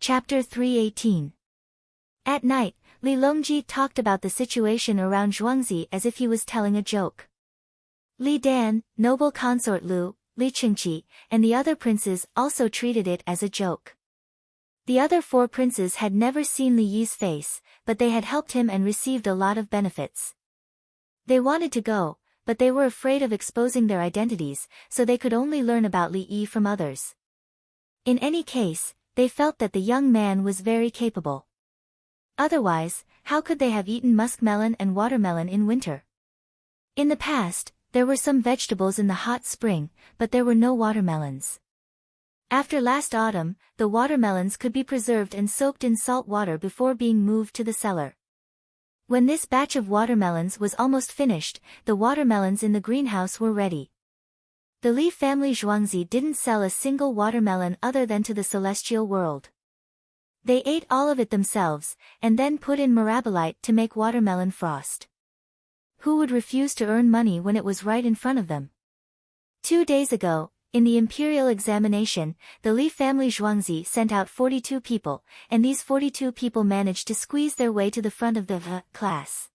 Chapter 318. At night, Li Longji talked about the situation around Zhuangzi as if he was telling a joke. Li Dan, noble consort Lu, Li Chengqi, and the other princes also treated it as a joke. The other four princes had never seen Li Yi's face, but they had helped him and received a lot of benefits. They wanted to go, but they were afraid of exposing their identities, so they could only learn about Li Yi from others. In any case, they felt that the young man was very capable. Otherwise, how could they have eaten muskmelon and watermelon in winter? In the past, there were some vegetables in the hot spring, but there were no watermelons. After last autumn, the watermelons could be preserved and soaked in salt water before being moved to the cellar. When this batch of watermelons was almost finished, the watermelons in the greenhouse were ready. The Li family Zhuangzi didn't sell a single watermelon other than to the celestial world. They ate all of it themselves, and then put in mirabolite to make watermelon frost. Who would refuse to earn money when it was right in front of them? 2 days ago, in the imperial examination, the Li family Zhuangzi sent out 42 people, and these 42 people managed to squeeze their way to the front of the class.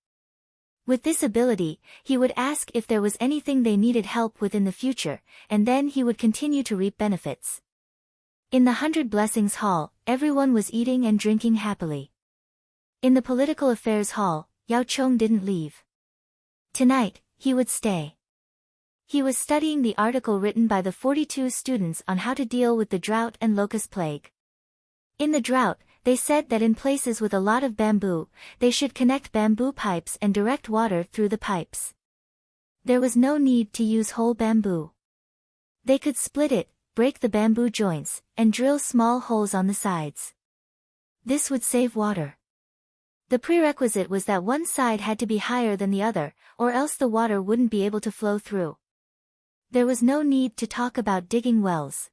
With this ability, he would ask if there was anything they needed help with in the future, and then he would continue to reap benefits. In the 100 Blessings Hall, everyone was eating and drinking happily. In the Political Affairs Hall, Yao Chong didn't leave. Tonight, he would stay. He was studying the article written by the 42 students on how to deal with the drought and locust plague. In the drought, they said that in places with a lot of bamboo, they should connect bamboo pipes and direct water through the pipes. There was no need to use whole bamboo. They could split it, break the bamboo joints, and drill small holes on the sides. This would save water. The prerequisite was that one side had to be higher than the other, or else the water wouldn't be able to flow through. There was no need to talk about digging wells.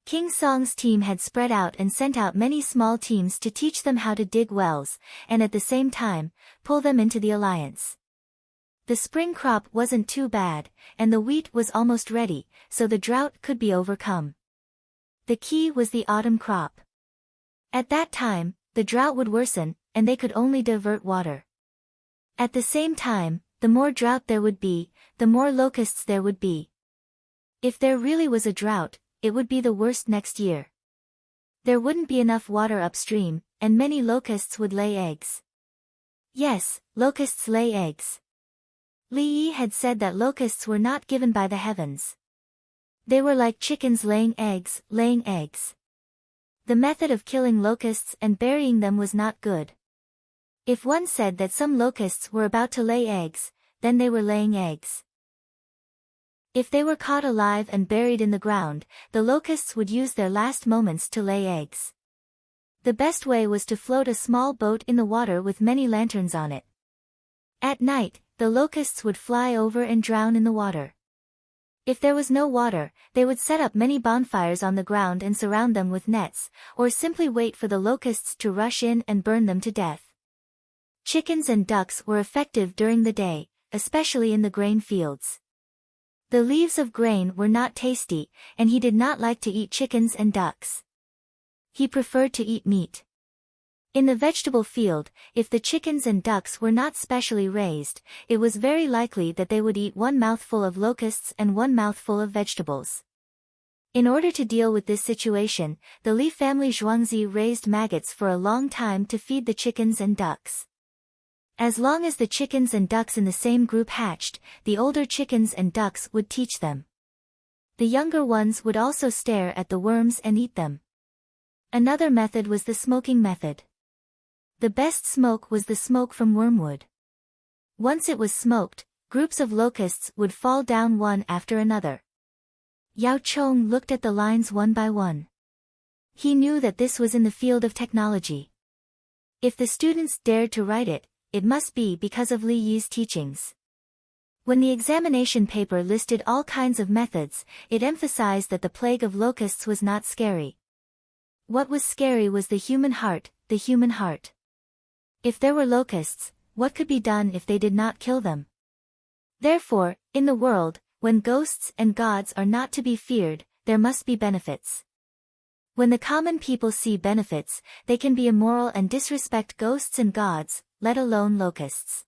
King Song's team had spread out and sent out many small teams to teach them how to dig wells, and at the same time, pull them into the alliance. The spring crop wasn't too bad, and the wheat was almost ready, so the drought could be overcome. The key was the autumn crop. At that time, the drought would worsen, and they could only divert water. At the same time, the more drought there would be, the more locusts there would be. If there really was a drought, it would be the worst next year. There wouldn't be enough water upstream, and many locusts would lay eggs. Yes, locusts lay eggs. Li Yi had said that locusts were not given by the heavens. They were like chickens laying eggs, laying eggs. The method of killing locusts and burying them was not good. If one said that some locusts were about to lay eggs, then they were laying eggs. If they were caught alive and buried in the ground, the locusts would use their last moments to lay eggs. The best way was to float a small boat in the water with many lanterns on it. At night, the locusts would fly over and drown in the water. If there was no water, they would set up many bonfires on the ground and surround them with nets, or simply wait for the locusts to rush in and burn them to death. Chickens and ducks were effective during the day, especially in the grain fields. The leaves of grain were not tasty, and he did not like to eat chickens and ducks. He preferred to eat meat. In the vegetable field, if the chickens and ducks were not specially raised, it was very likely that they would eat one mouthful of locusts and one mouthful of vegetables. In order to deal with this situation, the Li family Zhuangzi raised maggots for a long time to feed the chickens and ducks. As long as the chickens and ducks in the same group hatched, the older chickens and ducks would teach them. The younger ones would also stare at the worms and eat them. Another method was the smoking method. The best smoke was the smoke from wormwood. Once it was smoked, groups of locusts would fall down one after another. Yao Chong looked at the lines one by one. He knew that this was in the field of technology. If the students dared to write it, it must be because of Li Yi's teachings. When the examination paper listed all kinds of methods, it emphasized that the plague of locusts was not scary. What was scary was the human heart, the human heart. If there were locusts, what could be done if they did not kill them? Therefore, in the world, when ghosts and gods are not to be feared, there must be benefits. When the common people see benefits, they can be immoral and disrespect ghosts and gods, let alone locusts.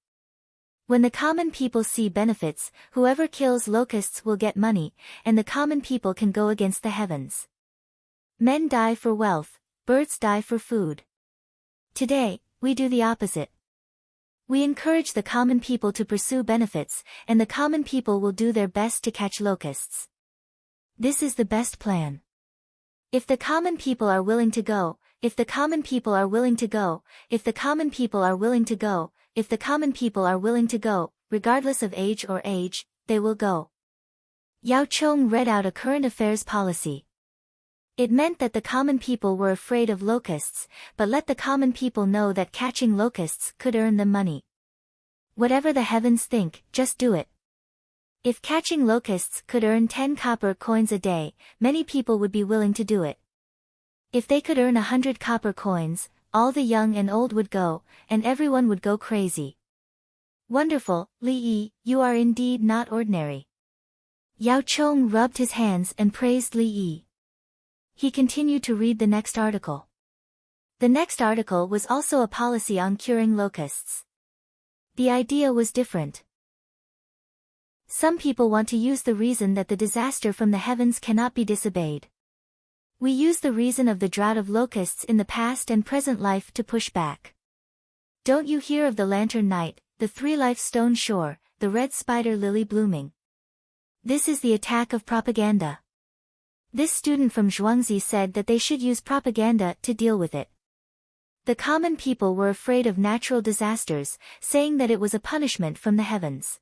When the common people see benefits, whoever kills locusts will get money, and the common people can go against the heavens. Men die for wealth, birds die for food. Today, we do the opposite. We encourage the common people to pursue benefits, and the common people will do their best to catch locusts. This is the best plan. If the common people are willing to go, if the common people are willing to go, if the common people are willing to go, if the common people are willing to go, regardless of age or age, they will go. Yao Chong read out a current affairs policy. It meant that the common people were afraid of locusts, but let the common people know that catching locusts could earn them money. Whatever the heavens think, just do it. If catching locusts could earn 10 copper coins a day, many people would be willing to do it. If they could earn 100 copper coins, all the young and old would go, and everyone would go crazy. Wonderful, Li Yi, you are indeed not ordinary. Yao Chong rubbed his hands and praised Li Yi. He continued to read the next article. The next article was also a policy on curing locusts. The idea was different. Some people want to use the reason that the disaster from the heavens cannot be disobeyed. We use the reason of the drought of locusts in the past and present life to push back. Don't you hear of the lantern night, the 3-life stone shore, the red spider lily blooming? This is the attack of propaganda. This student from Zhuangzi said that they should use propaganda to deal with it. The common people were afraid of natural disasters, saying that it was a punishment from the heavens.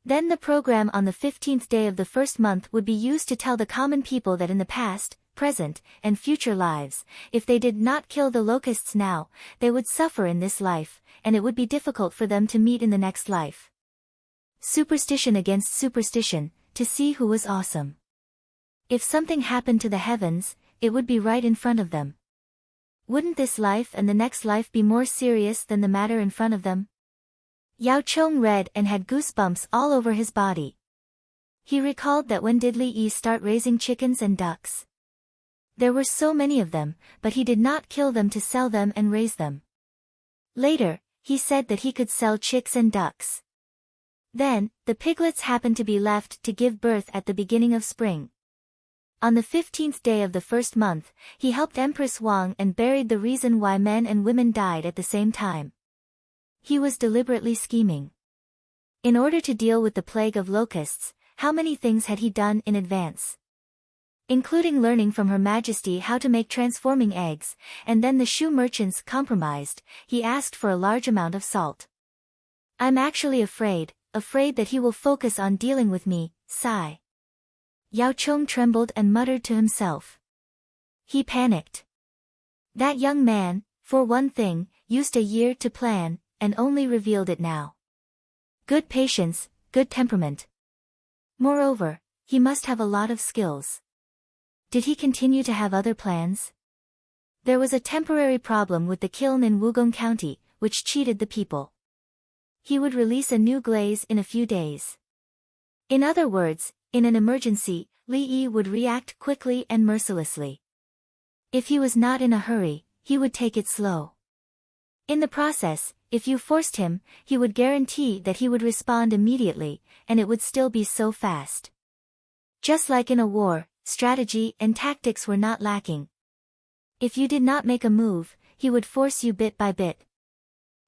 Then the program on the 15th day of the first month would be used to tell the common people that in the past, present, and future lives, if they did not kill the locusts now, they would suffer in this life, and it would be difficult for them to meet in the next life. Superstition against superstition, to see who was awesome. If something happened to the heavens, it would be right in front of them. Wouldn't this life and the next life be more serious than the matter in front of them? Yao Chong read and had goosebumps all over his body. He recalled that when did Li Yi start raising chickens and ducks? There were so many of them, but he did not kill them to sell them and raise them. Later, he said that he could sell chicks and ducks. Then, the piglets happened to be left to give birth at the beginning of spring. On the 15th day of the first month, he helped Empress Wang and buried the reason why men and women died at the same time. He was deliberately scheming. In order to deal with the plague of locusts, how many things had he done in advance? Including learning from Her Majesty how to make transforming eggs, and then the shoe merchants compromised, he asked for a large amount of salt. I'm actually afraid that he will focus on dealing with me, sigh. Yao Chong trembled and muttered to himself. He panicked. That young man, for one thing, used a year to plan, and only revealed it now. Good patience, good temperament. Moreover, he must have a lot of skills. Did he continue to have other plans? There was a temporary problem with the kiln in Wugong County, which cheated the people. He would release a new glaze in a few days. In other words, in an emergency, Li Yi would react quickly and mercilessly. If he was not in a hurry, he would take it slow. In the process, if you forced him, he would guarantee that he would respond immediately, and it would still be so fast. Just like in a war, strategy and tactics were not lacking. If you did not make a move, he would force you bit by bit.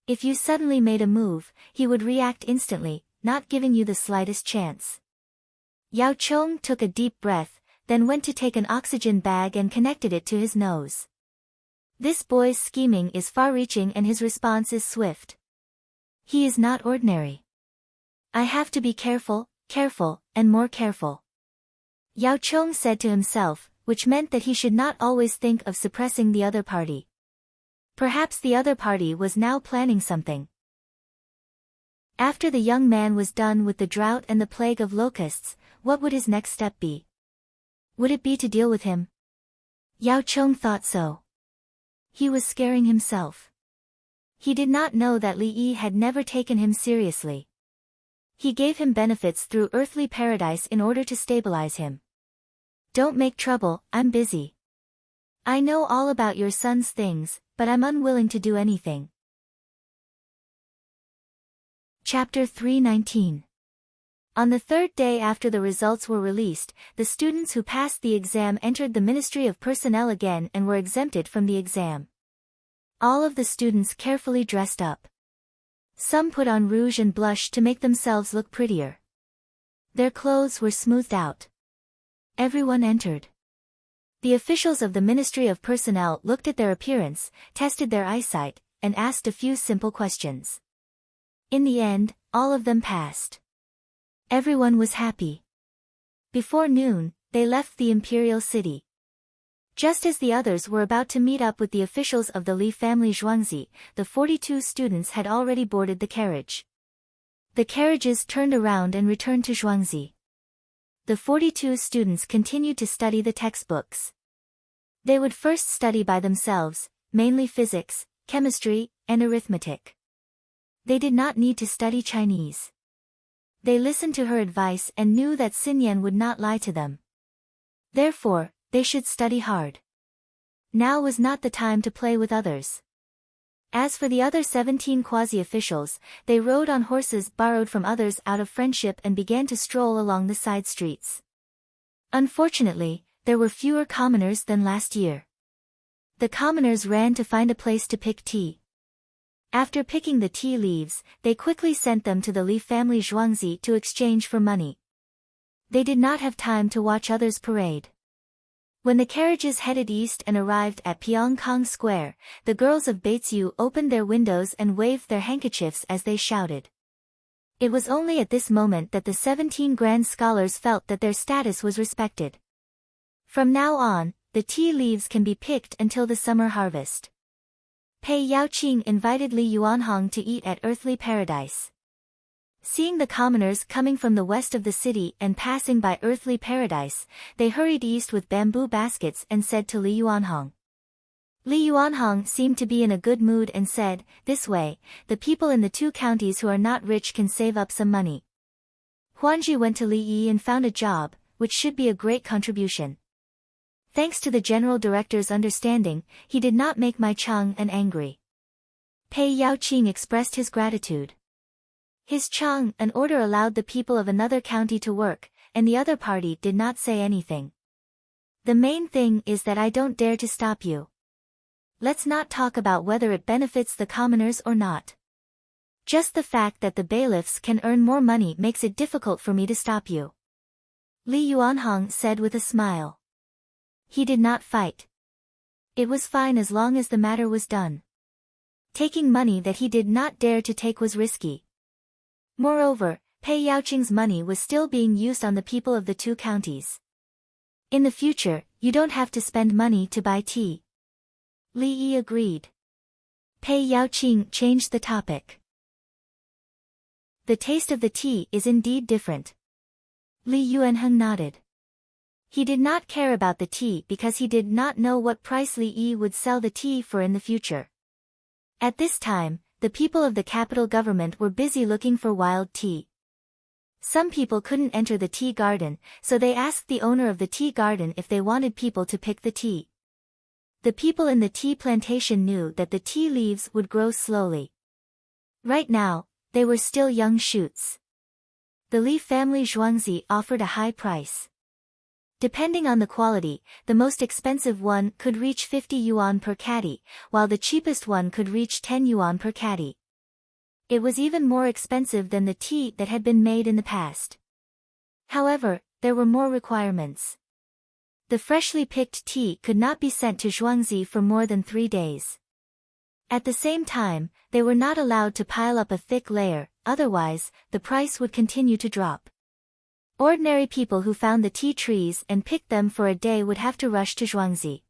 If you suddenly made a move, he would react instantly, not giving you the slightest chance. Yao Chong took a deep breath, then went to take an oxygen bag and connected it to his nose. This boy's scheming is far-reaching and his response is swift. He is not ordinary. I have to be careful, and more careful. Yao Chong said to himself, which meant that he should not always think of suppressing the other party. Perhaps the other party was now planning something. After the young man was done with the drought and the plague of locusts, what would his next step be? Would it be to deal with him? Yao Chong thought so. He was scaring himself. He did not know that Li Yi had never taken him seriously. He gave him benefits through earthly paradise in order to stabilize him. Don't make trouble, I'm busy. I know all about your son's things, but I'm unwilling to do anything. Chapter 319. On the third day after the results were released, the students who passed the exam entered the Ministry of Personnel again and were exempted from the exam. All of the students carefully dressed up. Some put on rouge and blush to make themselves look prettier. Their clothes were smoothed out. Everyone entered. The officials of the Ministry of Personnel looked at their appearance, tested their eyesight, and asked a few simple questions. In the end, all of them passed. Everyone was happy. Before noon, they left the imperial city. Just as the others were about to meet up with the officials of the Li family Zhuangzi, the 42 students had already boarded the carriage. The carriages turned around and returned to Zhuangzi. The 42 students continued to study the textbooks. They would first study by themselves, mainly physics, chemistry, and arithmetic. They did not need to study Chinese. They listened to her advice and knew that Xinyan would not lie to them. Therefore, they should study hard. Now was not the time to play with others. As for the other 17 quasi-officials, they rode on horses borrowed from others out of friendship and began to stroll along the side streets. Unfortunately, there were fewer commoners than last year. The commoners ran to find a place to pick tea. After picking the tea leaves, they quickly sent them to the Li family Zhuangzi to exchange for money. They did not have time to watch others parade. When the carriages headed east and arrived at Pyongkang Square, the girls of Beiziu opened their windows and waved their handkerchiefs as they shouted. It was only at this moment that the 17 grand scholars felt that their status was respected. From now on, the tea leaves can be picked until the summer harvest. Pei Yaoqing invited Li Yuanhong to eat at Earthly Paradise. Seeing the commoners coming from the west of the city and passing by Earthly Paradise, they hurried east with bamboo baskets and said to Li Yuanhong. Li Yuanhong seemed to be in a good mood and said, "This way, the people in the 2 counties who are not rich can save up some money." Huanji went to Li Yi and found a job, which should be a great contribution. Thanks to the general director's understanding, he did not make Mai Chang angry. Pei Yaoqing expressed his gratitude. His Chang, an order allowed the people of another county to work, and the other party did not say anything. The main thing is that I don't dare to stop you. Let's not talk about whether it benefits the commoners or not. Just the fact that the bailiffs can earn more money makes it difficult for me to stop you. Li Yuanhong said with a smile. He did not fight. It was fine as long as the matter was done. Taking money that he did not dare to take was risky. Moreover, Pei Yaoqing's money was still being used on the people of the 2 counties. In the future, you don't have to spend money to buy tea. Li Yi agreed. Pei Yaoqing changed the topic. The taste of the tea is indeed different. Li Yuanheng nodded. He did not care about the tea because he did not know what price Li Yi would sell the tea for in the future. At this time, the people of the capital government were busy looking for wild tea. Some people couldn't enter the tea garden, so they asked the owner of the tea garden if they wanted people to pick the tea. The people in the tea plantation knew that the tea leaves would grow slowly. Right now, they were still young shoots. The Li family Zhuangzi offered a high price. Depending on the quality, the most expensive one could reach 50 yuan per caddy, while the cheapest one could reach 10 yuan per caddy. It was even more expensive than the tea that had been made in the past. However, there were more requirements. The freshly picked tea could not be sent to Zhuangzi for more than 3 days. At the same time, they were not allowed to pile up a thick layer, otherwise, the price would continue to drop. Ordinary people who found the tea trees and picked them for a day would have to rush to Zhuangzi.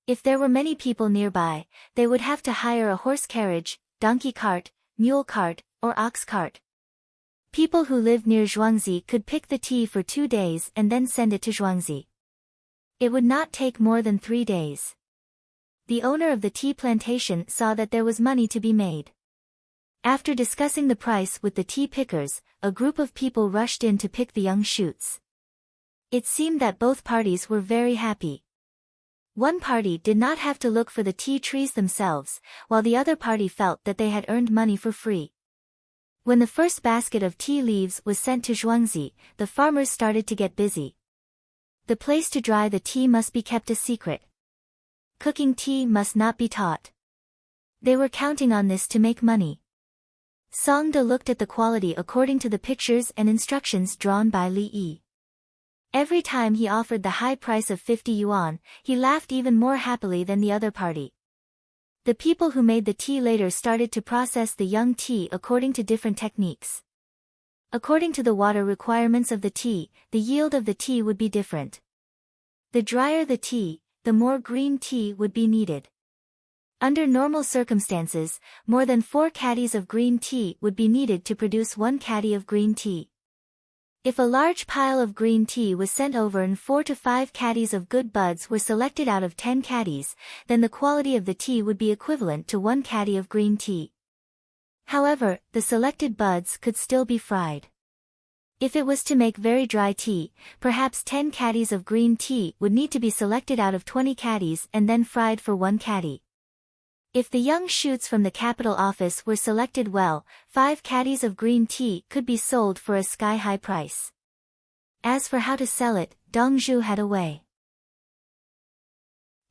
If there were many people nearby, they would have to hire a horse carriage, donkey cart, mule cart, or ox cart. People who lived near Zhuangzi could pick the tea for 2 days and then send it to Zhuangzi. It would not take more than 3 days. The owner of the tea plantation saw that there was money to be made. After discussing the price with the tea pickers, a group of people rushed in to pick the young shoots. It seemed that both parties were very happy. One party did not have to look for the tea trees themselves, while the other party felt that they had earned money for free. When the first basket of tea leaves was sent to Zhuangzi, the farmers started to get busy. The place to dry the tea must be kept a secret. Cooking tea must not be taught. They were counting on this to make money. Song De looked at the quality according to the pictures and instructions drawn by Li Yi. Every time he offered the high price of 50 yuan, he laughed even more happily than the other party. The people who made the tea later started to process the young tea according to different techniques. According to the water requirements of the tea, the yield of the tea would be different. The drier the tea, the more green tea would be needed. Under normal circumstances, more than 4 caddies of green tea would be needed to produce 1 caddy of green tea. If a large pile of green tea was sent over and 4 to 5 caddies of good buds were selected out of 10 caddies, then the quality of the tea would be equivalent to 1 caddy of green tea. However, the selected buds could still be fried. If it was to make very dry tea, perhaps 10 caddies of green tea would need to be selected out of 20 caddies and then fried for 1 caddy. If the young shoots from the capital office were selected well, 5 caddies of green tea could be sold for a sky-high price. As for how to sell it, Dong Zhu had a way.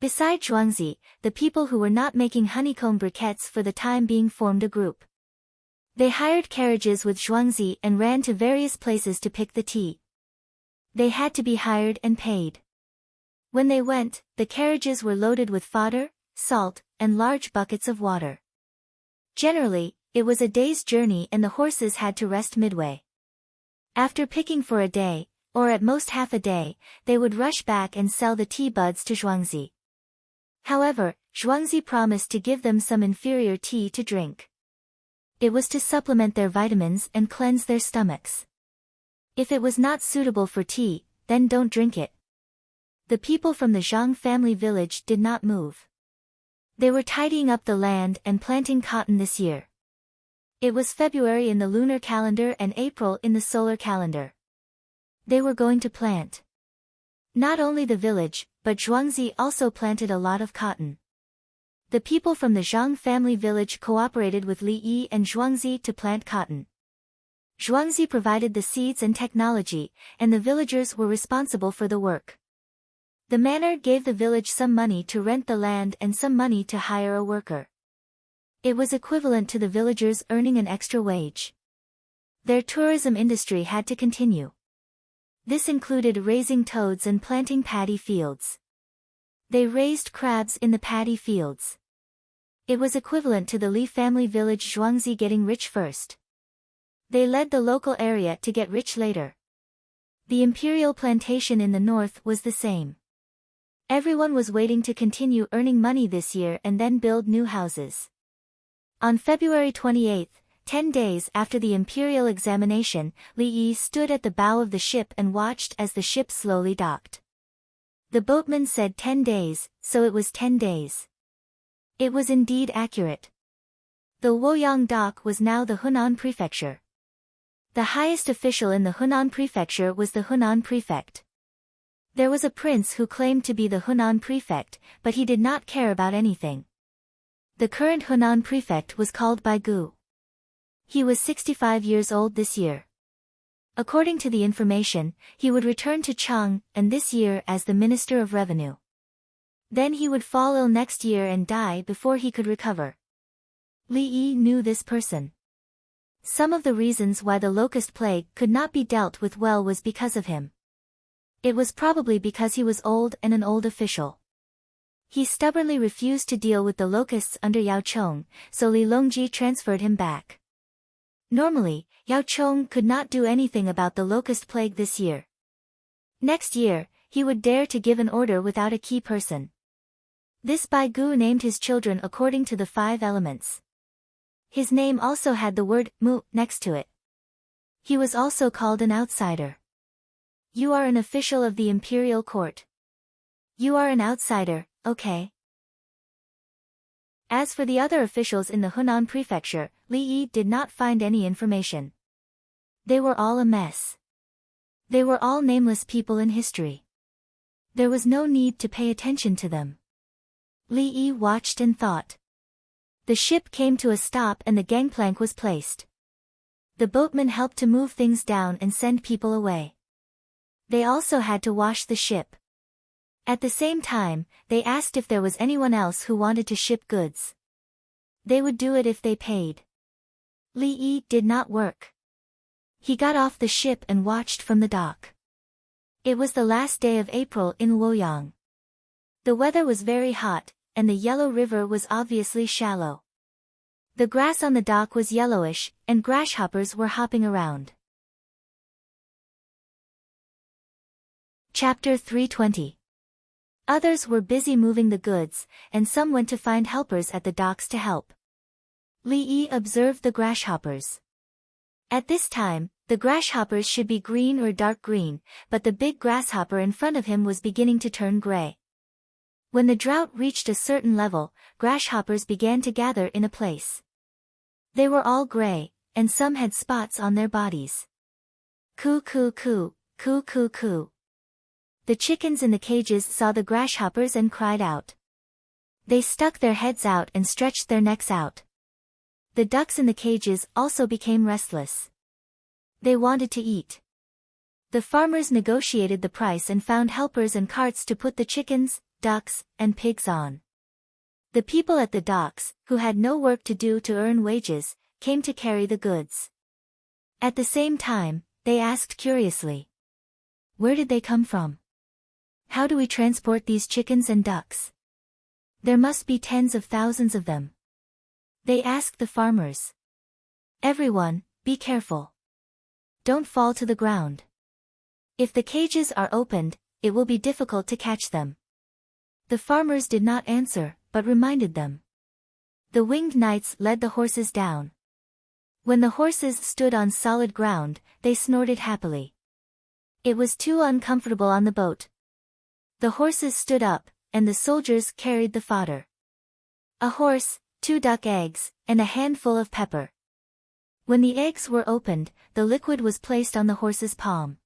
Beside Zhuangzi, the people who were not making honeycomb briquettes for the time being formed a group. They hired carriages with Zhuangzi and ran to various places to pick the tea. They had to be hired and paid. When they went, the carriages were loaded with fodder, salt, and large buckets of water. Generally, it was a day's journey and the horses had to rest midway. After picking for a day, or at most half a day, they would rush back and sell the tea buds to Zhuangzi. However, Zhuangzi promised to give them some inferior tea to drink. It was to supplement their vitamins and cleanse their stomachs. If it was not suitable for tea, then don't drink it. The people from the Zhang family village did not move. They were tidying up the land and planting cotton this year. It was February in the lunar calendar and April in the solar calendar. They were going to plant. Not only the village, but Zhuangzi also planted a lot of cotton. The people from the Zhang family village cooperated with Li Yi and Zhuangzi to plant cotton. Zhuangzi provided the seeds and technology, and the villagers were responsible for the work. The manor gave the village some money to rent the land and some money to hire a worker. It was equivalent to the villagers earning an extra wage. Their tourism industry had to continue. This included raising toads and planting paddy fields. They raised crabs in the paddy fields. It was equivalent to the Li family village Zhuangzi getting rich first. They led the local area to get rich later. The imperial plantation in the north was the same. Everyone was waiting to continue earning money this year and then build new houses. On February 28, 10 days after the imperial examination, Li Yi stood at the bow of the ship and watched as the ship slowly docked. The boatman said 10 days, so it was 10 days. It was indeed accurate. The Luoyang dock was now the Hunan prefecture. The highest official in the Hunan prefecture was the Hunan prefect. There was a prince who claimed to be the Hunan prefect, but he did not care about anything. The current Hunan prefect was called Bai Gu. He was 65 years old this year. According to the information, he would return to Chang, and this year as the Minister of Revenue. Then he would fall ill next year and die before he could recover. Li Yi knew this person. Some of the reasons why the locust plague could not be dealt with well was because of him. It was probably because he was old and an old official. He stubbornly refused to deal with the locusts under Yao Chong, so Li Longji transferred him back. Normally, Yao Chong could not do anything about the locust plague this year. Next year, he would dare to give an order without a key person. This Bai Gu named his children according to the 5 elements. His name also had the word mu next to it. He was also called an outsider. You are an official of the imperial court. You are an outsider, okay? As for the other officials in the Hunan prefecture, Li Yi did not find any information. They were all a mess. They were all nameless people in history. There was no need to pay attention to them. Li Yi watched and thought. The ship came to a stop and the gangplank was placed. The boatmen helped to move things down and send people away. They also had to wash the ship. At the same time, they asked if there was anyone else who wanted to ship goods. They would do it if they paid. Li Yi did not work. He got off the ship and watched from the dock. It was the last day of April in Luoyang. The weather was very hot, and the Yellow River was obviously shallow. The grass on the dock was yellowish, and grasshoppers were hopping around. Chapter 320. Others were busy moving the goods, and some went to find helpers at the docks to help. Li Yi observed the grasshoppers. At this time, the grasshoppers should be green or dark green, but the big grasshopper in front of him was beginning to turn gray. When the drought reached a certain level, grasshoppers began to gather in a place. They were all gray, and some had spots on their bodies. Coo coo coo, coo coo coo. The chickens in the cages saw the grasshoppers and cried out. They stuck their heads out and stretched their necks out. The ducks in the cages also became restless. They wanted to eat. The farmers negotiated the price and found helpers and carts to put the chickens, ducks, and pigs on. The people at the docks, who had no work to do to earn wages, came to carry the goods. At the same time, they asked curiously. Where did they come from? How do we transport these chickens and ducks? There must be tens of thousands of them. They asked the farmers. Everyone, be careful. Don't fall to the ground. If the cages are opened, it will be difficult to catch them. The farmers did not answer, but reminded them. The winged knights led the horses down. When the horses stood on solid ground, they snorted happily. It was too uncomfortable on the boat. The horses stood up, and the soldiers carried the fodder. A horse, 2 duck eggs, and a handful of pepper. When the eggs were opened, the liquid was placed on the horse's palm.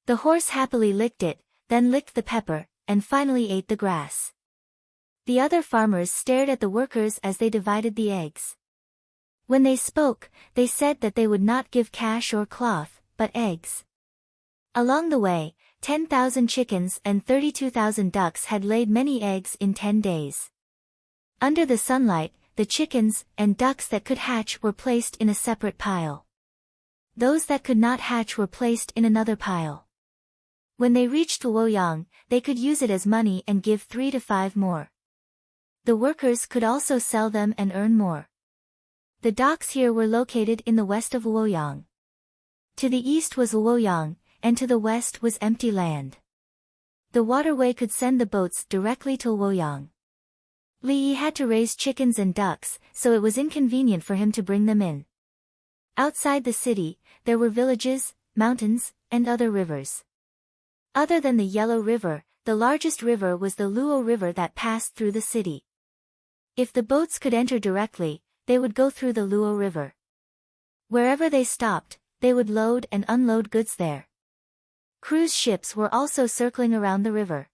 The horse happily licked it, then licked the pepper, and finally ate the grass. The other farmers stared at the workers as they divided the eggs. When they spoke, they said that they would not give cash or cloth, but eggs. Along the way, 10,000 chickens and 32,000 ducks had laid many eggs in 10 days. Under the sunlight, the chickens and ducks that could hatch were placed in a separate pile. Those that could not hatch were placed in another pile. When they reached Luoyang, they could use it as money and give 3 to 5 more. The workers could also sell them and earn more. The docks here were located in the west of Luoyang. To the east was Luoyang, and to the west was empty land. The waterway could send the boats directly to Luoyang. Li Yi had to raise chickens and ducks, so it was inconvenient for him to bring them in. Outside the city, there were villages, mountains, and other rivers. Other than the Yellow River, the largest river was the Luo River that passed through the city. If the boats could enter directly, they would go through the Luo River. Wherever they stopped, they would load and unload goods there. Cruise ships were also circling around the river.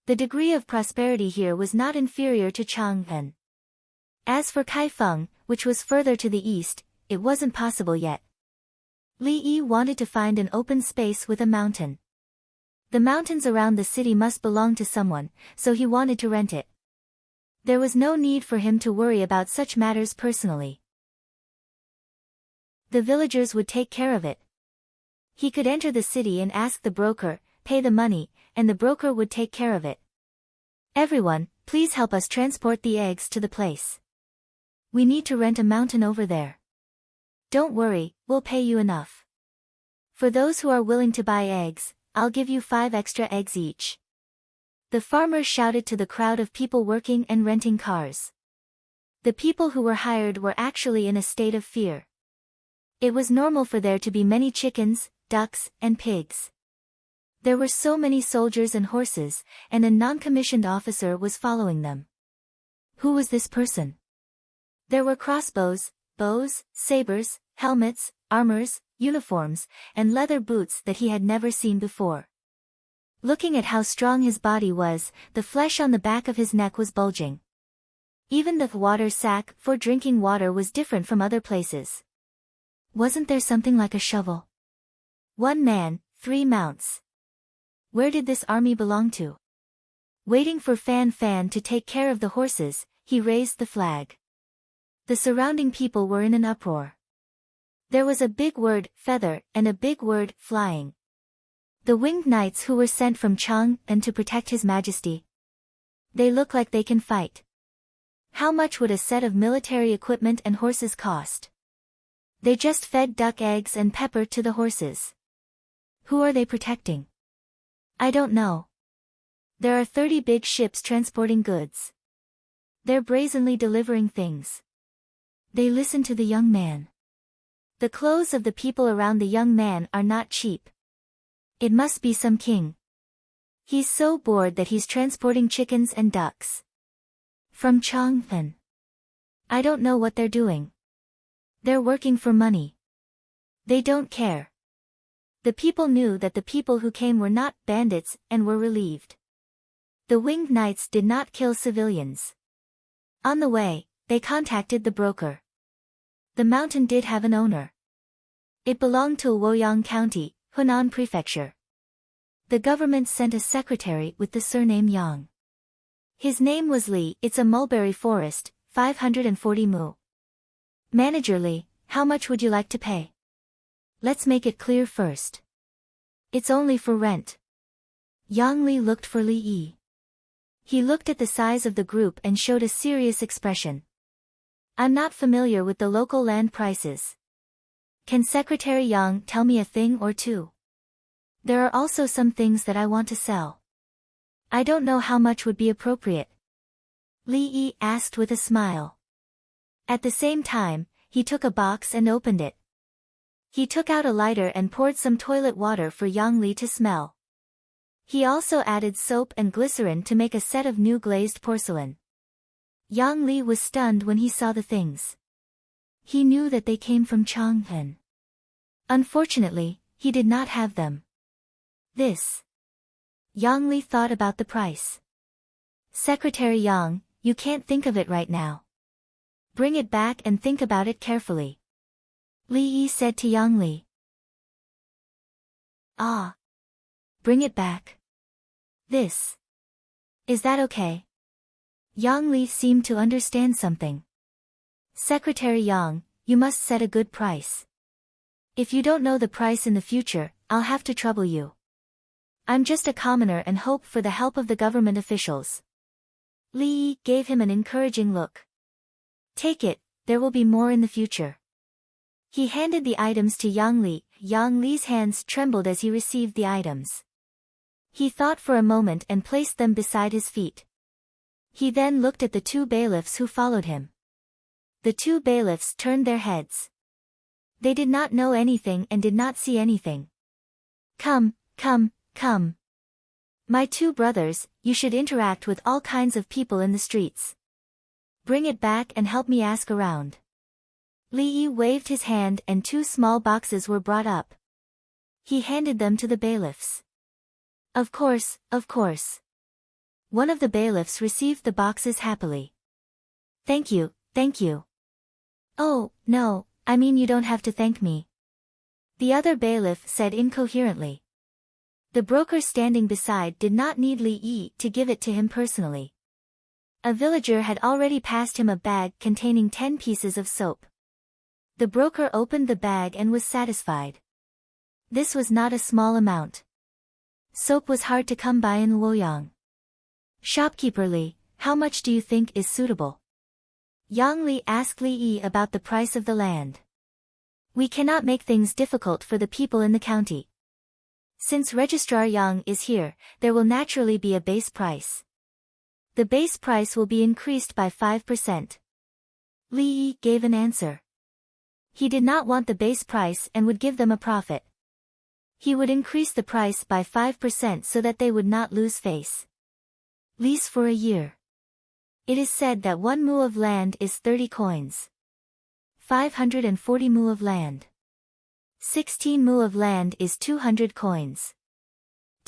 The degree of prosperity here was not inferior to Chang'an. As for Kaifeng, which was further to the east, it wasn't possible yet. Li Yi wanted to find an open space with a mountain. The mountains around the city must belong to someone, so he wanted to rent it. There was no need for him to worry about such matters personally. The villagers would take care of it. He could enter the city and ask the broker, pay the money, and the broker would take care of it. Everyone, please help us transport the eggs to the place. We need to rent a mountain over there. Don't worry, we'll pay you enough. For those who are willing to buy eggs, I'll give you 5 extra eggs each. The farmer shouted to the crowd of people working and renting cars. The people who were hired were actually in a state of fear. It was normal for there to be many chickens, ducks, and pigs. There were so many soldiers and horses, and a non-commissioned officer was following them. Who was this person? There were crossbows, bows, sabers, helmets, armors, uniforms, and leather boots that he had never seen before. Looking at how strong his body was, the flesh on the back of his neck was bulging. Even the water sack for drinking water was different from other places. Wasn't there something like a shovel? 1 man, 3 mounts. Where did this army belong to? Waiting for Fan Fan to take care of the horses, he raised the flag. The surrounding people were in an uproar. There was a big word, feather, and a big word, flying. The winged knights who were sent from Chang'an to protect His Majesty. They look like they can fight. How much would a set of military equipment and horses cost? They just fed duck eggs and pepper to the horses. Who are they protecting? I don't know. There are 30 big ships transporting goods. They're brazenly delivering things. They listen to the young man. The clothes of the people around the young man are not cheap. It must be some king. He's so bored that he's transporting chickens and ducks. From Chang'an. I don't know what they're doing. They're working for money. They don't care. The people knew that the people who came were not bandits and were relieved. The winged knights did not kill civilians. On the way, they contacted the broker. The mountain did have an owner. It belonged to Luoyang County, Hunan Prefecture. The government sent a secretary with the surname Yang. His name was Li. It's a mulberry forest, 540 mu. Manager Li, how much would you like to pay? Let's make it clear first. It's only for rent. Yang Li looked for Li Yi. He looked at the size of the group and showed a serious expression. I'm not familiar with the local land prices. Can Secretary Yang tell me a thing or two? There are also some things that I want to sell. I don't know how much would be appropriate. Li Yi asked with a smile. At the same time, he took a box and opened it. He took out a lighter and poured some toilet water for Yang Li to smell. He also added soap and glycerin to make a set of new glazed porcelain. Yang Li was stunned when he saw the things. He knew that they came from Chang'an. Unfortunately, he did not have them. This. Yang Li thought about the price. Secretary Yang, you can't think of it right now. Bring it back and think about it carefully. Li Yi said to Yang Li. Ah. Bring it back. This. Is that okay? Yang Li seemed to understand something. Secretary Yang, you must set a good price. If you don't know the price in the future, I'll have to trouble you. I'm just a commoner and hope for the help of the government officials. Li Yi gave him an encouraging look. Take it, there will be more in the future. He handed the items to Yang Li. Yang Li's hands trembled as he received the items. He thought for a moment and placed them beside his feet. He then looked at the 2 bailiffs who followed him. The 2 bailiffs turned their heads. They did not know anything and did not see anything. Come, come, come. My 2 brothers, you should interact with all kinds of people in the streets. Bring it back and help me ask around. Li Yi waved his hand and 2 small boxes were brought up. He handed them to the bailiffs. Of course, of course. One of the bailiffs received the boxes happily. Thank you, thank you. Oh, no, I mean you don't have to thank me. The other bailiff said incoherently. The broker standing beside did not need Li Yi to give it to him personally. A villager had already passed him a bag containing 10 pieces of soap. The broker opened the bag and was satisfied. This was not a small amount. Soap was hard to come by in Luoyang. Shopkeeper Li, how much do you think is suitable? Yang Li asked Li Yi about the price of the land. We cannot make things difficult for the people in the county. Since Registrar Yang is here, there will naturally be a base price. The base price will be increased by 5%. Li Yi gave an answer. He did not want the base price and would give them a profit. He would increase the price by 5% so that they would not lose face. Lease for a year. It is said that 1 mu of land is 30 coins. 540 mu of land. 16 mu of land is 200 coins.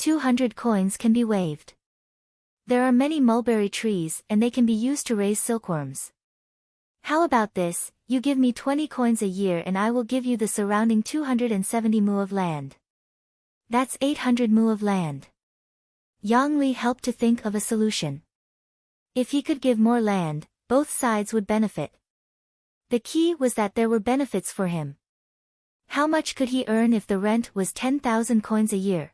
200 coins can be waived. There are many mulberry trees and they can be used to raise silkworms. How about this, you give me 20 coins a year and I will give you the surrounding 270 mu of land. That's 800 mu of land. Yang Li helped to think of a solution. If he could give more land, both sides would benefit. The key was that there were benefits for him. How much could he earn if the rent was 10,000 coins a year?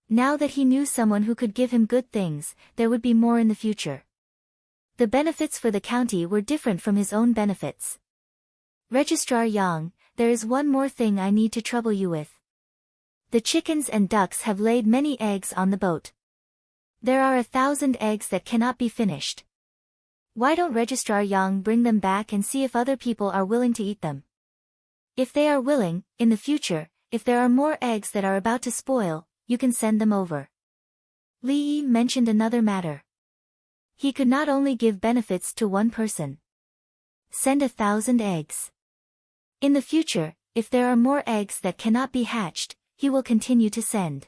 Now that he knew someone who could give him good things, there would be more in the future. The benefits for the county were different from his own benefits. Registrar Yang, there is one more thing I need to trouble you with. The chickens and ducks have laid many eggs on the boat. There are 1,000 eggs that cannot be finished. Why don't Registrar Yang bring them back and see if other people are willing to eat them? If they are willing, in the future, if there are more eggs that are about to spoil, you can send them over. Li Yi mentioned another matter. He could not only give benefits to one person. Send 1,000 eggs. In the future, if there are more eggs that cannot be hatched, he will continue to send.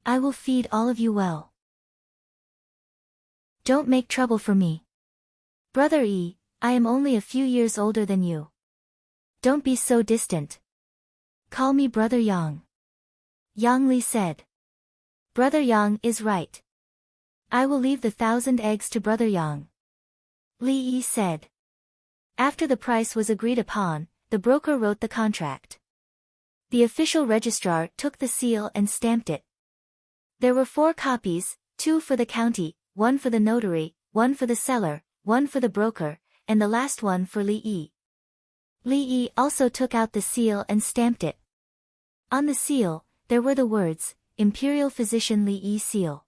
I will feed all of you well. Don't make trouble for me. Brother Yi, I am only a few years older than you. Don't be so distant. Call me Brother Yang. Yang Li said. Brother Yang is right. I will leave the 1,000 eggs to Brother Yang. Li Yi said. After the price was agreed upon, the broker wrote the contract. The official registrar took the seal and stamped it. There were 4 copies, 2 for the county, 1 for the notary, 1 for the seller, 1 for the broker, and the last one for Li Yi. Li Yi also took out the seal and stamped it. On the seal, there were the words, Imperial Physician Li Yi Seal.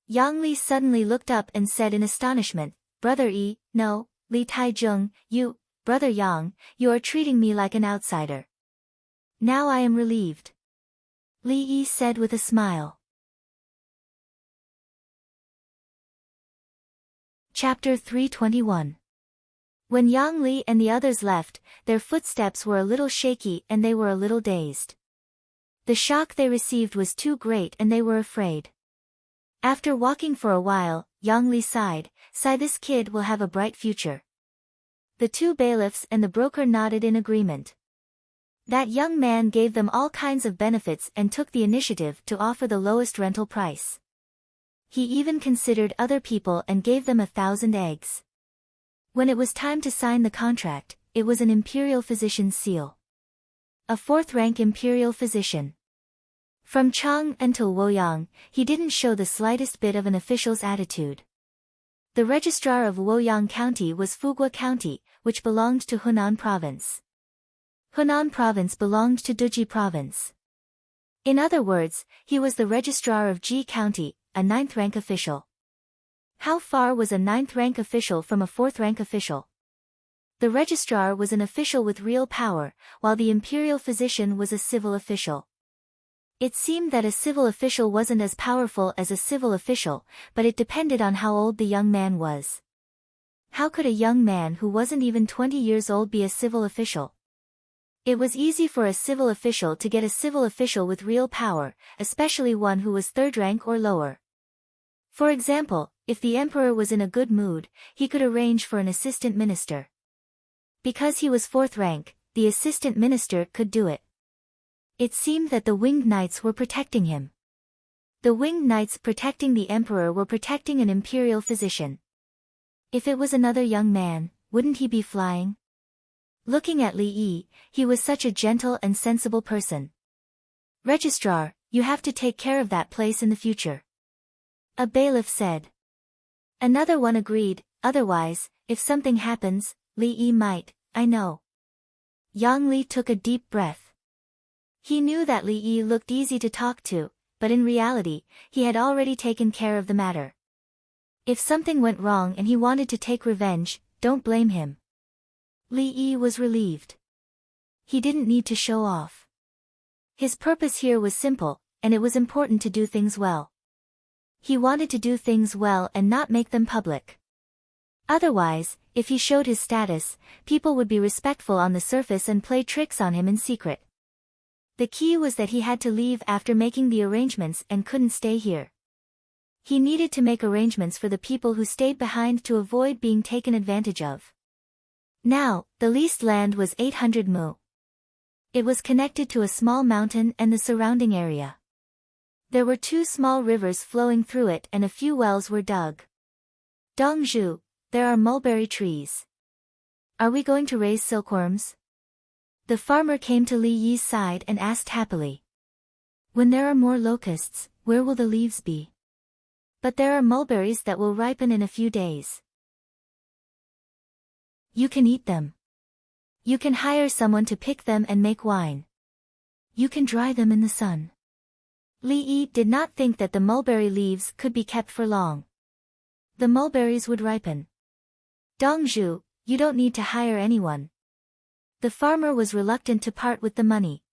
Yang Li suddenly looked up and said in astonishment, Brother Yi, no, Li Taizheng, you, Brother Yang, you are treating me like an outsider. Now I am relieved. Li Yi said with a smile. Chapter 321. When Yang Li and the others left, their footsteps were a little shaky and they were a little dazed. The shock they received was too great and they were afraid. After walking for a while, Yang Li sighed, this kid will have a bright future. The 2 bailiffs and the broker nodded in agreement. That young man gave them all kinds of benefits and took the initiative to offer the lowest rental price. He even considered other people and gave them 1,000 eggs. When it was time to sign the contract, it was an imperial physician's seal. A 4th-rank imperial physician. From Chang until Luoyang, he didn't show the slightest bit of an official's attitude. The registrar of Luoyang County was Fugua County, which belonged to Hunan Province. Hunan Province belonged to Duji Province. In other words, he was the registrar of Ji County, a 9th-rank official. How far was a 9th-rank official from a 4th-rank official? The registrar was an official with real power, while the imperial physician was a civil official. It seemed that a civil official wasn't as powerful as a civil official, but it depended on how old the young man was. How could a young man who wasn't even 20 years old be a civil official? It was easy for a civil official to get a civil official with real power, especially one who was 3rd rank or lower. For example, if the emperor was in a good mood, he could arrange for an assistant minister. Because he was 4th rank, the assistant minister could do it. It seemed that the winged knights were protecting him. The winged knights protecting the emperor were protecting an imperial physician. If it was another young man, wouldn't he be flying? Looking at Li Yi, he was such a gentle and sensible person. Registrar, you have to take care of that place in the future. A bailiff said. Another one agreed, otherwise, if something happens, Li Yi might, I know. Yang Li took a deep breath. He knew that Li Yi looked easy to talk to, but in reality, he had already taken care of the matter. If something went wrong and he wanted to take revenge, don't blame him. Li Yi was relieved. He didn't need to show off. His purpose here was simple, and it was important to do things well. He wanted to do things well and not make them public. Otherwise, if he showed his status, people would be respectful on the surface and play tricks on him in secret. The key was that he had to leave after making the arrangements and couldn't stay here. He needed to make arrangements for the people who stayed behind to avoid being taken advantage of. Now, the leased land was 800 mu. It was connected to a small mountain and the surrounding area. There were 2 small rivers flowing through it and a few wells were dug. Dongzhu, there are mulberry trees. Are we going to raise silkworms? The farmer came to Li Yi's side and asked happily. When there are more locusts, where will the leaves be? But there are mulberries that will ripen in a few days. You can eat them. You can hire someone to pick them and make wine. You can dry them in the sun. Li Yi did not think that the mulberry leaves could be kept for long. The mulberries would ripen. Dongzhu, you don't need to hire anyone. The farmer was reluctant to part with the money.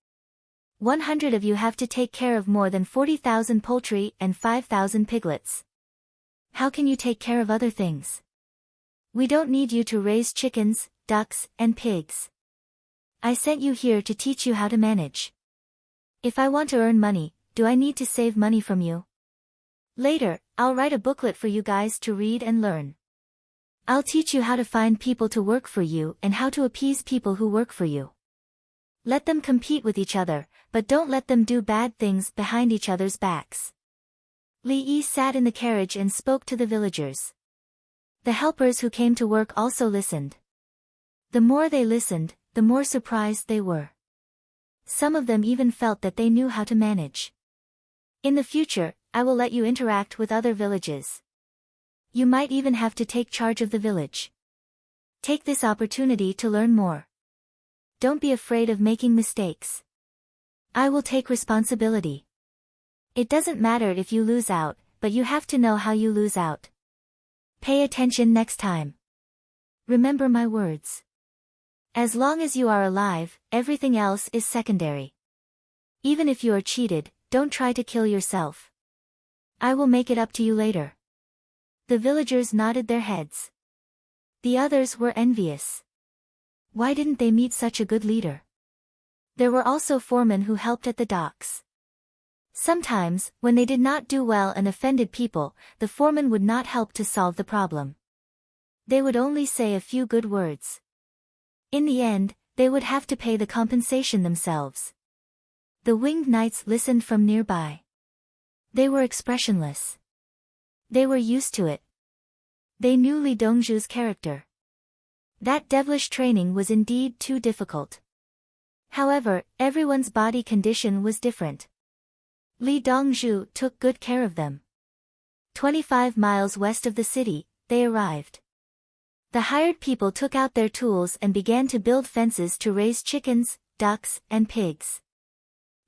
100 of you have to take care of more than 40,000 poultry and 5,000 piglets. How can you take care of other things? We don't need you to raise chickens, ducks, and pigs. I sent you here to teach you how to manage. If I want to earn money, do I need to save money from you? Later, I'll write a booklet for you guys to read and learn. I'll teach you how to find people to work for you and how to appease people who work for you. Let them compete with each other, but don't let them do bad things behind each other's backs. Li Yi sat in the carriage and spoke to the villagers. The helpers who came to work also listened. The more they listened, the more surprised they were. Some of them even felt that they knew how to manage. In the future, I will let you interact with other villages. You might even have to take charge of the village. Take this opportunity to learn more. Don't be afraid of making mistakes. I will take responsibility. It doesn't matter if you lose out, but you have to know how you lose out. Pay attention next time. Remember my words. As long as you are alive, everything else is secondary. Even if you are cheated, don't try to kill yourself. I will make it up to you later. The villagers nodded their heads. The others were envious. Why didn't they meet such a good leader? There were also foremen who helped at the docks. Sometimes, when they did not do well and offended people, the foreman would not help to solve the problem. They would only say a few good words. In the end, they would have to pay the compensation themselves. The winged knights listened from nearby. They were expressionless. They were used to it. They knew Li Dongzhu's character. That devilish training was indeed too difficult. However, everyone's body condition was different. Li Dongzhu took good care of them. 25 miles west of the city, they arrived. The hired people took out their tools and began to build fences to raise chickens, ducks, and pigs.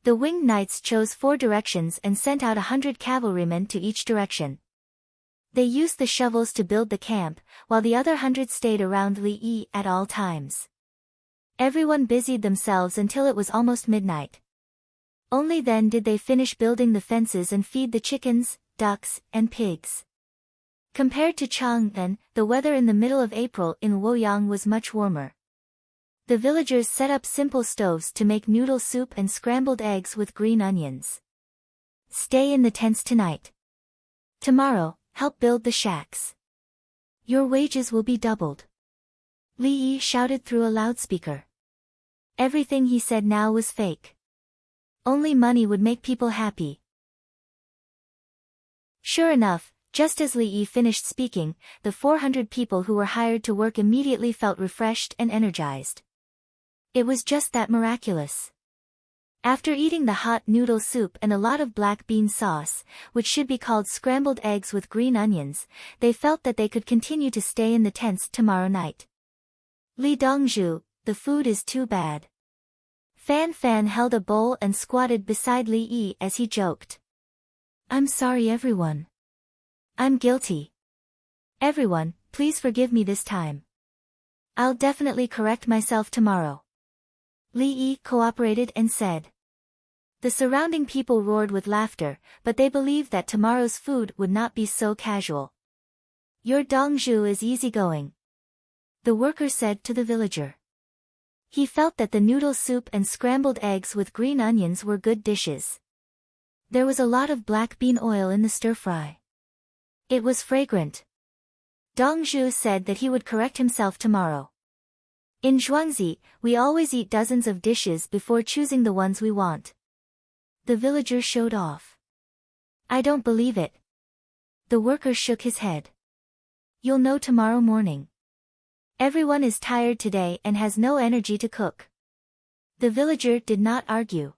The winged knights chose 4 directions and sent out 100 cavalrymen to each direction. They used the shovels to build the camp, while the other 100 stayed around Li Yi at all times. Everyone busied themselves until it was almost midnight. Only then did they finish building the fences and feed the chickens, ducks, and pigs. Compared to Chang'an, the weather in the middle of April in Luoyang was much warmer. The villagers set up simple stoves to make noodle soup and scrambled eggs with green onions. Stay in the tents tonight. Tomorrow, help build the shacks. Your wages will be doubled. Li Yi shouted through a loudspeaker. Everything he said now was fake. Only money would make people happy. Sure enough, just as Li Yi finished speaking, the 400 people who were hired to work immediately felt refreshed and energized. It was just that miraculous. After eating the hot noodle soup and a lot of black bean sauce, which should be called scrambled eggs with green onions, they felt that they could continue to stay in the tents tomorrow night. Li Dongzhu, the food is too bad. Fan Fan held a bowl and squatted beside Li Yi as he joked. I'm sorry everyone. I'm guilty. Everyone, please forgive me this time. I'll definitely correct myself tomorrow. Li Yi cooperated and said. The surrounding people roared with laughter, but they believed that tomorrow's food would not be so casual. Your Dongzhu is easygoing. The worker said to the villager. He felt that the noodle soup and scrambled eggs with green onions were good dishes. There was a lot of black bean oil in the stir-fry. It was fragrant. Dong Zhu said that he would correct himself tomorrow. In Zhuangzi, we always eat dozens of dishes before choosing the ones we want. The villager showed off. I don't believe it. The worker shook his head. You'll know tomorrow morning. Everyone is tired today and has no energy to cook. The villager did not argue.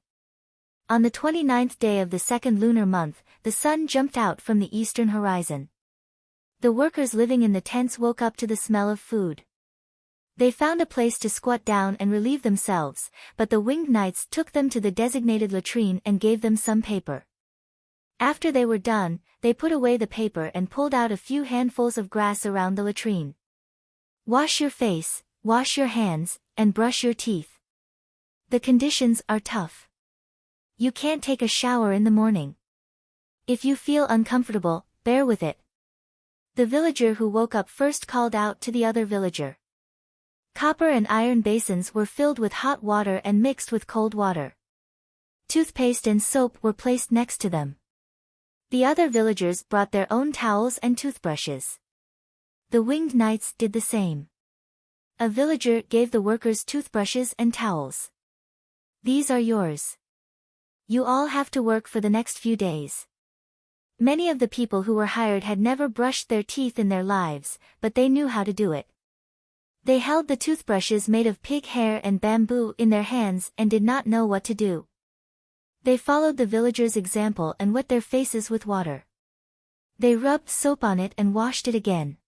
On the 29th day of the second lunar month, the sun jumped out from the eastern horizon. The workers living in the tents woke up to the smell of food. They found a place to squat down and relieve themselves, but the winged knights took them to the designated latrine and gave them some paper. After they were done, they put away the paper and pulled out a few handfuls of grass around the latrine. Wash your face, wash your hands, and brush your teeth. The conditions are tough. You can't take a shower in the morning. If you feel uncomfortable, bear with it. The villager who woke up first called out to the other villager. Copper and iron basins were filled with hot water and mixed with cold water. Toothpaste and soap were placed next to them. The other villagers brought their own towels and toothbrushes. The winged knights did the same. A villager gave the workers toothbrushes and towels. These are yours. You all have to work for the next few days. Many of the people who were hired had never brushed their teeth in their lives, but they knew how to do it. They held the toothbrushes made of pig hair and bamboo in their hands and did not know what to do. They followed the villagers' example and wet their faces with water. They rubbed soap on it and washed it again.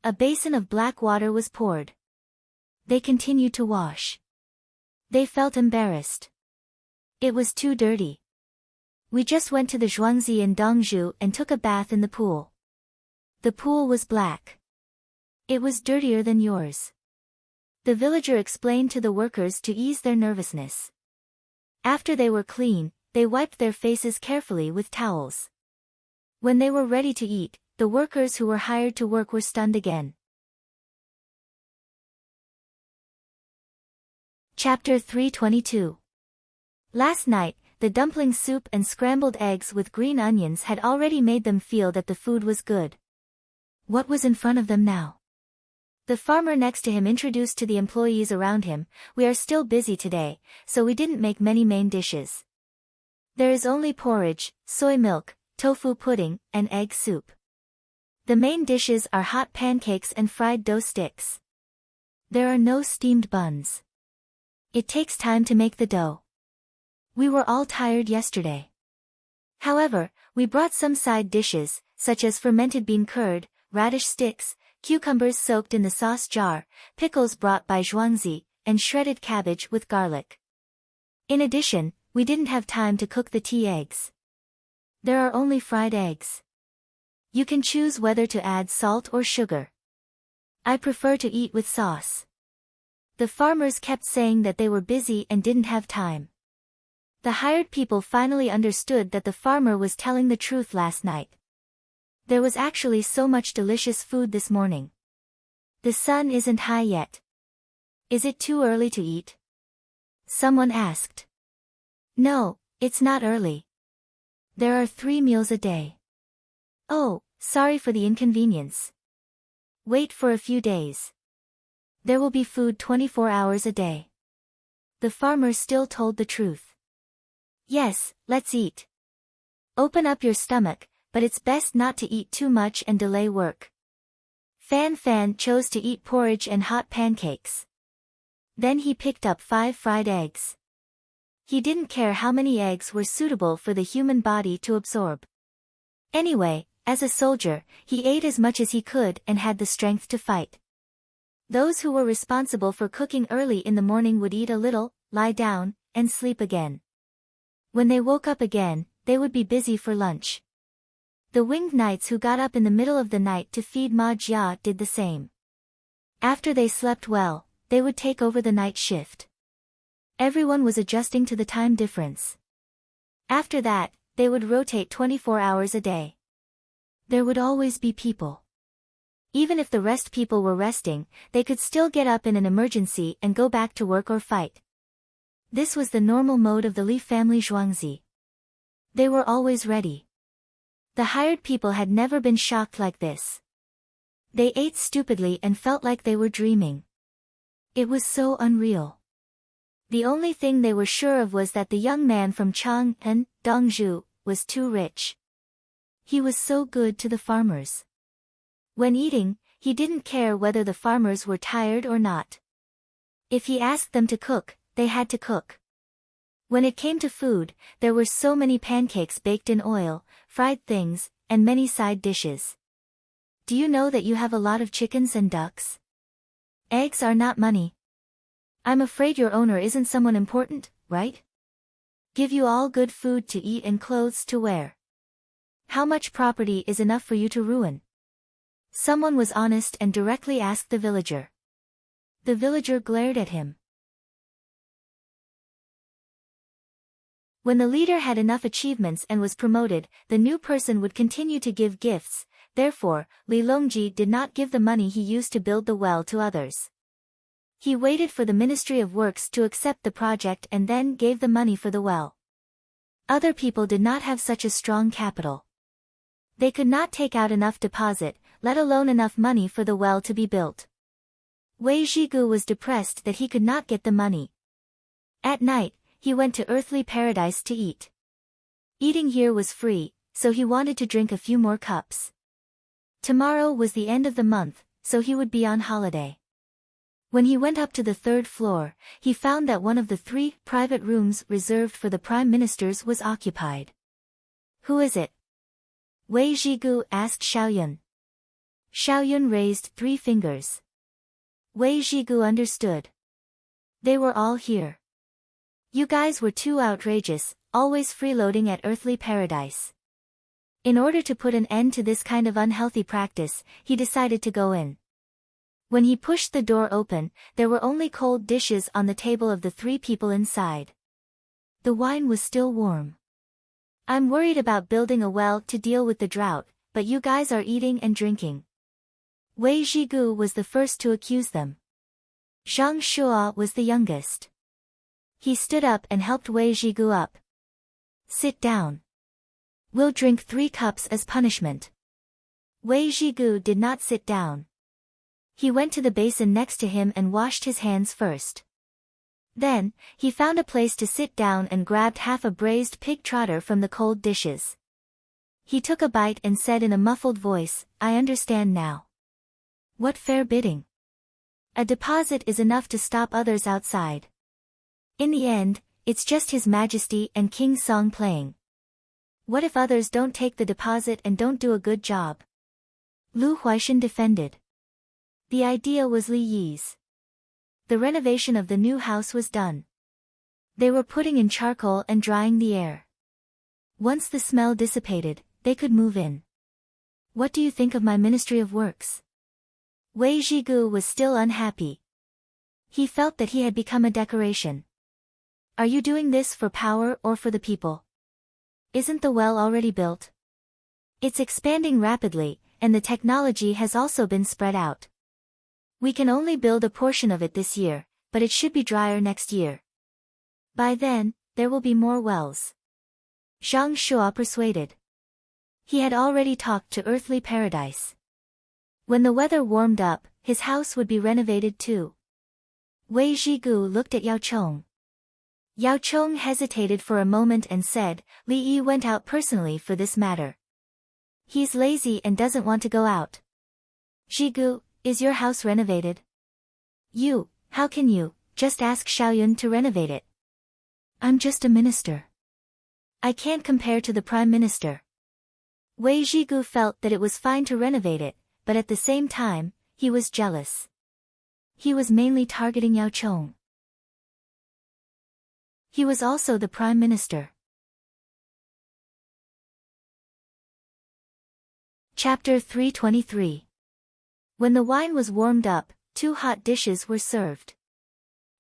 A basin of black water was poured. They continued to wash. They felt embarrassed. It was too dirty. We just went to the Zhuangzi in Dongzhu and took a bath in the pool. The pool was black. It was dirtier than yours. The villager explained to the workers to ease their nervousness. After they were clean, they wiped their faces carefully with towels. When they were ready to eat, the workers who were hired to work were stunned again. Chapter 322. Last night, the dumpling soup and scrambled eggs with green onions had already made them feel that the food was good. What was in front of them now? The farmer next to him introduced to the employees around him, "We are still busy today, so we didn't make many main dishes. There is only porridge, soy milk, tofu pudding, and egg soup. The main dishes are hot pancakes and fried dough sticks. There are no steamed buns. It takes time to make the dough. We were all tired yesterday. However, we brought some side dishes, such as fermented bean curd, radish sticks, cucumbers soaked in the sauce jar, pickles brought by Zhuangzi, and shredded cabbage with garlic. In addition, we didn't have time to cook the tea eggs. There are only fried eggs. You can choose whether to add salt or sugar. I prefer to eat with sauce." The farmers kept saying that they were busy and didn't have time. The hired people finally understood that the farmer was telling the truth last night. There was actually so much delicious food this morning. The sun isn't high yet. Is it too early to eat? Someone asked. No, it's not early. There are 3 meals a day. Oh, sorry for the inconvenience. Wait for a few days. There will be food 24 hours a day. The farmer still told the truth. Yes, let's eat. Open up your stomach, but it's best not to eat too much and delay work. Fan Fan chose to eat porridge and hot pancakes. Then he picked up 5 fried eggs. He didn't care how many eggs were suitable for the human body to absorb. Anyway, as a soldier, he ate as much as he could and had the strength to fight. Those who were responsible for cooking early in the morning would eat a little, lie down, and sleep again. When they woke up again, they would be busy for lunch. The winged knights who got up in the middle of the night to feed Ma Jia did the same. After they slept well, they would take over the night shift. Everyone was adjusting to the time difference. After that, they would rotate 24 hours a day. There would always be people. Even if the rest people were resting, they could still get up in an emergency and go back to work or fight. This was the normal mode of the Li family Zhuangzi. They were always ready. The hired people had never been shocked like this. They ate stupidly and felt like they were dreaming. It was so unreal. The only thing they were sure of was that the young man from Chang'an, Dongzhu, was too rich. He was so good to the farmers. When eating, he didn't care whether the farmers were tired or not. If he asked them to cook, they had to cook. When it came to food, there were so many pancakes baked in oil, fried things, and many side dishes. Do you know that you have a lot of chickens and ducks? Eggs are not money. I'm afraid your owner isn't someone important, right? Give you all good food to eat and clothes to wear. How much property is enough for you to ruin? Someone was honest and directly asked the villager. The villager glared at him. When the leader had enough achievements and was promoted, the new person would continue to give gifts. Therefore, Li Longji did not give the money he used to build the well to others. He waited for the Ministry of Works to accept the project and then gave the money for the well. Other people did not have such a strong capital. They could not take out enough deposit, let alone enough money for the well to be built. Wei Zhigu was depressed that he could not get the money. At night, he went to earthly paradise to eat. Eating here was free, so he wanted to drink a few more cups. Tomorrow was the end of the month, so he would be on holiday. When he went up to the third floor, he found that one of the 3 private rooms reserved for the prime ministers was occupied. Who is it? Wei Zhigu asked Xiaoyun. Xiaoyun raised 3 fingers. Wei Zhigu understood. They were all here. You guys were too outrageous, always freeloading at earthly paradise. In order to put an end to this kind of unhealthy practice, he decided to go in. When he pushed the door open, there were only cold dishes on the table of the 3 people inside. The wine was still warm. I'm worried about building a well to deal with the drought, but you guys are eating and drinking. Wei Zhigu was the first to accuse them. Zhang Shua was the youngest. He stood up and helped Wei Zhigu up. Sit down. We'll drink 3 cups as punishment. Wei Zhigu did not sit down. He went to the basin next to him and washed his hands first. Then, he found a place to sit down and grabbed half a braised pig trotter from the cold dishes. He took a bite and said in a muffled voice, I understand now. What fair bidding. A deposit is enough to stop others outside. In the end, it's just His Majesty and King Song playing. What if others don't take the deposit and don't do a good job? Lu Huaishan defended. The idea was Li Yi's. The renovation of the new house was done. They were putting in charcoal and drying the air. Once the smell dissipated, they could move in. What do you think of my Ministry of Works? Wei Zhigu was still unhappy. He felt that he had become a decoration. Are you doing this for power or for the people? Isn't the well already built? It's expanding rapidly, and the technology has also been spread out. We can only build a portion of it this year, but it should be drier next year. By then, there will be more wells. Zhang Shua persuaded. He had already talked to earthly paradise. When the weather warmed up, his house would be renovated too. Wei Zhigu looked at Yao Chong. Yao Chong hesitated for a moment and said, Li Yi went out personally for this matter. He's lazy and doesn't want to go out. Zhigu, is your house renovated? How can you, just ask Xiaoyun to renovate it. I'm just a minister. I can't compare to the prime minister. Wei Zhigu felt that it was fine to renovate it, but at the same time, he was jealous. He was mainly targeting Yao Chong. He was also the prime minister. Chapter 323. When the wine was warmed up, 2 hot dishes were served.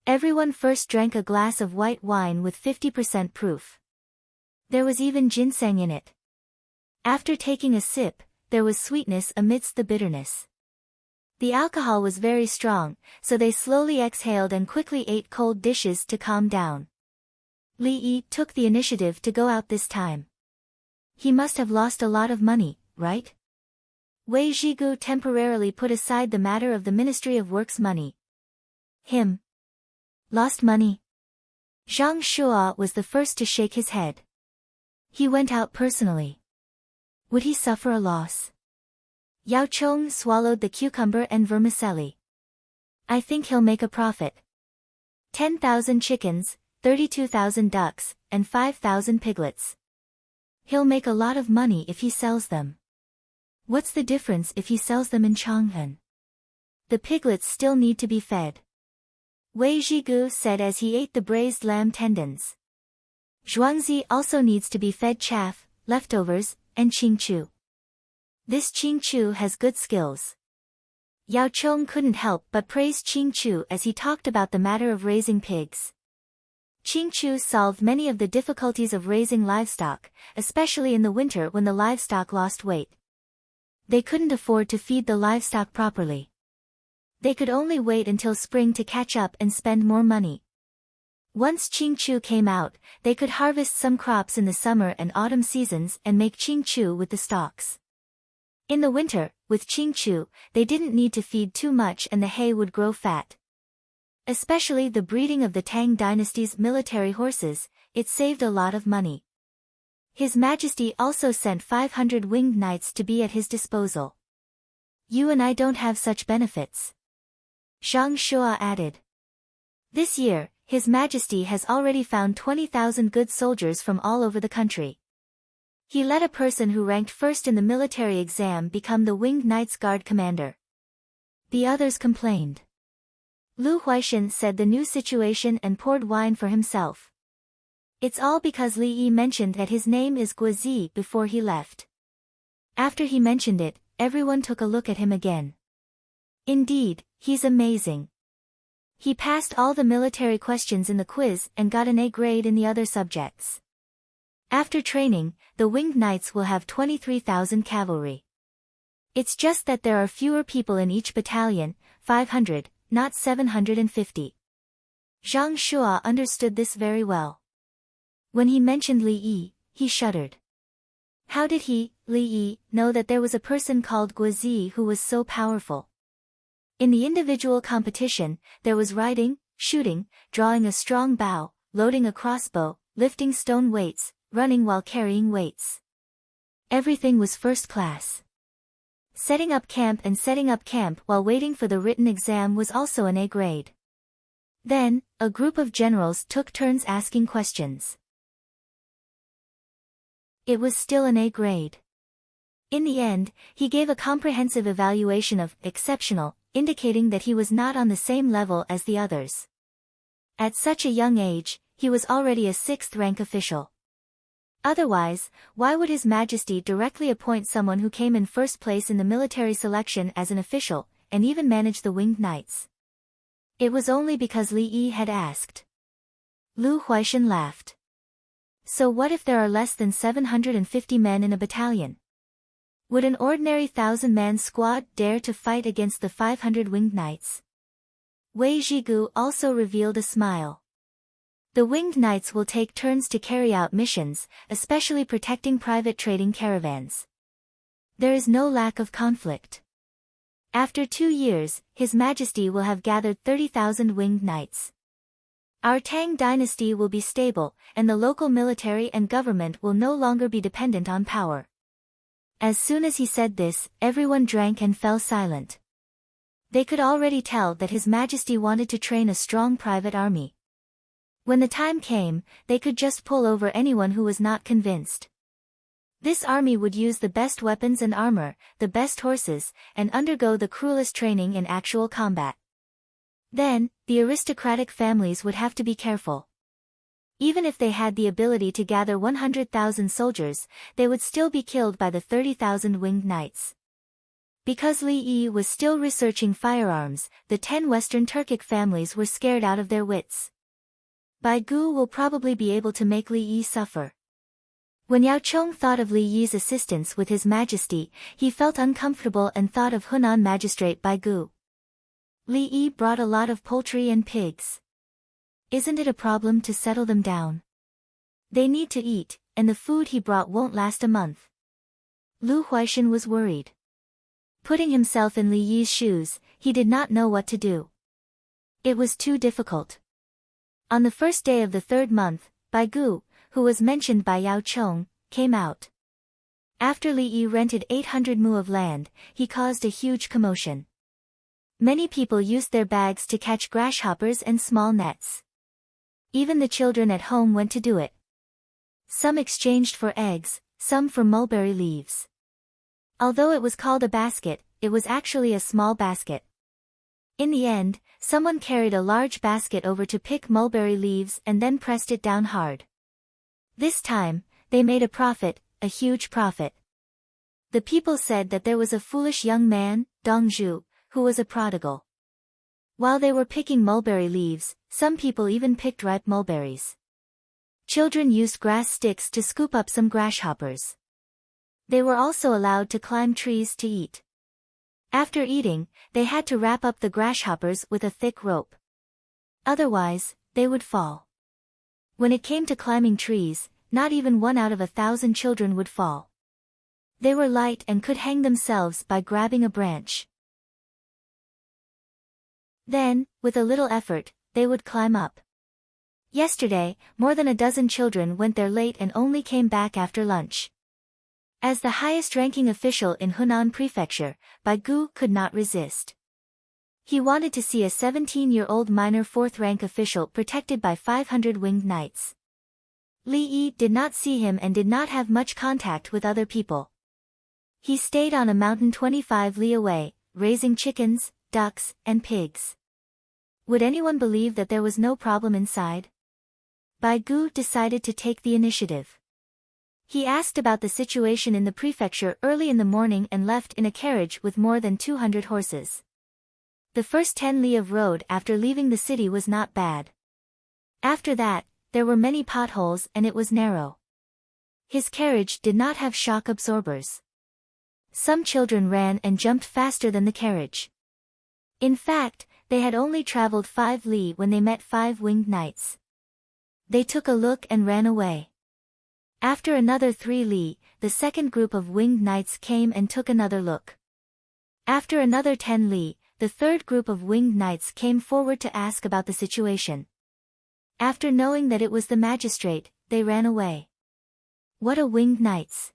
Everyone first drank a glass of white wine with 50% proof. There was even ginseng in it. After taking a sip, there was sweetness amidst the bitterness. The alcohol was very strong, so they slowly exhaled and quickly ate cold dishes to calm down. Li Yi took the initiative to go out this time. He must have lost a lot of money, right? Wei Zhigu temporarily put aside the matter of the Ministry of Works money. Him? Lost money? Zhang Shuo was the first to shake his head. He went out personally. Would he suffer a loss? Yao Chong swallowed the cucumber and vermicelli. I think he'll make a profit. 10,000 chickens, 32,000 ducks, and 5,000 piglets. He'll make a lot of money if he sells them. What's the difference if he sells them in Chang'an? The piglets still need to be fed. Wei Zhigu said as he ate the braised lamb tendons. Zhuangzi also needs to be fed chaff, leftovers, and Qingchu. This Qingchu has good skills. Yao Chong couldn't help but praise Qingchu as he talked about the matter of raising pigs. Qingchu solved many of the difficulties of raising livestock, especially in the winter when the livestock lost weight. They couldn't afford to feed the livestock properly. They could only wait until spring to catch up and spend more money. Once Qingchu came out, they could harvest some crops in the summer and autumn seasons and make Qingchu with the stalks. In the winter, with Qingchu, they didn't need to feed too much and the hay would grow fat. Especially the breeding of the Tang dynasty's military horses, it saved a lot of money. His Majesty also sent 500 winged knights to be at his disposal. You and I don't have such benefits. Zhang Shuo added. This year, His Majesty has already found 20,000 good soldiers from all over the country. He let a person who ranked first in the military exam become the Winged Knights Guard commander. The others complained. Lu Huaishan said the new situation and poured wine for himself. It's all because Li Yi mentioned that his name is Guozi before he left. After he mentioned it, everyone took a look at him again. Indeed, he's amazing. He passed all the military questions in the quiz and got an A grade in the other subjects. After training, the Winged Knights will have 23,000 cavalry. It's just that there are fewer people in each battalion, 500, not 750. Zhang Shuo understood this very well. When he mentioned Li Yi, he shuddered. How did he, Li Yi, know that there was a person called Guozi who was so powerful? In the individual competition, there was riding, shooting, drawing a strong bow, loading a crossbow, lifting stone weights, running while carrying weights. Everything was first class. Setting up camp while waiting for the written exam was also an A grade. Then, a group of generals took turns asking questions. It was still an A grade. In the end, he gave a comprehensive evaluation of exceptional, indicating that he was not on the same level as the others. At such a young age, he was already a 6th rank official. Otherwise, why would His Majesty directly appoint someone who came in first place in the military selection as an official, and even manage the Winged Knights? It was only because Li Yi had asked. Lu Huaishan laughed. So what if there are less than 750 men in a battalion? Would an ordinary 1,000-man squad dare to fight against the 500 Winged Knights? Wei Zhigu also revealed a smile. The Winged Knights will take turns to carry out missions, especially protecting private trading caravans. There is no lack of conflict. After 2 years, His Majesty will have gathered 30,000 Winged Knights. Our Tang dynasty will be stable, and the local military and government will no longer be dependent on power. As soon as he said this, everyone drank and fell silent. They could already tell that His Majesty wanted to train a strong private army. When the time came, they could just pull over anyone who was not convinced. This army would use the best weapons and armor, the best horses, and undergo the cruelest training in actual combat. Then, the aristocratic families would have to be careful. Even if they had the ability to gather 100,000 soldiers, they would still be killed by the 30,000 Winged Knights. Because Li Yi was still researching firearms, the 10 Western Turkic families were scared out of their wits. Bai Gu will probably be able to make Li Yi suffer. When Yao Chong thought of Li Yi's assistance with His Majesty, he felt uncomfortable and thought of Hunan magistrate Bai Gu. Li Yi brought a lot of poultry and pigs. Isn't it a problem to settle them down? They need to eat, and the food he brought won't last a month. Lu Huaishan was worried. Putting himself in Li Yi's shoes, he did not know what to do. It was too difficult. On the first day of the third month, Bai Gu, who was mentioned by Yao Chong, came out. After Li Yi rented 800 mu of land, he caused a huge commotion. Many people used their bags to catch grasshoppers and small nets. Even the children at home went to do it. Some exchanged for eggs, some for mulberry leaves. Although it was called a basket, it was actually a small basket. In the end, someone carried a large basket over to pick mulberry leaves and then pressed it down hard. This time, they made a profit, a huge profit. The people said that there was a foolish young man, Dong Zhu, who was a prodigal. While they were picking mulberry leaves, some people even picked ripe mulberries. Children used grass sticks to scoop up some grasshoppers. They were also allowed to climb trees to eat. After eating, they had to wrap up the grasshoppers with a thick rope. Otherwise, they would fall. When it came to climbing trees, not even 1 out of 1,000 children would fall. They were light and could hang themselves by grabbing a branch. Then, with a little effort, they would climb up. Yesterday, more than a dozen children went there late and only came back after lunch. As the highest-ranking official in Hunan Prefecture, Bai Gu could not resist. He wanted to see a 17-year-old minor 4th-rank official protected by 500 winged knights. Li Yi did not see him and did not have much contact with other people. He stayed on a mountain 25 li away, raising chickens, ducks, and pigs. Would anyone believe that there was no problem inside? Bai Gu decided to take the initiative. He asked about the situation in the prefecture early in the morning and left in a carriage with more than 200 horses. The first 10 li of road after leaving the city was not bad. After that, there were many potholes and it was narrow. His carriage did not have shock absorbers. Some children ran and jumped faster than the carriage. In fact, they had only traveled 5 li when they met 5 winged knights. They took a look and ran away. After another 3 li, the second group of winged knights came and took another look. After another 10 li, the third group of winged knights came forward to ask about the situation. After knowing that it was the magistrate, they ran away. What a winged knights!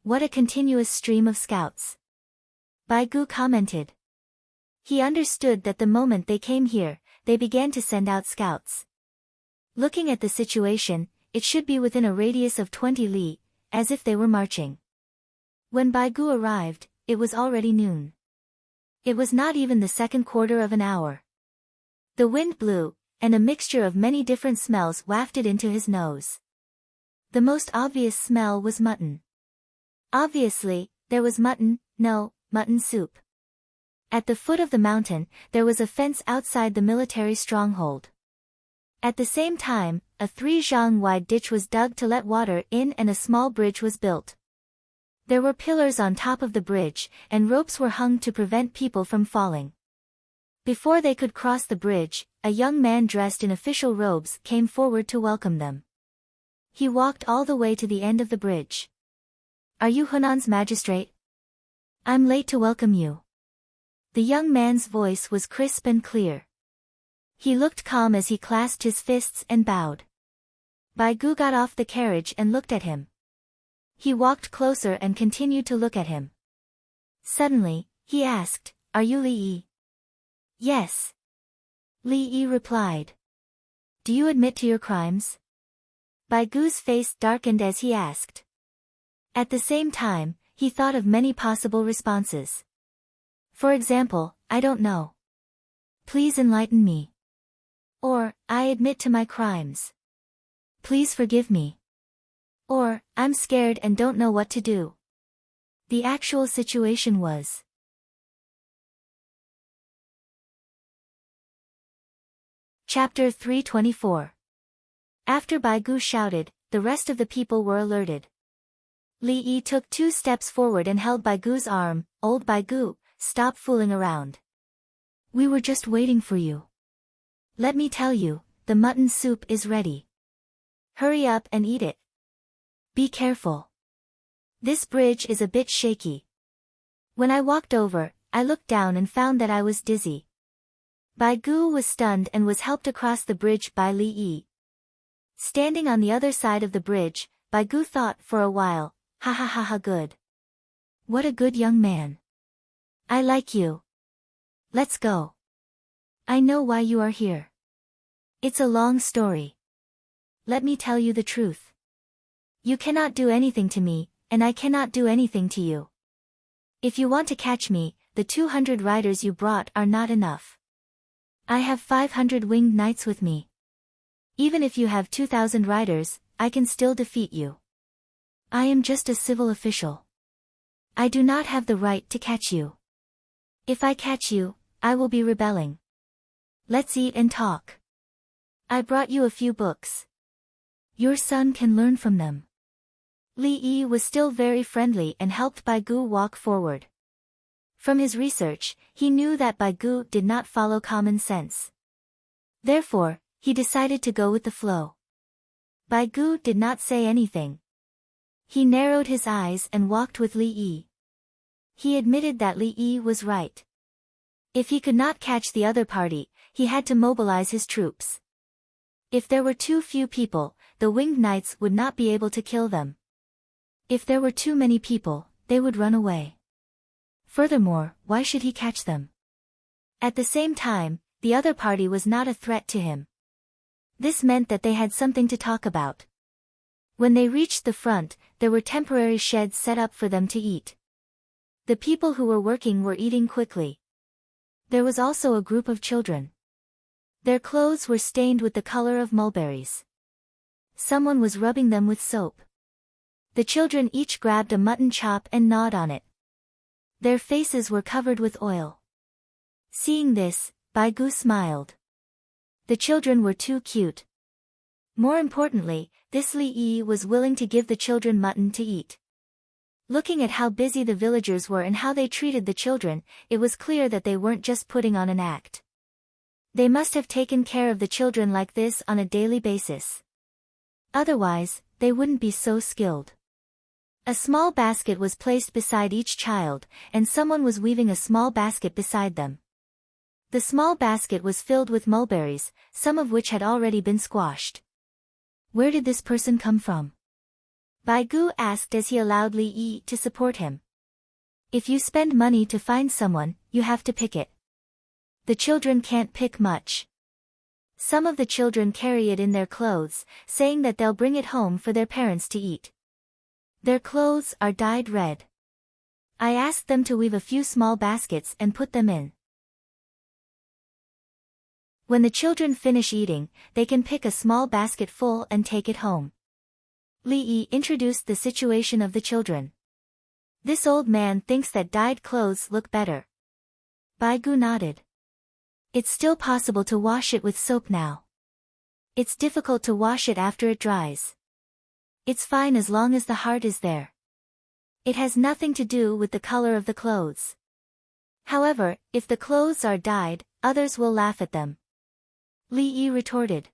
What a continuous stream of scouts! Bai Gu commented. He understood that the moment they came here, they began to send out scouts. Looking at the situation, it should be within a radius of 20 li, as if they were marching. When Bai Gu arrived, it was already noon. It was not even the second quarter of an hour. The wind blew, and a mixture of many different smells wafted into his nose. The most obvious smell was mutton. Obviously, there was mutton soup. At the foot of the mountain, there was a fence outside the military stronghold. At the same time, a 3-zhang-wide ditch was dug to let water in and a small bridge was built. There were pillars on top of the bridge, and ropes were hung to prevent people from falling. Before they could cross the bridge, a young man dressed in official robes came forward to welcome them. He walked all the way to the end of the bridge. Are you Hunan's magistrate? I'm late to welcome you. The young man's voice was crisp and clear. He looked calm as he clasped his fists and bowed. Bai Gu got off the carriage and looked at him. He walked closer and continued to look at him. Suddenly, he asked, Are you Li Yi? Yes. Li Yi replied. Do you admit to your crimes? Bai Gu's face darkened as he asked. At the same time, he thought of many possible responses. For example, I don't know. Please enlighten me. Or, I admit to my crimes. Please forgive me. Or, I'm scared and don't know what to do. The actual situation was. Chapter 324. After Bai Gu shouted, the rest of the people were alerted. Li Yi took 2 steps forward and held Bai Gu's arm. Old Bai Gu, stop fooling around. We were just waiting for you. Let me tell you, the mutton soup is ready. Hurry up and eat it. Be careful. This bridge is a bit shaky. When I walked over, I looked down and found that I was dizzy. Bai Gu was stunned and was helped across the bridge by Li Yi. Standing on the other side of the bridge, Bai Gu thought for a while, ha ha ha ha, good. What a good young man. I like you. Let's go. I know why you are here. It's a long story. Let me tell you the truth. You cannot do anything to me, and I cannot do anything to you. If you want to catch me, the 200 riders you brought are not enough. I have 500 winged knights with me. Even if you have 2,000 riders, I can still defeat you. I am just a civil official. I do not have the right to catch you. If I catch you, I will be rebelling. Let's eat and talk. I brought you a few books. Your son can learn from them. Li Yi was still very friendly and helped Bai Gu walk forward. From his research, he knew that Bai Gu did not follow common sense. Therefore, he decided to go with the flow. Bai Gu did not say anything. He narrowed his eyes and walked with Li Yi. He admitted that Li Yi was right. If he could not catch the other party, he had to mobilize his troops. If there were too few people, the winged knights would not be able to kill them. If there were too many people, they would run away. Furthermore, why should he catch them? At the same time, the other party was not a threat to him. This meant that they had something to talk about. When they reached the front, there were temporary sheds set up for them to eat. The people who were working were eating quickly. There was also a group of children. Their clothes were stained with the color of mulberries. Someone was rubbing them with soap. The children each grabbed a mutton chop and gnawed on it. Their faces were covered with oil. Seeing this, Bai Gu smiled. The children were too cute. More importantly, this Li Yi was willing to give the children mutton to eat. Looking at how busy the villagers were and how they treated the children, it was clear that they weren't just putting on an act. They must have taken care of the children like this on a daily basis. Otherwise, they wouldn't be so skilled. A small basket was placed beside each child, and someone was weaving a small basket beside them. The small basket was filled with mulberries, some of which had already been squashed. Where did this person come from? Bai Gu asked as he allowed Li Yi to support him. If you spend money to find someone, you have to pick it. The children can't pick much. Some of the children carry it in their clothes, saying that they'll bring it home for their parents to eat. Their clothes are dyed red. I asked them to weave a few small baskets and put them in. When the children finish eating, they can pick a small basket full and take it home. Li Yi introduced the situation of the children. This old man thinks that dyed clothes look better. Bai Gu nodded. It's still possible to wash it with soap now. It's difficult to wash it after it dries. It's fine as long as the heart is there. It has nothing to do with the color of the clothes. However, if the clothes are dyed, others will laugh at them. Li Yi retorted.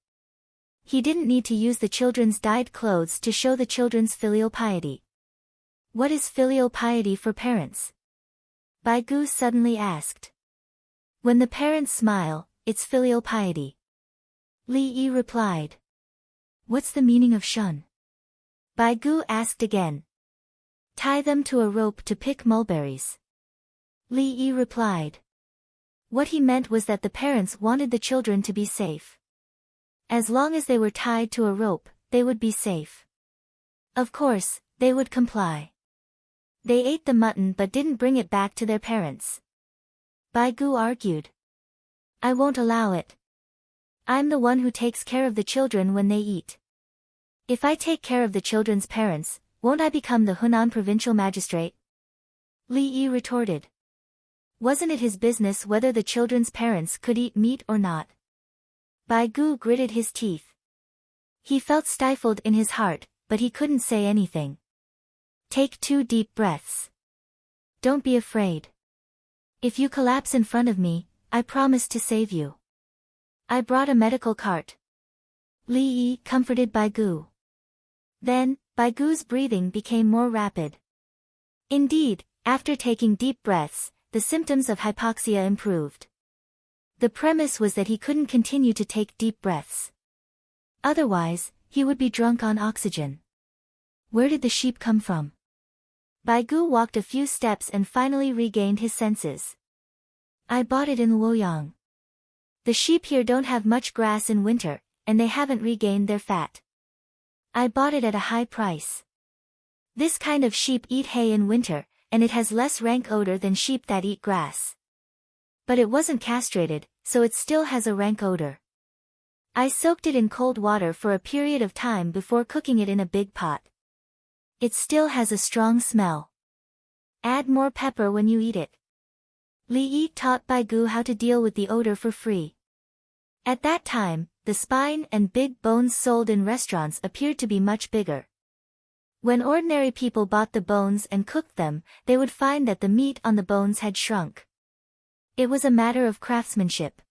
He didn't need to use the children's dyed clothes to show the children's filial piety. What is filial piety for parents? Bai Gu suddenly asked. When the parents smile, it's filial piety. Li Yi replied. What's the meaning of shun? Bai Gu asked again. Tie them to a rope to pick mulberries. Li Yi replied. What he meant was that the parents wanted the children to be safe. As long as they were tied to a rope, they would be safe. Of course, they would comply. They ate the mutton but didn't bring it back to their parents. Bai Gu argued. I won't allow it. I'm the one who takes care of the children when they eat. If I take care of the children's parents, won't I become the Hunan provincial magistrate? Li Yi retorted. Wasn't it his business whether the children's parents could eat meat or not? Bai Gu gritted his teeth. He felt stifled in his heart, but he couldn't say anything. Take 2 deep breaths. Don't be afraid. If you collapse in front of me, I promised to save you. I brought a medical cart. Li Yi comforted Bai Gu. Then, Bai Gu's breathing became more rapid. Indeed, after taking deep breaths, the symptoms of hypoxia improved. The premise was that he couldn't continue to take deep breaths. Otherwise, he would be drunk on oxygen. Where did the sheep come from? Bai Gu walked a few steps and finally regained his senses. I bought it in Luoyang. The sheep here don't have much grass in winter, and they haven't regained their fat. I bought it at a high price. This kind of sheep eat hay in winter, and it has less rank odor than sheep that eat grass. But it wasn't castrated, so it still has a rank odor. I soaked it in cold water for a period of time before cooking it in a big pot. It still has a strong smell. Add more pepper when you eat it. Li Yi taught Bai Gu how to deal with the odor for free. At that time, the spine and big bones sold in restaurants appeared to be much bigger. When ordinary people bought the bones and cooked them, they would find that the meat on the bones had shrunk. It was a matter of craftsmanship.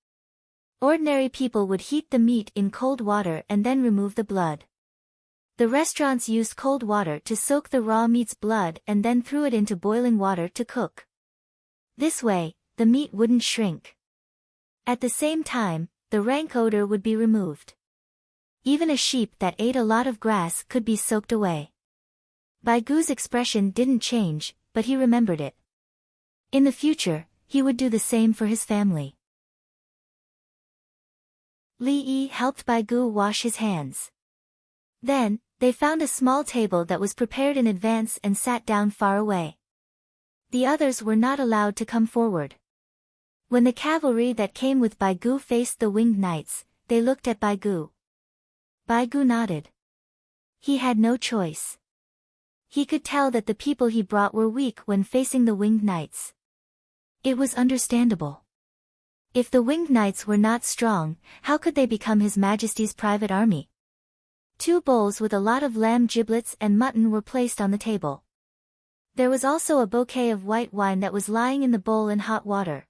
Ordinary people would heat the meat in cold water and then remove the blood. The restaurants used cold water to soak the raw meat's blood and then threw it into boiling water to cook. This way, the meat wouldn't shrink. At the same time, the rank odor would be removed. Even a sheep that ate a lot of grass could be soaked away. Bai Gu's expression didn't change, but he remembered it. In the future, he would do the same for his family. Li Yi helped Bai Gu wash his hands. Then, they found a small table that was prepared in advance and sat down far away. The others were not allowed to come forward. When the cavalry that came with Bai Gu faced the winged knights, they looked at Bai Gu. Bai Gu nodded. He had no choice. He could tell that the people he brought were weak when facing the winged knights. It was understandable. If the winged knights were not strong, how could they become His Majesty's private army? 2 bowls with a lot of lamb giblets and mutton were placed on the table. There was also a bouquet of white wine that was lying in the bowl in hot water.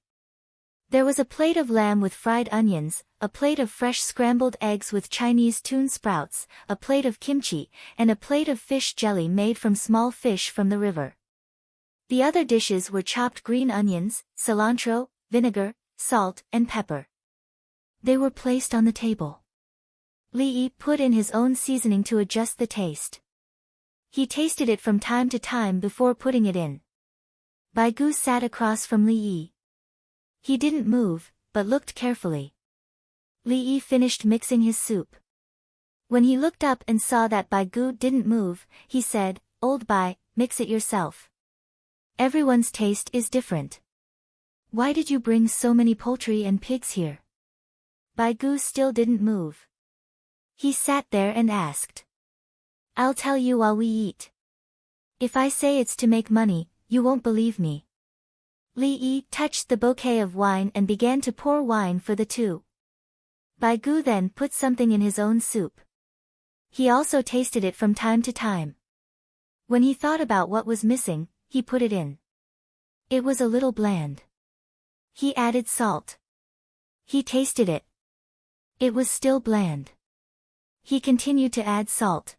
There was a plate of lamb with fried onions, a plate of fresh scrambled eggs with Chinese tune sprouts, a plate of kimchi, and a plate of fish jelly made from small fish from the river. The other dishes were chopped green onions, cilantro, vinegar, salt, and pepper. They were placed on the table. Li Yi put in his own seasoning to adjust the taste. He tasted it from time to time before putting it in. Bai Gu sat across from Li Yi. He didn't move, but looked carefully. Li Yi finished mixing his soup. When he looked up and saw that Bai Gu didn't move, he said, "Old Bai, mix it yourself. Everyone's taste is different. Why did you bring so many poultry and pigs here?" Bai Gu still didn't move. He sat there and asked. "I'll tell you while we eat. If I say it's to make money, you won't believe me." Li Yi touched the bouquet of wine and began to pour wine for the two. Bai Gu then put something in his own soup. He also tasted it from time to time. When he thought about what was missing, he put it in. It was a little bland. He added salt. He tasted it. It was still bland. He continued to add salt.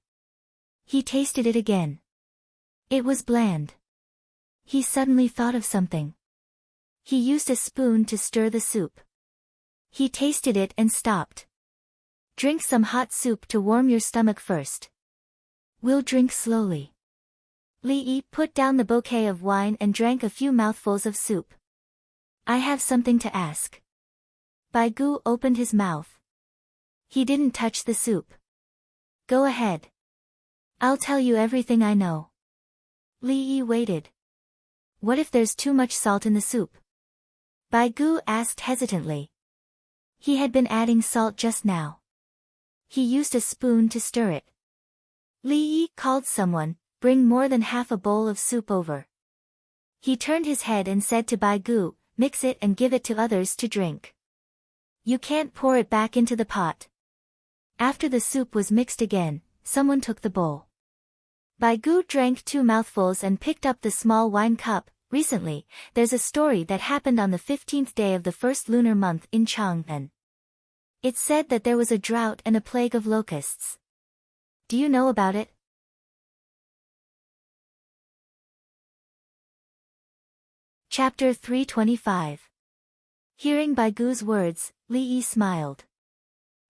He tasted it again. It was bland. He suddenly thought of something. He used a spoon to stir the soup. He tasted it and stopped. "Drink some hot soup to warm your stomach first. We'll drink slowly." Li Yi put down the bouquet of wine and drank a few mouthfuls of soup. "I have something to ask." Bai Gu opened his mouth. He didn't touch the soup. "Go ahead. I'll tell you everything I know." Li Yi waited. "What if there's too much salt in the soup?" Bai Gu asked hesitantly. He had been adding salt just now. He used a spoon to stir it. Li Yi called someone, "Bring more than half a bowl of soup over." He turned his head and said to Bai Gu, "Mix it and give it to others to drink. You can't pour it back into the pot." After the soup was mixed again, someone took the bowl. Bai Gu drank 2 mouthfuls and picked up the small wine cup, Recently, there's a story that happened on the 15th day of the first lunar month in Chang'an. It said that there was a drought and a plague of locusts. Do you know about it? Chapter 325. Hearing Bai Gu's words, Li Yi smiled.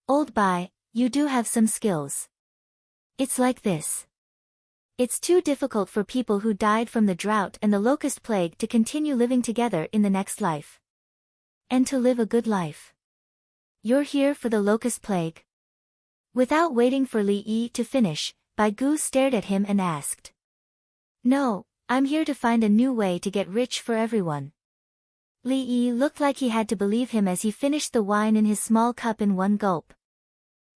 Old Bai, you do have some skills. It's like this. It's too difficult for people who died from the drought and the locust plague to continue living together in the next life. And to live a good life. You're here for the locust plague? Without waiting for Li Yi to finish, Bai Gu stared at him and asked. No, I'm here to find a new way to get rich for everyone. Li Yi looked like he had to believe him as he finished the wine in his small cup in one gulp.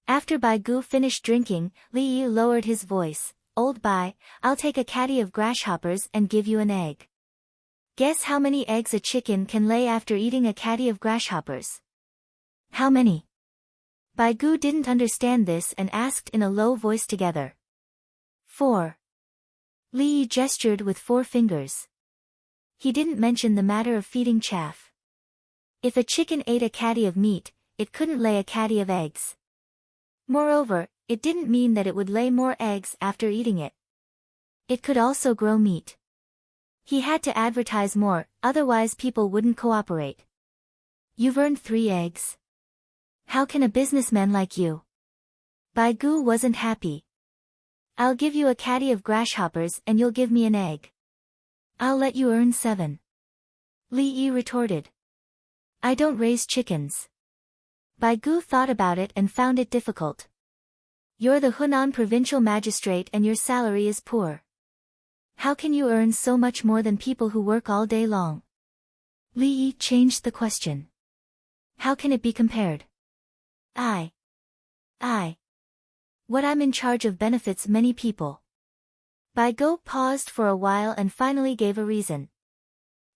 After Bai Gu finished drinking, Li Yi lowered his voice. Old Bai, I'll take a caddy of grasshoppers and give you an egg. Guess how many eggs a chicken can lay after eating a caddy of grasshoppers? How many? Bai Gu didn't understand this and asked in a low voice together. 4. Li Yi gestured with 4 fingers. He didn't mention the matter of feeding chaff. If a chicken ate a caddy of meat, it couldn't lay a caddy of eggs. Moreover, it didn't mean that it would lay more eggs after eating it. It could also grow meat. He had to advertise more, otherwise people wouldn't cooperate. You've earned 3 eggs. How can a businessman like you? Bai Gu wasn't happy. I'll give you a caddy of grasshoppers and you'll give me an egg. I'll let you earn 7. Li Yi retorted. I don't raise chickens. Bai Gu thought about it and found it difficult. You're the Hunan provincial magistrate and your salary is poor. How can you earn so much more than people who work all day long? Li Yi changed the question. How can it be compared? I. What I'm in charge of benefits many people. Bai Gu paused for a while and finally gave a reason.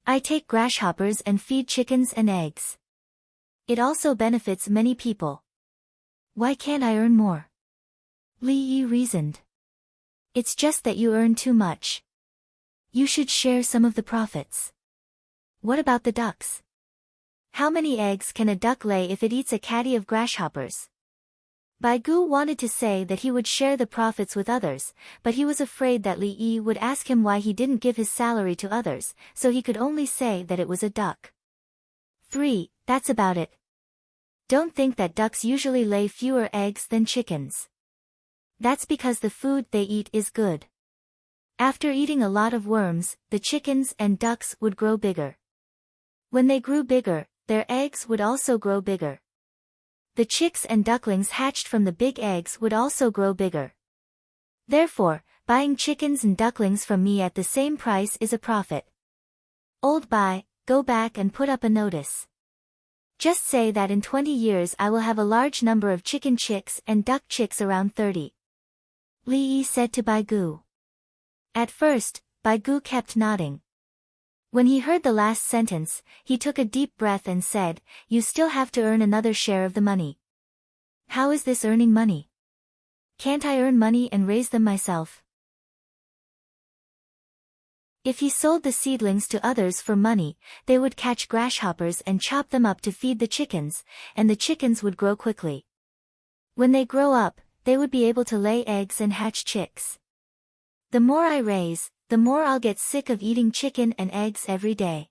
I take grasshoppers and feed chickens and eggs. It also benefits many people. Why can't I earn more? Li Yi reasoned. It's just that you earn too much. You should share some of the profits. What about the ducks? How many eggs can a duck lay if it eats a caddy of grasshoppers? Bai Gu wanted to say that he would share the profits with others, but he was afraid that Li Yi would ask him why he didn't give his salary to others, so he could only say that it was a duck. 3. That's about it. Don't think that ducks usually lay fewer eggs than chickens. That's because the food they eat is good. After eating a lot of worms, the chickens and ducks would grow bigger. When they grew bigger, their eggs would also grow bigger. The chicks and ducklings hatched from the big eggs would also grow bigger. Therefore, buying chickens and ducklings from me at the same price is a profit. Old Bai, go back and put up a notice. Just say that in 20 years I will have a large number of chicken chicks and duck chicks, around 30. Li Yi said to Bai Gu. At first, Bai Gu kept nodding. When he heard the last sentence, he took a deep breath and said, You still have to earn another share of the money. How is this earning money? Can't I earn money and raise them myself? If he sold the seedlings to others for money, they would catch grasshoppers and chop them up to feed the chickens, and the chickens would grow quickly. When they grow up, they would be able to lay eggs and hatch chicks. The more I raise, the more I'll get sick of eating chicken and eggs every day.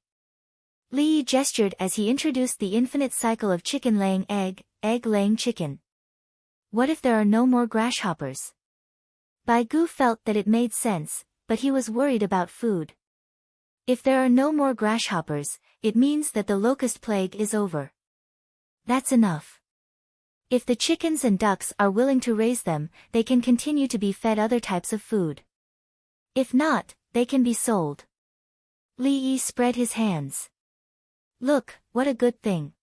Li Yi gestured as he introduced the infinite cycle of chicken laying egg, egg laying chicken. What if there are no more grasshoppers? Bai Gu felt that it made sense, but he was worried about food. If there are no more grasshoppers, it means that the locust plague is over. That's enough. If the chickens and ducks are willing to raise them, they can continue to be fed other types of food. If not, they can be sold. Li Yi spread his hands. Look, what a good thing.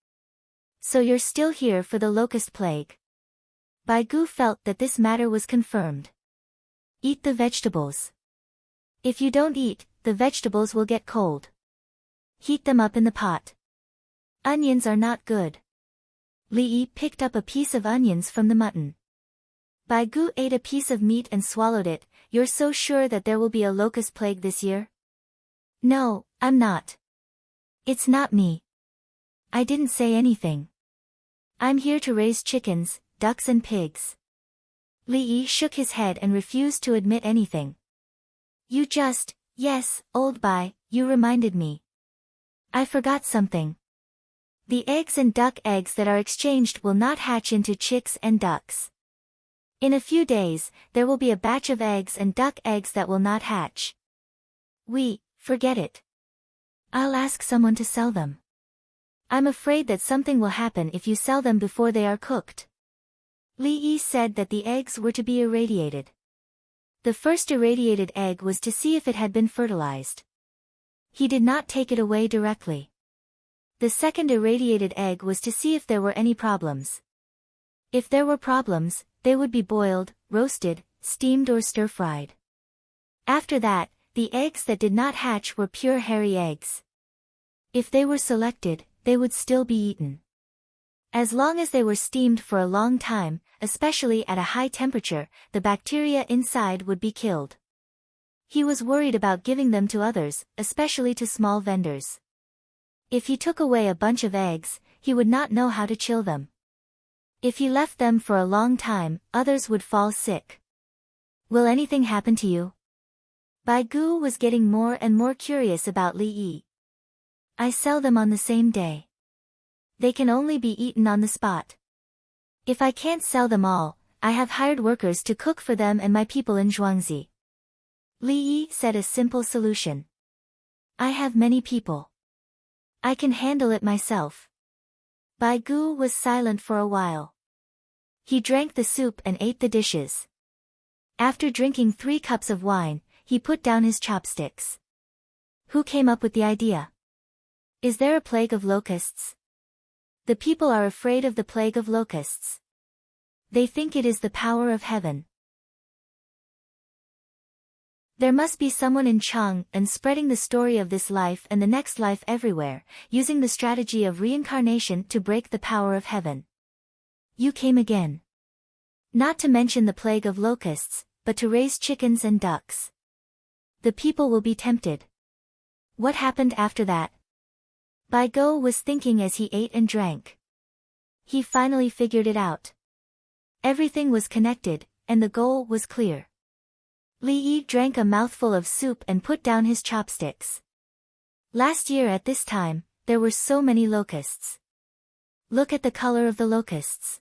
So you're still here for the locust plague. Bai Gu felt that this matter was confirmed. Eat the vegetables. If you don't eat, the vegetables will get cold. Heat them up in the pot. Onions are not good. Li Yi picked up a piece of onions from the mutton. Bai Gu ate a piece of meat and swallowed it. You're so sure that there will be a locust plague this year? No, I'm not. It's not me. I didn't say anything. I'm here to raise chickens, ducks and pigs. Li Yi shook his head and refused to admit anything. Yes, old bai, you reminded me. I forgot something. The eggs and duck eggs that are exchanged will not hatch into chicks and ducks. In a few days, there will be a batch of eggs and duck eggs that will not hatch. Forget it. I'll ask someone to sell them. I'm afraid that something will happen if you sell them before they are cooked. Li Yi said that the eggs were to be irradiated. The first irradiated egg was to see if it had been fertilized. He did not take it away directly. The second irradiated egg was to see if there were any problems. If there were problems, they would be boiled, roasted, steamed or stir-fried. After that, the eggs that did not hatch were pure hairy eggs. If they were selected, they would still be eaten. As long as they were steamed for a long time, especially at a high temperature, the bacteria inside would be killed. He was worried about giving them to others, especially to small vendors. If he took away a bunch of eggs, he would not know how to chill them. If he left them for a long time, others would fall sick. Will anything happen to you? Bai Gu was getting more and more curious about Li Yi. I sell them on the same day. They can only be eaten on the spot. If I can't sell them all, I have hired workers to cook for them and my people in Zhuangzi. Li Yi said a simple solution. I have many people. I can handle it myself. Bai Gu was silent for a while. He drank the soup and ate the dishes. After drinking 3 cups of wine, he put down his chopsticks. Who came up with the idea? Is there a plague of locusts? The people are afraid of the plague of locusts. They think it is the power of heaven. There must be someone in Chang and spreading the story of this life and the next life everywhere, using the strategy of reincarnation to break the power of heaven. You came again. Not to mention the plague of locusts, but to raise chickens and ducks. The people will be tempted. What happened after that? Bai Go was thinking as he ate and drank. He finally figured it out. Everything was connected, and the goal was clear. Li Yi drank a mouthful of soup and put down his chopsticks. Last year at this time, there were so many locusts. Look at the color of the locusts.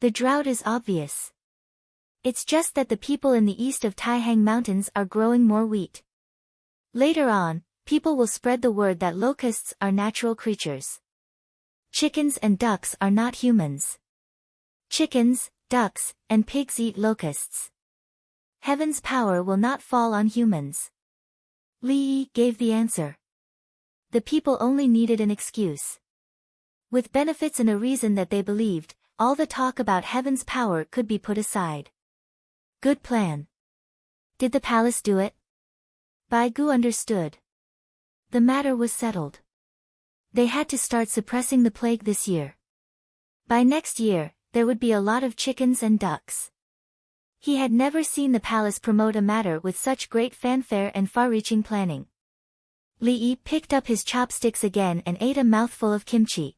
The drought is obvious. It's just that the people in the east of Taihang Mountains are growing more wheat. Later on, people will spread the word that locusts are natural creatures. Chickens and ducks are not humans. Chickens, ducks, and pigs eat locusts. Heaven's power will not fall on humans. Li Yi gave the answer. The people only needed an excuse. With benefits and a reason that they believed, all the talk about heaven's power could be put aside. Good plan. Did the palace do it? Bai Gu understood. The matter was settled. They had to start suppressing the plague this year. By next year, there would be a lot of chickens and ducks. He had never seen the palace promote a matter with such great fanfare and far-reaching planning. Li Yi picked up his chopsticks again and ate a mouthful of kimchi.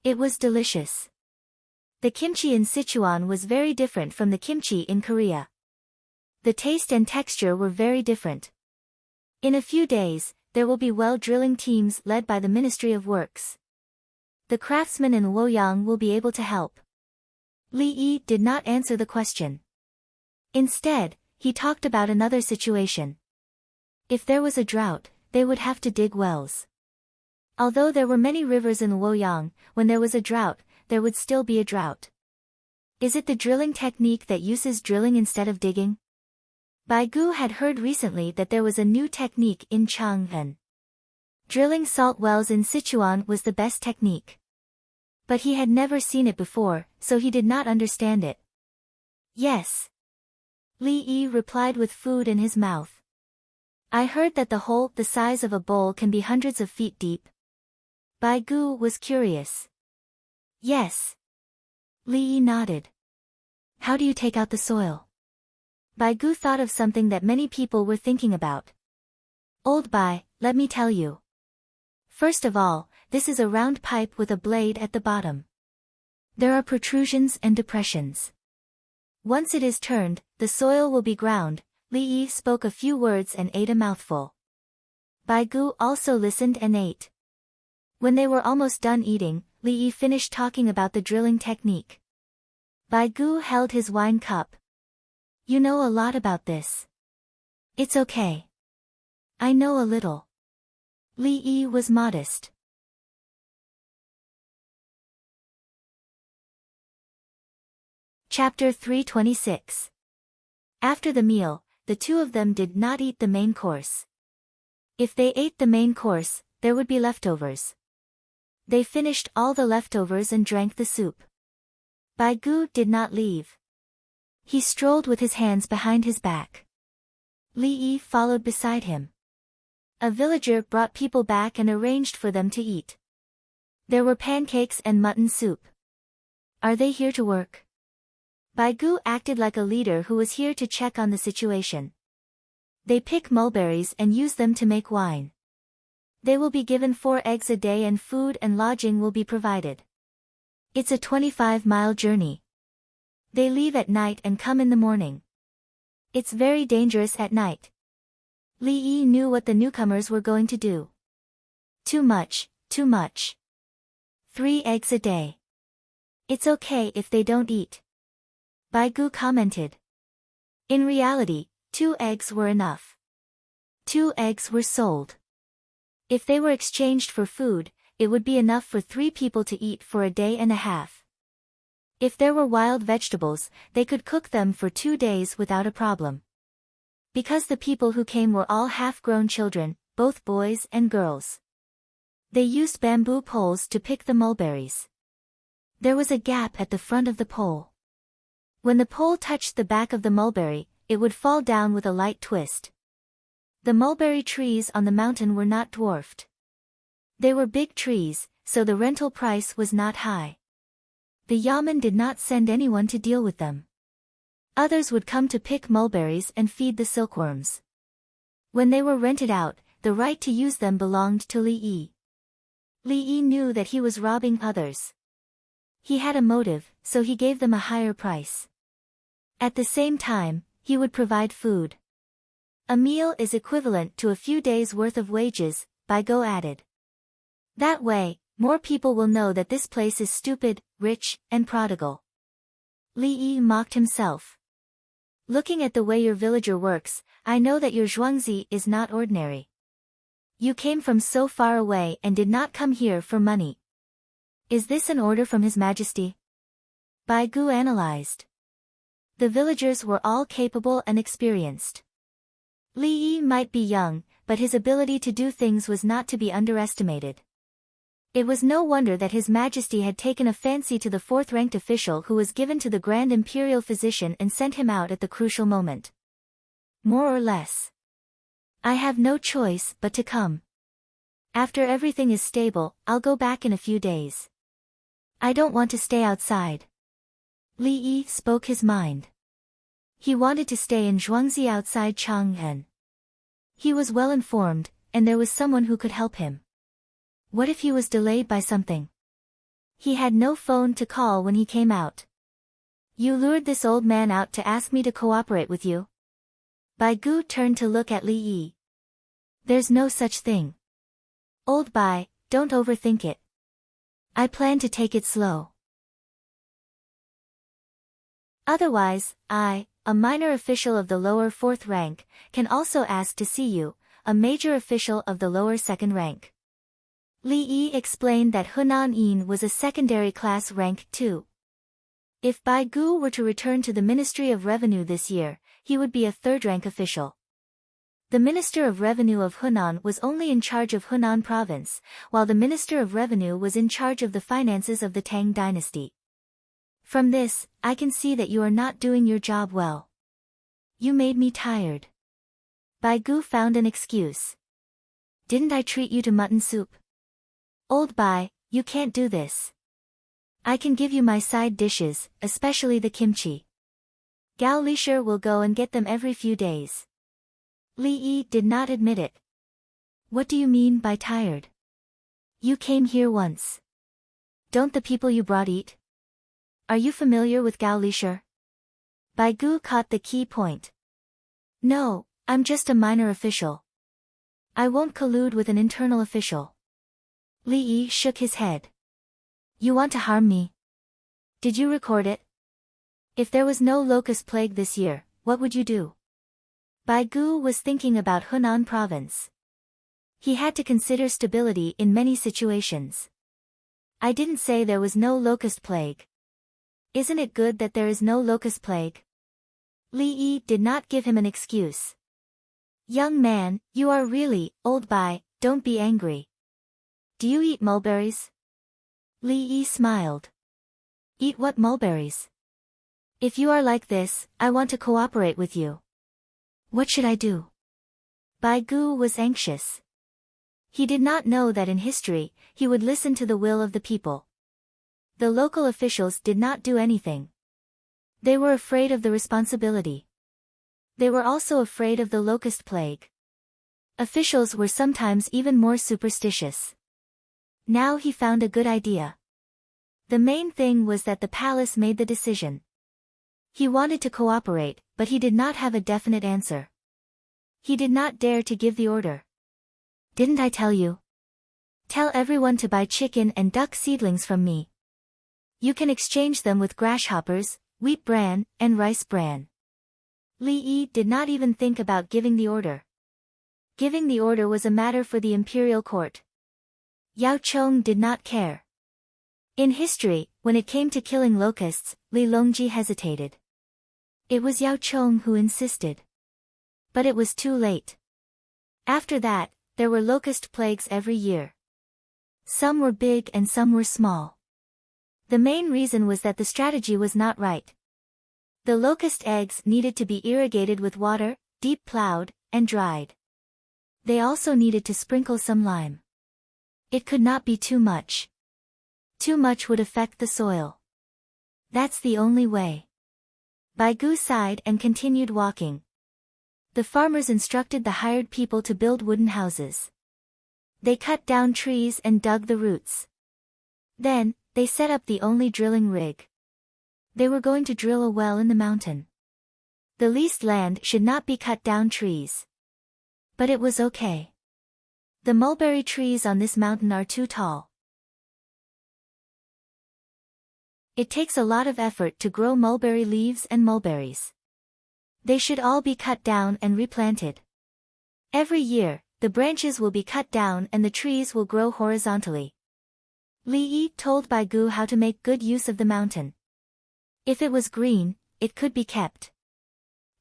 It was delicious. The kimchi in Sichuan was very different from the kimchi in Korea. The taste and texture were very different. In a few days, there will be well-drilling teams led by the Ministry of Works. The craftsmen in Luoyang will be able to help. Li Yi did not answer the question. Instead, he talked about another situation. If there was a drought, they would have to dig wells. Although there were many rivers in Luoyang, when there was a drought, there would still be a drought. Is it the drilling technique that uses drilling instead of digging? Bai Gu had heard recently that there was a new technique in Chang'an. Drilling salt wells in Sichuan was the best technique. But he had never seen it before, so he did not understand it. Yes. Li Yi replied with food in his mouth. I heard that the hole the size of a bowl can be hundreds of feet deep. Bai Gu was curious. Yes. Li Yi nodded. How do you take out the soil? Bai Gu thought of something that many people were thinking about. Old Bai, let me tell you. First of all, this is a round pipe with a blade at the bottom. There are protrusions and depressions. Once it is turned, the soil will be ground. Li Yi spoke a few words and ate a mouthful. Bai Gu also listened and ate. When they were almost done eating, Li Yi finished talking about the drilling technique. Bai Gu held his wine cup. You know a lot about this. It's okay. I know a little. Li Yi was modest. Chapter 326. After the meal, the two of them did not eat the main course. If they ate the main course, there would be leftovers. They finished all the leftovers and drank the soup. Bai Gu did not leave. He strolled with his hands behind his back. Li Yi followed beside him. A villager brought people back and arranged for them to eat. There were pancakes and mutton soup. Are they here to work? Bai Gu acted like a leader who was here to check on the situation. They pick mulberries and use them to make wine. They will be given 4 eggs a day and food and lodging will be provided. It's a 25-mile journey. They leave at night and come in the morning. It's very dangerous at night. Li Yi knew what the newcomers were going to do. Too much, too much. 3 eggs a day. It's okay if they don't eat. Bai Gu commented. In reality, 2 eggs were enough. 2 eggs were sold. If they were exchanged for food, it would be enough for 3 people to eat for a day and a half. If there were wild vegetables, they could cook them for 2 days without a problem. Because the people who came were all half-grown children, both boys and girls. They used bamboo poles to pick the mulberries. There was a gap at the front of the pole. When the pole touched the back of the mulberry, it would fall down with a light twist. The mulberry trees on the mountain were not dwarfed. They were big trees, so the rental price was not high. The yamen did not send anyone to deal with them. Others would come to pick mulberries and feed the silkworms. When they were rented out, the right to use them belonged to Li Yi. Li Yi knew that he was robbing others. He had a motive, so he gave them a higher price. At the same time, he would provide food. A meal is equivalent to a few days' worth of wages, Bai Gu added. That way, more people will know that this place is stupid, rich, and prodigal. Li Yi mocked himself. Looking at the way your villager works, I know that your Zhuangzi is not ordinary. You came from so far away and did not come here for money. Is this an order from His Majesty? Bai Gu analyzed. The villagers were all capable and experienced. Li Yi might be young, but his ability to do things was not to be underestimated. It was no wonder that His Majesty had taken a fancy to the 4th-ranked official who was given to the Grand Imperial Physician and sent him out at the crucial moment. More or less. I have no choice but to come. After everything is stable, I'll go back in a few days. I don't want to stay outside. Li Yi spoke his mind. He wanted to stay in Zhuangzi outside Chang'an. He was well informed, and there was someone who could help him. What if he was delayed by something? He had no phone to call when he came out. You lured this old man out to ask me to cooperate with you? Bai Gu turned to look at Li Yi. There's no such thing. Old Bai, don't overthink it. I plan to take it slow. Otherwise, I, a minor official of the lower 4th rank, can also ask to see you, a major official of the lower 2nd rank. Li Yi explained that Hunan Yin was a secondary class rank too. If Bai Gu were to return to the Ministry of Revenue this year, he would be a 3rd-rank official. The Minister of Revenue of Hunan was only in charge of Hunan Province, while the Minister of Revenue was in charge of the finances of the Tang dynasty. From this, I can see that you are not doing your job well. You made me tired. Bai Gu found an excuse. Didn't I treat you to mutton soup? Old Bai, you can't do this. I can give you my side dishes, especially the kimchi. Gao Lisher will go and get them every few days. Li Yi did not admit it. What do you mean by tired? You came here once. Don't the people you brought eat? Are you familiar with Gao Lishur? Bai Gu caught the key point. No, I'm just a minor official. I won't collude with an internal official. Li Yi shook his head. You want to harm me? Did you record it? If there was no locust plague this year, what would you do? Bai Gu was thinking about Hunan province. He had to consider stability in many situations. I didn't say there was no locust plague. Isn't it good that there is no locust plague? Li Yi did not give him an excuse. Young man, you are really old. Bai, don't be angry. Do you eat mulberries? Li Yi smiled. Eat what mulberries? If you are like this, I want to cooperate with you. What should I do? Bai Gu was anxious. He did not know that in history, he would listen to the will of the people. The local officials did not do anything. They were afraid of the responsibility. They were also afraid of the locust plague. Officials were sometimes even more superstitious. Now he found a good idea. The main thing was that the palace made the decision. He wanted to cooperate, but he did not have a definite answer. He did not dare to give the order. Didn't I tell you? Tell everyone to buy chicken and duck seedlings from me. You can exchange them with grasshoppers, wheat bran, and rice bran. Li Yi did not even think about giving the order. Giving the order was a matter for the imperial court. Yao Chong did not care. In history, when it came to killing locusts, Li Longji hesitated. It was Yao Chong who insisted. But it was too late. After that, there were locust plagues every year. Some were big and some were small. The main reason was that the strategy was not right. The locust eggs needed to be irrigated with water, deep plowed, and dried. They also needed to sprinkle some lime. It could not be too much. Too much would affect the soil. That's the only way. Bai Gu sighed and continued walking. The farmers instructed the hired people to build wooden houses. They cut down trees and dug the roots. Then, they set up the only drilling rig. They were going to drill a well in the mountain. The leased land should not be cut down trees. But it was okay. The mulberry trees on this mountain are too tall. It takes a lot of effort to grow mulberry leaves and mulberries. They should all be cut down and replanted. Every year, the branches will be cut down and the trees will grow horizontally. Li Yi told Bai Gu how to make good use of the mountain. If it was green, it could be kept.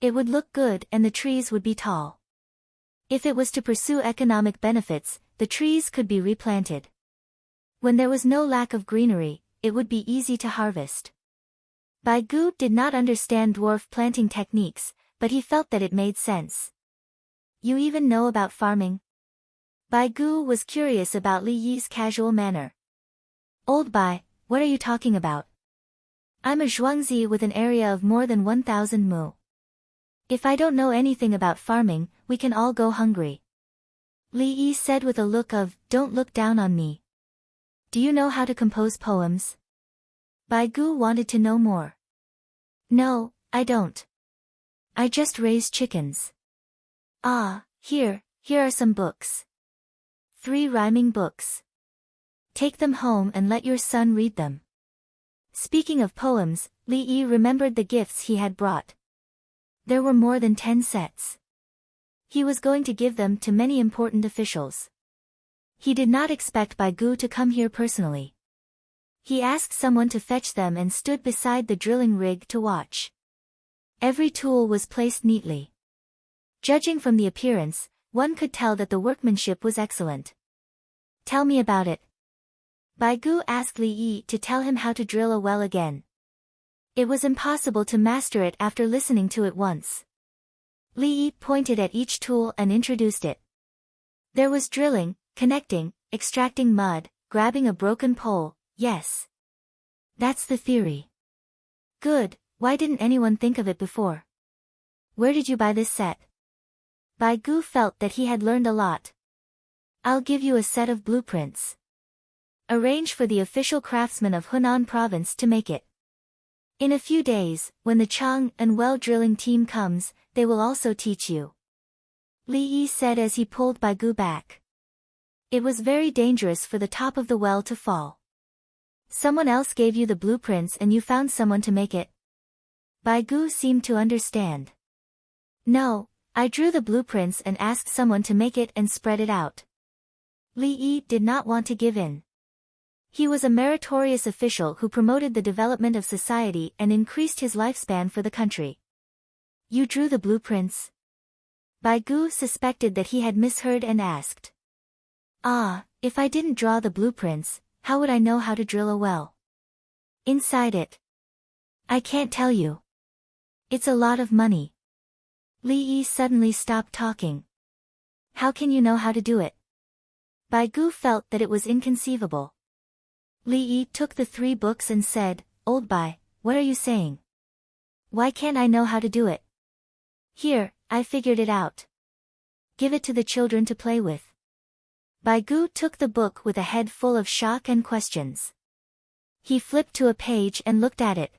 It would look good and the trees would be tall. If it was to pursue economic benefits, the trees could be replanted. When there was no lack of greenery, it would be easy to harvest. Bai Gu did not understand dwarf planting techniques, but he felt that it made sense. You even know about farming? Bai Gu was curious about Li Yi's casual manner. Old Bai, what are you talking about? I'm a Zhuangzi with an area of more than 1,000 mu. If I don't know anything about farming, we can all go hungry. Li Yi said with a look of, don't look down on me. Do you know how to compose poems? Bai Gu wanted to know more. No, I don't. I just raise chickens. Ah, here are some books. 3 rhyming books. Take them home and let your son read them. Speaking of poems, Li Yi remembered the gifts he had brought. There were more than 10 sets. He was going to give them to many important officials. He did not expect Bai Gu to come here personally. He asked someone to fetch them and stood beside the drilling rig to watch. Every tool was placed neatly. Judging from the appearance, one could tell that the workmanship was excellent. Tell me about it. Bai Gu asked Li Yi to tell him how to drill a well again. It was impossible to master it after listening to it once. Li Yi pointed at each tool and introduced it. There was drilling, connecting, extracting mud, grabbing a broken pole. Yes. That's the theory. Good, why didn't anyone think of it before? Where did you buy this set? Bai Gu felt that he had learned a lot. I'll give you a set of blueprints. Arrange for the official craftsman of Hunan province to make it. In a few days, when the Chang and well drilling team comes, they will also teach you. Li Yi said as he pulled Bai Gu back. It was very dangerous for the top of the well to fall. Someone else gave you the blueprints and you found someone to make it. Bai Gu seemed to understand. No, I drew the blueprints and asked someone to make it and spread it out. Li Yi did not want to give in. He was a meritorious official who promoted the development of society and increased his lifespan for the country. You drew the blueprints? Bai Gu suspected that he had misheard and asked. Ah, if I didn't draw the blueprints, how would I know how to drill a well? Inside it. I can't tell you. It's a lot of money. Li Yi suddenly stopped talking. How can you know how to do it? Bai Gu felt that it was inconceivable. Li Yi took the 3 books and said, Old Bai, what are you saying? Why can't I know how to do it? Here, I figured it out. Give it to the children to play with. Bai Gu took the book with a head full of shock and questions. He flipped to a page and looked at it.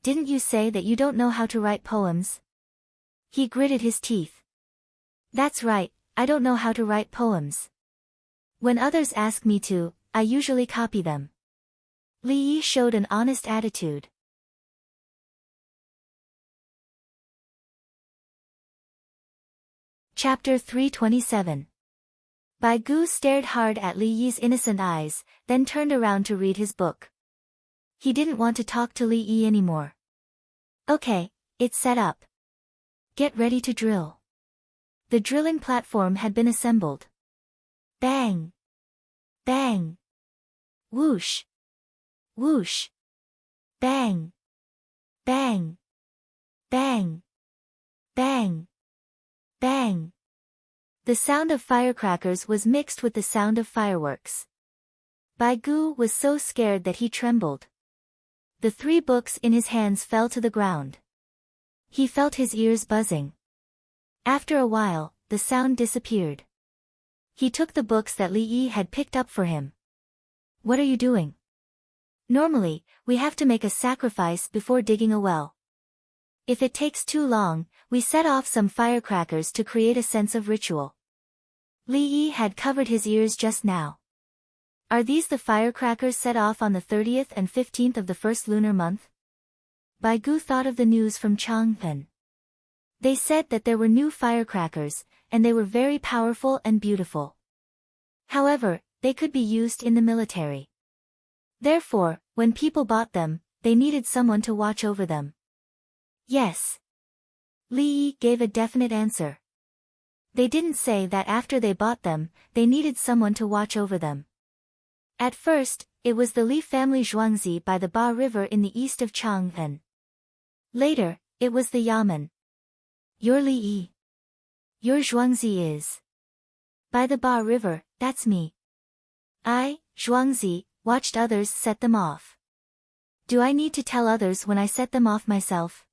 Didn't you say that you don't know how to write poems? He gritted his teeth. That's right, I don't know how to write poems. When others ask me to, I usually copy them. Li Yi showed an honest attitude. Chapter 327. Bai Gu stared hard at Li Yi's innocent eyes, then turned around to read his book. He didn't want to talk to Li Yi anymore. Okay, it's set up. Get ready to drill. The drilling platform had been assembled. Bang! Bang! Whoosh! Whoosh! Bang! Bang! Bang! Bang! Bang! The sound of firecrackers was mixed with the sound of fireworks. Bai Gu was so scared that he trembled. The 3 books in his hands fell to the ground. He felt his ears buzzing. After a while, the sound disappeared. He took the books that Li Yi had picked up for him. What are you doing? Normally, we have to make a sacrifice before digging a well. If it takes too long, we set off some firecrackers to create a sense of ritual. Li Yi had covered his ears just now. Are these the firecrackers set off on the 30th and 15th of the first lunar month? Bai Gu thought of the news from Changpeng. They said that there were new firecrackers, and they were very powerful and beautiful. However, they could be used in the military. Therefore, when people bought them, they needed someone to watch over them. Yes. Li Yi gave a definite answer. They didn't say that after they bought them, they needed someone to watch over them. At first, it was the Li family Zhuangzi by the Ba River in the east of Changpeng. Later, it was the Yamen. You're Li Yi. Your Zhuangzi is. By the Ba River, that's me. I, Zhuangzi, watched others set them off. Do I need to tell others when I set them off myself?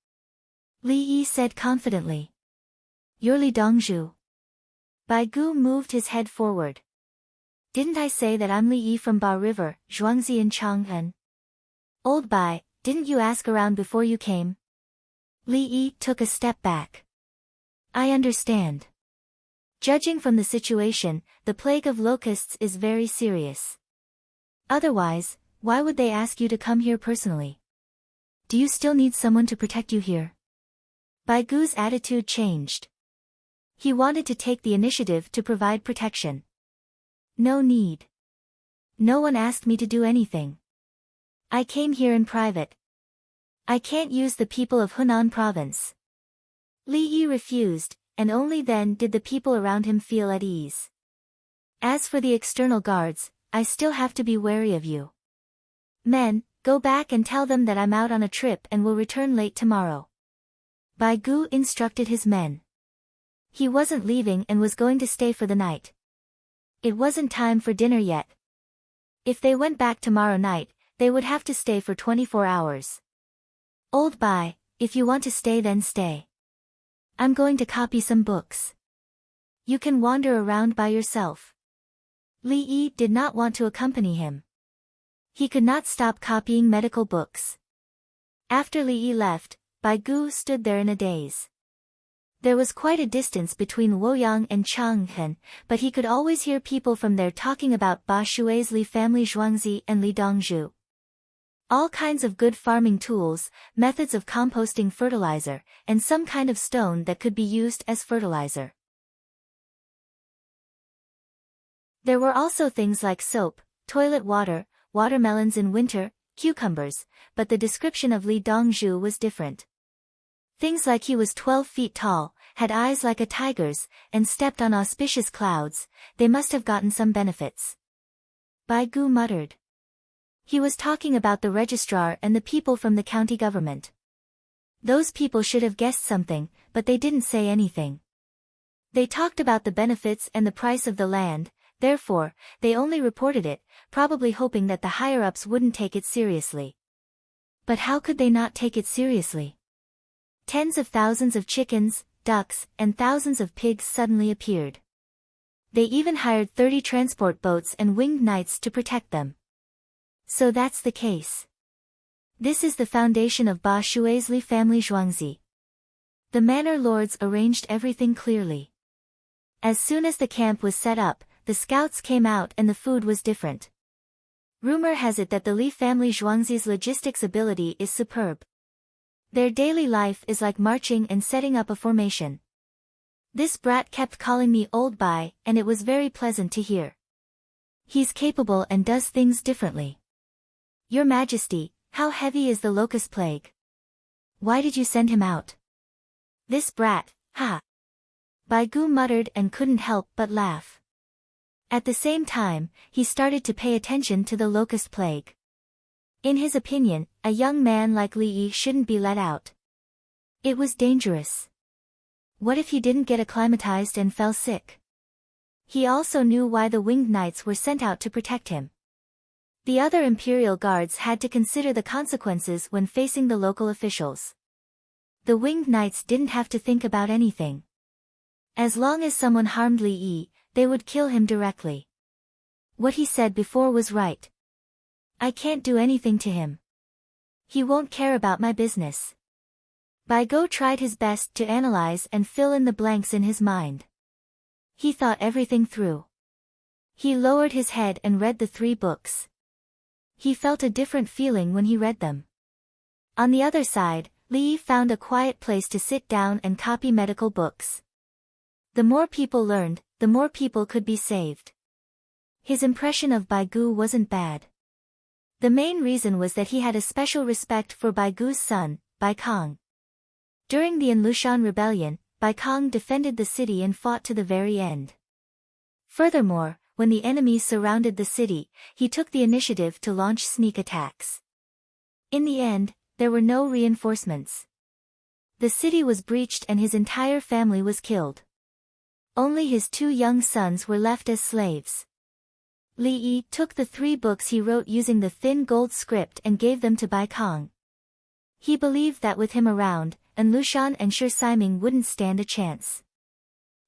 Li Yi said confidently. You're Li Dongzhu. Bai Gu moved his head forward. Didn't I say that I'm Li Yi from Ba River, Zhuangzi in Changpeng? Old Bai, didn't you ask around before you came? Li Yi took a step back. I understand. Judging from the situation, the plague of locusts is very serious. Otherwise, why would they ask you to come here personally? Do you still need someone to protect you here? Bai Gu's attitude changed. He wanted to take the initiative to provide protection. No need. No one asked me to do anything. I came here in private. I can't use the people of Hunan province. Li Yi refused, and only then did the people around him feel at ease. As for the external guards, I still have to be wary of you. Men, go back and tell them that I'm out on a trip and will return late tomorrow. Bai Gu instructed his men. He wasn't leaving and was going to stay for the night. It wasn't time for dinner yet. If they went back tomorrow night, they would have to stay for 24 hours. Old Bai, if you want to stay then stay. I'm going to copy some books. You can wander around by yourself. Li Yi did not want to accompany him. He could not stop copying medical books. After Li Yi left, Bai Gu stood there in a daze. There was quite a distance between Luoyang and Changhen, but he could always hear people from there talking about Ba Shui's Li family Zhuangzi and Li Dongzhu. All kinds of good farming tools, methods of composting fertilizer, and some kind of stone that could be used as fertilizer. There were also things like soap, toilet water, watermelons in winter, cucumbers, but the description of Li Dongzhu was different. Things like he was 12 feet tall, had eyes like a tiger's, and stepped on auspicious clouds. They must have gotten some benefits. Bai Gu muttered. He was talking about the registrar and the people from the county government. Those people should have guessed something, but they didn't say anything. They talked about the benefits and the price of the land, therefore, they only reported it, probably hoping that the higher-ups wouldn't take it seriously. But how could they not take it seriously? Tens of thousands of chickens, ducks, and thousands of pigs suddenly appeared. They even hired 30 transport boats and winged knights to protect them. So that's the case. This is the foundation of Ba Shui's Li family Zhuangzi. The manor lords arranged everything clearly. As soon as the camp was set up, the scouts came out and the food was different. Rumor has it that the Li family Zhuangzi's logistics ability is superb. Their daily life is like marching and setting up a formation. This brat kept calling me old Bai, and it was very pleasant to hear. He's capable and does things differently. Your Majesty, how heavy is the locust plague? Why did you send him out? This brat, ha! Bai Gu muttered and couldn't help but laugh. At the same time, he started to pay attention to the locust plague. In his opinion, a young man like Li Yi shouldn't be let out. It was dangerous. What if he didn't get acclimatized and fell sick? He also knew why the winged knights were sent out to protect him. The other imperial guards had to consider the consequences when facing the local officials. The winged knights didn't have to think about anything. As long as someone harmed Li Yi, they would kill him directly. What he said before was right. I can't do anything to him. He won't care about my business. Bai Gu tried his best to analyze and fill in the blanks in his mind. He thought everything through. He lowered his head and read the 3 books. He felt a different feeling when he read them. On the other side, Li Yi found a quiet place to sit down and copy medical books. The more people learned, the more people could be saved. His impression of Bai Gu wasn't bad. The main reason was that he had a special respect for Bai Gu's son, Bai Kong. During the Lushan rebellion, Bai Kong defended the city and fought to the very end. Furthermore, when the enemies surrounded the city, he took the initiative to launch sneak attacks. In the end, there were no reinforcements. The city was breached and his entire family was killed. Only his 2 young sons were left as slaves. Li Yi took the 3 books he wrote using the thin gold script and gave them to Bai Kong. He believed that with him around, Lushan and Shi Siming wouldn't stand a chance.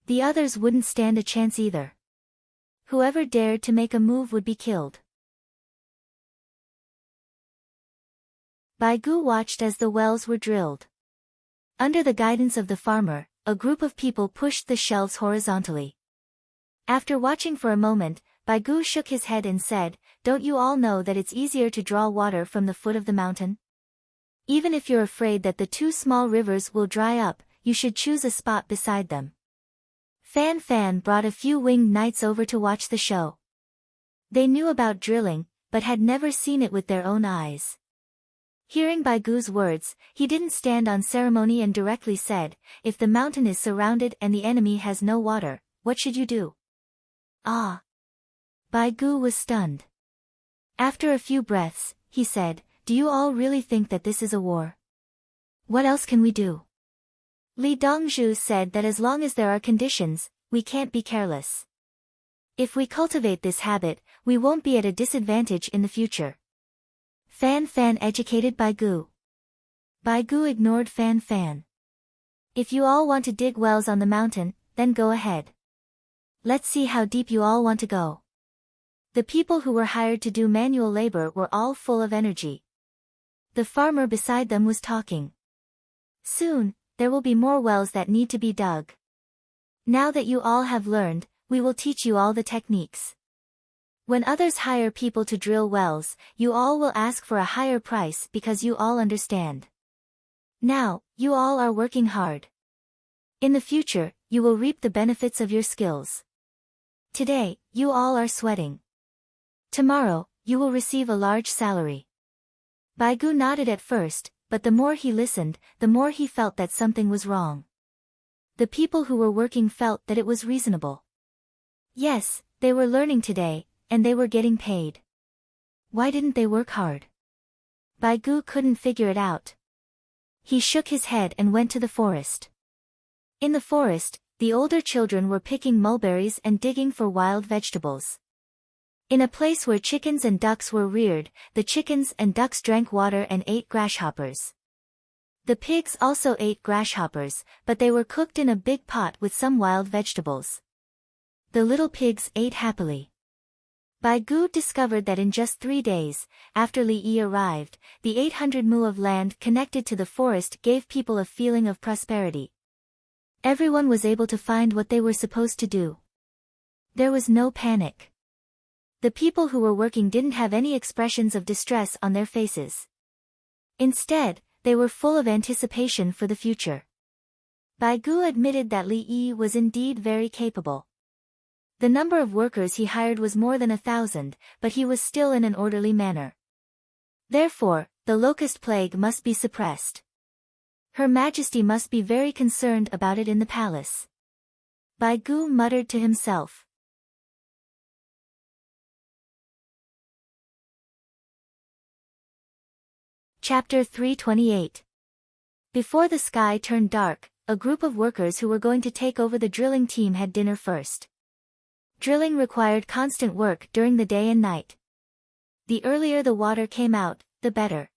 The others wouldn't stand a chance either. Whoever dared to make a move would be killed. Bai Gu watched as the wells were drilled. Under the guidance of the farmer, a group of people pushed the shelves horizontally. After watching for a moment, Bai Gu shook his head and said, "Don't you all know that it's easier to draw water from the foot of the mountain? Even if you're afraid that the 2 small rivers will dry up, you should choose a spot beside them." Fan Fan brought a few winged knights over to watch the show. They knew about drilling, but had never seen it with their own eyes. Hearing Bai Gu's words, he didn't stand on ceremony and directly said, "If the mountain is surrounded and the enemy has no water, what should you do?" Ah! Bai Gu was stunned. After a few breaths, he said, "Do you all really think that this is a war? What else can we do?" Li Dongzhu said that as long as there are conditions, we can't be careless. If we cultivate this habit, we won't be at a disadvantage in the future. Fan Fan educated Bai Gu. Bai Gu ignored Fan Fan. "If you all want to dig wells on the mountain, then go ahead. Let's see how deep you all want to go. The people who were hired to do manual labor were all full of energy. The farmer beside them was talking. Soon, there will be more wells that need to be dug. Now that you all have learned, we will teach you all the techniques. When others hire people to drill wells, you all will ask for a higher price because you all understand. Now, you all are working hard. In the future, you will reap the benefits of your skills. Today, you all are sweating. Tomorrow, you will receive a large salary. Baigu nodded at first, but the more he listened, the more he felt that something was wrong. The people who were working felt that it was reasonable. Yes, they were learning today, and they were getting paid. Why didn't they work hard? Baigu couldn't figure it out. He shook his head and went to the forest. In the forest, the older children were picking mulberries and digging for wild vegetables. In a place where chickens and ducks were reared, the chickens and ducks drank water and ate grasshoppers. The pigs also ate grasshoppers, but they were cooked in a big pot with some wild vegetables. The little pigs ate happily. Baigu discovered that in just 3 days, after Li Yi arrived, the 800 mu of land connected to the forest gave people a feeling of prosperity. Everyone was able to find what they were supposed to do. There was no panic. The people who were working didn't have any expressions of distress on their faces. Instead, they were full of anticipation for the future. Baigu admitted that Li Yi was indeed very capable. The number of workers he hired was more than 1,000, but he was still in an orderly manner. Therefore, the locust plague must be suppressed. Her Majesty must be very concerned about it in the palace. Baigu muttered to himself. Chapter 328. Before the sky turned dark, a group of workers who were going to take over the drilling team had dinner first. Drilling required constant work during the day and night. The earlier the water came out, the better.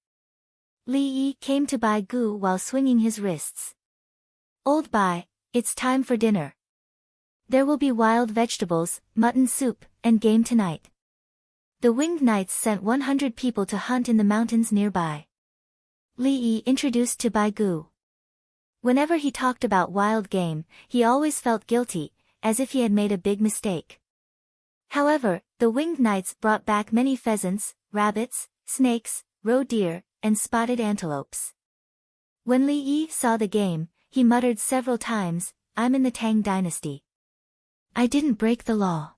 Li Yi came to Baigu while swinging his wrists. Old Bai, it's time for dinner. There will be wild vegetables, mutton soup, and game tonight. The winged knights sent 100 people to hunt in the mountains nearby. Li Yi introduced to Baigu. Whenever he talked about wild game, he always felt guilty, as if he had made a big mistake. However, the winged knights brought back many pheasants, rabbits, snakes, roe deer, and spotted antelopes. When Li Yi saw the game, he muttered several times, "I'm in the Tang dynasty. I didn't break the law.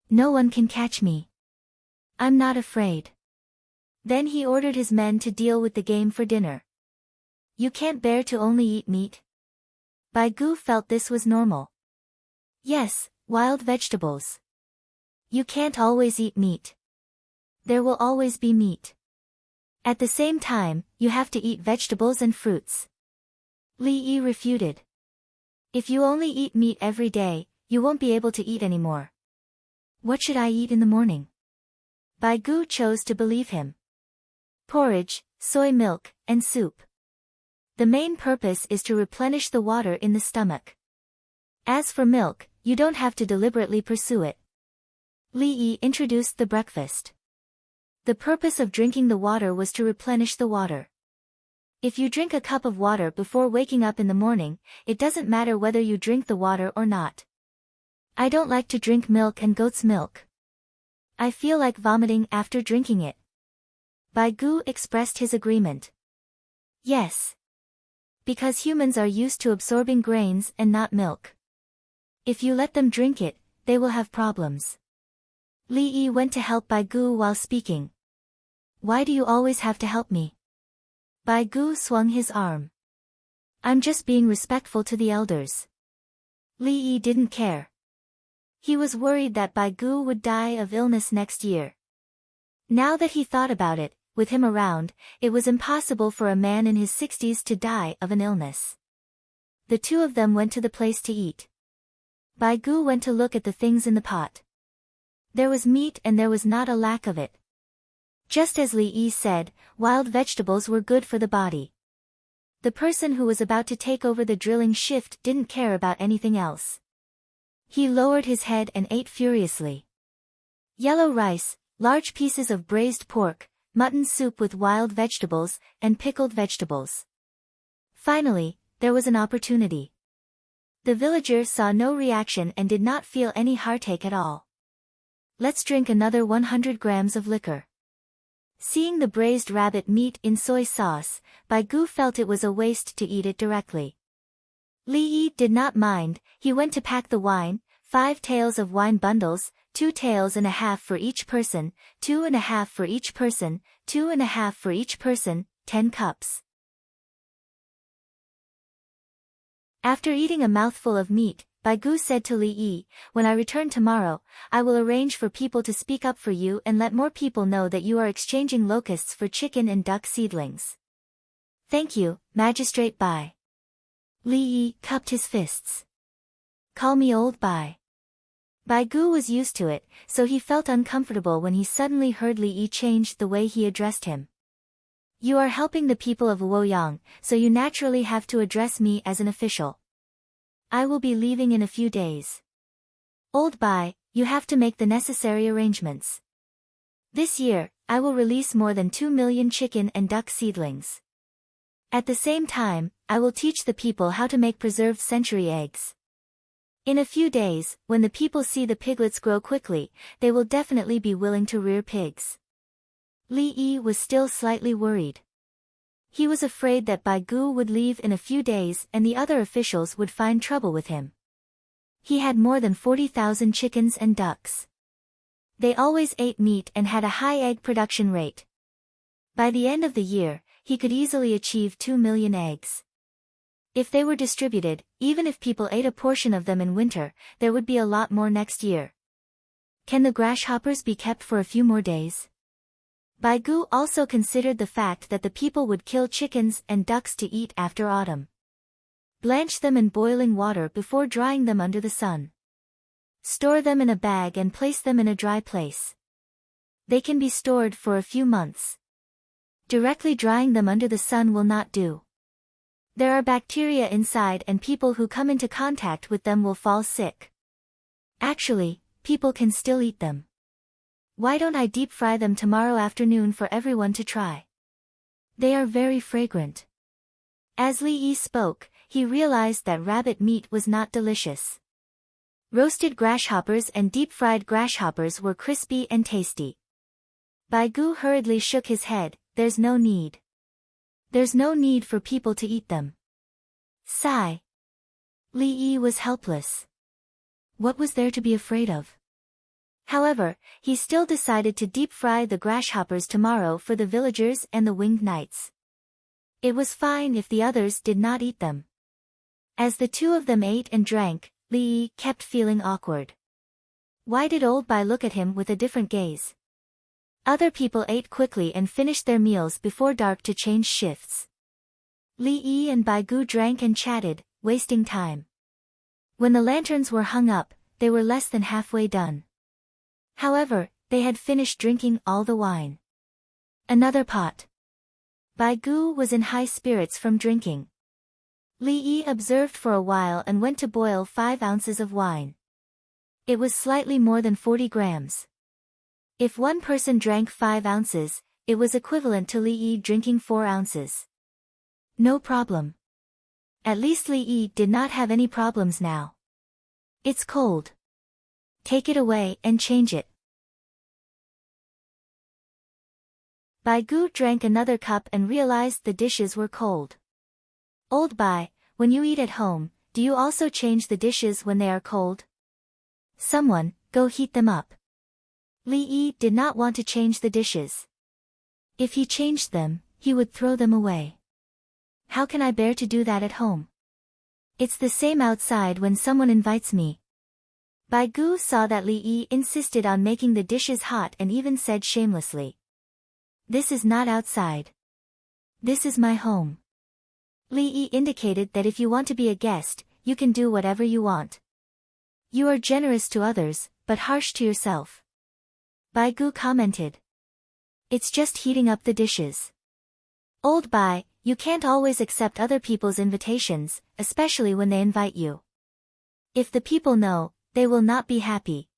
No one can catch me. I'm not afraid." Then he ordered his men to deal with the game for dinner. You can't bear to only eat meat? Baigu felt this was normal. Yes, wild vegetables. You can't always eat meat. There will always be meat. At the same time, you have to eat vegetables and fruits. Li Yi refuted. If you only eat meat every day, you won't be able to eat anymore. What should I eat in the morning? Baigu chose to believe him. Porridge, soy milk, and soup. The main purpose is to replenish the water in the stomach. As for milk, you don't have to deliberately pursue it. Li Yi introduced the breakfast. The purpose of drinking the water was to replenish the water. If you drink a cup of water before waking up in the morning, it doesn't matter whether you drink the water or not. I don't like to drink milk and goat's milk. I feel like vomiting after drinking it. Baigu expressed his agreement. Yes. Because humans are used to absorbing grains and not milk. If you let them drink it, they will have problems. Li Yi went to help Baigu while speaking. Why do you always have to help me? Baigu swung his arm. I'm just being respectful to the elders. Li Yi didn't care. He was worried that Baigu would die of illness next year. Now that he thought about it, with him around, it was impossible for a man in his 60s to die of an illness. The two of them went to the place to eat. Baigu went to look at the things in the pot. There was meat and there was not a lack of it. Just as Li Yi said, wild vegetables were good for the body. The person who was about to take over the drilling shift didn't care about anything else. He lowered his head and ate furiously. Yellow rice, large pieces of braised pork, mutton soup with wild vegetables, and pickled vegetables. Finally, there was an opportunity. The villager saw no reaction and did not feel any heartache at all. Let's drink another 100 grams of liquor. Seeing the braised rabbit meat in soy sauce, Baigu felt it was a waste to eat it directly. Li Yi did not mind. He went to pack the wine, 5 taels of wine bundles, 2 taels and a half for each person, 2 and a half for each person, 2 and a half for each person, 10 cups. After eating a mouthful of meat, Baigu said to Li Yi, "When I return tomorrow, I will arrange for people to speak up for you and let more people know that you are exchanging locusts for chicken and duck seedlings." "Thank you, Magistrate Bai." Li Yi cupped his fists. "Call me old Bai." Baigu was used to it, so he felt uncomfortable when he suddenly heard Li Yi change the way he addressed him. "You are helping the people of Luoyang, so you naturally have to address me as an official. I will be leaving in a few days. Old Bai, you have to make the necessary arrangements. This year, I will release more than 2 million chicken and duck seedlings. At the same time, I will teach the people how to make preserved century eggs. In a few days, when the people see the piglets grow quickly, they will definitely be willing to rear pigs." Li Yi was still slightly worried. He was afraid that Baigu would leave in a few days and the other officials would find trouble with him. He had more than 40,000 chickens and ducks. They always ate meat and had a high egg production rate. By the end of the year, he could easily achieve 2 million eggs. If they were distributed, even if people ate a portion of them in winter, there would be a lot more next year. Can the grasshoppers be kept for a few more days? Baigu also considered the fact that the people would kill chickens and ducks to eat after autumn. Blanch them in boiling water before drying them under the sun. Store them in a bag and place them in a dry place. They can be stored for a few months. Directly drying them under the sun will not do. There are bacteria inside and people who come into contact with them will fall sick. Actually, people can still eat them. Why don't I deep fry them tomorrow afternoon for everyone to try? They are very fragrant. As Li Yi spoke, he realized that rabbit meat was not delicious. Roasted grasshoppers and deep-fried grasshoppers were crispy and tasty. Baigu hurriedly shook his head. "There's no need. There's no need for people to eat them." Sigh. Li Yi was helpless. What was there to be afraid of? However, he still decided to deep-fry the grasshoppers tomorrow for the villagers and the winged knights. It was fine if the others did not eat them. As the two of them ate and drank, Li Yi kept feeling awkward. Why did old Bai look at him with a different gaze? Other people ate quickly and finished their meals before dark to change shifts. Li Yi and Baigu drank and chatted, wasting time. When the lanterns were hung up, they were less than halfway done. However, they had finished drinking all the wine. Another pot. Baigu was in high spirits from drinking. Li Yi observed for a while and went to boil 5 ounces of wine. It was slightly more than 40 grams. If one person drank 5 ounces, it was equivalent to Li Yi drinking 4 ounces. No problem. At least Li Yi did not have any problems now. It's cold. Take it away and change it. Baigu drank another cup and realized the dishes were cold. Old Bai, when you eat at home, do you also change the dishes when they are cold? Someone, go heat them up. Li Yi did not want to change the dishes. If he changed them, he would throw them away. How can I bear to do that at home? It's the same outside when someone invites me. Baigu saw that Li Yi insisted on making the dishes hot and even said shamelessly, "This is not outside. This is my home." Li Yi indicated that if you want to be a guest, you can do whatever you want. You are generous to others, but harsh to yourself. Baigu commented. It's just heating up the dishes. Old Bai, you can't always accept other people's invitations, especially when they invite you. If the people know, They will not be happy.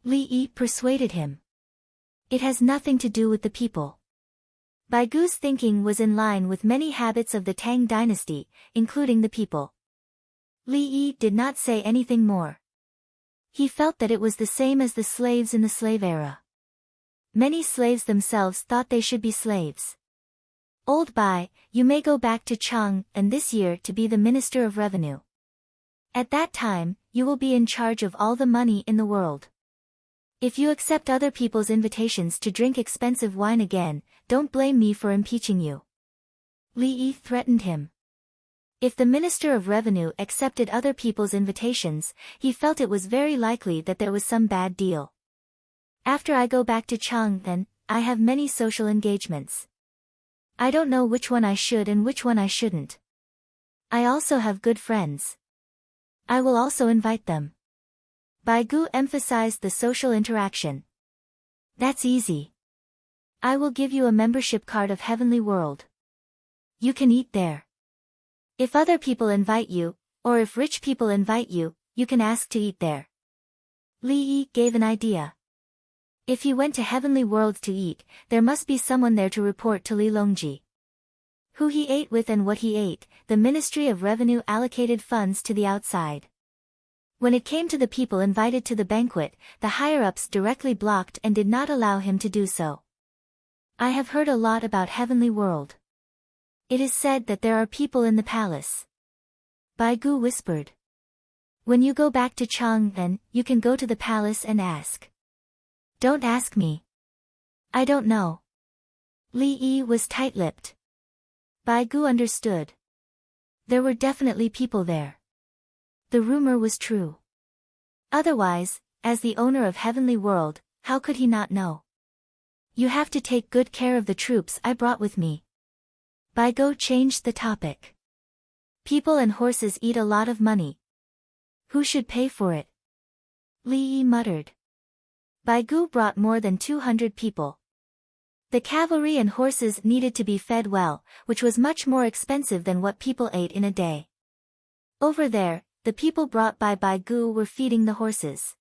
Li Yi persuaded him. It has nothing to do with the people. Bai Gu's thinking was in line with many habits of the Tang dynasty, including the people. Li Yi did not say anything more. He felt that it was the same as the slaves in the slave era. Many slaves themselves thought they should be slaves. Old Bai, you may go back to Chang and this year to be the Minister of Revenue. At that time, you will be in charge of all the money in the world. If you accept other people's invitations to drink expensive wine again, don't blame me for impeaching you. Li Yi threatened him. If the Minister of Revenue accepted other people's invitations, he felt it was very likely that there was some bad deal. After I go back to Chang then, I have many social engagements. I don't know which one I should and which one I shouldn't. I also have good friends. I will also invite them. Bai Gu emphasized the social interaction. That's easy. I will give you a membership card of Heavenly World. You can eat there. If other people invite you, or if rich people invite you, you can ask to eat there. Li Yi gave an idea. If he went to Heavenly World to eat, there must be someone there to report to Li Longji. Who he ate with and what he ate, the Ministry of Revenue allocated funds to the outside. When it came to the people invited to the banquet, the higher-ups directly blocked and did not allow him to do so. I have heard a lot about Heavenly World. It is said that there are people in the palace. Bai Gu whispered. When you go back to Chang then, you can go to the palace and ask. Don't ask me. I don't know. Li Yi was tight-lipped. Bai Gu understood. There were definitely people there. The rumor was true. Otherwise, as the owner of Heavenly World, how could he not know? You have to take good care of the troops I brought with me. Bai Gu changed the topic. People and horses eat a lot of money. Who should pay for it? Li Yi muttered. Bai Gu brought more than 200 people. The cavalry and horses needed to be fed well, which was much more expensive than what people ate in a day. Over there, the people brought by Bai Gu were feeding the horses.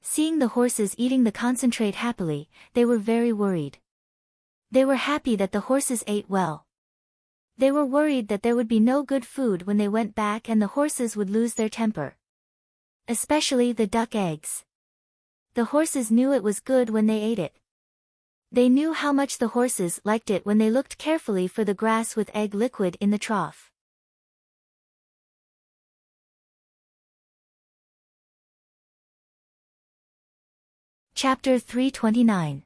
Seeing the horses eating the concentrate happily, they were very worried. They were happy that the horses ate well. They were worried that there would be no good food when they went back and the horses would lose their temper. Especially the duck eggs. The horses knew it was good when they ate it. They knew how much the horses liked it when they looked carefully for the grass with egg liquid in the trough. Chapter 329.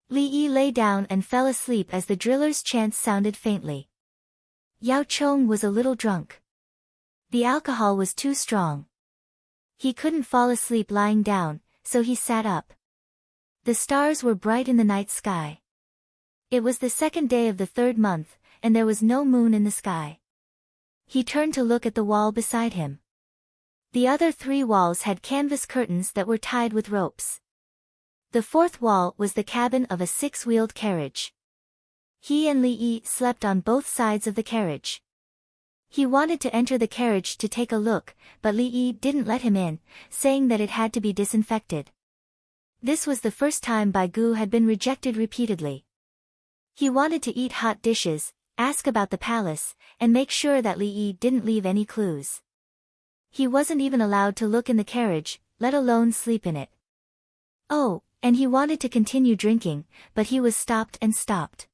Li Yi lay down and fell asleep as the driller's chants sounded faintly. Yao Chong was a little drunk. The alcohol was too strong. He couldn't fall asleep lying down, so he sat up. The stars were bright in the night sky. It was the second day of the third month, and there was no moon in the sky. He turned to look at the wall beside him. The other three walls had canvas curtains that were tied with ropes. The fourth wall was the cabin of a six-wheeled carriage. He and Li Yi slept on both sides of the carriage. He wanted to enter the carriage to take a look, but Li Yi didn't let him in, saying that it had to be disinfected. This was the first time Bai Gu had been rejected repeatedly. He wanted to eat hot dishes, ask about the palace, and make sure that Li Yi didn't leave any clues. He wasn't even allowed to look in the carriage, let alone sleep in it. Oh, and he wanted to continue drinking, but he was stopped and stopped.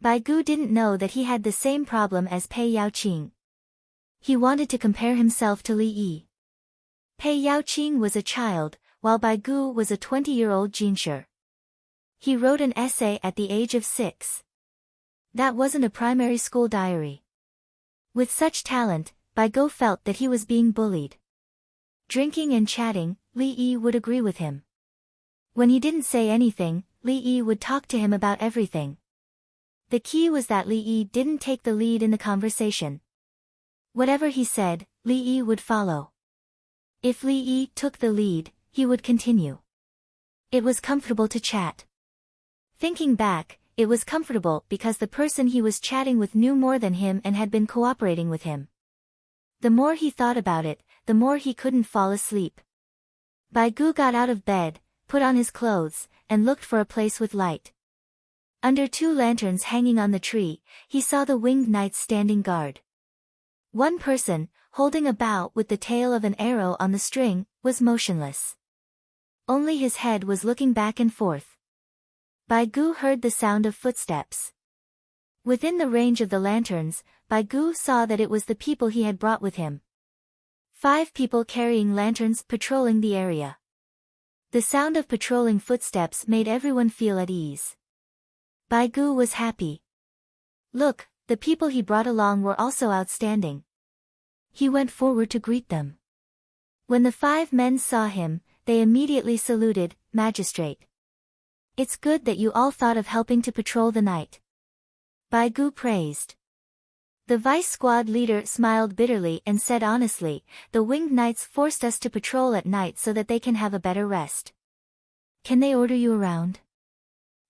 Bai Gu didn't know that he had the same problem as Pei Yaoqing. He wanted to compare himself to Li Yi. Pei Yaoqing was a child, while Bai Gu was a 20-year-old jinshi. He wrote an essay at the age of 6. That wasn't a primary school diary. With such talent, Bai Gu felt that he was being bullied. Drinking and chatting, Li Yi would agree with him. When he didn't say anything, Li Yi would talk to him about everything. The key was that Li Yi didn't take the lead in the conversation. Whatever he said, Li Yi would follow. If Li Yi took the lead, he would continue. It was comfortable to chat. Thinking back, it was comfortable because the person he was chatting with knew more than him and had been cooperating with him. The more he thought about it, the more he couldn't fall asleep. Baigu got out of bed, put on his clothes, and looked for a place with light. Under 2 lanterns hanging on the tree, he saw the winged knights standing guard. One person, holding a bow with the tail of an arrow on the string, was motionless. Only his head was looking back and forth. Baigu heard the sound of footsteps. Within the range of the lanterns, Baigu saw that it was the people he had brought with him. 5 people carrying lanterns patrolling the area. The sound of patrolling footsteps made everyone feel at ease. Baigu was happy. Look, the people he brought along were also outstanding. He went forward to greet them. When the 5 men saw him, they immediately saluted, "Magistrate. It's good that you all thought of helping to patrol the night." Baigu praised. The vice squad leader smiled bitterly and said honestly, "The winged knights forced us to patrol at night so that they can have a better rest. Can they order you around?"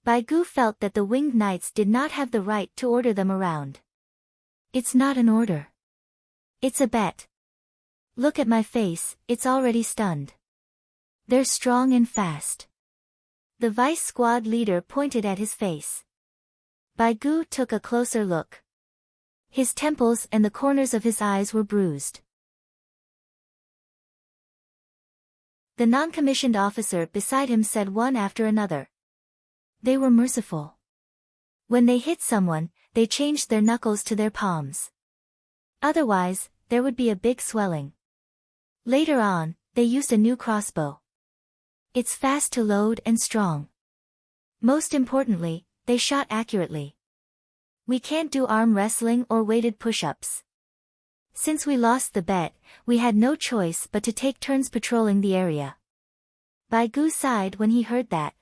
Baigu felt that the winged knights did not have the right to order them around. "It's not an order. It's a bet. Look at my face, it's already stunned. They're strong and fast." The vice squad leader pointed at his face. Baigu took a closer look. His temples and the corners of his eyes were bruised. The non-commissioned officer beside him said one after another. They were merciful. When they hit someone, they changed their knuckles to their palms. Otherwise, there would be a big swelling. Later on, they used a new crossbow. It's fast to load and strong. Most importantly, they shot accurately. We can't do arm wrestling or weighted push-ups. Since we lost the bet, we had no choice but to take turns patrolling the area. Baigu sighed when he heard that.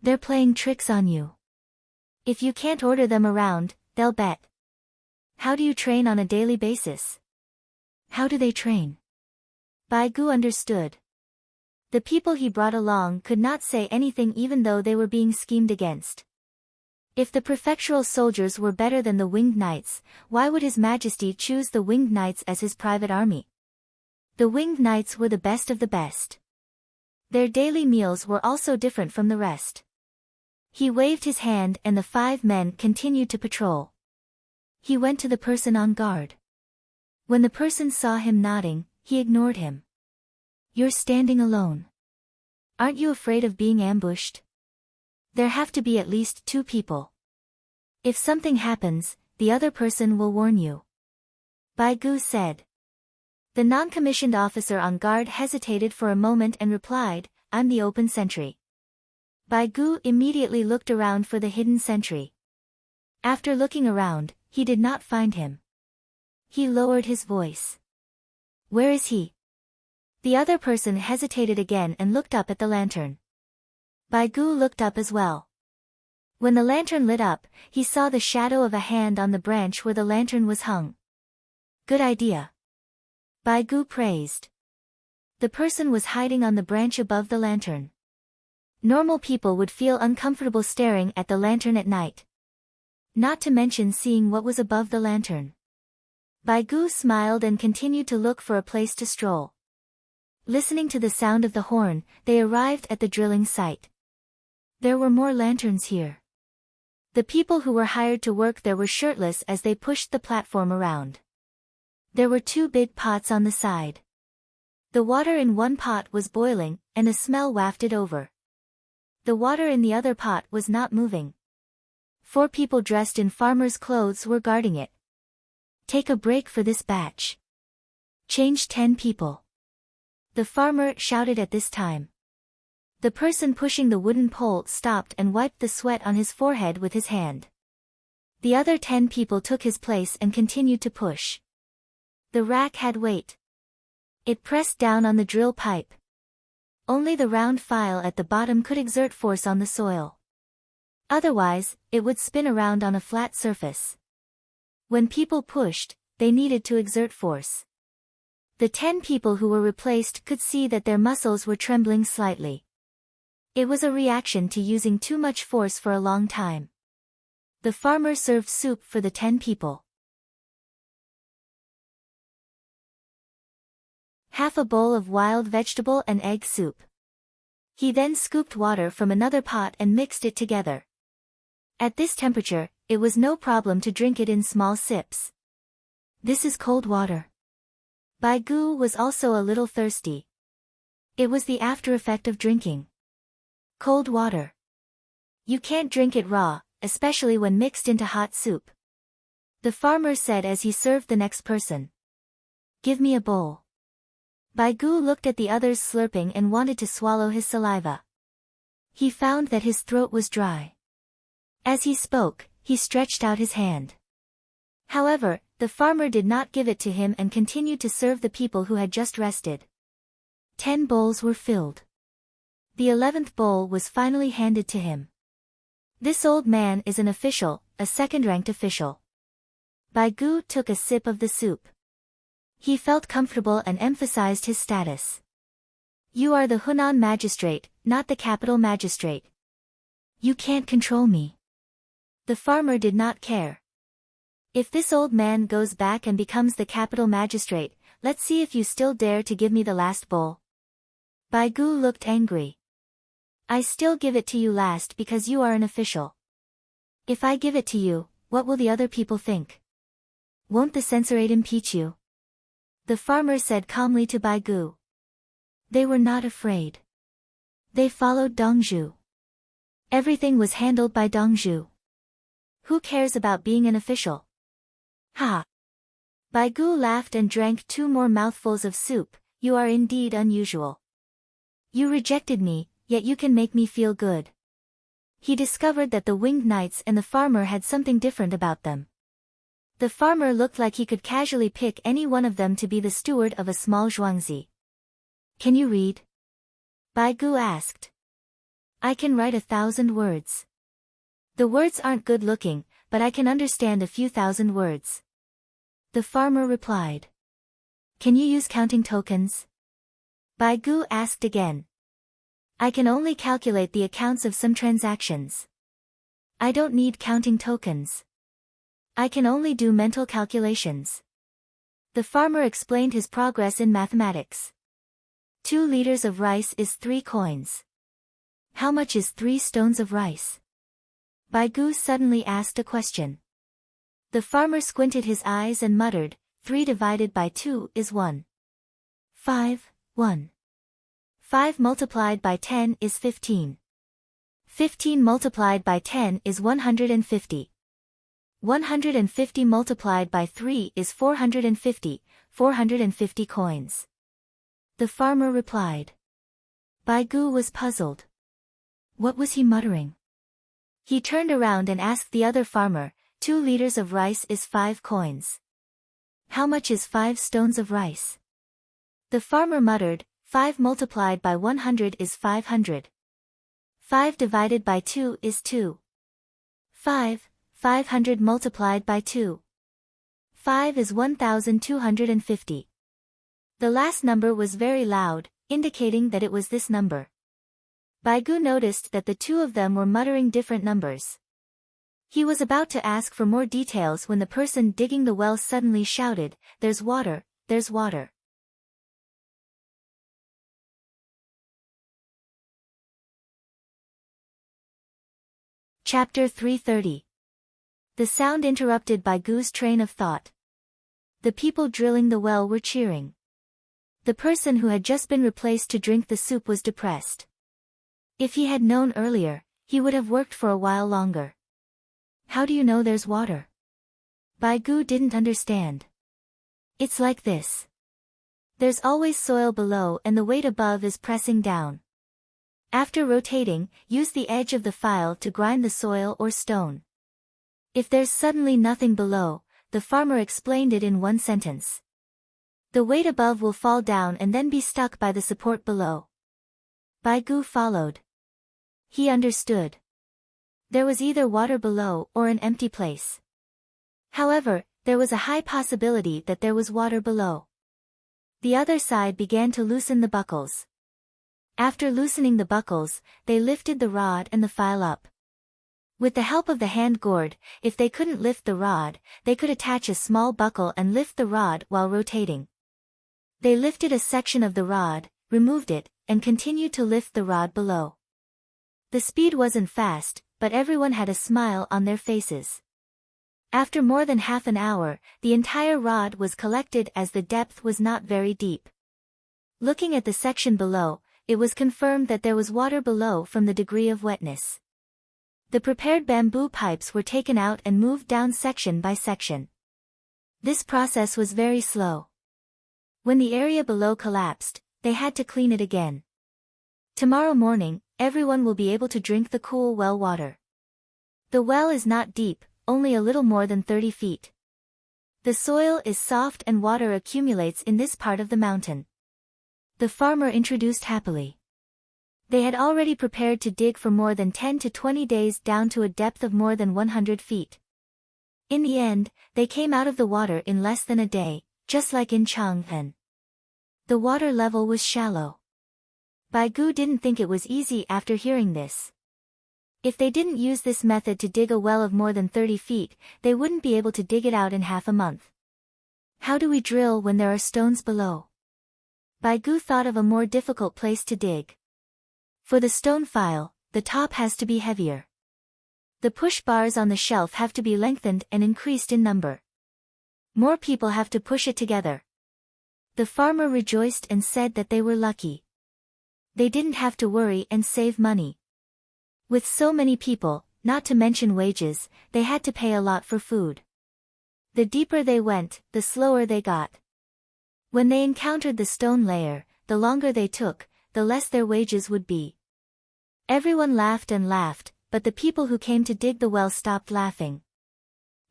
They're playing tricks on you. If you can't order them around, they'll bet. How do you train on a daily basis? How do they train? Baigu understood. The people he brought along could not say anything even though they were being schemed against. If the prefectural soldiers were better than the winged knights, why would His Majesty choose the winged knights as his private army? The winged knights were the best of the best. Their daily meals were also different from the rest. He waved his hand and the 5 men continued to patrol. He went to the person on guard. When the person saw him nodding, he ignored him. "You're standing alone. Aren't you afraid of being ambushed? There have to be at least 2 people. If something happens, the other person will warn you," Baigu said. The non-commissioned officer on guard hesitated for a moment and replied, "I'm the open sentry." Baigu immediately looked around for the hidden sentry. After looking around, he did not find him. He lowered his voice. "Where is he?" The other person hesitated again and looked up at the lantern. Baigu looked up as well. When the lantern lit up, he saw the shadow of a hand on the branch where the lantern was hung. "Good idea," Baigu praised. The person was hiding on the branch above the lantern. Normal people would feel uncomfortable staring at the lantern at night. Not to mention seeing what was above the lantern. Baigu smiled and continued to look for a place to stroll. Listening to the sound of the horn, they arrived at the drilling site. There were more lanterns here. The people who were hired to work there were shirtless as they pushed the platform around. There were 2 big pots on the side. The water in one pot was boiling, and a smell wafted over. The water in the other pot was not moving. 4 people dressed in farmers' clothes were guarding it. "Take a break for this batch. Change 10 people." The farmer shouted at this time. The person pushing the wooden pole stopped and wiped the sweat on his forehead with his hand. The other 10 people took his place and continued to push. The rack had weight. It pressed down on the drill pipe. Only the round file at the bottom could exert force on the soil. Otherwise, it would spin around on a flat surface. When people pushed, they needed to exert force. The 10 people who were replaced could see that their muscles were trembling slightly. It was a reaction to using too much force for a long time. The farmer served soup for the 10 people. half a bowl of wild vegetable and egg soup. He then scooped water from another pot and mixed it together. At this temperature, it was no problem to drink it in small sips. This is cold water. Bai Gu was also a little thirsty. It was the after effect of drinking cold water. You can't drink it raw, especially when mixed into hot soup. The farmer said as he served the next person. Give me a bowl. Bai Gu looked at the others slurping and wanted to swallow his saliva. He found that his throat was dry. As he spoke, he stretched out his hand. However, the farmer did not give it to him and continued to serve the people who had just rested. 10 bowls were filled. The 11th bowl was finally handed to him. This old man is an official, a second-ranked official. Bai Gu took a sip of the soup. He felt comfortable and emphasized his status. You are the Hunan magistrate, not the capital magistrate. You can't control me. The farmer did not care. If this old man goes back and becomes the capital magistrate, let's see if you still dare to give me the last bowl. Bai Gu looked angry. I still give it to you last because you are an official. If I give it to you, what will the other people think? Won't the censorate impeach you? The farmer said calmly to Bai Gu. They were not afraid. They followed Dongzhu. Everything was handled by Dongzhu. Who cares about being an official? Ha! Bai Gu laughed and drank 2 more mouthfuls of soup. You are indeed unusual. You rejected me, yet you can make me feel good. He discovered that the winged knights and the farmer had something different about them. The farmer looked like he could casually pick any one of them to be the steward of a small zhuangzi. Can you read? Bai Gu asked. I can write 1,000 words. The words aren't good looking, but I can understand a few thousand words. The farmer replied. Can you use counting tokens? Bai Gu asked again. I can only calculate the accounts of some transactions. I don't need counting tokens. I can only do mental calculations. The farmer explained his progress in mathematics. 2 liters of rice is 3 coins. How much is 3 stones of rice? Bai Gu suddenly asked a question. The farmer squinted his eyes and muttered, 3 divided by 2 is 1. 5, 1. 5 multiplied by 10 is 15. 15 multiplied by 10 is 150. 150 multiplied by 3 is 450, 450 coins. The farmer replied. Bai Gu was puzzled. What was he muttering? He turned around and asked the other farmer, 2 liters of rice is 5 coins. How much is 5 stones of rice? The farmer muttered, 5 multiplied by 100 is 500. 5 divided by 2 is 2. 500 multiplied by 2. 5 is 1,250. The last number was very loud, indicating that it was this number. Bai Gu noticed that the 2 of them were muttering different numbers. He was about to ask for more details when the person digging the well suddenly shouted, There's water, there's water. Chapter 330. The sound interrupted Bai Gu's train of thought. The people drilling the well were cheering. The person who had just been replaced to drink the soup was depressed. If he had known earlier, he would have worked for a while longer. How do you know there's water? Bai Gu didn't understand. It's like this. There's always soil below and the weight above is pressing down. After rotating, use the edge of the file to grind the soil or stone. If there's suddenly nothing below, the farmer explained it in one sentence. The weight above will fall down and then be stuck by the support below. Bai Gu followed. He understood. There was either water below or an empty place. However, there was a high possibility that there was water below. The other side began to loosen the buckles. After loosening the buckles, they lifted the rod and the file up. With the help of the hand gourd, if they couldn't lift the rod, they could attach a small buckle and lift the rod while rotating. They lifted a section of the rod, removed it, and continued to lift the rod below. The speed wasn't fast, but everyone had a smile on their faces. After more than half an hour, the entire rod was collected as the depth was not very deep. Looking at the section below, it was confirmed that there was water below from the degree of wetness. The prepared bamboo pipes were taken out and moved down section by section. This process was very slow. When the area below collapsed, they had to clean it again. Tomorrow morning, everyone will be able to drink the cool well water. The well is not deep, only a little more than 30 feet. The soil is soft and water accumulates in this part of the mountain. The farmer introduced happily. They had already prepared to dig for more than 10 to 20 days down to a depth of more than 100 feet. In the end, they came out of the water in less than a day, just like in Chang'an. The water level was shallow. Baigu didn't think it was easy after hearing this. If they didn't use this method to dig a well of more than 30 feet, they wouldn't be able to dig it out in half a month. How do we drill when there are stones below? Baigu thought of a more difficult place to dig. For the stone file, the top has to be heavier. The push bars on the shelf have to be lengthened and increased in number. More people have to push it together. The farmer rejoiced and said that they were lucky. They didn't have to worry and save money. With so many people, not to mention wages, they had to pay a lot for food. The deeper they went, the slower they got. When they encountered the stone layer, the longer they took, the less their wages would be. Everyone laughed and laughed, but the people who came to dig the well stopped laughing.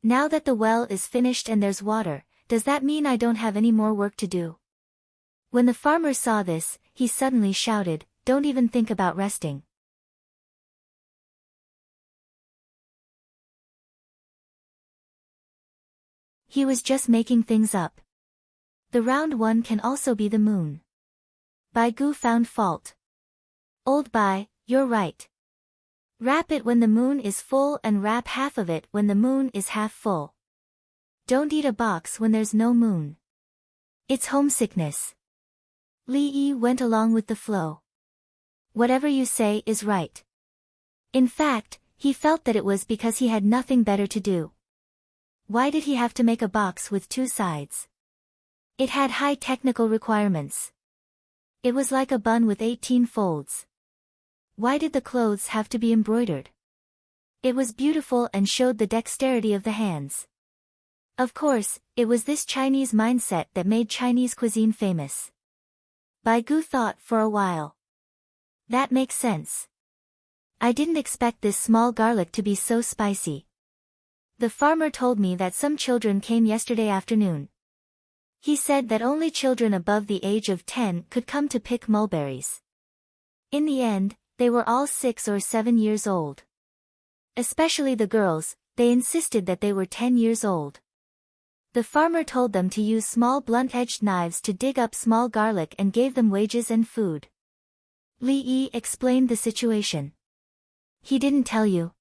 Now that the well is finished and there's water, does that mean I don't have any more work to do? When the farmer saw this, he suddenly shouted, "Don't even think about resting." He was just making things up. The round one can also be the moon. Baigu found fault. Old Bai, you're right. Wrap it when the moon is full and wrap half of it when the moon is half full. Don't eat a box when there's no moon. It's homesickness. Li Yi went along with the flow. Whatever you say is right. In fact, he felt that it was because he had nothing better to do. Why did he have to make a box with two sides? It had high technical requirements. It was like a bun with 18 folds. Why did the clothes have to be embroidered? It was beautiful and showed the dexterity of the hands. Of course, it was this Chinese mindset that made Chinese cuisine famous. Baigu thought for a while. That makes sense. I didn't expect this small garlic to be so spicy. The farmer told me that some children came yesterday afternoon. He said that only children above the age of 10 could come to pick mulberries. In the end, they were all 6 or 7 years old. Especially the girls, they insisted that they were 10 years old. The farmer told them to use small blunt-edged knives to dig up small garlic and gave them wages and food. Li Yi explained the situation. He didn't tell you?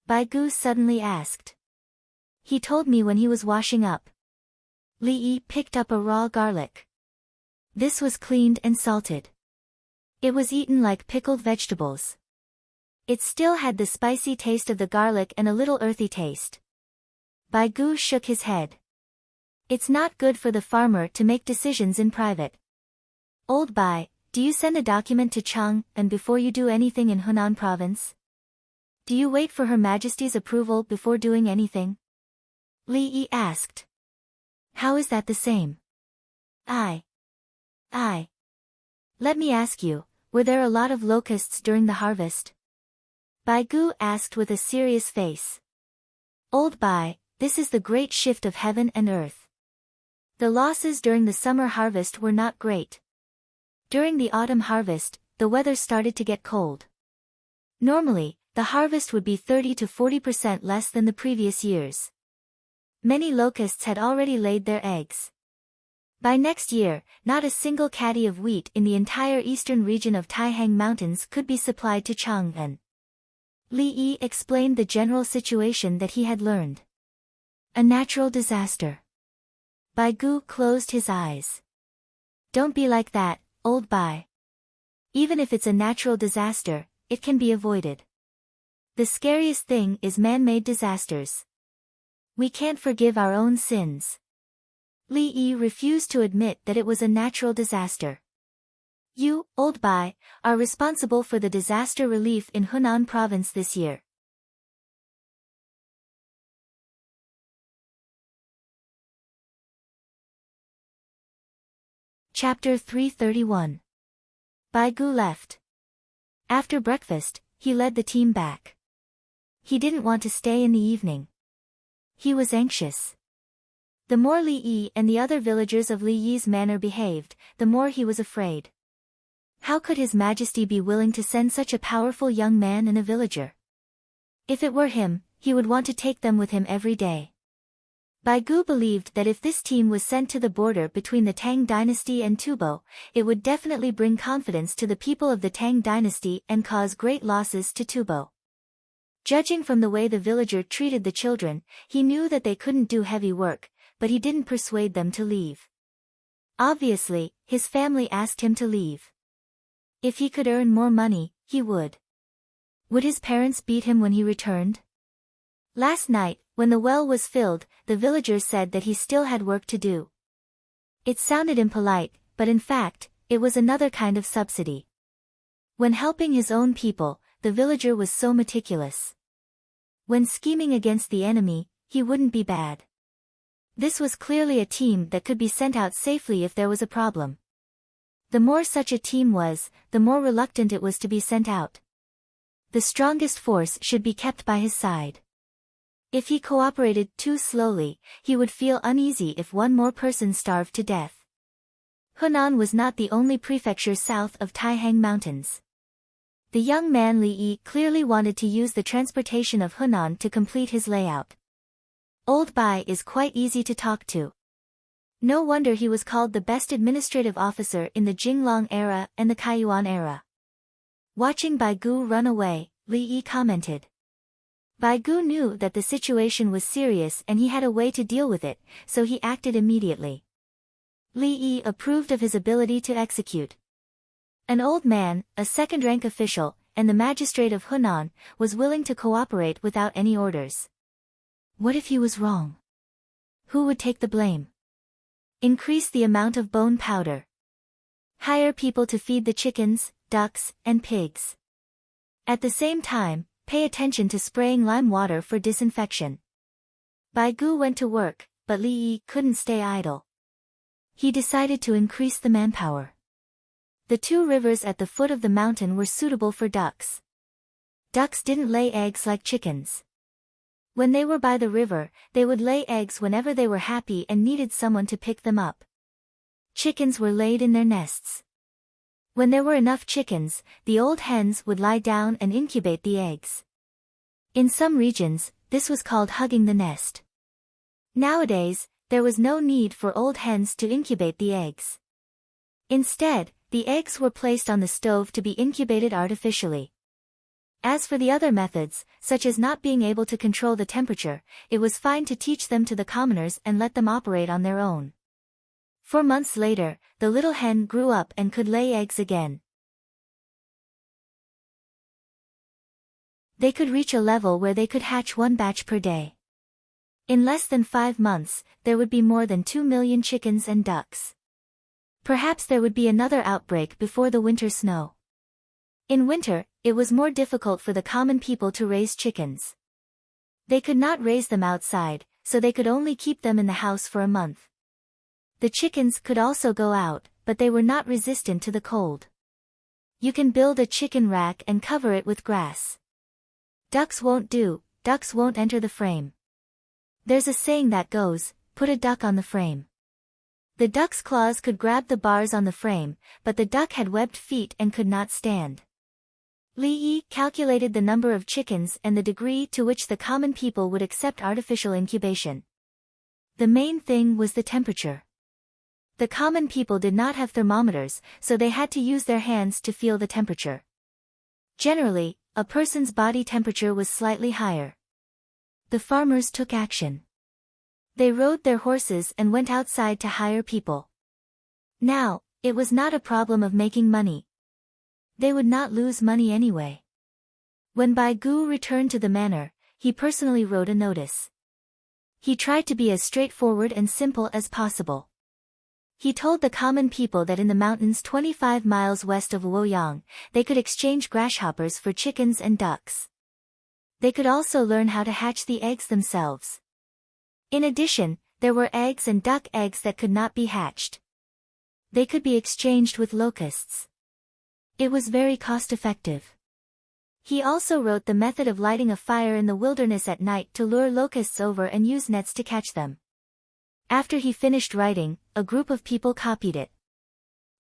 Baigu suddenly asked. He told me when he was washing up. Li Yi picked up a raw garlic. This was cleaned and salted. It was eaten like pickled vegetables. It still had the spicy taste of the garlic and a little earthy taste. Baigu shook his head. It's not good for the farmer to make decisions in private. Old Bai, do you send a document to Chang'an before you do anything in Hunan province? Do you wait for Her Majesty's approval before doing anything? Li Yi asked. How is that the same? I. Let me ask you, were there a lot of locusts during the harvest? Baigu asked with a serious face. Old Bai, this is the great shift of heaven and earth. The losses during the summer harvest were not great. During the autumn harvest, the weather started to get cold. Normally, the harvest would be 30 to 40% less than the previous years. Many locusts had already laid their eggs. By next year, not a single caddy of wheat in the entire eastern region of Taihang Mountains could be supplied to Chang'an. Li Yi explained the general situation that he had learned. A natural disaster. Baigu closed his eyes. Don't be like that, old Bai. Even if it's a natural disaster, it can be avoided. The scariest thing is man-made disasters. We can't forgive our own sins. Li Yi refused to admit that it was a natural disaster. You, old Bai, are responsible for the disaster relief in Hunan province this year. Chapter 331. Bai Gu left. After breakfast, he led the team back. He didn't want to stay in the evening. He was anxious. The more Li Yi and the other villagers of Li Yi's manor behaved, the more he was afraid. How could His Majesty be willing to send such a powerful young man and a villager? If it were him, he would want to take them with him every day. Bai Gu believed that if this team was sent to the border between the Tang dynasty and Tubo, it would definitely bring confidence to the people of the Tang dynasty and cause great losses to Tubo. Judging from the way the villager treated the children, he knew that they couldn't do heavy work, but he didn't persuade them to leave. Obviously, his family asked him to leave. If he could earn more money, he would. Would his parents beat him when he returned? Last night, when the well was filled, the villagers said that he still had work to do. It sounded impolite, but in fact, it was another kind of subsidy. When helping his own people, the villager was so meticulous. When scheming against the enemy, he wouldn't be bad. This was clearly a team that could be sent out safely if there was a problem. The more such a team was, the more reluctant it was to be sent out. The strongest force should be kept by his side. If he cooperated too slowly, he would feel uneasy if one more person starved to death. Hunan was not the only prefecture south of Taihang Mountains. The young man Li Yi clearly wanted to use the transportation of Hunan to complete his layout. Old Bai is quite easy to talk to. No wonder he was called the best administrative officer in the Jinglong era and the Kaiyuan era. Watching Bai Gu run away, Li Yi commented. Bai Gu knew that the situation was serious and he had a way to deal with it, so he acted immediately. Li Yi approved of his ability to execute. An old man, a second-rank official, and the magistrate of Hunan, was willing to cooperate without any orders. What if he was wrong? Who would take the blame? Increase the amount of bone powder. Hire people to feed the chickens, ducks, and pigs. At the same time, pay attention to spraying lime water for disinfection. Bai Gu went to work, but Li Yi couldn't stay idle. He decided to increase the manpower. The two rivers at the foot of the mountain were suitable for ducks. Ducks didn't lay eggs like chickens. When they were by the river, they would lay eggs whenever they were happy and needed someone to pick them up. Chickens were laid in their nests. When there were enough chickens, the old hens would lie down and incubate the eggs. In some regions, this was called hugging the nest. Nowadays, there was no need for old hens to incubate the eggs. Instead, the eggs were placed on the stove to be incubated artificially. As for the other methods, such as not being able to control the temperature, it was fine to teach them to the commoners and let them operate on their own. 4 months later, the little hen grew up and could lay eggs again. They could reach a level where they could hatch 1 batch per day. In less than 5 months, there would be more than 2 million chickens and ducks. Perhaps there would be another outbreak before the winter snow. In winter, it was more difficult for the common people to raise chickens. They could not raise them outside, so they could only keep them in the house for a month. The chickens could also go out, but they were not resistant to the cold. You can build a chicken rack and cover it with grass. Ducks won't do, ducks won't enter the frame. There's a saying that goes, put a duck on the frame. The duck's claws could grab the bars on the frame, but the duck had webbed feet and could not stand. Li Yi calculated the number of chickens and the degree to which the common people would accept artificial incubation. The main thing was the temperature. The common people did not have thermometers, so they had to use their hands to feel the temperature. Generally, a person's body temperature was slightly higher. The farmers took action. They rode their horses and went outside to hire people. Now, It was not a problem of making money. They would not lose money anyway. When Bai Gu returned to the manor, he personally wrote a notice. He tried to be as straightforward and simple as possible. He told the common people that in the mountains 25 miles west of Luoyang, they could exchange grasshoppers for chickens and ducks. They could also learn how to hatch the eggs themselves. In addition, there were eggs and duck eggs that could not be hatched. They could be exchanged with locusts. It was very cost-effective. He also wrote the method of lighting a fire in the wilderness at night to lure locusts over and use nets to catch them. After he finished writing, a group of people copied it.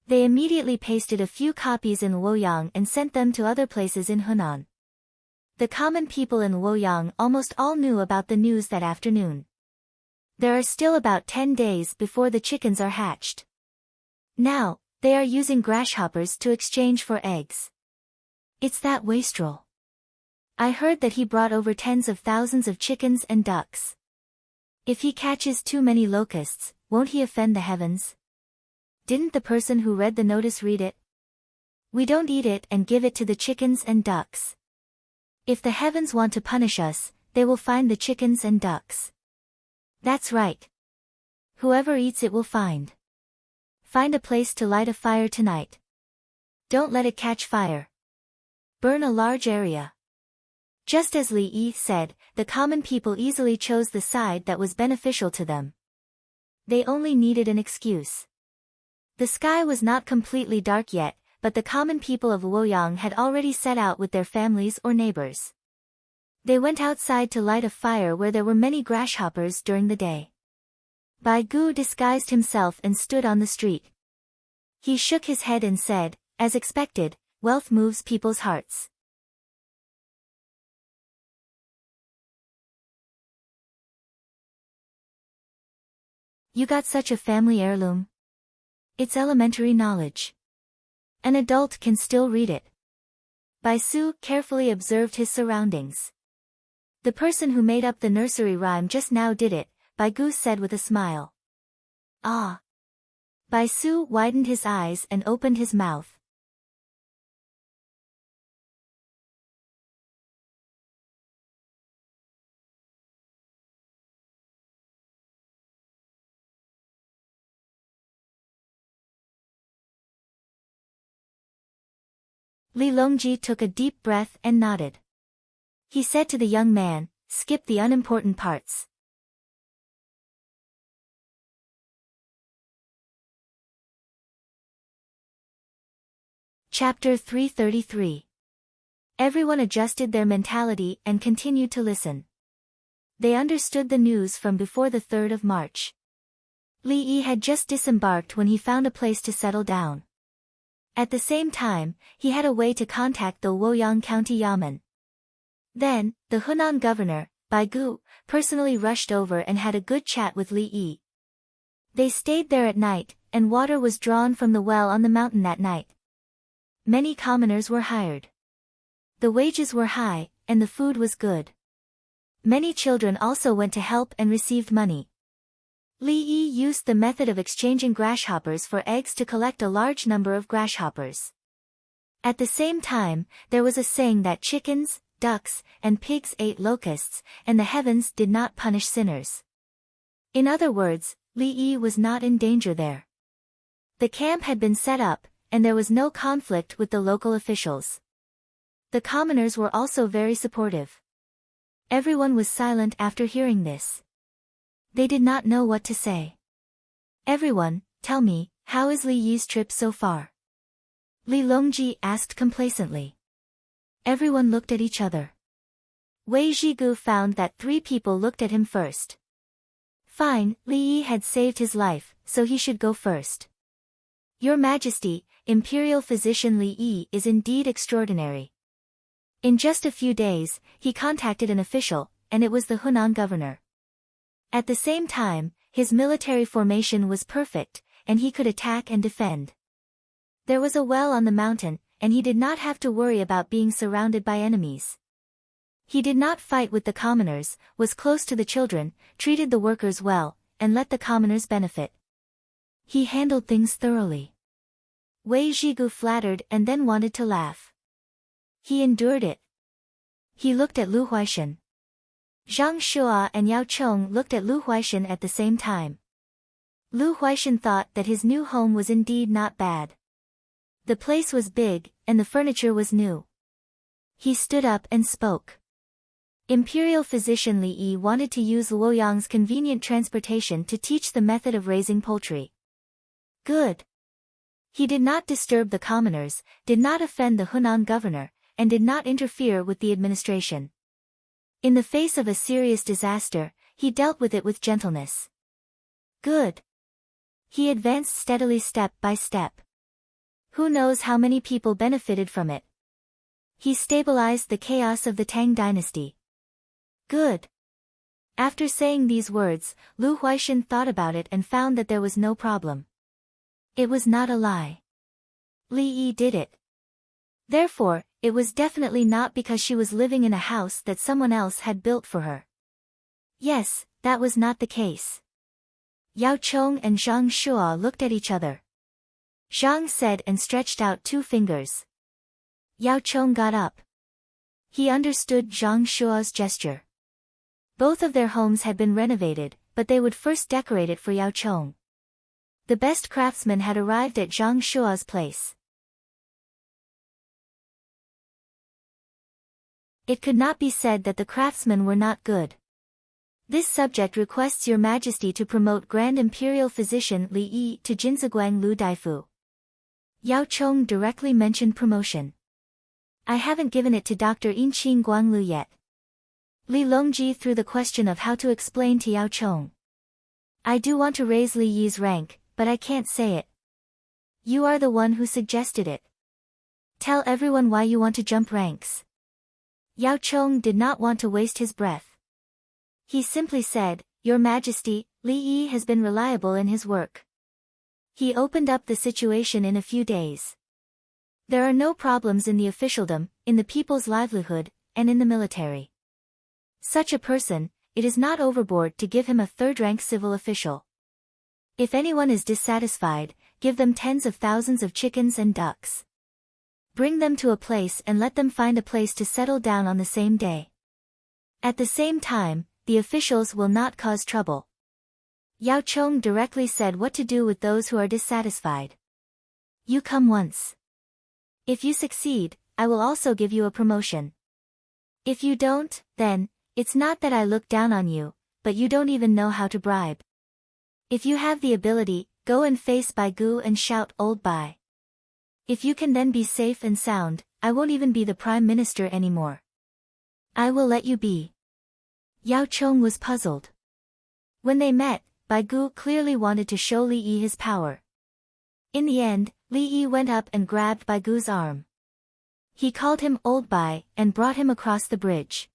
They immediately pasted a few copies in Luoyang and sent them to other places in Hunan. The common people in Luoyang almost all knew about the news that afternoon. There are still about 10 days before the chickens are hatched. Now, they are using grasshoppers to exchange for eggs. It's that wastrel. I heard that he brought over tens of thousands of chickens and ducks. If he catches too many locusts, won't he offend the heavens? Didn't the person who read the notice read it? We don't eat it and give it to the chickens and ducks. If the heavens want to punish us, they will find the chickens and ducks. That's right. Whoever eats it will find. Find a place to light a fire tonight. Don't let it catch fire. Burn a large area. Just as Li Yi said, the common people easily chose the side that was beneficial to them. They only needed an excuse. The sky was not completely dark yet, but the common people of Luoyang had already set out with their families or neighbors. They went outside to light a fire where there were many grasshoppers during the day. Bai Gu disguised himself and stood on the street. He shook his head and said, as expected, wealth moves people's hearts. You got such a family heirloom? It's elementary knowledge. An adult can still read it. Bai Su carefully observed his surroundings. The person who made up the nursery rhyme just now did it, Bai Gu said with a smile. Ah! Bai Su widened his eyes and opened his mouth. Li Longji took a deep breath and nodded. He said to the young man, skip the unimportant parts. Chapter 333. Everyone adjusted their mentality and continued to listen. They understood the news from before the 3rd of March. Li Yi had just disembarked when he found a place to settle down. At the same time, he had a way to contact the Luoyang County Yamen. Then, the Hunan governor, Bai Gu, personally rushed over and had a good chat with Li Yi. They stayed there at night, and water was drawn from the well on the mountain that night. Many commoners were hired. The wages were high, and the food was good. Many children also went to help and received money. Li Yi used the method of exchanging grasshoppers for eggs to collect a large number of grasshoppers. At the same time, there was a saying that chickens, ducks, and pigs ate locusts, and the heavens did not punish sinners. In other words, Li Yi was not in danger there. The camp had been set up, and there was no conflict with the local officials. The commoners were also very supportive. Everyone was silent after hearing this. They did not know what to say. Everyone, tell me, how is Li Yi's trip so far? Li Longji asked complacently. Everyone looked at each other. Wei Zhigu found that 3 people looked at him first. Fine, Li Yi had saved his life, so he should go first. Your Majesty, Imperial Physician Li Yi is indeed extraordinary. In just a few days, he contacted an official, and it was the Hunan governor. At the same time, his military formation was perfect, and he could attack and defend. There was a well on the mountain, and he did not have to worry about being surrounded by enemies. He did not fight with the commoners, was close to the children, treated the workers well, and let the commoners benefit. He handled things thoroughly. Wei Zhigu flattered and then wanted to laugh. He endured it. He looked at Lu Huaishan. Zhang Shua and Yao Chong looked at Lu Huaishan at the same time. Lu Huaishan thought that his new home was indeed not bad. The place was big, and the furniture was new. He stood up and spoke. Imperial physician Li Yi wanted to use Luoyang's convenient transportation to teach the method of raising poultry. Good. He did not disturb the commoners, did not offend the Hunan governor, and did not interfere with the administration. In the face of a serious disaster, he dealt with it with gentleness. Good. He advanced steadily step by step. Who knows how many people benefited from it? He stabilized the chaos of the Tang dynasty. Good. After saying these words, Lu Huaishan thought about it and found that there was no problem. It was not a lie. Li Yi did it. Therefore, it was definitely not because she was living in a house that someone else had built for her. Yes, that was not the case. Yao Chong and Zhang Shua looked at each other. Zhang said and stretched out 2 fingers. Yao Chong got up. He understood Zhang Shua's gesture. Both of their homes had been renovated, but they would first decorate it for Yao Chong. The best craftsmen had arrived at Zhang Shua's place. It could not be said that the craftsmen were not good. This subject requests Your Majesty to promote Grand Imperial Physician Li Yi to Jinziguang Lu Daifu. Yao Chong directly mentioned promotion. I haven't given it to Dr. Inqing Guanglu yet. Li Longji threw the question of how to explain to Yao Chong. I do want to raise Li Yi's rank, but I can't say it. You are the one who suggested it. Tell everyone why you want to jump ranks. Yao Chong did not want to waste his breath. He simply said, Your Majesty, Li Yi has been reliable in his work. He opened up the situation in a few days. There are no problems in the officialdom, in the people's livelihood, and in the military. Such a person, it is not overboard to give him a third-rank civil official. If anyone is dissatisfied, give them tens of thousands of chickens and ducks. Bring them to a place and let them find a place to settle down on the same day. At the same time, the officials will not cause trouble. Yao Chong directly said what to do with those who are dissatisfied. You come once. If you succeed, I will also give you a promotion. If you don't, then, it's not that I look down on you, but you don't even know how to bribe. If you have the ability, go and face Bai Gu and shout Old Bai. If you can then be safe and sound, I won't even be the Prime Minister anymore. I will let you be. Yao Chong was puzzled. When they met, Bai Gu clearly wanted to show Li Yi his power. In the end, Li Yi went up and grabbed Bai Gu's arm. He called him Old Bai and brought him across the bridge.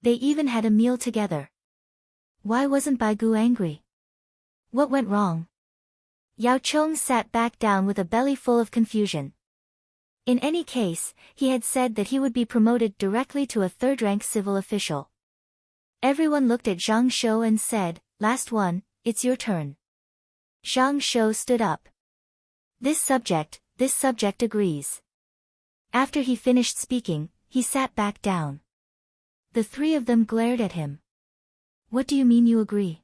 They even had a meal together. Why wasn't Bai Gu angry? What went wrong? Yao Chong sat back down with a belly full of confusion. In any case, he had said that he would be promoted directly to a third-rank civil official. Everyone looked at Zhang Shou and said, Last one, it's your turn. Zhang Shou stood up. This subject agrees. After he finished speaking, he sat back down. The 3 of them glared at him. What do you mean you agree?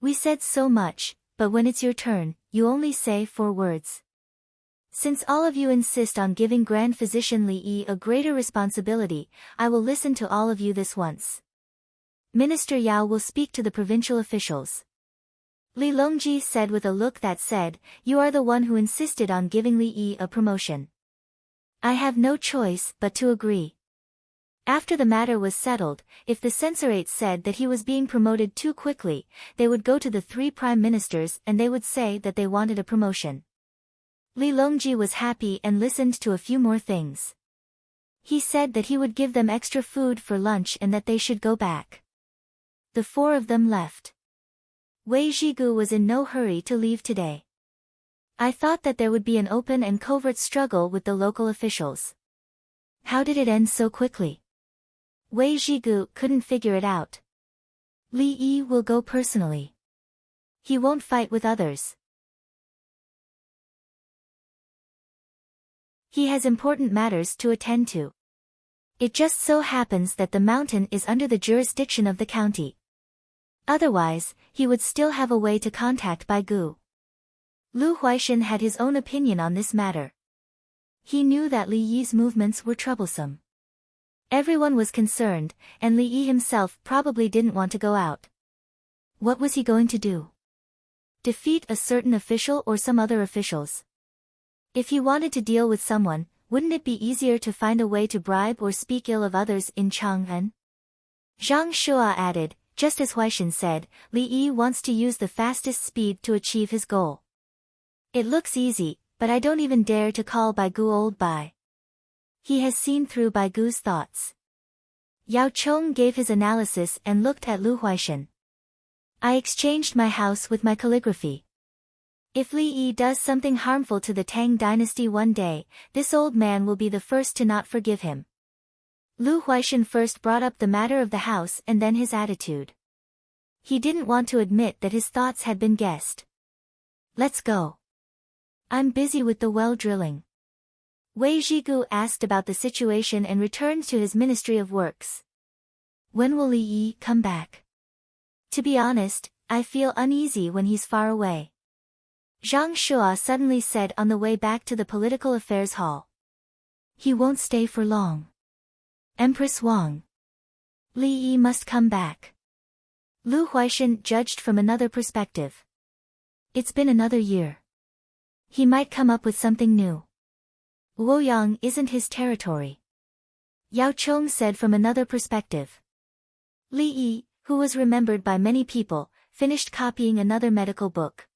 We said so much, but when it's your turn, you only say 4 words. Since all of you insist on giving Grand Physician Li Yi a greater responsibility, I will listen to all of you this once. Minister Yao will speak to the provincial officials. Li Longji said with a look that said, You are the one who insisted on giving Li Yi a promotion. I have no choice but to agree. After the matter was settled, if the censorate said that he was being promoted too quickly, they would go to the 3 prime ministers and they would say that they wanted a promotion. Li Longji was happy and listened to a few more things. He said that he would give them extra food for lunch and that they should go back. The 4 of them left. Wei Zhigu was in no hurry to leave today. I thought that there would be an open and covert struggle with the local officials. How did it end so quickly? Wei Zhigu couldn't figure it out. Li Yi will go personally. He won't fight with others. He has important matters to attend to. It just so happens that the mountain is under the jurisdiction of the county. Otherwise, he would still have a way to contact Bai Gu. Lu Huaishan had his own opinion on this matter. He knew that Li Yi's movements were troublesome. Everyone was concerned, and Li Yi himself probably didn't want to go out. What was he going to do? Defeat a certain official or some other officials? If he wanted to deal with someone, wouldn't it be easier to find a way to bribe or speak ill of others in Chang'an? Zhang Shua added, just as Huaishan said, Li Yi wants to use the fastest speed to achieve his goal. It looks easy, but I don't even dare to call Bai Gu old Bai. He has seen through Bai Gu's thoughts. Yao Chong gave his analysis and looked at Lu Huaishan. I exchanged my house with my calligraphy. If Li Yi does something harmful to the Tang dynasty one day, this old man will be the first to not forgive him. Lu Huaishan first brought up the matter of the house and then his attitude. He didn't want to admit that his thoughts had been guessed. Let's go. I'm busy with the well drilling. Wei Zhigu asked about the situation and returned to his Ministry of Works. When will Li Yi come back? To be honest, I feel uneasy when he's far away. Zhang Shua suddenly said on the way back to the Political Affairs Hall. He won't stay for long. Empress Wang. Li Yi must come back. Lu Huaishan judged from another perspective. It's been another year. He might come up with something new. Luoyang isn't his territory. Yao Chong said from another perspective. Li Yi, who was remembered by many people, finished copying another medical book.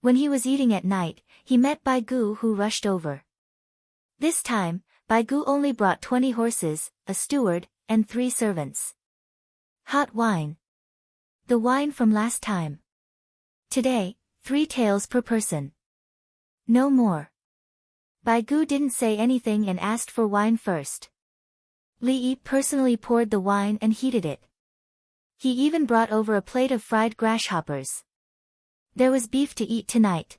When he was eating at night, he met Bai Gu, who rushed over. This time, Bai Gu only brought 20 horses, a steward, and 3 servants. Hot wine. The wine from last time. Today, 3 taels per person. No more. Bai Gu didn't say anything and asked for wine first. Li Yi personally poured the wine and heated it. He even brought over a plate of fried grasshoppers. There was beef to eat tonight.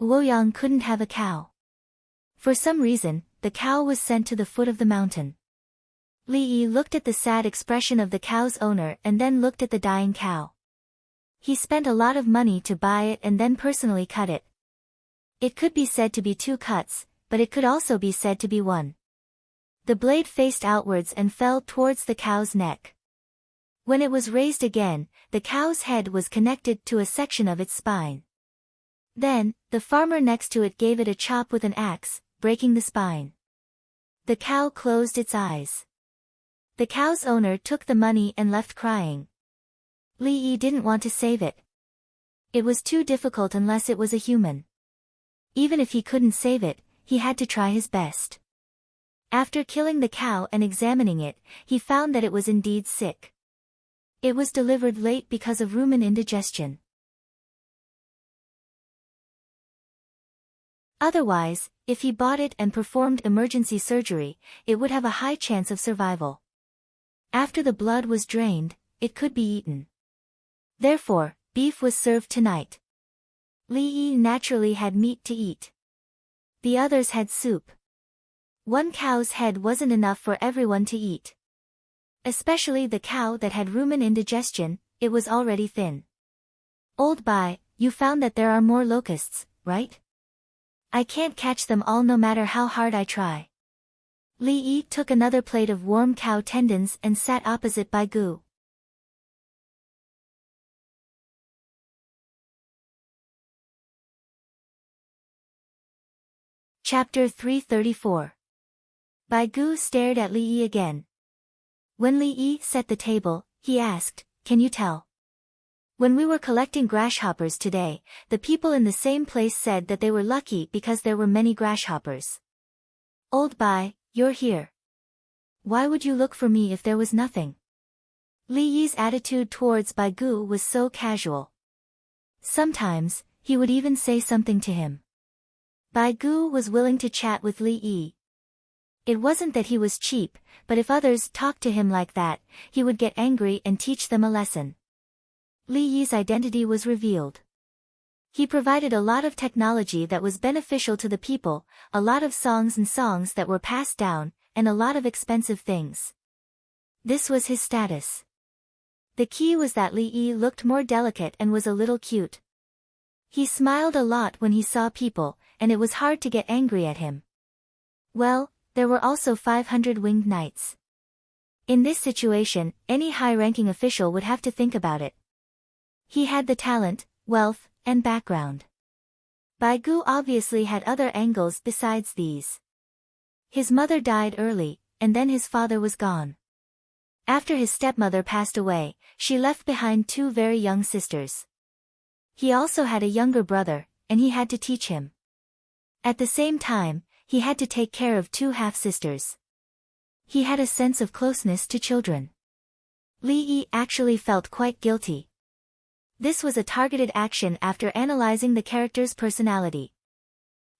Luoyang couldn't have a cow. For some reason, the cow was sent to the foot of the mountain. Li Yi looked at the sad expression of the cow's owner and then looked at the dying cow. He spent a lot of money to buy it and then personally cut it. It could be said to be 2 cuts, but it could also be said to be 1. The blade faced outwards and fell towards the cow's neck. When it was raised again, the cow's head was connected to a section of its spine. Then, the farmer next to it gave it a chop with an axe, breaking the spine. The cow closed its eyes. The cow's owner took the money and left crying. Li Yi didn't want to save it. It was too difficult unless it was a human. Even if he couldn't save it, he had to try his best. After killing the cow and examining it, he found that it was indeed sick. It was delivered late because of rumen indigestion. Otherwise, if he bought it and performed emergency surgery, it would have a high chance of survival. After the blood was drained, it could be eaten. Therefore, beef was served tonight. Li Yi naturally had meat to eat. The others had soup. 1 cow's head wasn't enough for everyone to eat. Especially the cow that had rumen indigestion, it was already thin. Old Bai, you found that there are more locusts, right? I can't catch them all no matter how hard I try. Li Yi took another plate of warm cow tendons and sat opposite Bai Gu. Chapter 334. Bai Gu stared at Li Yi again. When Li Yi set the table, he asked, "Can you tell? When we were collecting grasshoppers today, the people in the same place said that they were lucky because there were many grasshoppers. Old Bai, you're here. Why would you look for me if there was nothing?" Li Yi's attitude towards Bai Gu was so casual. Sometimes, he would even say something to him. Bai Gu was willing to chat with Li Yi. It wasn't that he was cheap, but if others talked to him like that, he would get angry and teach them a lesson. Li Yi's identity was revealed. He provided a lot of technology that was beneficial to the people, a lot of songs that were passed down, and a lot of expensive things. This was his status. The key was that Li Yi looked more delicate and was a little cute. He smiled a lot when he saw people, and it was hard to get angry at him. Well, there were also 500 winged knights. In this situation, any high-ranking official would have to think about it. He had the talent, wealth, and background. Bai Gu obviously had other angles besides these. His mother died early, and then his father was gone. After his stepmother passed away, she left behind 2 very young sisters. He also had a younger brother, and he had to teach him. At the same time, he had to take care of 2 half-sisters. He had a sense of closeness to children. Li Yi actually felt quite guilty. This was a targeted action after analyzing the character's personality.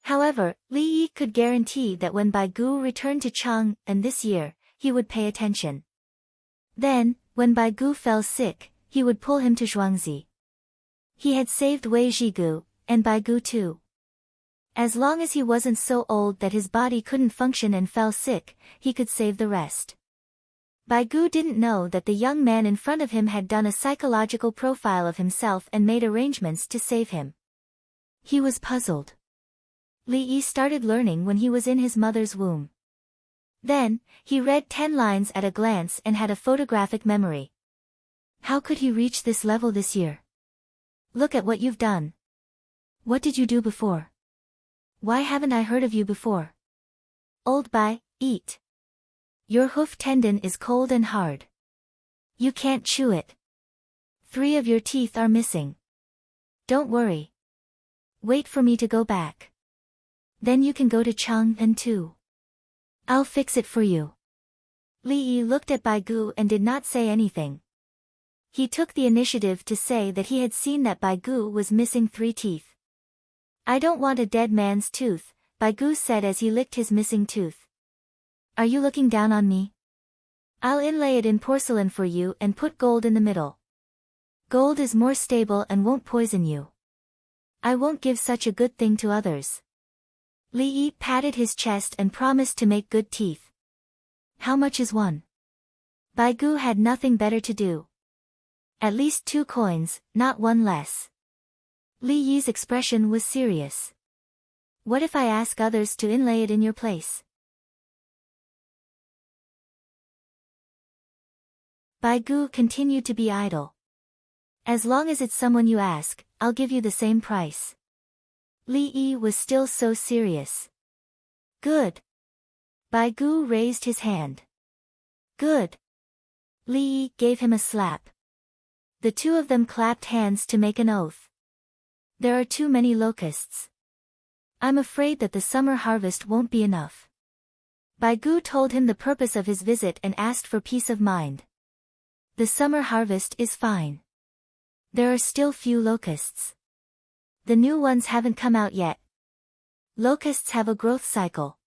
However, Li Yi could guarantee that when Bai Gu returned to Chang, and this year, he would pay attention. Then, when Bai Gu fell sick, he would pull him to Zhuangzi. He had saved Wei Zhigu, and Bai Gu too. As long as he wasn't so old that his body couldn't function and fell sick, he could save the rest. Bai Gu didn't know that the young man in front of him had done a psychological profile of himself and made arrangements to save him. He was puzzled. Li Yi started learning when he was in his mother's womb. Then, he read 10 lines at a glance and had a photographic memory. How could he reach this level this year? Look at what you've done. What did you do before? Why haven't I heard of you before? Old Bai, eat. Your hoof tendon is cold and hard. You can't chew it. 3 of your teeth are missing. Don't worry. Wait for me to go back. Then you can go to Chang'an too. I'll fix it for you. Li Yi looked at Bai Gu and did not say anything. He took the initiative to say that he had seen that Bai Gu was missing 3 teeth. I don't want a dead man's tooth, Bai Gu said as he licked his missing tooth. Are you looking down on me? I'll inlay it in porcelain for you and put gold in the middle. Gold is more stable and won't poison you. I won't give such a good thing to others. Li Yi patted his chest and promised to make good teeth. How much is one? Bai Gu had nothing better to do. At least 2 coins, not 1 less. Li Yi's expression was serious. What if I ask others to inlay it in your place? Bai Gu continued to be idle. As long as it's someone you ask, I'll give you the same price. Li Yi was still so serious. Good. Bai Gu raised his hand. Good. Li Yi gave him a slap. The 2 of them clapped hands to make an oath. There are too many locusts. I'm afraid that the summer harvest won't be enough. Bai Gu told him the purpose of his visit and asked for peace of mind. The summer harvest is fine. There are still few locusts. The new ones haven't come out yet. Locusts have a growth cycle.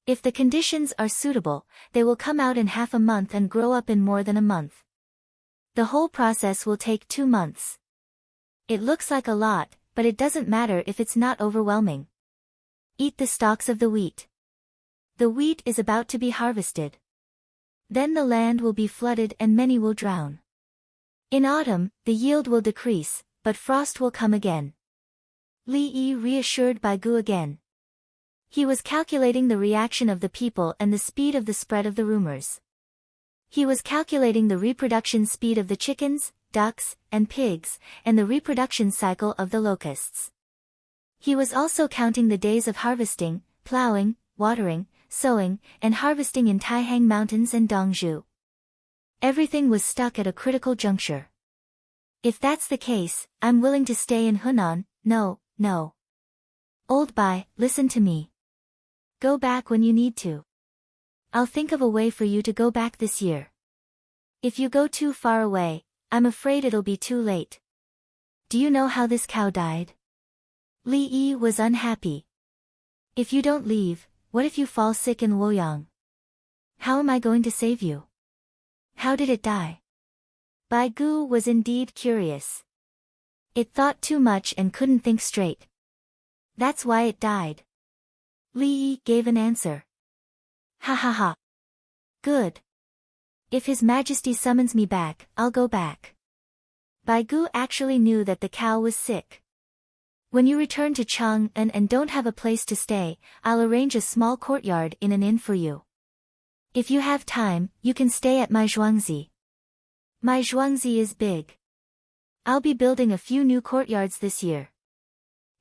If the conditions are suitable, they will come out in half a month and grow up in more than a month. The whole process will take 2 months. It looks like a lot, but it doesn't matter if it's not overwhelming. Eat the stalks of the wheat. The wheat is about to be harvested. Then the land will be flooded and many will drown. In autumn, the yield will decrease, but frost will come again. Li Yi reassured Bai Gu again. He was calculating the reaction of the people and the speed of the spread of the rumors. He was calculating the reproduction speed of the chickens, ducks, and pigs, and the reproduction cycle of the locusts. He was also counting the days of harvesting, plowing, watering, sowing, and harvesting in Taihang Mountains and Dongzhou. Everything was stuck at a critical juncture. If that's the case, I'm willing to stay in Hunan. No. Old Bai, listen to me. Go back when you need to. I'll think of a way for you to go back this year. If you go too far away, I'm afraid it'll be too late. Do you know how this cow died? Li Yi was unhappy. If you don't leave, what if you fall sick in Luoyang? How am I going to save you? How did it die? Bai Gu was indeed curious. It thought too much and couldn't think straight. That's why it died. Li Yi gave an answer. Ha ha ha. Good. If His Majesty summons me back, I'll go back. Bai Gu actually knew that the cow was sick. When you return to Chang'an and don't have a place to stay, I'll arrange a small courtyard in an inn for you. If you have time, you can stay at my Zhuangzi. My Zhuangzi is big. I'll be building a few new courtyards this year.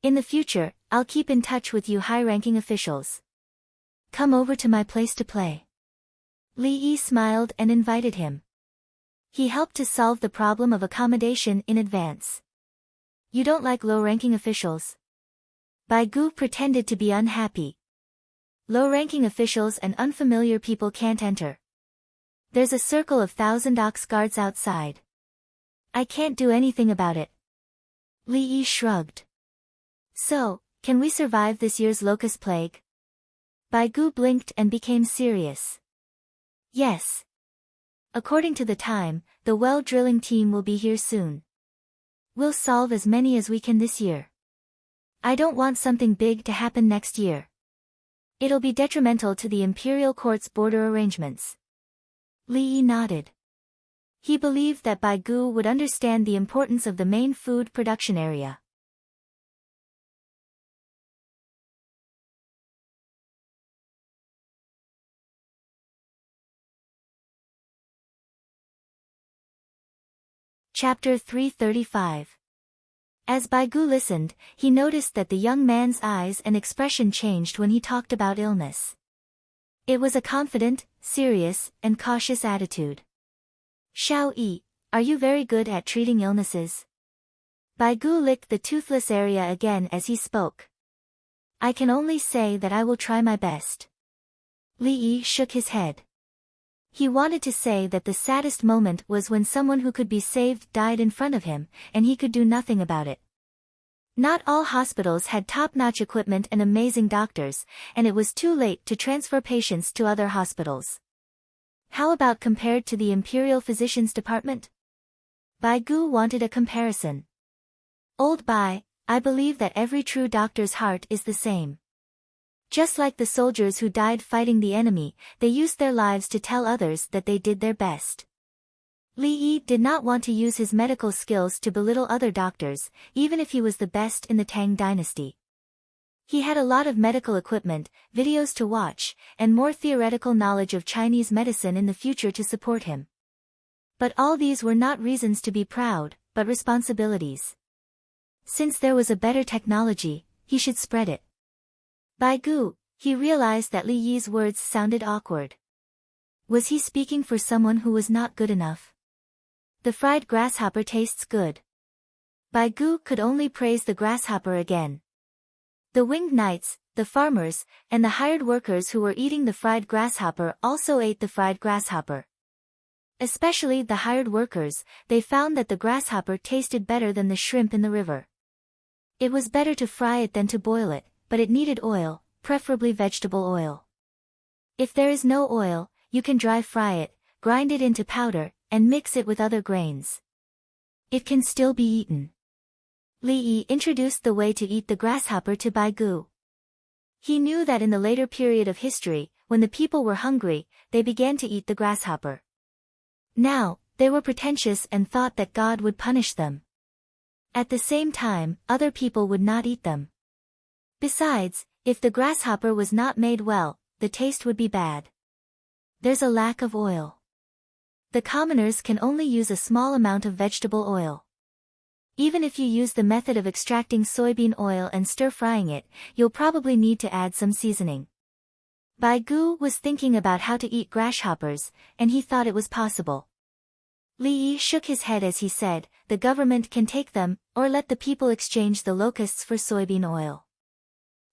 In the future, I'll keep in touch with you high-ranking officials. Come over to my place to play. Li Yi smiled and invited him. He helped to solve the problem of accommodation in advance. You don't like low-ranking officials? Bai Gu pretended to be unhappy. Low-ranking officials and unfamiliar people can't enter. There's a circle of 1,000 ox guards outside. I can't do anything about it. Li Yi shrugged. So, can we survive this year's locust plague? Bai Gu blinked and became serious. Yes. According to the time, the well drilling team will be here soon. We'll solve as many as we can this year. I don't want something big to happen next year. It'll be detrimental to the imperial court's border arrangements. Li Yi nodded. He believed that Bai Gu would understand the importance of the main food production area. Chapter 335. As Bai Gu listened, he noticed that the young man's eyes and expression changed when he talked about illness. It was a confident, serious, and cautious attitude. Xiao Yi, are you very good at treating illnesses? Bai Gu licked the toothless area again as he spoke. I can only say that I will try my best. Li Yi shook his head. He wanted to say that the saddest moment was when someone who could be saved died in front of him, and he could do nothing about it. Not all hospitals had top-notch equipment and amazing doctors, and it was too late to transfer patients to other hospitals. How about compared to the Imperial Physicians Department? Bai Gu wanted a comparison. Old Bai, I believe that every true doctor's heart is the same. Just like the soldiers who died fighting the enemy, they used their lives to tell others that they did their best. Li Yi did not want to use his medical skills to belittle other doctors, even if he was the best in the Tang dynasty. He had a lot of medical equipment, videos to watch, and more theoretical knowledge of Chinese medicine in the future to support him. But all these were not reasons to be proud, but responsibilities. Since there was a better technology, he should spread it. Bai Gu, he realized that Li Yi's words sounded awkward. Was he speaking for someone who was not good enough? The fried grasshopper tastes good. Bai Gu could only praise the grasshopper again. The winged knights, the farmers, and the hired workers who were eating the fried grasshopper also ate the fried grasshopper. Especially the hired workers, they found that the grasshopper tasted better than the shrimp in the river. It was better to fry it than to boil it, but it needed oil, preferably vegetable oil. If there is no oil, you can dry fry it, grind it into powder, and mix it with other grains. It can still be eaten. Li Yi introduced the way to eat the grasshopper to Bai Gu. He knew that in the later period of history, when the people were hungry, they began to eat the grasshopper. Now, they were pretentious and thought that God would punish them. At the same time, other people would not eat them. Besides, if the grasshopper was not made well, the taste would be bad. There's a lack of oil. The commoners can only use a small amount of vegetable oil. Even if you use the method of extracting soybean oil and stir-frying it, you'll probably need to add some seasoning. Bai Gu was thinking about how to eat grasshoppers, and he thought it was possible. Li Yi shook his head as he said, the government can take them, or let the people exchange the locusts for soybean oil.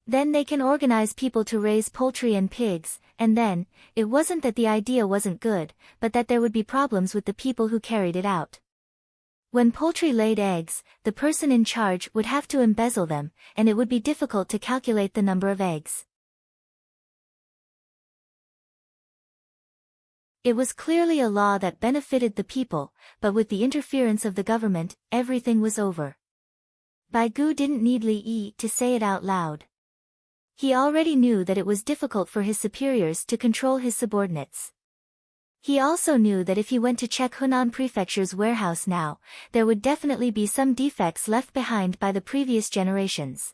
Then they can organize people to raise poultry and pigs, and then, it wasn't that the idea wasn't good, but that there would be problems with the people who carried it out. When poultry laid eggs, the person in charge would have to embezzle them, and it would be difficult to calculate the number of eggs. It was clearly a law that benefited the people, but with the interference of the government, everything was over. Bai Gu didn't need Li Yi to say it out loud. He already knew that it was difficult for his superiors to control his subordinates. He also knew that if he went to check Hunan Prefecture's warehouse now, there would definitely be some defects left behind by the previous generations.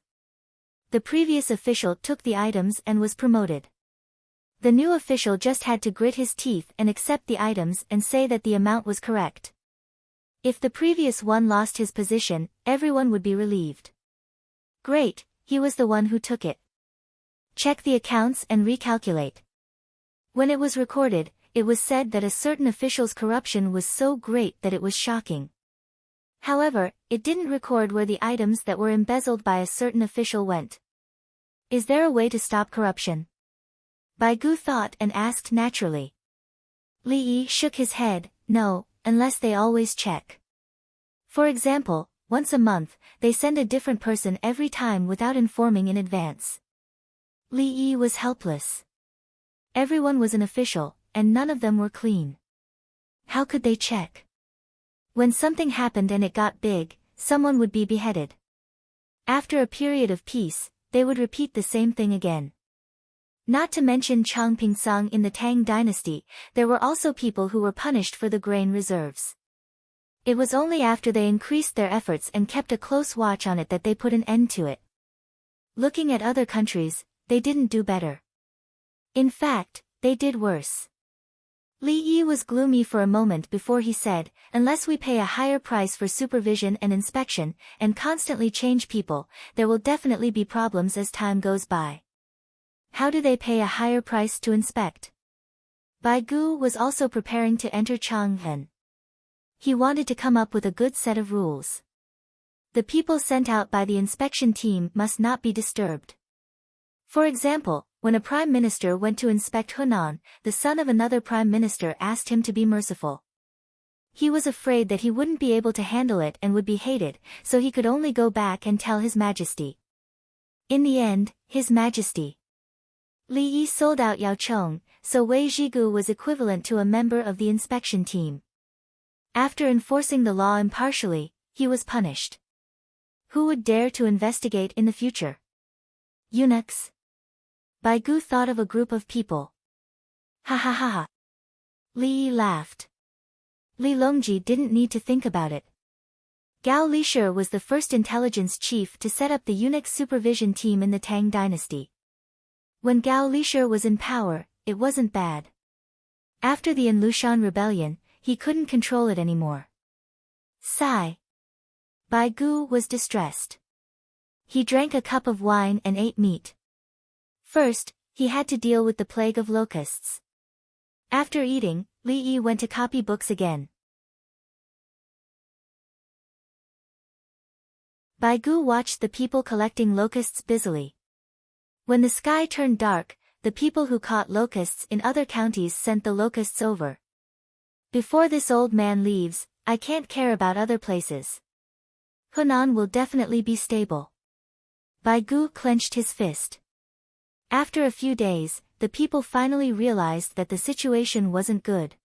The previous official took the items and was promoted. The new official just had to grit his teeth and accept the items and say that the amount was correct. If the previous one lost his position, everyone would be relieved. Great, he was the one who took it. Check the accounts and recalculate. When it was recorded, it was said that a certain official's corruption was so great that it was shocking. However, it didn't record where the items that were embezzled by a certain official went. Is there a way to stop corruption? Bai Gu thought and asked naturally. Li Yi shook his head, no, unless they always check. For example, once a month, they send a different person every time without informing in advance. Li Yi was helpless. Everyone was an official, and none of them were clean. How could they check? When something happened and it got big, someone would be beheaded. After a period of peace, they would repeat the same thing again. Not to mention Chang Pingsang in the Tang dynasty, there were also people who were punished for the grain reserves. It was only after they increased their efforts and kept a close watch on it that they put an end to it. Looking at other countries, they didn't do better. In fact, they did worse. Li Yi was gloomy for a moment before he said, unless we pay a higher price for supervision and inspection, and constantly change people, there will definitely be problems as time goes by. How do they pay a higher price to inspect? Bai Gu was also preparing to enter Chang'an. He wanted to come up with a good set of rules. The people sent out by the inspection team must not be disturbed. For example, when a prime minister went to inspect Hunan, the son of another prime minister asked him to be merciful. He was afraid that he wouldn't be able to handle it and would be hated, so he could only go back and tell His Majesty. In the end, His Majesty. Li Yi sold out Yao Chong, so Wei Zhigu was equivalent to a member of the inspection team. After enforcing the law impartially, he was punished. Who would dare to investigate in the future? Eunuchs? Bai Gu thought of a group of people. Ha ha ha ha. Li Yi laughed. Li Longji didn't need to think about it. Gao Lishir was the first intelligence chief to set up the eunuch supervision team in the Tang dynasty. When Gao Lishir was in power, it wasn't bad. After the Anlushan rebellion, he couldn't control it anymore. Sigh. Bai Gu was distressed. He drank a cup of wine and ate meat. First, he had to deal with the plague of locusts. After eating, Li Yi went to copy books again. Bai Gu watched the people collecting locusts busily. When the sky turned dark, the people who caught locusts in other counties sent the locusts over. Before this old man leaves, I can't care about other places. Hunan will definitely be stable. Bai Gu clenched his fist. After a few days, the people finally realized that the situation wasn't good.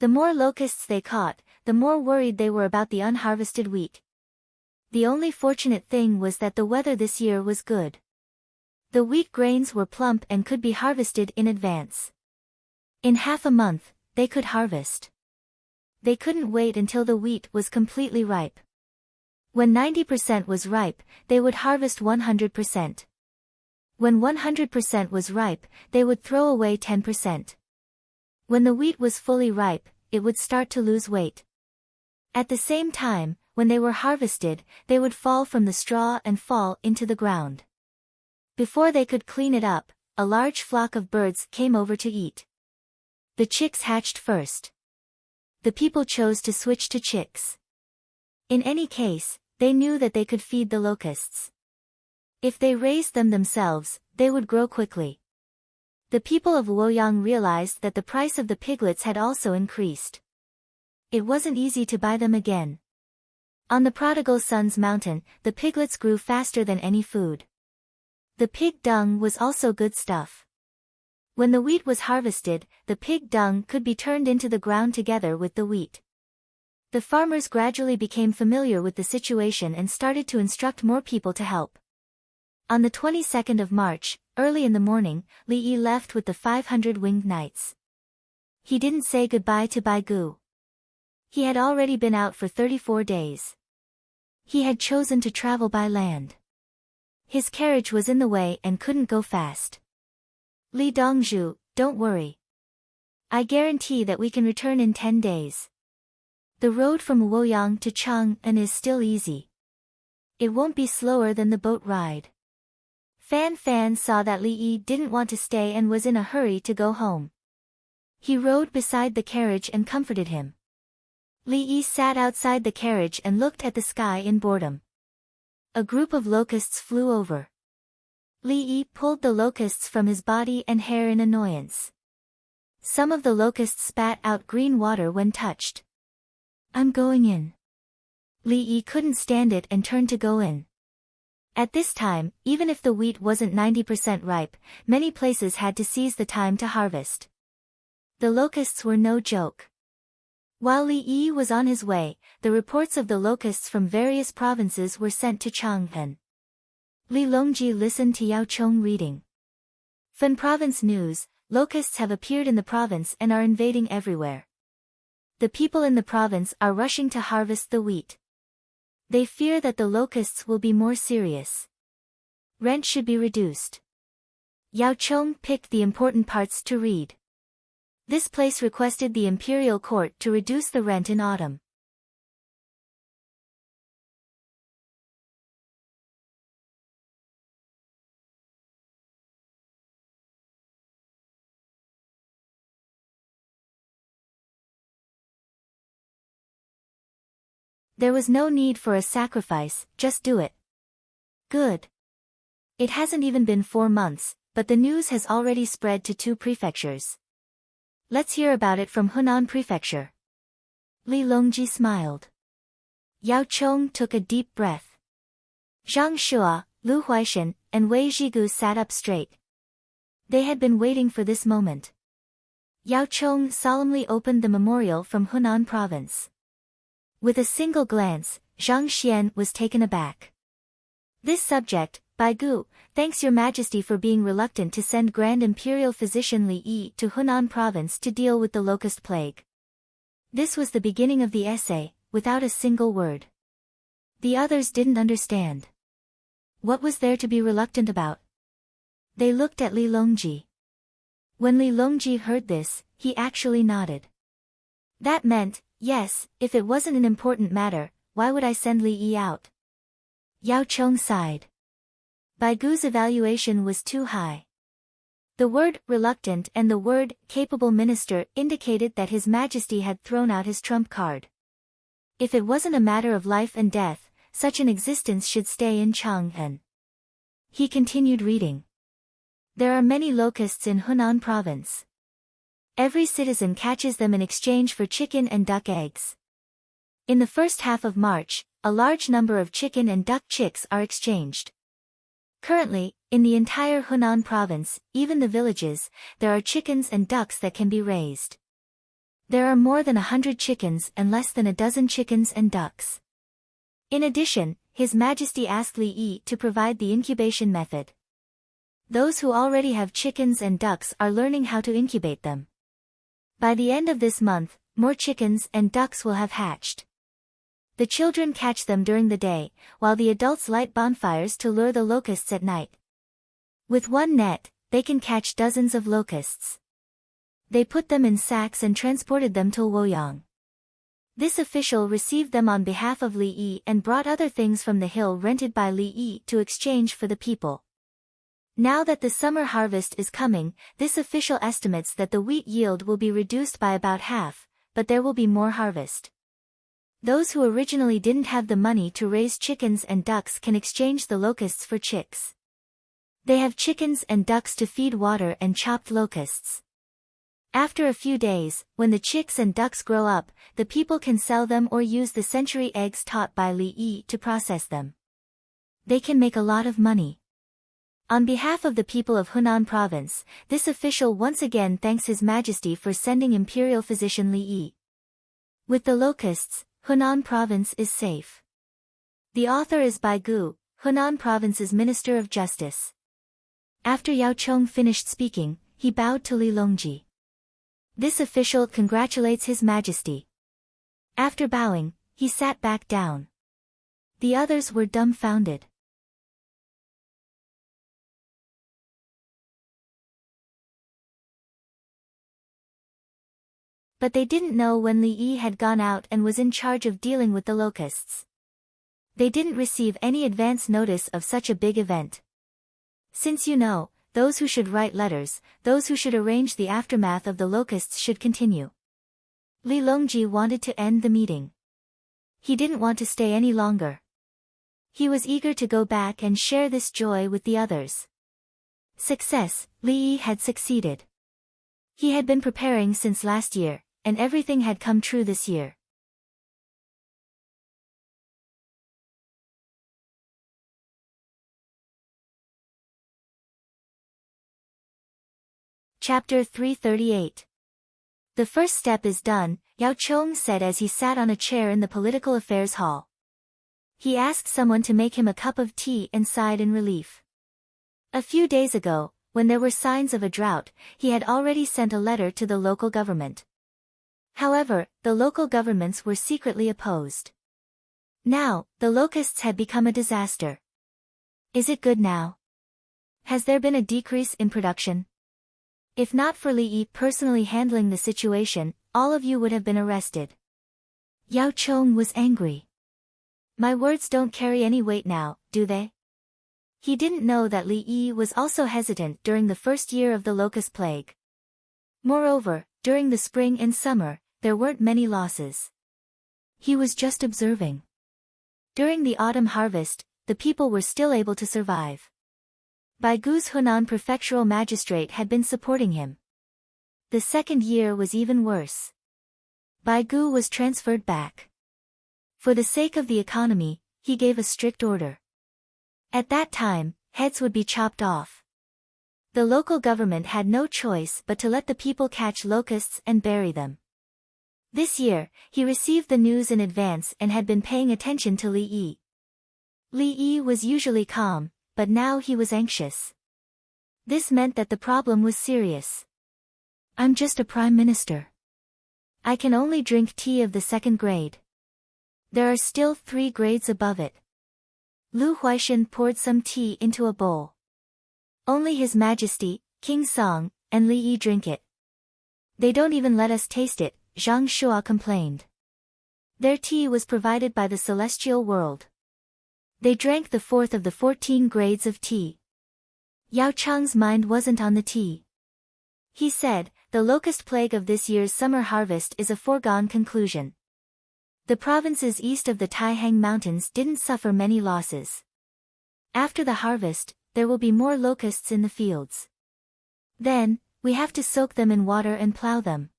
The more locusts they caught, the more worried they were about the unharvested wheat. The only fortunate thing was that the weather this year was good. The wheat grains were plump and could be harvested in advance. In half a month, they could harvest. They couldn't wait until the wheat was completely ripe. When 90% was ripe, they would harvest 100%. When 100% was ripe, they would throw away 10%. When the wheat was fully ripe, it would start to lose weight. At the same time, when they were harvested, they would fall from the straw and fall into the ground. Before they could clean it up, a large flock of birds came over to eat. The chicks hatched first. The people chose to switch to chicks. In any case, they knew that they could feed the locusts. If they raised them themselves, they would grow quickly. The people of Luoyang realized that the price of the piglets had also increased. It wasn't easy to buy them again. On the prodigal son's mountain, the piglets grew faster than any food. The pig dung was also good stuff. When the wheat was harvested, the pig dung could be turned into the ground together with the wheat. The farmers gradually became familiar with the situation and started to instruct more people to help. On the 22nd of March, early in the morning, Li Yi left with the 500 winged knights. He didn't say goodbye to Bai Gu. He had already been out for 34 days. He had chosen to travel by land. His carriage was in the way and couldn't go fast. Li Dongzhu, don't worry. I guarantee that we can return in 10 days. The road from Luoyang to Chang'an is still easy. It won't be slower than the boat ride. Fan Fan saw that Li Yi didn't want to stay and was in a hurry to go home. He rode beside the carriage and comforted him. Li Yi sat outside the carriage and looked at the sky in boredom. A group of locusts flew over. Li Yi pulled the locusts from his body and hair in annoyance. Some of the locusts spat out green water when touched. I'm going in. Li Yi couldn't stand it and turned to go in. At this time, even if the wheat wasn't 90% ripe, many places had to seize the time to harvest. The locusts were no joke. While Li Yi was on his way, the reports of the locusts from various provinces were sent to Chang'an. Li Longji listened to Yao Chong reading. Fan Province News, locusts have appeared in the province and are invading everywhere. The people in the province are rushing to harvest the wheat. They fear that the locusts will be more serious. Rent should be reduced. Yao Chong picked the important parts to read. This place requested the imperial court to reduce the rent in autumn. There was no need for a sacrifice, just do it. Good. It hasn't even been 4 months, but the news has already spread to 2 prefectures. Let's hear about it from Hunan Prefecture. Li Longji smiled. Yao Chong took a deep breath. Zhang Shua, Lu Huaishan, and Wei Zhigu sat up straight. They had been waiting for this moment. Yao Chong solemnly opened the memorial from Hunan Province. With a single glance, Zhang Xian was taken aback. This subject, Bai Gu, thanks your majesty for being reluctant to send Grand Imperial Physician Li Yi to Hunan Province to deal with the locust plague. This was the beginning of the essay, without a single word. The others didn't understand. What was there to be reluctant about? They looked at Li Longji. When Li Longji heard this, he actually nodded. That meant, yes, if it wasn't an important matter, why would I send Li Yi out? Yao Chong sighed. Bai Gu's evaluation was too high. The word reluctant and the word capable minister indicated that His Majesty had thrown out his trump card. If it wasn't a matter of life and death, such an existence should stay in Chang'an. He continued reading. There are many locusts in Hunan Province. Every citizen catches them in exchange for chicken and duck eggs. In the first half of March, a large number of chicken and duck chicks are exchanged. Currently, in the entire Hunan province, even the villages, there are chickens and ducks that can be raised. There are more than 100 chickens and less than a dozen chickens and ducks. In addition, His Majesty asked Li Yi to provide the incubation method. Those who already have chickens and ducks are learning how to incubate them. By the end of this month, more chickens and ducks will have hatched. The children catch them during the day, while the adults light bonfires to lure the locusts at night. With one net, they can catch dozens of locusts. They put them in sacks and transported them to Luoyang. This official received them on behalf of Li Yi and brought other things from the hill rented by Li Yi to exchange for the people. Now that the summer harvest is coming, this official estimates that the wheat yield will be reduced by about half, but there will be more harvest. Those who originally didn't have the money to raise chickens and ducks can exchange the locusts for chicks. They have chickens and ducks to feed water and chopped locusts. After a few days, when the chicks and ducks grow up, the people can sell them or use the century eggs taught by Li Yi to process them. They can make a lot of money. On behalf of the people of Hunan Province, this official once again thanks His Majesty for sending Imperial Physician Li Yi. With the locusts, Hunan Province is safe. The author is Bai Gu, Hunan Province's Minister of Justice. After Yao Chong finished speaking, he bowed to Li Longji. This official congratulates His Majesty. After bowing, he sat back down. The others were dumbfounded. But they didn't know when Li Yi had gone out and was in charge of dealing with the locusts. They didn't receive any advance notice of such a big event. Since you know, those who should write letters, those who should arrange the aftermath of the locusts should continue. Li Longji wanted to end the meeting. He didn't want to stay any longer. He was eager to go back and share this joy with the others. Success, Li Yi had succeeded. He had been preparing since last year, and everything had come true this year. Chapter 338. The first step is done, Yao Chong said as he sat on a chair in the Political Affairs Hall. He asked someone to make him a cup of tea and sighed in relief. A few days ago, when there were signs of a drought, he had already sent a letter to the local government. However, the local governments were secretly opposed. Now, the locusts had become a disaster. Is it good now? Has there been a decrease in production? If not for Li Yi personally handling the situation, all of you would have been arrested. Yao Chong was angry. My words don't carry any weight now, do they? He didn't know that Li Yi was also hesitant during the first year of the locust plague. Moreover, during the spring and summer, there weren't many losses. He was just observing. During the autumn harvest, the people were still able to survive. Bai Gu's Hunan prefectural magistrate had been supporting him. The second year was even worse. Bai Gu was transferred back. For the sake of the economy, he gave a strict order. At that time, heads would be chopped off. The local government had no choice but to let the people catch locusts and bury them. This year, he received the news in advance and had been paying attention to Li Yi. Li Yi was usually calm, but now he was anxious. This meant that the problem was serious. I'm just a prime minister. I can only drink tea of the second grade. There are still 3 grades above it. Lu Huaishan poured some tea into a bowl. Only His Majesty, King Song, and Li Yi drink it. They don't even let us taste it, Zhang Shua complained. Their tea was provided by the celestial world. They drank the 4th of the 14 grades of tea. Yao Chang's mind wasn't on the tea. He said, the locust plague of this year's summer harvest is a foregone conclusion. The provinces east of the Taihang Mountains didn't suffer many losses. After the harvest, there will be more locusts in the fields. Then, we have to soak them in water and plow them.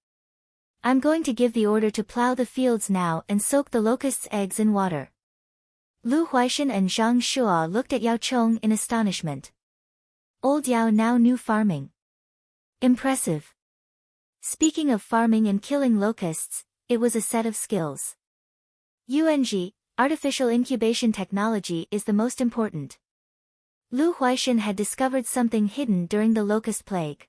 I'm going to give the order to plow the fields now and soak the locusts' eggs in water. Lu Huaishan and Zhang Shua looked at Yao Chong in astonishment. Old Yao now knew farming. Impressive. Speaking of farming and killing locusts, it was a set of skills. UNG, artificial incubation technology, is the most important. Lu Huaishan had discovered something hidden during the locust plague.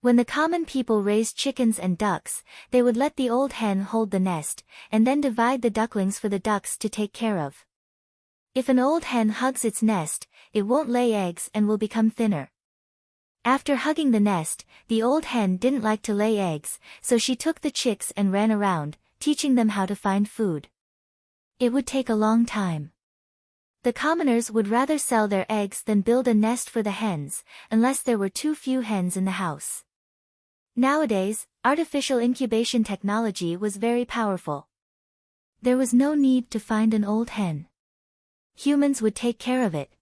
When the common people raised chickens and ducks, they would let the old hen hold the nest, and then divide the ducklings for the ducks to take care of. If an old hen hugs its nest, it won't lay eggs and will become thinner. After hugging the nest, the old hen didn't like to lay eggs, so she took the chicks and ran around, teaching them how to find food. It would take a long time. The commoners would rather sell their eggs than build a nest for the hens, unless there were too few hens in the house. Nowadays, artificial incubation technology was very powerful. There was no need to find an old hen. Humans would take care of it.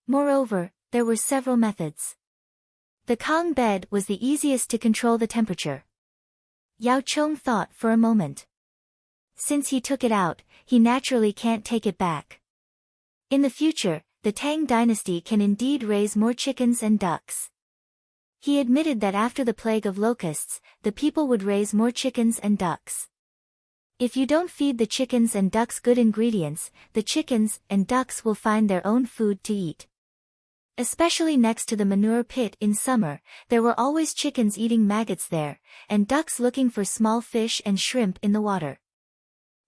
Moreover, there were several methods. The Kong bed was the easiest to control the temperature. Yao Chong thought for a moment. Since he took it out, he naturally can't take it back. In the future, the Tang dynasty can indeed raise more chickens and ducks. He admitted that after the plague of locusts, the people would raise more chickens and ducks. If you don't feed the chickens and ducks good ingredients, the chickens and ducks will find their own food to eat. Especially next to the manure pit in summer, there were always chickens eating maggots there, and ducks looking for small fish and shrimp in the water.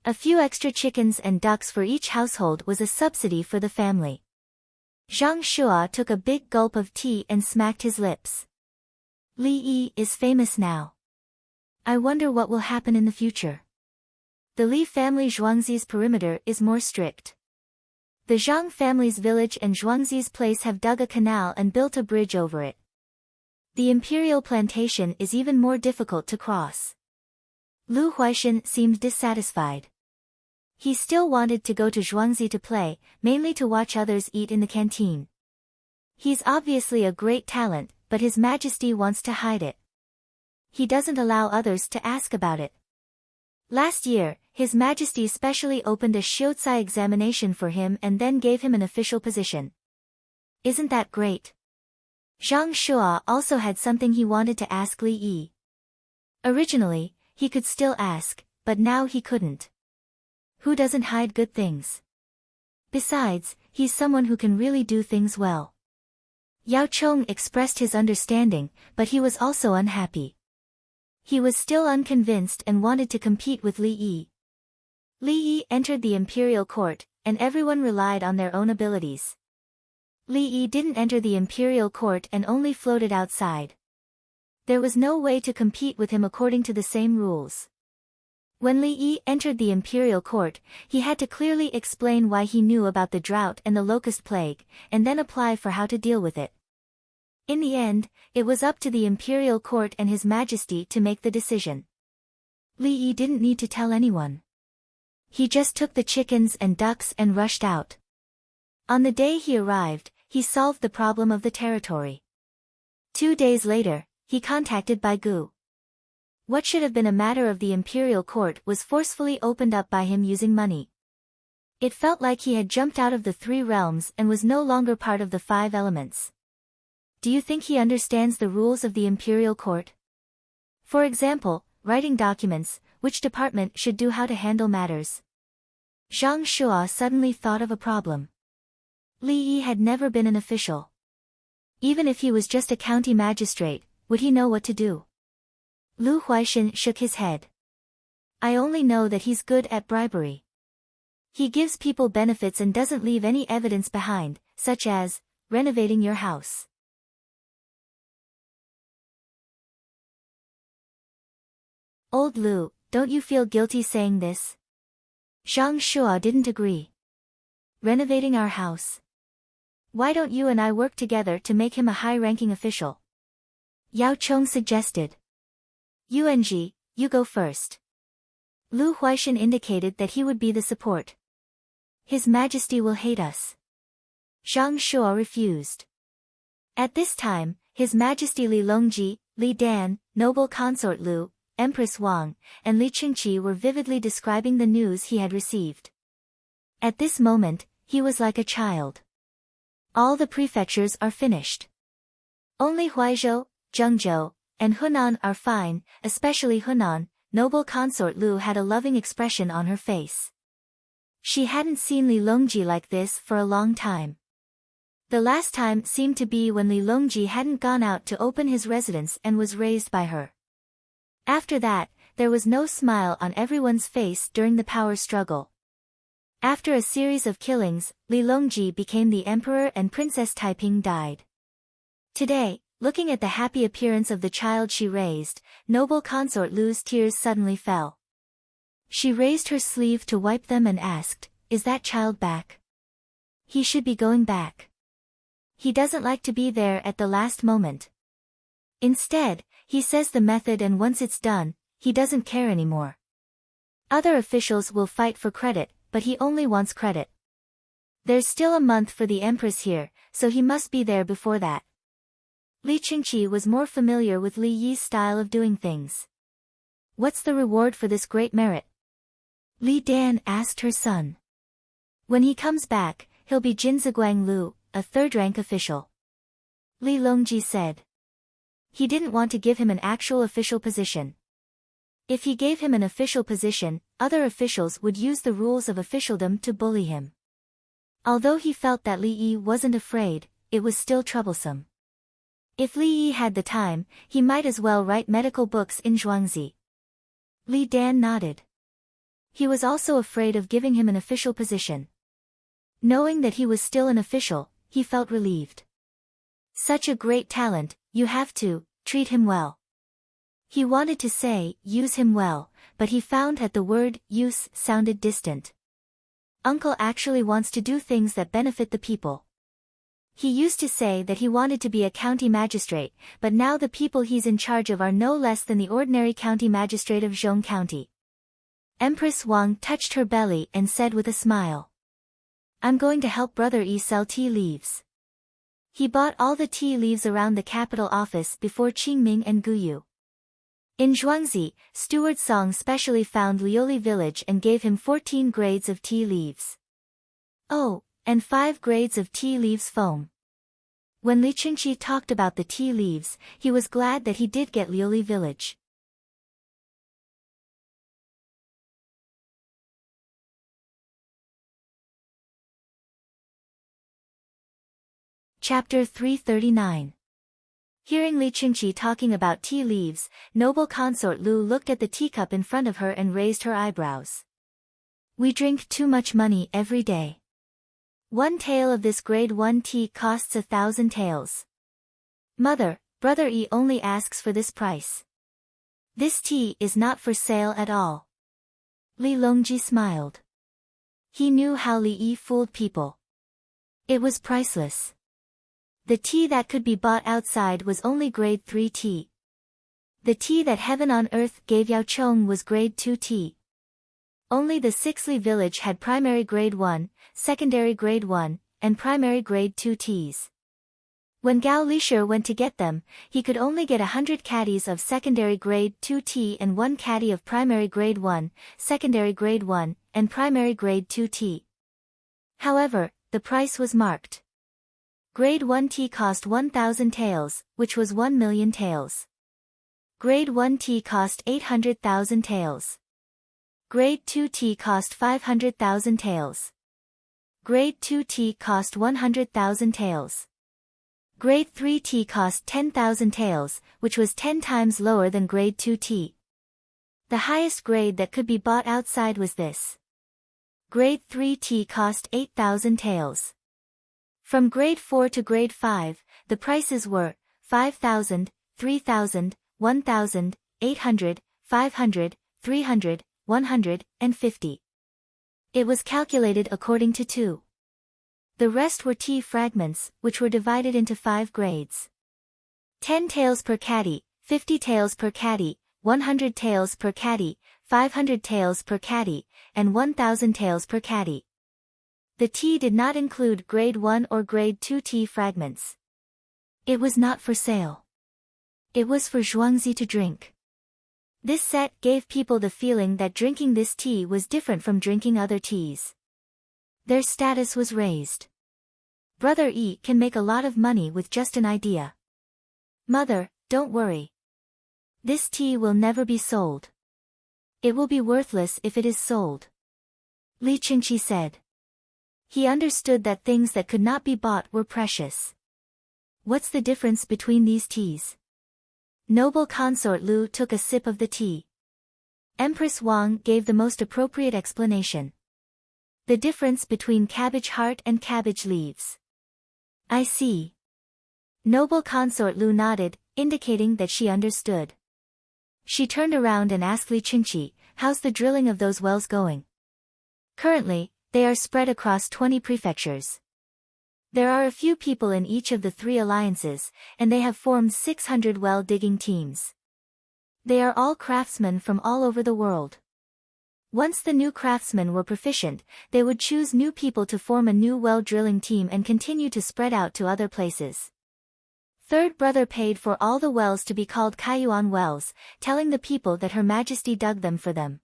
A few extra chickens and ducks for each household was a subsidy for the family. Zhang Shua took a big gulp of tea and smacked his lips. Li Yi is famous now. I wonder what will happen in the future. The Li family Zhuangzi's perimeter is more strict. The Zhang family's village and Zhuangzi's place have dug a canal and built a bridge over it. The imperial plantation is even more difficult to cross. Lu Huaishan seemed dissatisfied. He still wanted to go to Zhuangzi to play, mainly to watch others eat in the canteen. He's obviously a great talent, but His Majesty wants to hide it. He doesn't allow others to ask about it. Last year, His Majesty specially opened a Shiozai examination for him and then gave him an official position. Isn't that great? Zhang Shua also had something he wanted to ask Li Yi. Originally, he could still ask, but now he couldn't. Who doesn't hide good things? Besides, he's someone who can really do things well. Yao Chong expressed his understanding, but he was also unhappy. He was still unconvinced and wanted to compete with Li Yi. Li Yi entered the imperial court, and everyone relied on their own abilities. Li Yi didn't enter the imperial court and only floated outside. There was no way to compete with him according to the same rules. When Li Yi entered the imperial court, he had to clearly explain why he knew about the drought and the locust plague, and then apply for how to deal with it. In the end, it was up to the imperial court and His Majesty to make the decision. Li Yi didn't need to tell anyone. He just took the chickens and ducks and rushed out. On the day he arrived, he solved the problem of the territory. 2 days later, he contacted Baigu. What should have been a matter of the imperial court was forcefully opened up by him using money. It felt like he had jumped out of the 3 realms and was no longer part of the 5 elements. Do you think he understands the rules of the imperial court? For example, writing documents, which department should do how to handle matters? Zhang Shua suddenly thought of a problem. Li Yi had never been an official. Even if he was just a county magistrate, would he know what to do? Lu Huaishan shook his head. I only know that he's good at bribery. He gives people benefits and doesn't leave any evidence behind, such as renovating your house. Old Lu, don't you feel guilty saying this? Zhang Shua didn't agree. Renovating our house. Why don't you and I work together to make him a high-ranking official? Yao Chong suggested. Yuanji, you go first. Lu Huaishan indicated that he would be the support. His Majesty will hate us. Zhang Shua refused. At this time, His Majesty Li Longji, Li Dan, noble consort Lu, Empress Wang, and Li Qingqi were vividly describing the news he had received. At this moment, he was like a child. All the prefectures are finished. Only Huaizhou, Zhengzhou, and Hunan are fine, especially Hunan. Noble consort Lu had a loving expression on her face. She hadn't seen Li Longji like this for a long time. The last time seemed to be when Li Longji hadn't gone out to open his residence and was raised by her. After that, there was no smile on everyone's face during the power struggle. After a series of killings, Li Longji became the emperor and Princess Taiping died. Today, looking at the happy appearance of the child she raised, noble consort Lu's tears suddenly fell. She raised her sleeve to wipe them and asked, "Is that child back?" He should be going back. He doesn't like to be there at the last moment. Instead, he says the method and once it's done, he doesn't care anymore. Other officials will fight for credit, but he only wants credit. There's still a month for the Empress here, so he must be there before that. Li Qingqi was more familiar with Li Yi's style of doing things. What's the reward for this great merit? Li Dan asked her son. When he comes back, he'll be Jinziguang Lu, a third-rank official. Li Longji said. he didn't want to give him an actual official position. If he gave him an official position, other officials would use the rules of officialdom to bully him. Although he felt that Li Yi wasn't afraid, it was still troublesome. If Li Yi had the time, he might as well write medical books in Zhuangzi. Li Dan nodded. He was also afraid of giving him an official position. Knowing that he was still an official, he felt relieved. Such a great talent, you have to treat him well. He wanted to say, use him well, but he found that the word use sounded distant. Uncle actually wants to do things that benefit the people. He used to say that he wanted to be a county magistrate, but now the people he's in charge of are no less than the ordinary county magistrate of Zhong County. Empress Wang touched her belly and said with a smile, I'm going to help Brother Yi sell tea leaves. He bought all the tea leaves around the capital office before Qingming and Guyu. In Zhuangzi, Steward Song specially found Liuli village and gave him 14 grades of tea leaves. Oh, and 5 grades of tea leaves foam. When Li Qingqi talked about the tea leaves, he was glad that he did get Liuli village. Chapter 339. Hearing Li Qingqi talking about tea leaves, noble consort Lu looked at the teacup in front of her and raised her eyebrows. We drink too much money every day. 1 tael of this grade 1 tea costs 1,000 taels. Mother, Brother Yi only asks for this price. This tea is not for sale at all. Li Longji smiled. He knew how Li Yi fooled people. It was priceless. The tea that could be bought outside was only grade 3 tea. The tea that heaven on earth gave Yao Chong was grade 2 tea. Only the Sixli village had primary grade 1, secondary grade 1, and primary grade 2 teas. When Gao Lisher went to get them, he could only get 100 caddies of secondary grade 2 tea and 1 caddy of primary grade 1, secondary grade 1, and primary grade 2 tea. However, the price was marked. Grade 1 tea cost 1,000 taels, which was 1 million taels. Grade 1 tea cost 800,000 taels. Grade 2 tea cost 500,000 taels. Grade 2 tea cost 100,000 taels. Grade 3 tea cost 10,000 taels, which was 10 times lower than grade 2 tea. The highest grade that could be bought outside was this. Grade 3 tea cost 8,000 taels. From grade 4 to grade 5, the prices were 5,000, 3,000, 1,000, 800, 500, 300, 100, and 50. It was calculated according to 2. The rest were tea fragments, which were divided into 5 grades. 10 taels per caddy, 50 taels per caddy, 100 taels per caddy, 500 taels per caddy, and 1,000 taels per caddy. The tea did not include grade 1 or grade 2 tea fragments. It was not for sale. It was for Zhuangzi to drink. This set gave people the feeling that drinking this tea was different from drinking other teas. Their status was raised. Brother Yi can make a lot of money with just an idea. Mother, don't worry. This tea will never be sold. It will be worthless if it is sold. Li Qingqi said. He understood that things that could not be bought were precious. What's the difference between these teas? Noble consort Lu took a sip of the tea. Empress Wang gave the most appropriate explanation. The difference between cabbage heart and cabbage leaves. I see. Noble consort Lu nodded, indicating that she understood. She turned around and asked Li Qingqi, how's the drilling of those wells going? Currently, they are spread across 20 prefectures. There are a few people in each of the 3 alliances, and they have formed 600 well-digging teams. They are all craftsmen from all over the world. Once the new craftsmen were proficient, they would choose new people to form a new well-drilling team and continue to spread out to other places. Third brother paid for all the wells to be called Kaiyuan wells, telling the people that Her Majesty dug them for them.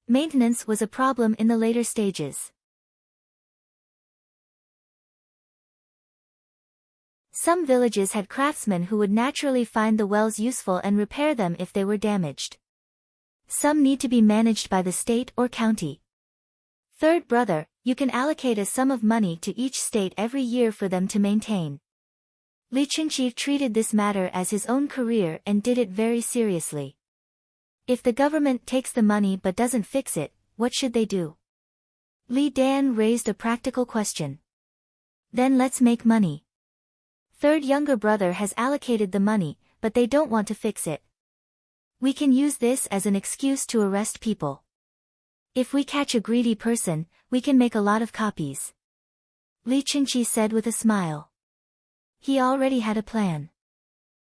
Maintenance was a problem in the later stages. Some villages had craftsmen who would naturally find the wells useful and repair them if they were damaged. Some need to be managed by the state or county. Third brother, you can allocate a sum of money to each state every year for them to maintain. Li Qingqi treated this matter as his own career and did it very seriously. If the government takes the money but doesn't fix it, what should they do? Li Dan raised a practical question. Then let's make money. Third younger brother has allocated the money, but they don't want to fix it. We can use this as an excuse to arrest people. If we catch a greedy person, we can make a lot of copies. Li Qingqi said with a smile. He already had a plan.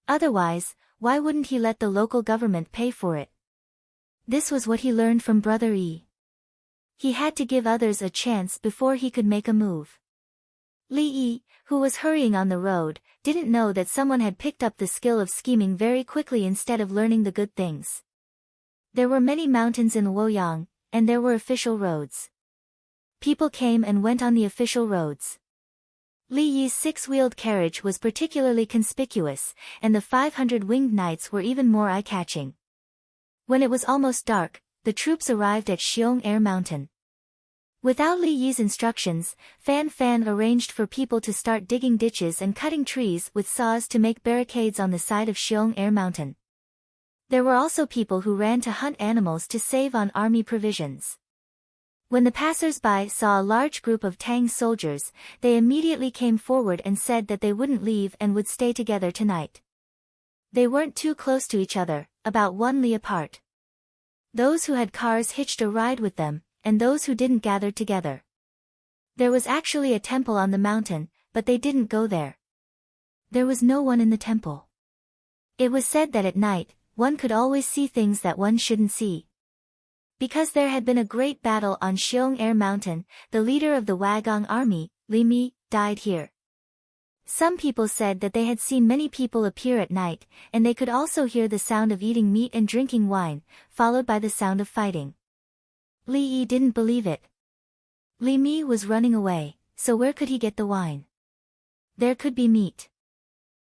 Otherwise, why wouldn't he let the local government pay for it? This was what he learned from Brother Yi. He had to give others a chance before he could make a move. Li Yi, who was hurrying on the road, didn't know that someone had picked up the skill of scheming very quickly instead of learning the good things. There were many mountains in Luoyang, and there were official roads. People came and went on the official roads. Li Yi's six-wheeled carriage was particularly conspicuous, and the 500 winged knights were even more eye-catching. When it was almost dark, the troops arrived at Xiong Air Mountain. Without Li Yi's instructions, Fan Fan arranged for people to start digging ditches and cutting trees with saws to make barricades on the side of Xiong Air Mountain. There were also people who ran to hunt animals to save on army provisions. When the passers-by saw a large group of Tang soldiers, they immediately came forward and said that they wouldn't leave and would stay together tonight. They weren't too close to each other, about 1 li apart. Those who had cars hitched a ride with them, and those who didn't gathered together. There was actually a temple on the mountain, but they didn't go there. There was no one in the temple. It was said that at night, one could always see things that one shouldn't see. Because there had been a great battle on Xiong Air Mountain, the leader of the Wagong army, Li Mi, died here. Some people said that they had seen many people appear at night, and they could also hear the sound of eating meat and drinking wine, followed by the sound of fighting. Li Yi didn't believe it. Li Mi was running away, so where could he get the wine? There could be meat.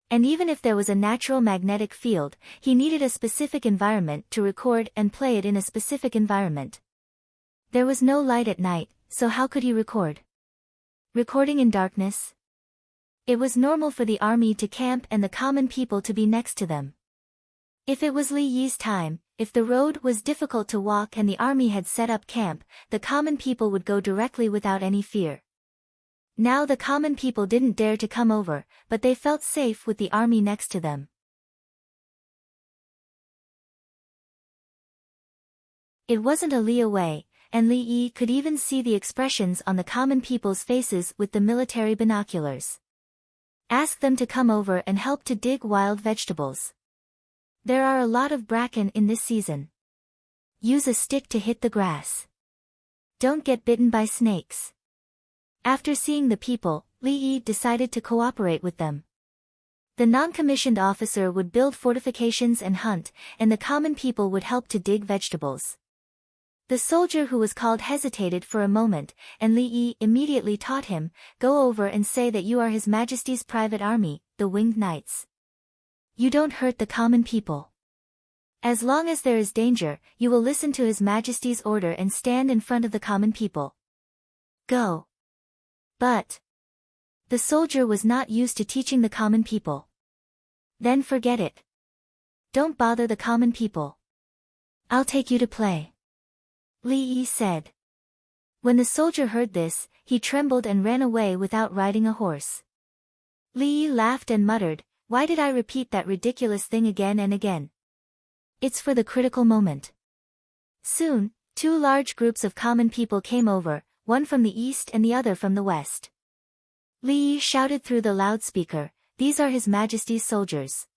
And even if there was a natural magnetic field, he needed a specific environment to record and play it in a specific environment. There was no light at night, so how could he record? Recording in darkness? It was normal for the army to camp and the common people to be next to them. If it was Li Yi's time, if the road was difficult to walk and the army had set up camp, the common people would go directly without any fear. Now the common people didn't dare to come over, but they felt safe with the army next to them. It wasn't a li away, and Li Yi could even see the expressions on the common people's faces with the military binoculars. Ask them to come over and help to dig wild vegetables. There are a lot of bracken in this season. Use a stick to hit the grass. Don't get bitten by snakes. After seeing the people, Li Yi decided to cooperate with them. The non-commissioned officer would build fortifications and hunt, and the common people would help to dig vegetables. The soldier who was called hesitated for a moment, and Li Yi immediately taught him, "Go over and say that you are His Majesty's private army, the Winged Knights. You don't hurt the common people. As long as there is danger, you will listen to His Majesty's order and stand in front of the common people. Go." But the soldier was not used to teaching the common people. Then forget it. Don't bother the common people. I'll take you to play, Li Yi said. When the soldier heard this, he trembled and ran away without riding a horse. Li Yi laughed and muttered, "Why did I repeat that ridiculous thing again and again? It's for the critical moment." Soon, two large groups of common people came over, one from the east and the other from the west. Li Yi shouted through the loudspeaker, "These are His Majesty's soldiers.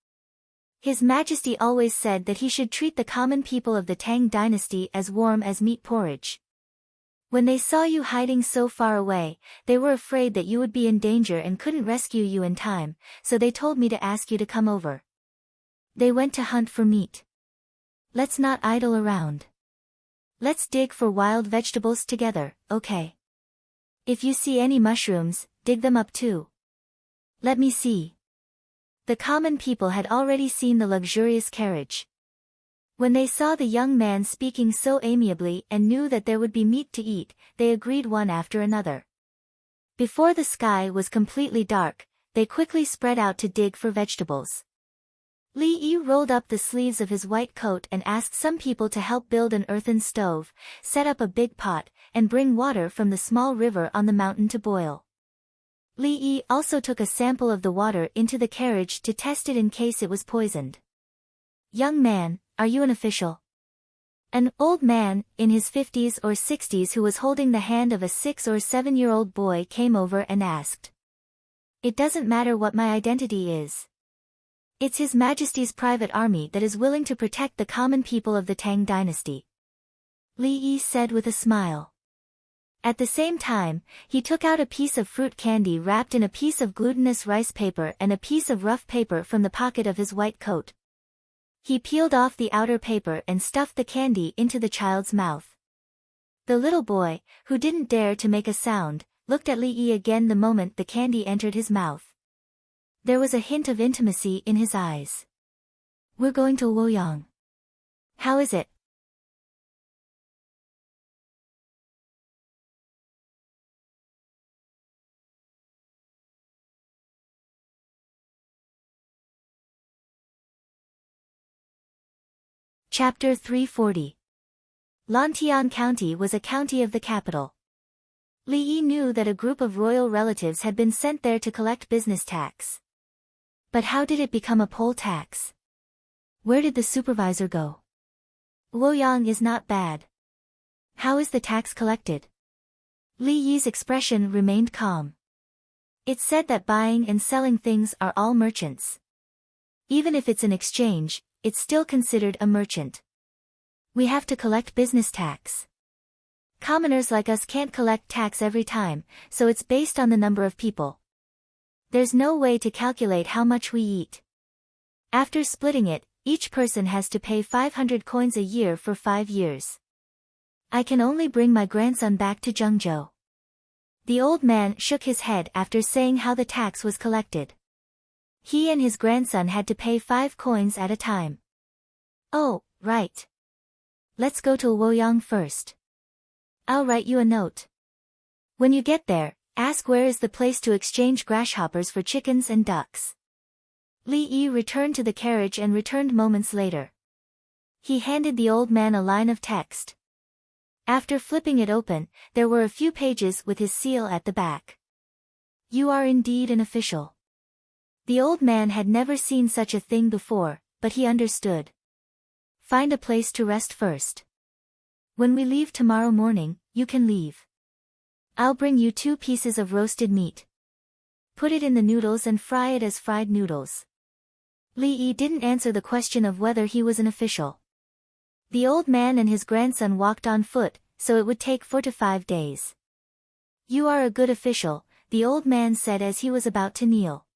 His Majesty always said that he should treat the common people of the Tang dynasty as warm as meat porridge. When they saw you hiding so far away, they were afraid that you would be in danger and couldn't rescue you in time, so they told me to ask you to come over. They went to hunt for meat. Let's not idle around. Let's dig for wild vegetables together, okay? If you see any mushrooms, dig them up too. Let me see." The common people had already seen the luxurious carriage. When they saw the young man speaking so amiably and knew that there would be meat to eat, they agreed one after another. Before the sky was completely dark, they quickly spread out to dig for vegetables. Li Yi rolled up the sleeves of his white coat and asked some people to help build an earthen stove, set up a big pot, and bring water from the small river on the mountain to boil. Li Yi also took a sample of the water into the carriage to test it in case it was poisoned. "Young man, are you an official?" An old man, in his 50s or 60s who was holding the hand of a 6 or 7-year-old boy came over and asked. "It doesn't matter what my identity is. It's His Majesty's private army that is willing to protect the common people of the Tang dynasty," Li Yi said with a smile. At the same time, he took out a piece of fruit candy wrapped in a piece of glutinous rice paper and a piece of rough paper from the pocket of his white coat. He peeled off the outer paper and stuffed the candy into the child's mouth. The little boy, who didn't dare to make a sound, looked at Li Yi again the moment the candy entered his mouth. There was a hint of intimacy in his eyes. "We're going to Luoyang. How is it?" Chapter 340. Lantian County was a county of the capital. Li Yi knew that a group of royal relatives had been sent there to collect business tax. But how did it become a poll tax? Where did the supervisor go? Luoyang is not bad. How is the tax collected? Li Yi's expression remained calm. It's said that buying and selling things are all merchants. Even if it's an exchange, it's still considered a merchant. We have to collect business tax. Commoners like us can't collect tax every time, so it's based on the number of people. There's no way to calculate how much we eat. After splitting it, each person has to pay 500 coins a year for 5 years. I can only bring my grandson back to Zhengzhou. The old man shook his head after saying how the tax was collected. He and his grandson had to pay 5 coins at a time. "Oh, right. Let's go to Luoyang first. I'll write you a note. When you get there, ask where is the place to exchange grasshoppers for chickens and ducks." Li Yi returned to the carriage and returned moments later. He handed the old man a line of text. After flipping it open, there were a few pages with his seal at the back. "You are indeed an official." The old man had never seen such a thing before, but he understood. "Find a place to rest first. When we leave tomorrow morning, you can leave. I'll bring you 2 pieces of roasted meat. Put it in the noodles and fry it as fried noodles." Li Yi didn't answer the question of whether he was an official. The old man and his grandson walked on foot, so it would take 4 to 5 days. "You are a good official," the old man said as he was about to kneel.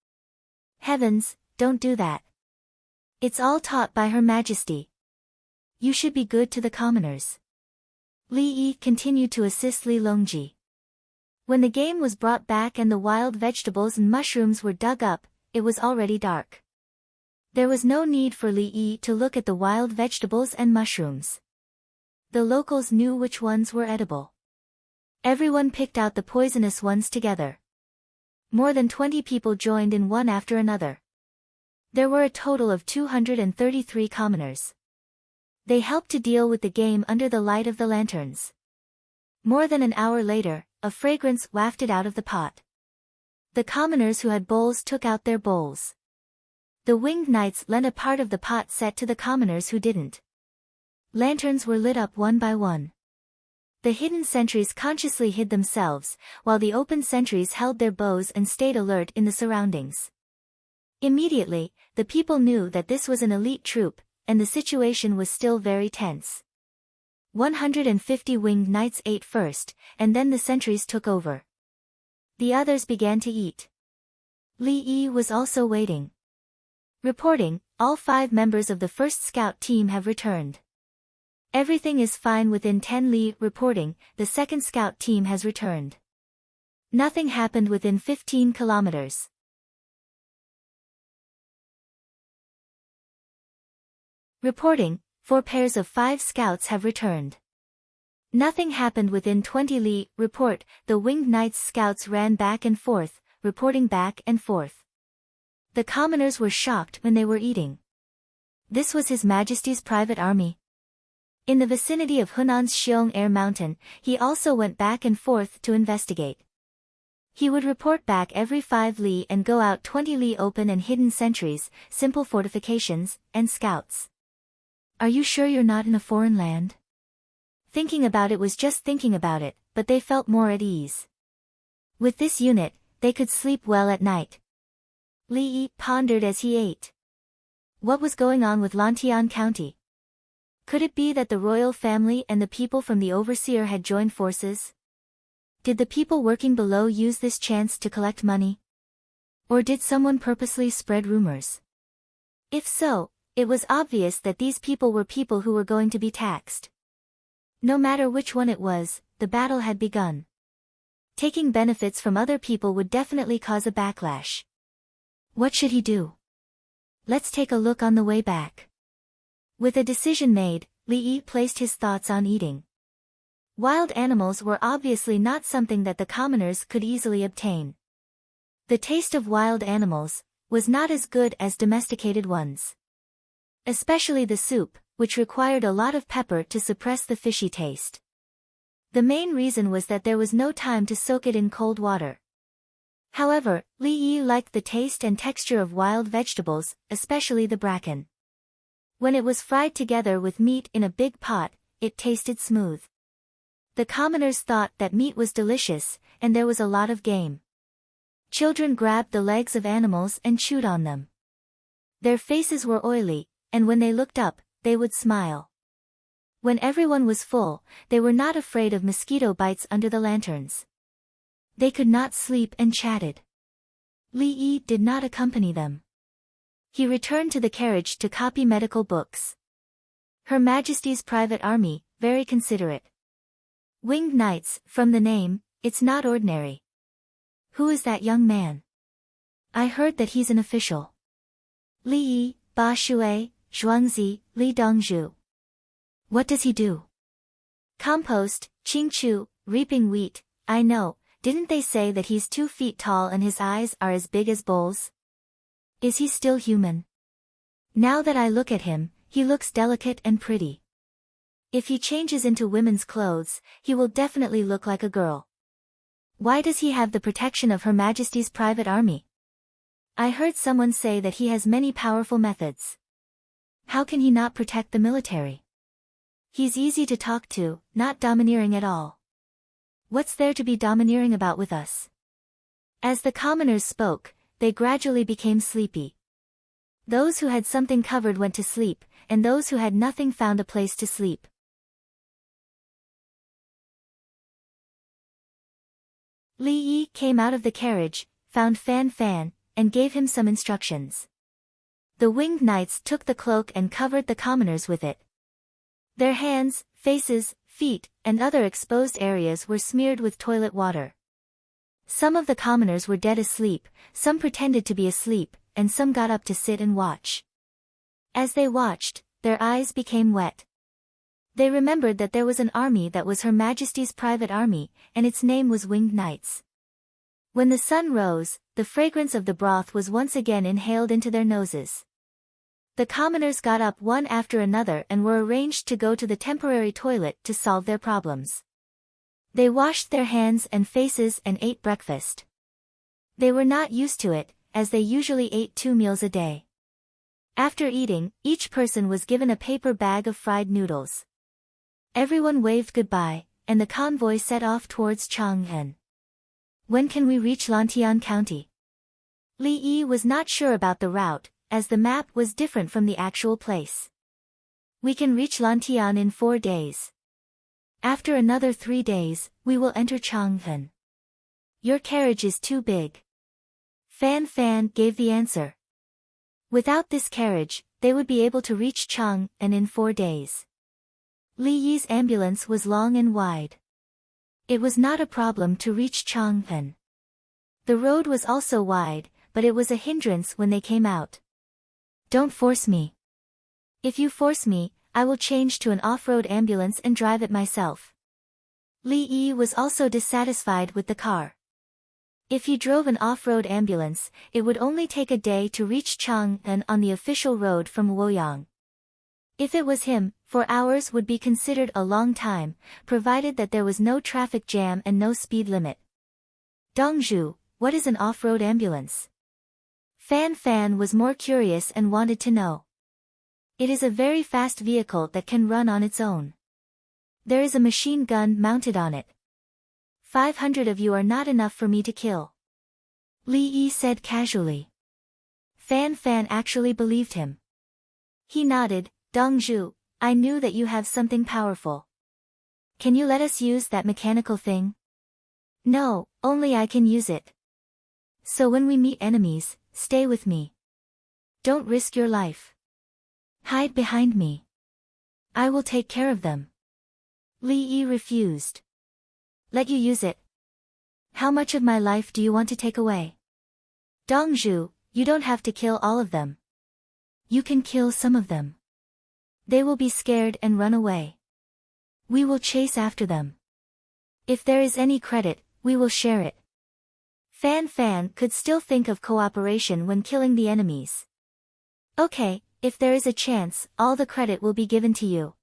"Heavens, don't do that. It's all taught by Her Majesty. You should be good to the commoners." Li Yi continued to assist Li Longji. When the game was brought back and the wild vegetables and mushrooms were dug up, it was already dark. There was no need for Li Yi to look at the wild vegetables and mushrooms. The locals knew which ones were edible. Everyone picked out the poisonous ones together. More than 20 people joined in one after another. There were a total of 233 commoners. They helped to deal with the game under the light of the lanterns. More than an hour later, a fragrance wafted out of the pot. The commoners who had bowls took out their bowls. The winged knights lent a part of the pot set to the commoners who didn't. Lanterns were lit up one by one. The hidden sentries consciously hid themselves, while the open sentries held their bows and stayed alert in the surroundings. Immediately, the people knew that this was an elite troop, and the situation was still very tense. 150 winged knights ate first, and then the sentries took over. The others began to eat. Li Yi was also waiting. Reporting, all 5 members of the first scout team have returned. Everything is fine within 10 li. Reporting, the second scout team has returned. Nothing happened within 15 kilometers. Reporting, 4 pairs of 5 scouts have returned. Nothing happened within 20 li. Report, the winged knight's scouts ran back and forth, reporting back and forth. The commoners were shocked when they were eating. This was His Majesty's private army. In the vicinity of Hunan's Xiong Air Mountain, he also went back and forth to investigate. He would report back every 5 li and go out 20 li open and hidden sentries, simple fortifications, and scouts. Are you sure you're not in a foreign land? Thinking about it was just thinking about it, but they felt more at ease. With this unit, they could sleep well at night. Li Yi pondered as he ate. What was going on with Lantian County? Could it be that the royal family and the people from the overseer had joined forces? Did the people working below use this chance to collect money? Or did someone purposely spread rumors? If so, it was obvious that these people were people who were going to be taxed. No matter which one it was, the battle had begun. Taking benefits from other people would definitely cause a backlash. What should he do? Let's take a look on the way back. With a decision made, Li Yi placed his thoughts on eating. Wild animals were obviously not something that the commoners could easily obtain. The taste of wild animals was not as good as domesticated ones. Especially the soup, which required a lot of pepper to suppress the fishy taste. The main reason was that there was no time to soak it in cold water. However, Li Yi liked the taste and texture of wild vegetables, especially the bracken. When it was fried together with meat in a big pot, it tasted smooth. The commoners thought that meat was delicious, and there was a lot of game. Children grabbed the legs of animals and chewed on them. Their faces were oily, and when they looked up, they would smile. When everyone was full, they were not afraid of mosquito bites under the lanterns. They could not sleep and chatted. Li Yi did not accompany them. He returned to the carriage to copy medical books. Her Majesty's private army, very considerate. Winged knights, from the name, it's not ordinary. Who is that young man? I heard that he's an official. Li Yi, Ba Shui, Zhuangzi, Li Dongzhu. What does he do? Compost, Qingchu, reaping wheat, I know, didn't they say that he's 2 feet tall and his eyes are as big as bowls? Is he still human? Now that I look at him, he looks delicate and pretty. If he changes into women's clothes, he will definitely look like a girl. Why does he have the protection of Her Majesty's private army? I heard someone say that he has many powerful methods. How can he not protect the military? He's easy to talk to, not domineering at all. What's there to be domineering about with us? As the commoners spoke, they gradually became sleepy. Those who had something covered went to sleep, and those who had nothing found a place to sleep. Li Yi came out of the carriage, found Fan Fan, and gave him some instructions. The winged knights took the cloak and covered the commoners with it. Their hands, faces, feet, and other exposed areas were smeared with toilet water. Some of the commoners were dead asleep, some pretended to be asleep, and some got up to sit and watch. As they watched, their eyes became wet. They remembered that there was an army that was Her Majesty's private army, and its name was Winged Knights. When the sun rose, the fragrance of the broth was once again inhaled into their noses. The commoners got up one after another and were arranged to go to the temporary toilet to solve their problems. They washed their hands and faces and ate breakfast. They were not used to it, as they usually ate 2 meals a day. After eating, each person was given a paper bag of fried noodles. Everyone waved goodbye, and the convoy set off towards Chang'an. When can we reach Lantian County? Li Yi was not sure about the route, as the map was different from the actual place. We can reach Lantian in 4 days. After another 3 days, we will enter Chang'an. Your carriage is too big. Fan Fan gave the answer. Without this carriage, they would be able to reach Chang'an in 4 days. Li Yi's ambulance was long and wide. It was not a problem to reach Chang'an. The road was also wide, but it was a hindrance when they came out. Don't force me. If you force me, I will change to an off-road ambulance and drive it myself. Li Yi was also dissatisfied with the car. If he drove an off-road ambulance, it would only take a day to reach Chang'an on the official road from Luoyang. If it was him, 4 hours would be considered a long time, provided that there was no traffic jam and no speed limit. Dongzhu, what is an off-road ambulance? Fan Fan was more curious and wanted to know. It is a very fast vehicle that can run on its own. There is a machine gun mounted on it. 500 of you are not enough for me to kill. Li Yi said casually. Fan Fan actually believed him. He nodded. Dongzhu, I knew that you have something powerful. Can you let us use that mechanical thing? No, only I can use it. So when we meet enemies, stay with me. Don't risk your life. Hide behind me. I will take care of them. Li Yi refused. Let you use it. How much of my life do you want to take away? Dongzhu, you don't have to kill all of them. You can kill some of them. They will be scared and run away. We will chase after them. If there is any credit, we will share it. Fan Fan could still think of cooperation when killing the enemies. Okay, if there is a chance, all the credit will be given to you.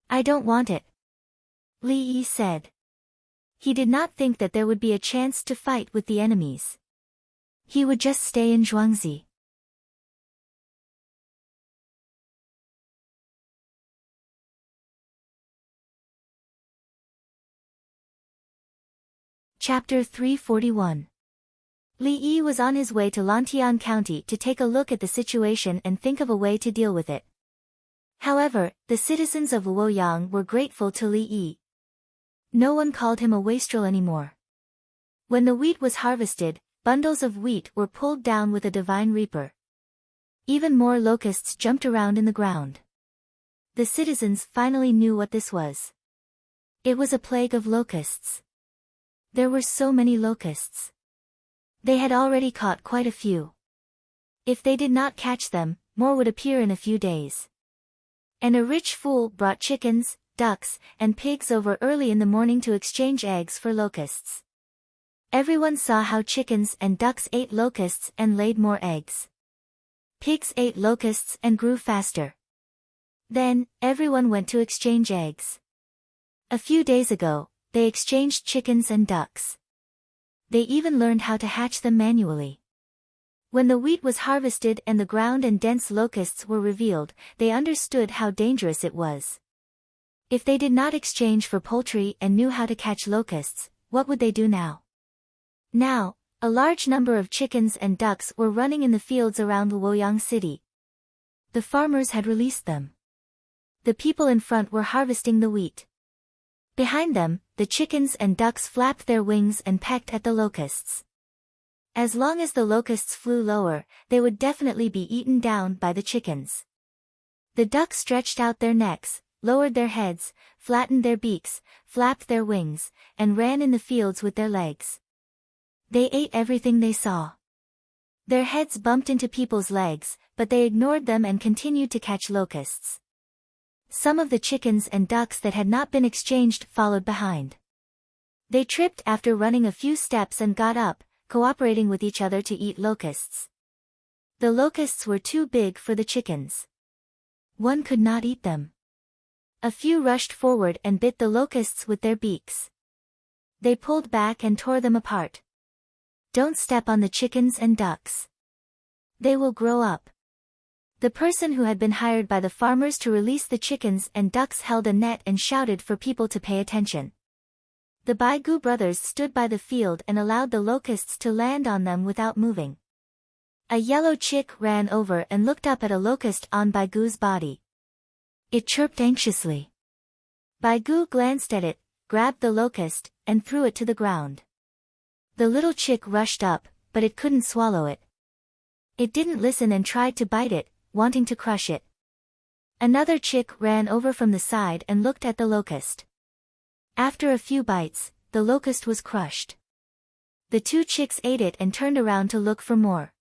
I don't want it. Li Yi said. He did not think that there would be a chance to fight with the enemies. He would just stay in Zhuangzi. Chapter 341. Li Yi was on his way to Lantian County to take a look at the situation and think of a way to deal with it. However, the citizens of Luoyang were grateful to Li Yi. No one called him a wastrel anymore. When the wheat was harvested, bundles of wheat were pulled down with a divine reaper. Even more locusts jumped around in the ground. The citizens finally knew what this was. It was a plague of locusts. There were so many locusts. They had already caught quite a few. If they did not catch them, more would appear in a few days. And a rich fool brought chickens, ducks, and pigs over early in the morning to exchange eggs for locusts. Everyone saw how chickens and ducks ate locusts and laid more eggs. Pigs ate locusts and grew faster. Then, everyone went to exchange eggs. A few days ago, they exchanged chickens and ducks. They even learned how to hatch them manually. When the wheat was harvested and the ground and dense locusts were revealed, they understood how dangerous it was. If they did not exchange for poultry and knew how to catch locusts, what would they do now? Now, a large number of chickens and ducks were running in the fields around Luoyang city. The farmers had released them. The people in front were harvesting the wheat. Behind them, the chickens and ducks flapped their wings and pecked at the locusts. As long as the locusts flew lower, they would definitely be eaten down by the chickens. The ducks stretched out their necks, lowered their heads, flattened their beaks, flapped their wings, and ran in the fields with their legs. They ate everything they saw. Their heads bumped into people's legs, but they ignored them and continued to catch locusts. Some of the chickens and ducks that had not been exchanged followed behind. They tripped after running a few steps and got up, cooperating with each other to eat locusts. The locusts were too big for the chickens. One could not eat them. A few rushed forward and bit the locusts with their beaks. They pulled back and tore them apart. Don't step on the chickens and ducks. They will grow up. The person who had been hired by the farmers to release the chickens and ducks held a net and shouted for people to pay attention. The Baigu brothers stood by the field and allowed the locusts to land on them without moving. A yellow chick ran over and looked up at a locust on Baigu's body. It chirped anxiously. Baigu glanced at it, grabbed the locust, and threw it to the ground. The little chick rushed up, but it couldn't swallow it. It didn't listen and tried to bite it, wanting to crush it. Another chick ran over from the side and looked at the locust. After a few bites, the locust was crushed. The two chicks ate it and turned around to look for more.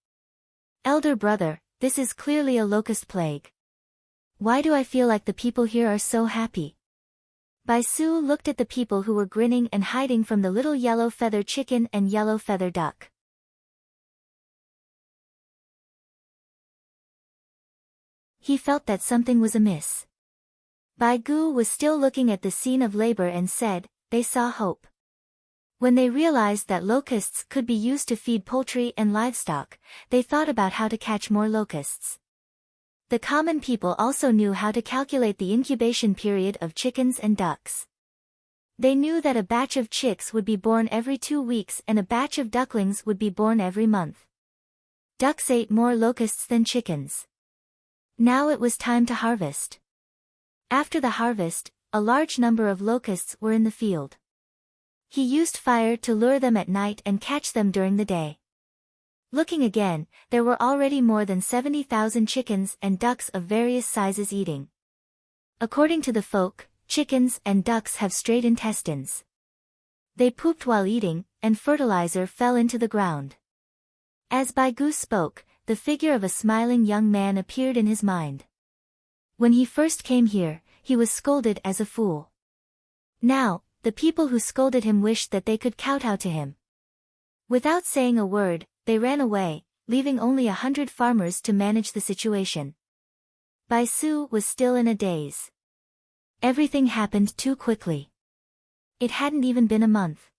Elder brother, this is clearly a locust plague. Why do I feel like the people here are so happy? Bai Su looked at the people who were grinning and hiding from the little yellow feather chicken and yellow feather duck. He felt that something was amiss. Bai Gu was still looking at the scene of labor and said, they saw hope. When they realized that locusts could be used to feed poultry and livestock, they thought about how to catch more locusts. The common people also knew how to calculate the incubation period of chickens and ducks. They knew that a batch of chicks would be born every 2 weeks and a batch of ducklings would be born every month. Ducks ate more locusts than chickens. Now it was time to harvest. After the harvest, a large number of locusts were in the field. He used fire to lure them at night and catch them during the day. Looking again, there were already more than 70,000 chickens and ducks of various sizes eating. According to the folk, chickens and ducks have straight intestines. They pooped while eating, and fertilizer fell into the ground. As Bai Gu spoke, the figure of a smiling young man appeared in his mind. When he first came here, he was scolded as a fool. Now, the people who scolded him wished that they could kowtow to him. Without saying a word, they ran away, leaving only 100 farmers to manage the situation. Bai Su was still in a daze. Everything happened too quickly. It hadn't even been a month.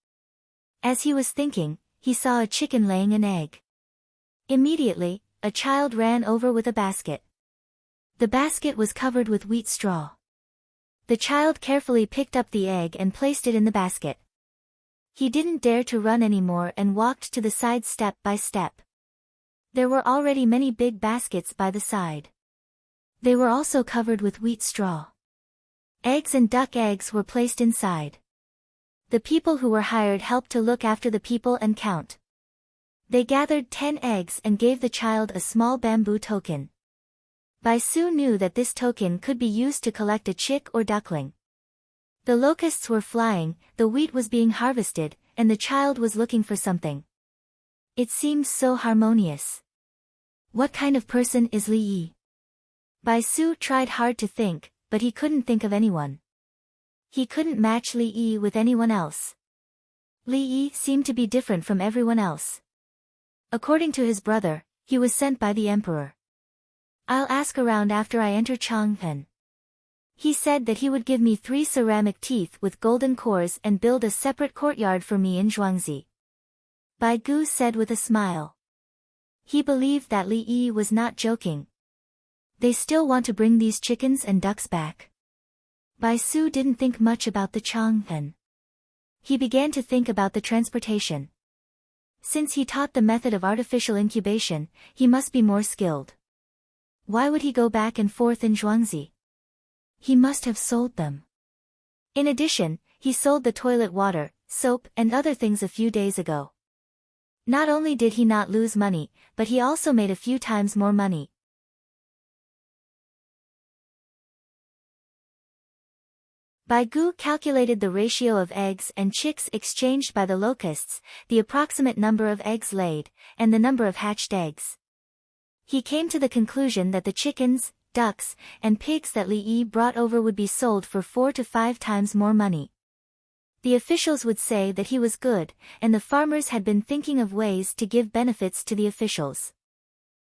As he was thinking, he saw a chicken laying an egg. Immediately, a child ran over with a basket. The basket was covered with wheat straw. The child carefully picked up the egg and placed it in the basket. He didn't dare to run anymore and walked to the side step by step. There were already many big baskets by the side. They were also covered with wheat straw. Eggs and duck eggs were placed inside. The people who were hired helped to look after the people and count. They gathered 10 eggs and gave the child a small bamboo token. Bai Su knew that this token could be used to collect a chick or duckling. The locusts were flying, the wheat was being harvested, and the child was looking for something. It seemed so harmonious. What kind of person is Li Yi? Bai Su tried hard to think, but he couldn't think of anyone. He couldn't match Li Yi with anyone else. Li Yi seemed to be different from everyone else. According to his brother, he was sent by the emperor. I'll ask around after I enter Chang'an. He said that he would give me 3 ceramic teeth with golden cores and build a separate courtyard for me in Zhuangzi. Bai Gu said with a smile. He believed that Li Yi was not joking. They still want to bring these chickens and ducks back. Bai Su didn't think much about the Chang'an. He began to think about the transportation. Since he taught the method of artificial incubation, he must be more skilled. Why would he go back and forth in Zhuangzi? He must have sold them. In addition, he sold the toilet water, soap, and other things a few days ago. Not only did he not lose money, but he also made a few times more money. Bai Gu calculated the ratio of eggs and chicks exchanged by the locusts, the approximate number of eggs laid, and the number of hatched eggs. He came to the conclusion that the chickens, ducks, and pigs that Li Yi brought over would be sold for 4 to 5 times more money. The officials would say that he was good, and the farmers had been thinking of ways to give benefits to the officials.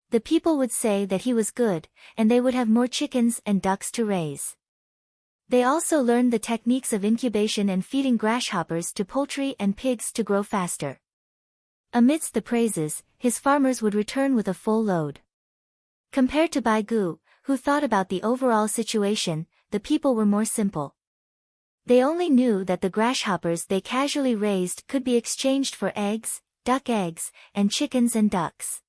The people would say that he was good, and they would have more chickens and ducks to raise. They also learned the techniques of incubation and feeding grasshoppers to poultry and pigs to grow faster. Amidst the praises, his farmers would return with a full load. Compared to Bai Gu, who thought about the overall situation, the people were more simple. They only knew that the grasshoppers they casually raised could be exchanged for eggs, duck eggs, and chickens and ducks.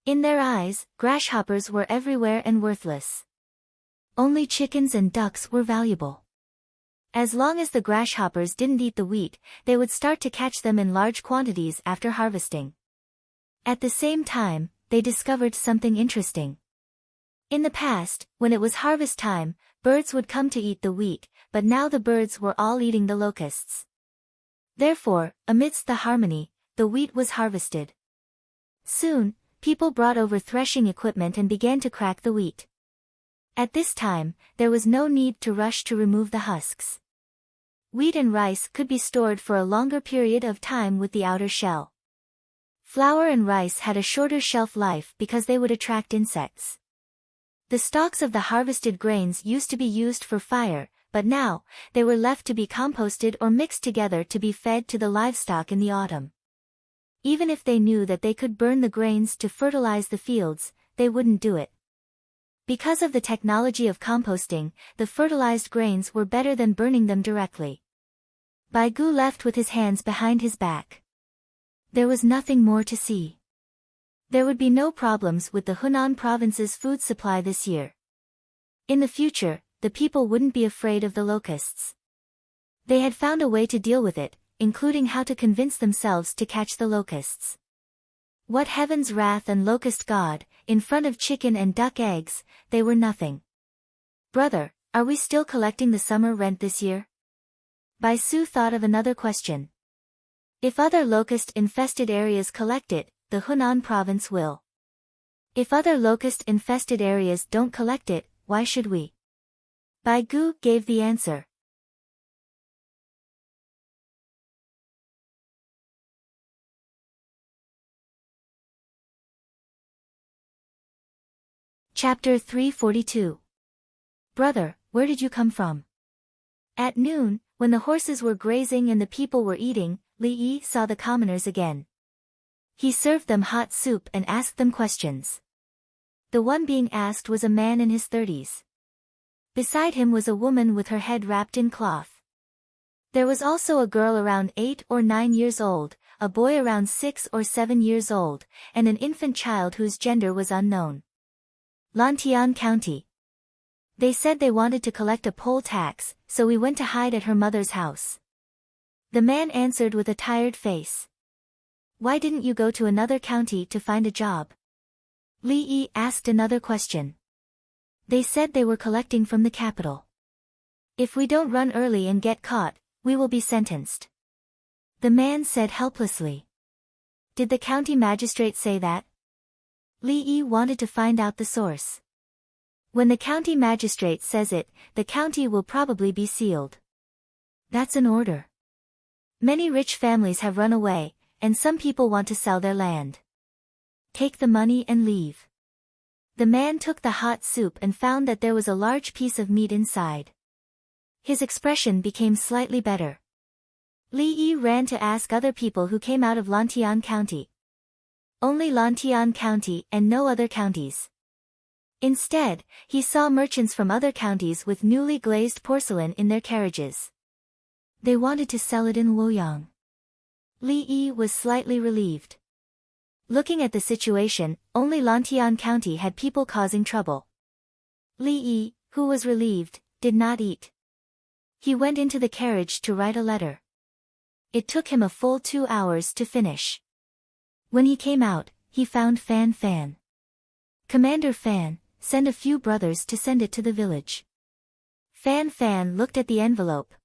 In their eyes, grasshoppers were everywhere and worthless. Only chickens and ducks were valuable. As long as the grasshoppers didn't eat the wheat, they would start to catch them in large quantities after harvesting. At the same time, they discovered something interesting. In the past, when it was harvest time, birds would come to eat the wheat, but now the birds were all eating the locusts. Therefore, amidst the harmony, the wheat was harvested. Soon, people brought over threshing equipment and began to crack the wheat. At this time, there was no need to rush to remove the husks. Wheat and rice could be stored for a longer period of time with the outer shell. Flour and rice had a shorter shelf life because they would attract insects. The stalks of the harvested grains used to be used for fire, but now, they were left to be composted or mixed together to be fed to the livestock in the autumn. Even if they knew that they could burn the grains to fertilize the fields, they wouldn't do it. Because of the technology of composting, the fertilized grains were better than burning them directly. Bai Gu left with his hands behind his back. There was nothing more to see. There would be no problems with the Hunan province's food supply this year. In the future, the people wouldn't be afraid of the locusts. They had found a way to deal with it, including how to convince themselves to catch the locusts. What heaven's wrath and locust god, in front of chicken and duck eggs, they were nothing. Brother, are we still collecting the summer rent this year? Bai Su thought of another question. If other locust-infested areas collect it, the Hunan province will. If other locust-infested areas don't collect it, why should we? Bai Gu gave the answer. Chapter 342. Brother, where did you come from? At noon, when the horses were grazing and the people were eating, Li Yi saw the commoners again. He served them hot soup and asked them questions. The one being asked was a man in his 30s. Beside him was a woman with her head wrapped in cloth. There was also a girl around 8 or 9 years old, a boy around 6 or 7 years old, and an infant child whose gender was unknown. Lantian County. They said they wanted to collect a poll tax, so we went to hide at her mother's house. The man answered with a tired face. Why didn't you go to another county to find a job? Li Yi asked another question. They said they were collecting from the capital. If we don't run early and get caught, we will be sentenced. The man said helplessly. Did the county magistrate say that? Li Yi wanted to find out the source. When the county magistrate says it, the county will probably be sealed. That's an order. Many rich families have run away, and some people want to sell their land. Take the money and leave. The man took the hot soup and found that there was a large piece of meat inside. His expression became slightly better. Li Yi ran to ask other people who came out of Lantian County. Only Lantian County and no other counties. Instead, he saw merchants from other counties with newly glazed porcelain in their carriages. They wanted to sell it in Luoyang. Li Yi was slightly relieved. Looking at the situation, only Lantian County had people causing trouble. Li Yi, who was relieved, did not eat. He went into the carriage to write a letter. It took him a full 2 hours to finish. When he came out, he found Fan Fan. Commander Fan, send a few brothers to send it to the village. Fan Fan looked at the envelope.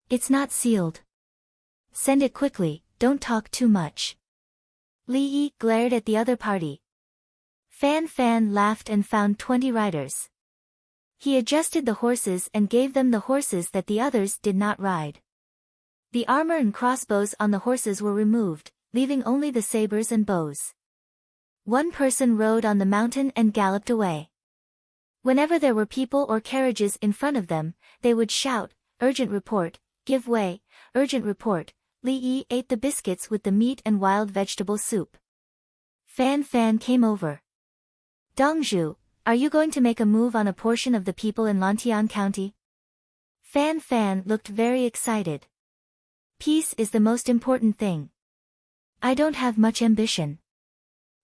It's not sealed. Send it quickly, don't talk too much. Li Yi glared at the other party. Fan Fan laughed and found 20 riders. He adjusted the horses and gave them the horses that the others did not ride. The armor and crossbows on the horses were removed, leaving only the sabers and bows. One person rode on the mountain and galloped away. Whenever there were people or carriages in front of them, they would shout, "Urgent report, give way, urgent report." Li Yi ate the biscuits with the meat and wild vegetable soup. Fan Fan came over. Dongzhu, are you going to make a move on a portion of the people in Lantian County? Fan Fan looked very excited. Peace is the most important thing. I don't have much ambition.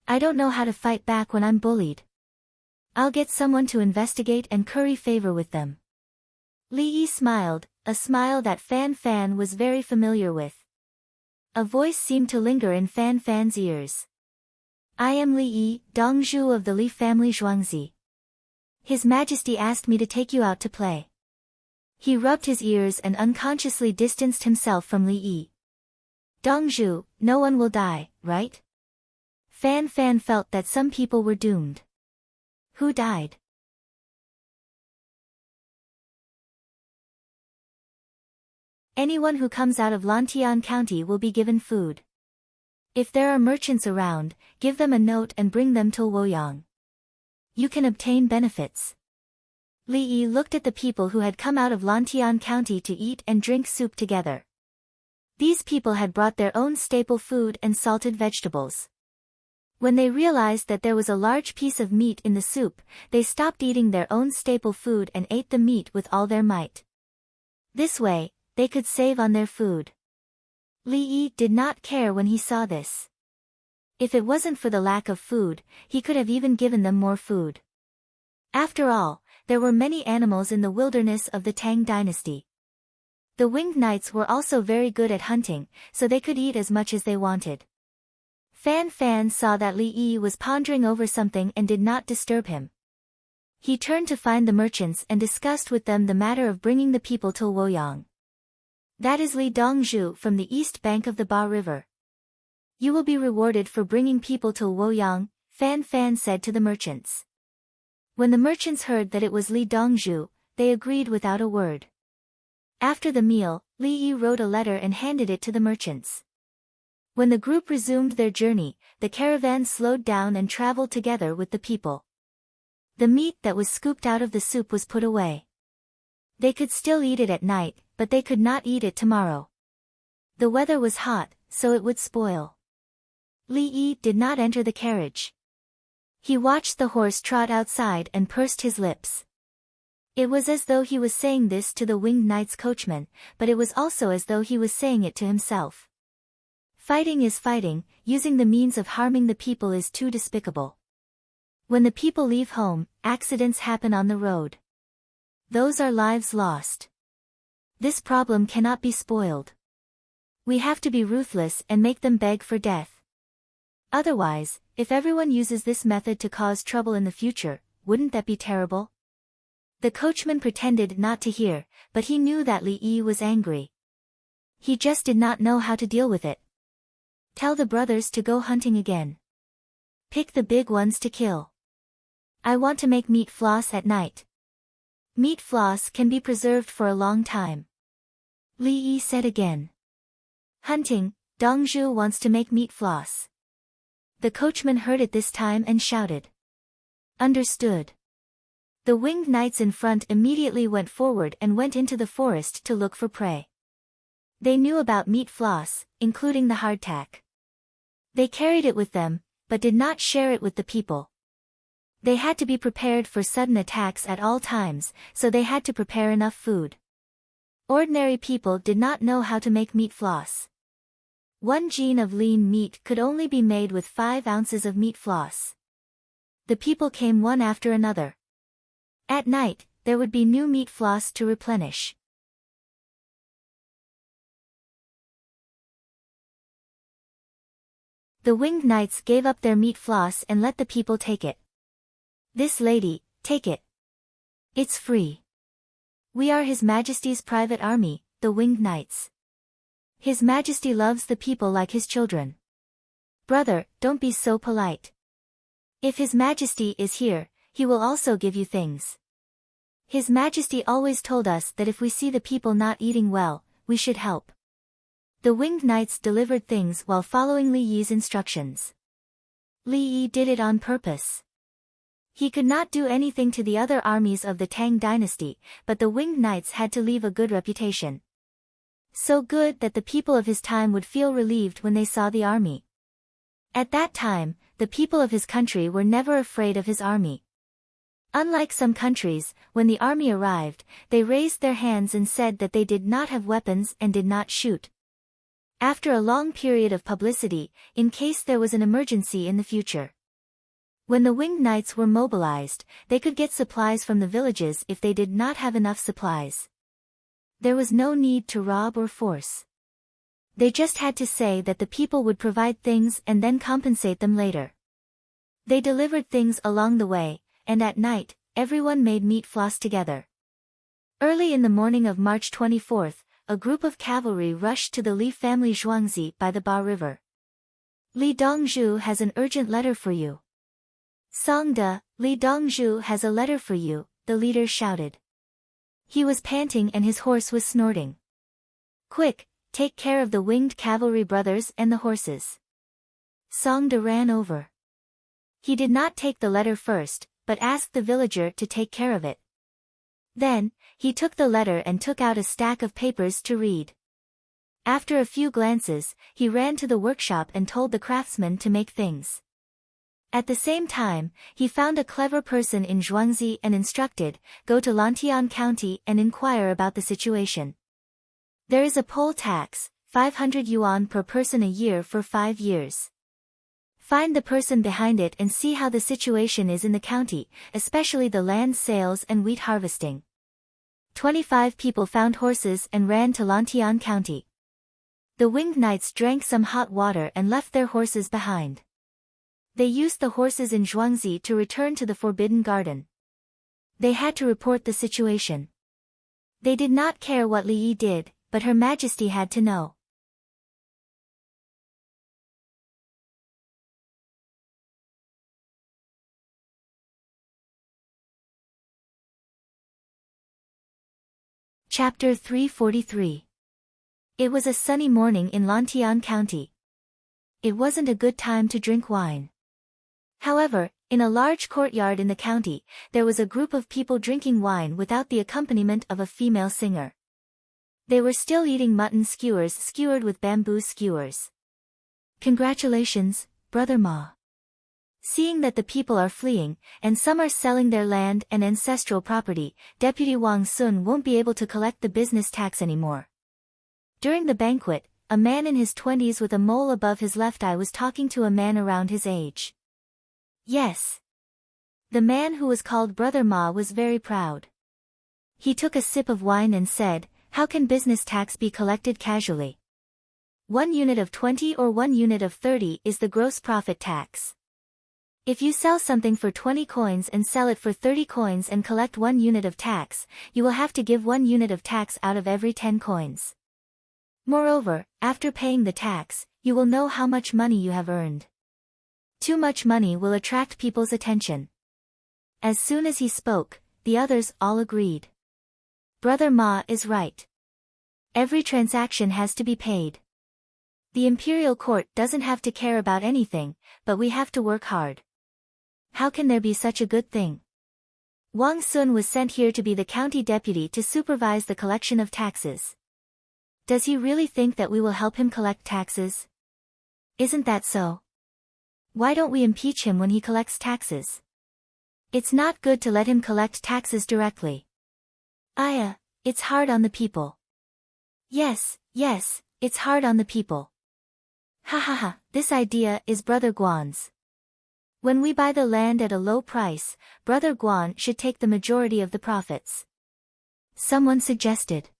I don't know how to fight back when I'm bullied. I'll get someone to investigate and curry favor with them. Li Yi smiled, a smile that Fan Fan was very familiar with. A voice seemed to linger in Fan Fan's ears. I am Li Yi, Dongzhu of the Li family Zhuangzi. His Majesty asked me to take you out to play. He rubbed his ears and unconsciously distanced himself from Li Yi. Dongzhu, no one will die, right? Fan Fan felt that some people were doomed. Who died? Anyone who comes out of Lantian County will be given food. If there are merchants around, give them a note and bring them to Luoyang. You can obtain benefits. Li Yi looked at the people who had come out of Lantian County to eat and drink soup together. These people had brought their own staple food and salted vegetables. When they realized that there was a large piece of meat in the soup, they stopped eating their own staple food and ate the meat with all their might. This way, they could save on their food. Li Yi did not care when he saw this. If it wasn't for the lack of food, he could have even given them more food. After all, there were many animals in the wilderness of the Tang dynasty. The winged knights were also very good at hunting, so they could eat as much as they wanted. Fan Fan saw that Li Yi was pondering over something and did not disturb him. He turned to find the merchants and discussed with them the matter of bringing the people to Luoyang. That is Li Dongzhu from the east bank of the Ba River. You will be rewarded for bringing people to Luoyang, Fan Fan said to the merchants. When the merchants heard that it was Li Dongzhu, they agreed without a word. After the meal, Li Yi wrote a letter and handed it to the merchants. When the group resumed their journey, the caravan slowed down and traveled together with the people. The meat that was scooped out of the soup was put away. They could still eat it at night, but they could not eat it tomorrow. The weather was hot, so it would spoil. Li Yi did not enter the carriage. He watched the horse trot outside and pursed his lips. It was as though he was saying this to the winged knight's coachman, but it was also as though he was saying it to himself. Fighting is fighting, using the means of harming the people is too despicable. When the people leave home, accidents happen on the road. Those are lives lost. This problem cannot be spoiled. We have to be ruthless and make them beg for death. Otherwise, if everyone uses this method to cause trouble in the future, wouldn't that be terrible? The coachman pretended not to hear, but he knew that Li Yi was angry. He just did not know how to deal with it. Tell the brothers to go hunting again. Pick the big ones to kill. I want to make meat floss at night. Meat floss can be preserved for a long time. Li Yi said again. Hunting, Dongzhu wants to make meat floss. The coachman heard it this time and shouted. Understood. The winged knights in front immediately went forward and went into the forest to look for prey. They knew about meat floss, including the hardtack. They carried it with them, but did not share it with the people. They had to be prepared for sudden attacks at all times, so they had to prepare enough food. Ordinary people did not know how to make meat floss. 1 gene of lean meat could only be made with 5 ounces of meat floss. The people came one after another. At night, there would be new meat floss to replenish. The winged knights gave up their meat floss and let the people take it. This lady, take it. It's free. We are His Majesty's private army, the winged knights. His Majesty loves the people like his children. Brother, don't be so polite. If His Majesty is here, He will also give you things. His Majesty always told us that if we see the people not eating well, we should help. The winged knights delivered things while following Li Yi's instructions. Li Yi did it on purpose. He could not do anything to the other armies of the Tang dynasty, but the winged knights had to leave a good reputation. So good that the people of his time would feel relieved when they saw the army. At that time, the people of his country were never afraid of his army. Unlike some countries, when the army arrived, they raised their hands and said that they did not have weapons and did not shoot. After a long period of publicity, in case there was an emergency in the future. When the winged knights were mobilized, they could get supplies from the villages if they did not have enough supplies. There was no need to rob or force. They just had to say that the people would provide things and then compensate them later. They delivered things along the way, and at night, everyone made meat floss together. Early in the morning of March 24th, a group of cavalry rushed to the Li family Zhuangzi by the Ba River. Li Dongzhu has an urgent letter for you. Songda, Li Dongzhu has a letter for you, the leader shouted. He was panting and his horse was snorting. Quick, take care of the winged cavalry brothers and the horses. Song De ran over. He did not take the letter first, but asked the villager to take care of it. Then, he took the letter and took out a stack of papers to read. After a few glances, he ran to the workshop and told the craftsman to make things. At the same time, he found a clever person in Zhuangzi and instructed, go to Lantian County and inquire about the situation. There is a poll tax, 500 yuan per person a year for 5 years. Find the person behind it and see how the situation is in the county, especially the land sales and wheat harvesting. 25 people found horses and ran to Lantian County. The winged knights drank some hot water and left their horses behind. They used the horses in Zhuangzi to return to the Forbidden Garden. They had to report the situation. They did not care what Li Yi did, but Her Majesty had to know. Chapter 343. It was a sunny morning in Lantian County. It wasn't a good time to drink wine. However, in a large courtyard in the county, there was a group of people drinking wine without the accompaniment of a female singer. They were still eating mutton skewers skewered with bamboo skewers. Congratulations, Brother Ma. Seeing that the people are fleeing, and some are selling their land and ancestral property, Deputy Wang Sun won't be able to collect the business tax anymore. During the banquet, a man in his 20s with a mole above his left eye was talking to a man around his age. Yes. The man who was called Brother Ma was very proud. He took a sip of wine and said, how can business tax be collected casually? 1 unit of 20 or 1 unit of 30 is the gross profit tax. If you sell something for 20 coins and sell it for 30 coins and collect 1 unit of tax, you will have to give 1 unit of tax out of every 10 coins. Moreover, after paying the tax, you will know how much money you have earned. Too much money will attract people's attention. As soon as he spoke, the others all agreed. Brother Ma is right. Every transaction has to be paid. The imperial court doesn't have to care about anything, but we have to work hard. How can there be such a good thing? Wang Sun was sent here to be the county deputy to supervise the collection of taxes. Does he really think that we will help him collect taxes? Isn't that so? Why don't we impeach him when he collects taxes? It's not good to let him collect taxes directly. It's hard on the people. Yes, it's hard on the people. Ha ha ha, this idea is Brother Guan's. When we buy the land at a low price, Brother Guan should take the majority of the profits. Someone suggested.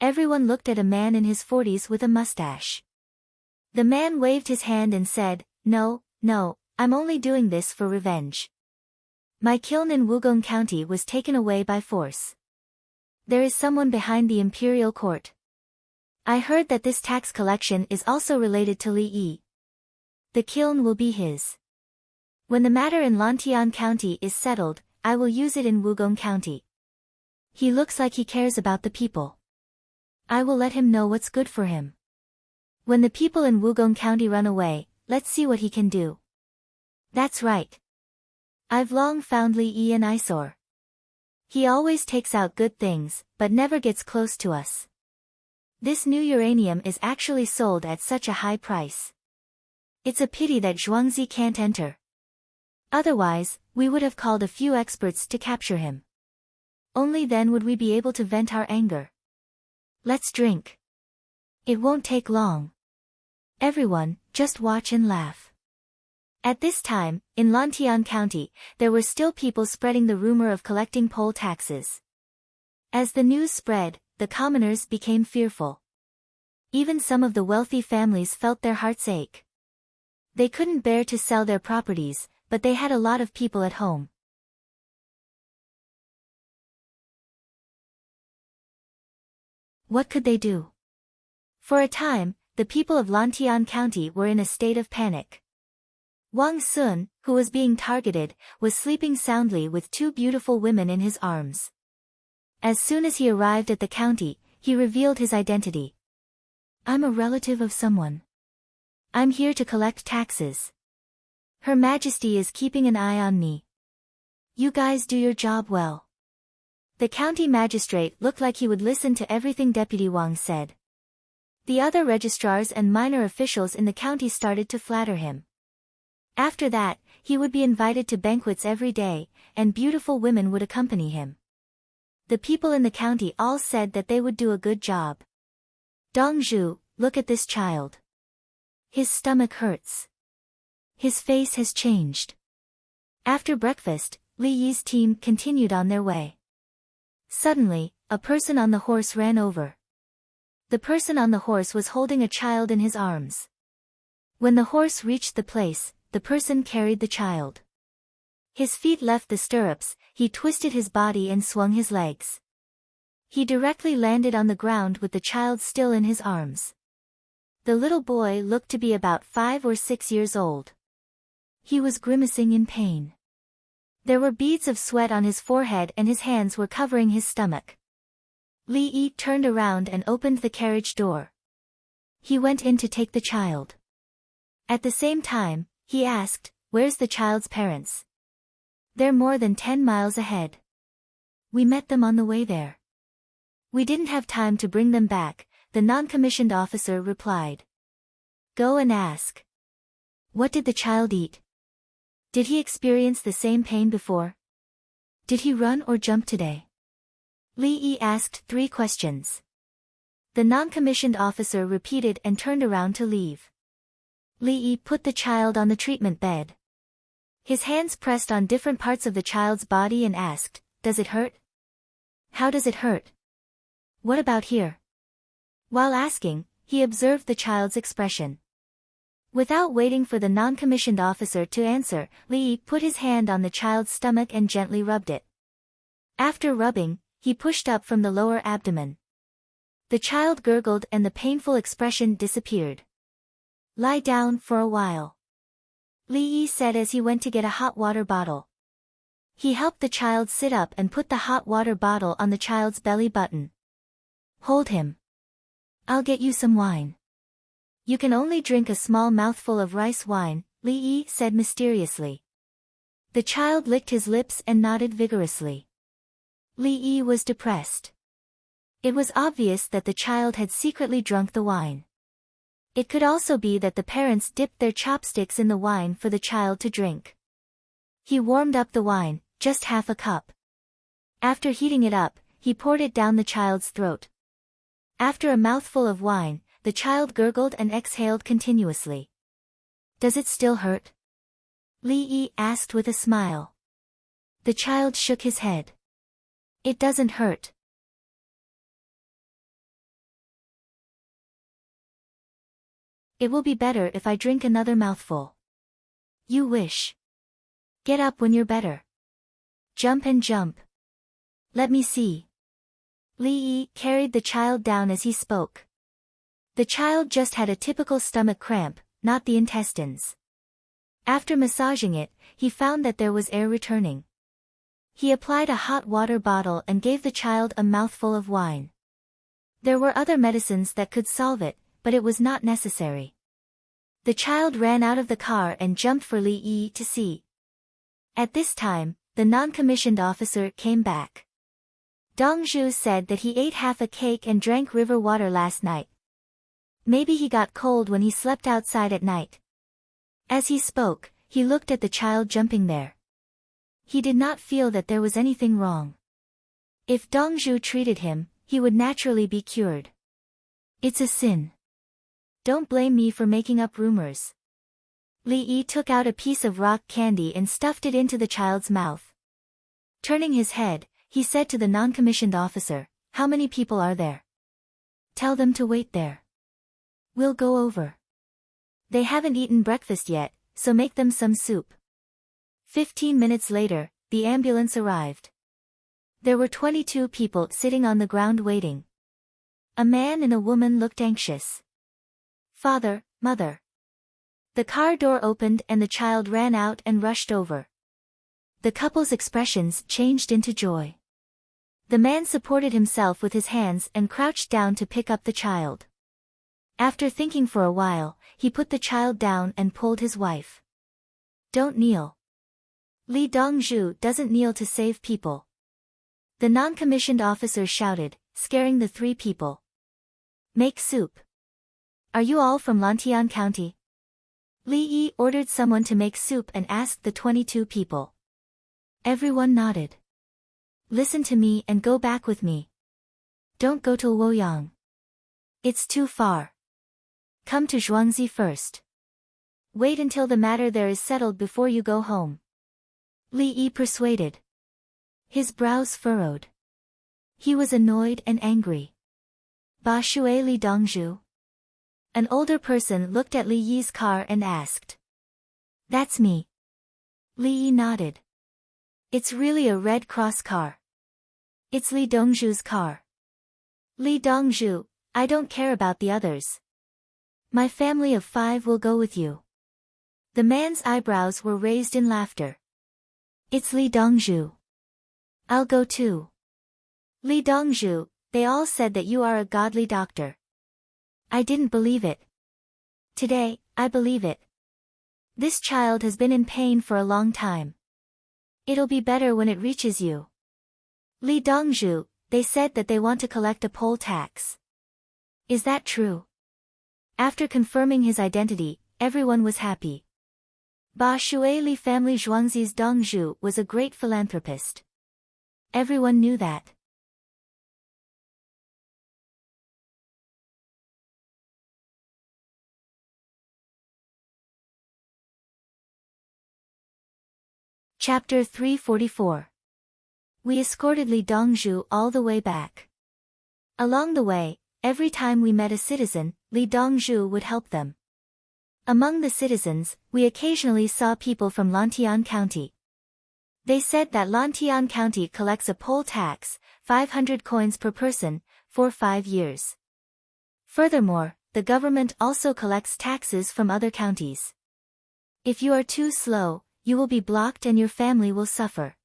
Everyone looked at a man in his 40s with a mustache. The man waved his hand and said, No, I'm only doing this for revenge. My kiln in Wugong County was taken away by force. There is someone behind the imperial court. I heard that this tax collection is also related to Li Yi. The kiln will be his. When the matter in Lantian County is settled, I will use it in Wugong County. He looks like he cares about the people. I will let him know what's good for him. When the people in Wugong County run away, let's see what he can do. That's right. I've long found Li Yi an eyesore. He always takes out good things, but never gets close to us. This new uranium is actually sold at such a high price. It's a pity that Zhuangzi can't enter. Otherwise, we would have called a few experts to capture him. Only then would we be able to vent our anger. Let's drink. It won't take long. Everyone, just watch and laugh. At this time, in Lantian County, there were still people spreading the rumor of collecting poll taxes. As the news spread, the commoners became fearful. Even some of the wealthy families felt their hearts ache. They couldn't bear to sell their properties, but they had a lot of people at home. What could they do? For a time, the people of Lantian County were in a state of panic. Wang Sun, who was being targeted, was sleeping soundly with 2 beautiful women in his arms. As soon as he arrived at the county, he revealed his identity. I'm a relative of someone. I'm here to collect taxes. Her Majesty is keeping an eye on me. You guys do your job well. The county magistrate looked like he would listen to everything Deputy Wang said. The other registrars and minor officials in the county started to flatter him. After that, he would be invited to banquets every day, and beautiful women would accompany him. The people in the county all said that they would do a good job. Dongzhu, look at this child. His stomach hurts. His face has changed. After breakfast, Li Yi's team continued on their way. Suddenly, a person on the horse ran over. The person on the horse was holding a child in his arms. When the horse reached the place, the person carried the child. His feet left the stirrups, he twisted his body and swung his legs. He directly landed on the ground with the child still in his arms. The little boy looked to be about 5 or 6 years old. He was grimacing in pain. There were beads of sweat on his forehead and his hands were covering his stomach. Li Yi turned around and opened the carriage door. He went in to take the child. At the same time, he asked, "Where's the child's parents?" "They're more than 10 miles ahead. We met them on the way there. We didn't have time to bring them back," the non-commissioned officer replied. "Go and ask. What did the child eat? Did he experience the same pain before? Did he run or jump today?" Li Yi asked 3 questions. The non-commissioned officer repeated and turned around to leave. Li Yi put the child on the treatment bed. His hands pressed on different parts of the child's body and asked, "Does it hurt? How does it hurt? What about here?" While asking, he observed the child's expression. Without waiting for the non-commissioned officer to answer, Li Yi put his hand on the child's stomach and gently rubbed it. After rubbing, he pushed up from the lower abdomen. The child gurgled and the painful expression disappeared. "Lie down for a while," Li Yi said as he went to get a hot water bottle. He helped the child sit up and put the hot water bottle on the child's belly button. "Hold him. I'll get you some wine. You can only drink a small mouthful of rice wine," Li Yi said mysteriously. The child licked his lips and nodded vigorously. Li Yi was depressed. It was obvious that the child had secretly drunk the wine. It could also be that the parents dipped their chopsticks in the wine for the child to drink. He warmed up the wine, just half a cup. After heating it up, he poured it down the child's throat. After a mouthful of wine, the child gurgled and exhaled continuously. "Does it still hurt?" Li Yi asked with a smile. The child shook his head. "It doesn't hurt. It will be better if I drink another mouthful." "You wish. Get up when you're better. Jump and jump. Let me see." Li Yi carried the child down as he spoke. The child just had a typical stomach cramp, not the intestines. After massaging it, he found that there was air returning. He applied a hot water bottle and gave the child a mouthful of wine. There were other medicines that could solve it, but it was not necessary. The child ran out of the car and jumped for Li Yi to see. At this time, the non-commissioned officer came back. Dongzhu said that he ate half a cake and drank river water last night. Maybe he got cold when he slept outside at night. As he spoke, he looked at the child jumping there. He did not feel that there was anything wrong. If Dongzhu treated him, he would naturally be cured. It's a sin. Don't blame me for making up rumors. Li Yi took out a piece of rock candy and stuffed it into the child's mouth. Turning his head, he said to the non-commissioned officer, "How many people are there? Tell them to wait there. We'll go over. They haven't eaten breakfast yet, so make them some soup." 15 minutes later, the ambulance arrived. There were 22 people sitting on the ground waiting. A man and a woman looked anxious. "Father, mother." The car door opened and the child ran out and rushed over. The couple's expressions changed into joy. The man supported himself with his hands and crouched down to pick up the child. After thinking for a while, he put the child down and pulled his wife. Don't kneel. Li Dongzhu doesn't kneel to save people. The non-commissioned officer shouted, scaring the three people. Make soup. Are you all from Lantian County? Li Yi ordered someone to make soup and asked the 22 people. Everyone nodded. Listen to me and go back with me. Don't go to Luoyang. It's too far. Come to Zhuangzi first. Wait until the matter there is settled before you go home. Li Yi persuaded. His brows furrowed. He was annoyed and angry. Ba Shui Li Dongzhu? An older person looked at Li Yi's car and asked. That's me. Li Yi nodded. It's really a Red Cross car. It's Li Dongzhu's car. Li Dongzhu, I don't care about the others. My family of 5 will go with you. The man's eyebrows were raised in laughter. It's Li Dongzhu. I'll go too. Li Dongzhu, they all said that you are a godly doctor. I didn't believe it. Today, I believe it. This child has been in pain for a long time. It'll be better when it reaches you. Li Dongzhu, they said that they want to collect a poll tax. Is that true? After confirming his identity, everyone was happy. Ba Shui Li family Zhuangzi's Dongzhu was a great philanthropist. Everyone knew that. Chapter 344. We escorted Li Dongzhu all the way back. Along the way, every time we met a citizen, Li Dongzhu would help them. Among the citizens, we occasionally saw people from Lantian County. They said that Lantian County collects a poll tax, 500 coins per person, for 5 years. Furthermore, the government also collects taxes from other counties. If you are too slow, you will be blocked and your family will suffer.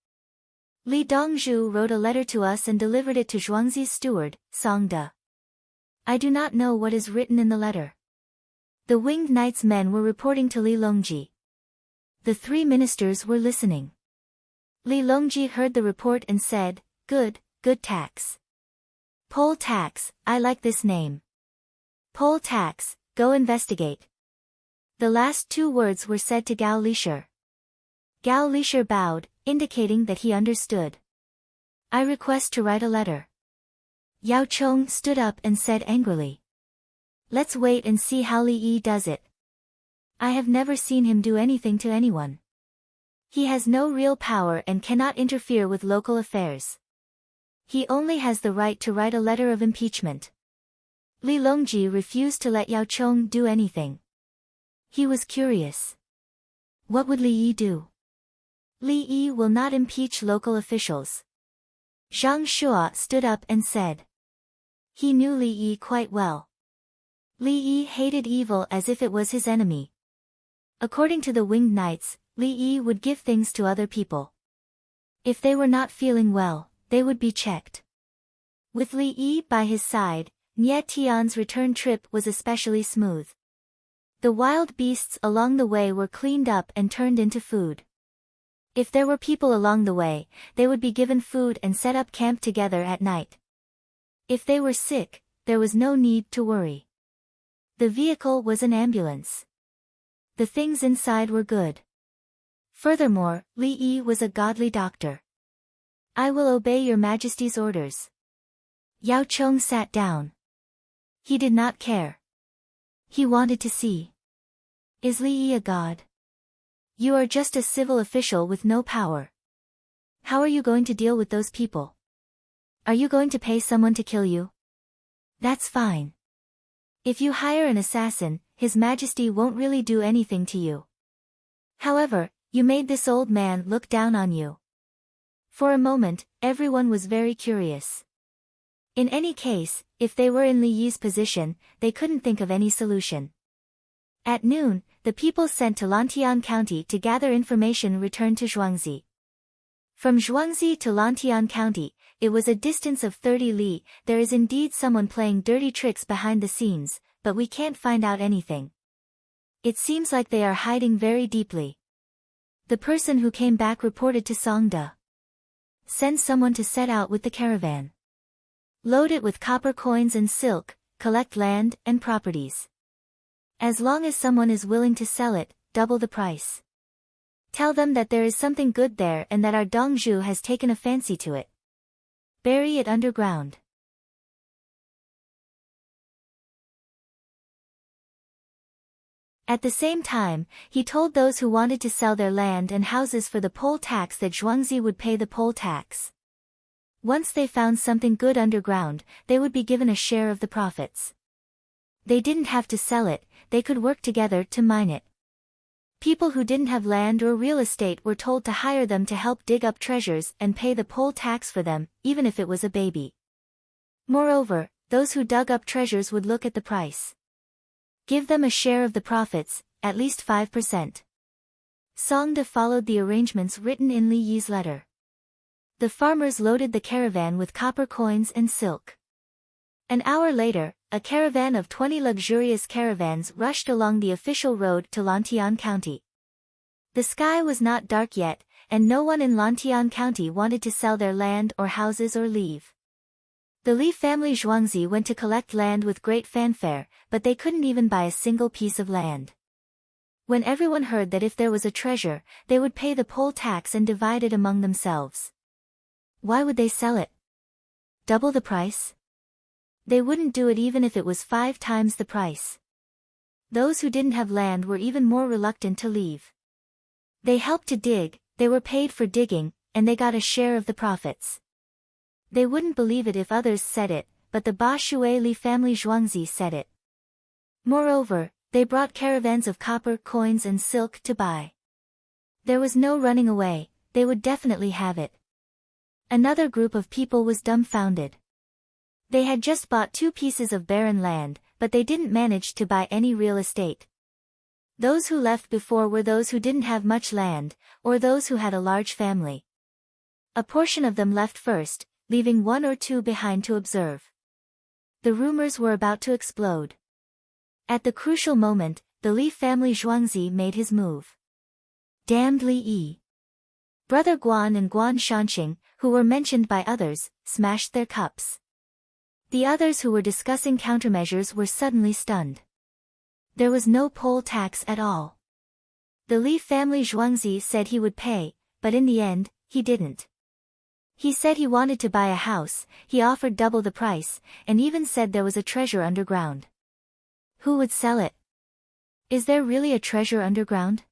Li Dongzhu wrote a letter to us and delivered it to Zhuangzi's steward, Song De. I do not know what is written in the letter. The Winged Knight's men were reporting to Li Longji. The 3 ministers were listening. Li Longji heard the report and said, good tax. Poll tax, I like this name. Poll tax, go investigate. The last 2 words were said to Gao Lisher. Gao Lisher bowed, indicating that he understood. I request to write a letter. Yao Chong stood up and said angrily. Let's wait and see how Li Yi does it. I have never seen him do anything to anyone. He has no real power and cannot interfere with local affairs. He only has the right to write a letter of impeachment. Li Longji refused to let Yao Chong do anything. He was curious. What would Li Yi do? Li Yi will not impeach local officials. Zhang Shua stood up and said. He knew Li Yi quite well. Li Yi hated evil as if it was his enemy. According to the Winged Knights, Li Yi would give things to other people. If they were not feeling well, they would be checked. With Li Yi by his side, Nie Tian's return trip was especially smooth. The wild beasts along the way were cleaned up and turned into food. If there were people along the way, they would be given food and set up camp together at night. If they were sick, there was no need to worry. The vehicle was an ambulance. The things inside were good. Furthermore, Li Yi was a godly doctor. I will obey your majesty's orders. Yao Chong sat down. He did not care. He wanted to see. Is Li Yi a god? You are just a civil official with no power. How are you going to deal with those people? Are you going to pay someone to kill you? That's fine. If you hire an assassin, His Majesty won't really do anything to you. However, you made this old man look down on you. For a moment, everyone was very curious. In any case, if they were in Li Yi's position, they couldn't think of any solution. At noon, the people sent to Lantian County to gather information returned to Zhuangzi. From Zhuangzi to Lantian County, it was a distance of 30 li. There is indeed someone playing dirty tricks behind the scenes, but we can't find out anything. It seems like they are hiding very deeply. The person who came back reported to Songda. Send someone to set out with the caravan. Load it with copper coins and silk, collect land and properties. As long as someone is willing to sell it, double the price. Tell them that there is something good there and that our Dongzhu has taken a fancy to it. Bury it underground. At the same time, he told those who wanted to sell their land and houses for the poll tax that Zhuangzi would pay the poll tax. Once they found something good underground, they would be given a share of the profits. They didn't have to sell it, they could work together to mine it. People who didn't have land or real estate were told to hire them to help dig up treasures and pay the poll tax for them, even if it was a baby. Moreover, those who dug up treasures would look at the price. Give them a share of the profits, at least 5%. Songda followed the arrangements written in Li Yi's letter. The farmers loaded the caravan with copper coins and silk. An hour later, a caravan of 20 luxurious caravans rushed along the official road to Lantian County. The sky was not dark yet, and no one in Lantian County wanted to sell their land or houses or leave. The Li family Zhuangzi went to collect land with great fanfare, but they couldn't even buy a single piece of land. When everyone heard that if there was a treasure, they would pay the poll tax and divide it among themselves. Why would they sell it? Double the price? They wouldn't do it even if it was 5 times the price. Those who didn't have land were even more reluctant to leave. They helped to dig, they were paid for digging, and they got a share of the profits. They wouldn't believe it if others said it, but the Ba Shui Li family Zhuangzi said it. Moreover, they brought caravans of copper, coins and silk to buy. There was no running away, they would definitely have it. Another group of people was dumbfounded. They had just bought 2 pieces of barren land, but they didn't manage to buy any real estate. Those who left before were those who didn't have much land, or those who had a large family. A portion of them left first, leaving 1 or 2 behind to observe. The rumors were about to explode. At the crucial moment, the Li family Zhuangzi made his move. Damned Li Yi. Brother Guan and Guan Shanqing, who were mentioned by others, smashed their cups. The others who were discussing countermeasures were suddenly stunned. There was no poll tax at all. The Li family Zhuangzi said he would pay, but in the end, he didn't. He said he wanted to buy a house, he offered double the price, and even said there was a treasure underground. Who would sell it? Is there really a treasure underground?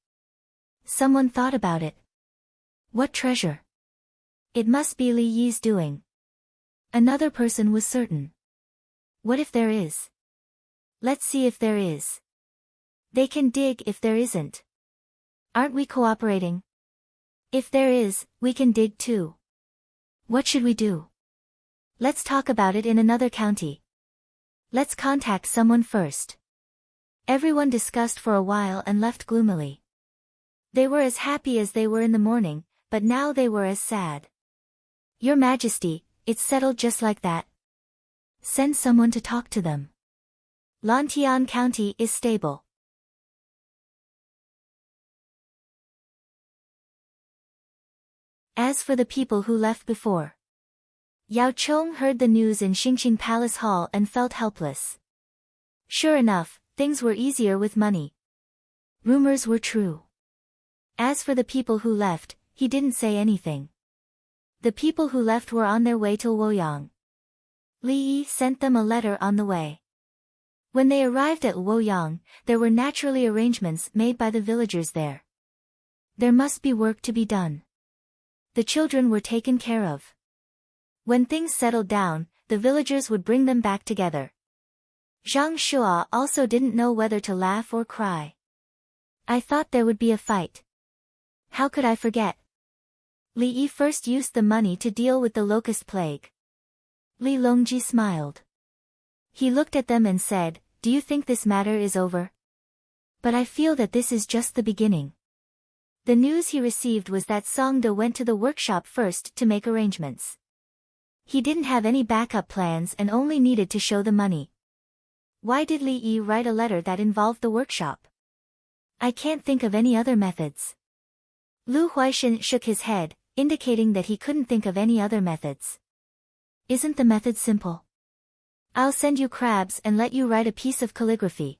Someone thought about it. What treasure? It must be Li Yi's doing. Another person was certain. What if there is? Let's see if there is. They can dig if there isn't. Aren't we cooperating? If there is, we can dig too. What should we do? Let's talk about it in another county. Let's contact someone first. Everyone discussed for a while and left gloomily. They were as happy as they were in the morning, but now they were as sad. Your Majesty, it's settled just like that. Send someone to talk to them. Lantian County is stable. As for the people who left before, Yao Chong heard the news in Xingqing Palace Hall and felt helpless. Sure enough, things were easier with money. Rumors were true. As for the people who left, he didn't say anything. The people who left were on their way to Luoyang. Li Yi sent them a letter on the way. When they arrived at Luoyang, there were naturally arrangements made by the villagers there. There must be work to be done. The children were taken care of. When things settled down, the villagers would bring them back together. Zhang Shua also didn't know whether to laugh or cry. I thought there would be a fight. How could I forget? Li Yi first used the money to deal with the locust plague. Li Longji smiled. He looked at them and said, "Do you think this matter is over? But I feel that this is just the beginning." The news he received was that Songda went to the workshop first to make arrangements. He didn't have any backup plans and only needed to show the money. Why did Li Yi write a letter that involved the workshop? I can't think of any other methods. Lu Huaishan shook his head, indicating that he couldn't think of any other methods. Isn't the method simple? I'll send you crabs and let you write a piece of calligraphy.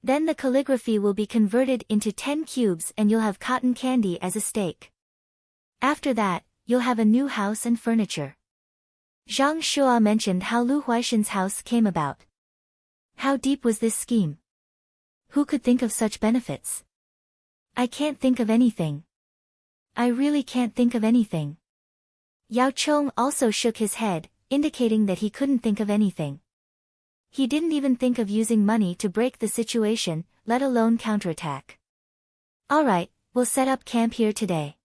Then the calligraphy will be converted into 10 cubes and you'll have cotton candy as a stake. After that, you'll have a new house and furniture. Zhang Shua mentioned how Lu Huaishan's house came about. How deep was this scheme? Who could think of such benefits? I can't think of anything. I really can't think of anything. Yao Chong also shook his head, indicating that he couldn't think of anything. He didn't even think of using money to break the situation, let alone counterattack. Alright, we'll set up camp here today.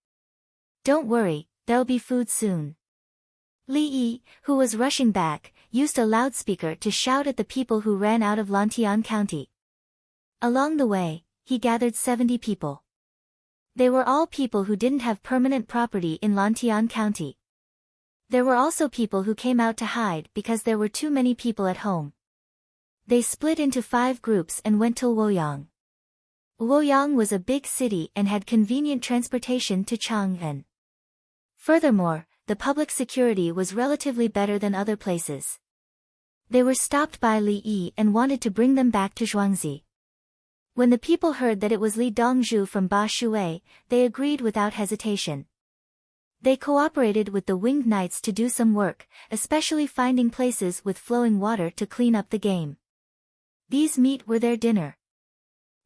Don't worry, there'll be food soon. Li Yi, who was rushing back, used a loudspeaker to shout at the people who ran out of Lantian County. Along the way, he gathered 70 people. They were all people who didn't have permanent property in Lantian County. There were also people who came out to hide because there were too many people at home. They split into 5 groups and went to Luoyang. Luoyang was a big city and had convenient transportation to Chang'an. Furthermore, the public security was relatively better than other places. They were stopped by Li Yi and wanted to bring them back to Zhuangzi. When the people heard that it was Li Dongzhu from Ba Shui, they agreed without hesitation. They cooperated with the Winged Knights to do some work, especially finding places with flowing water to clean up the game. These meat were their dinner.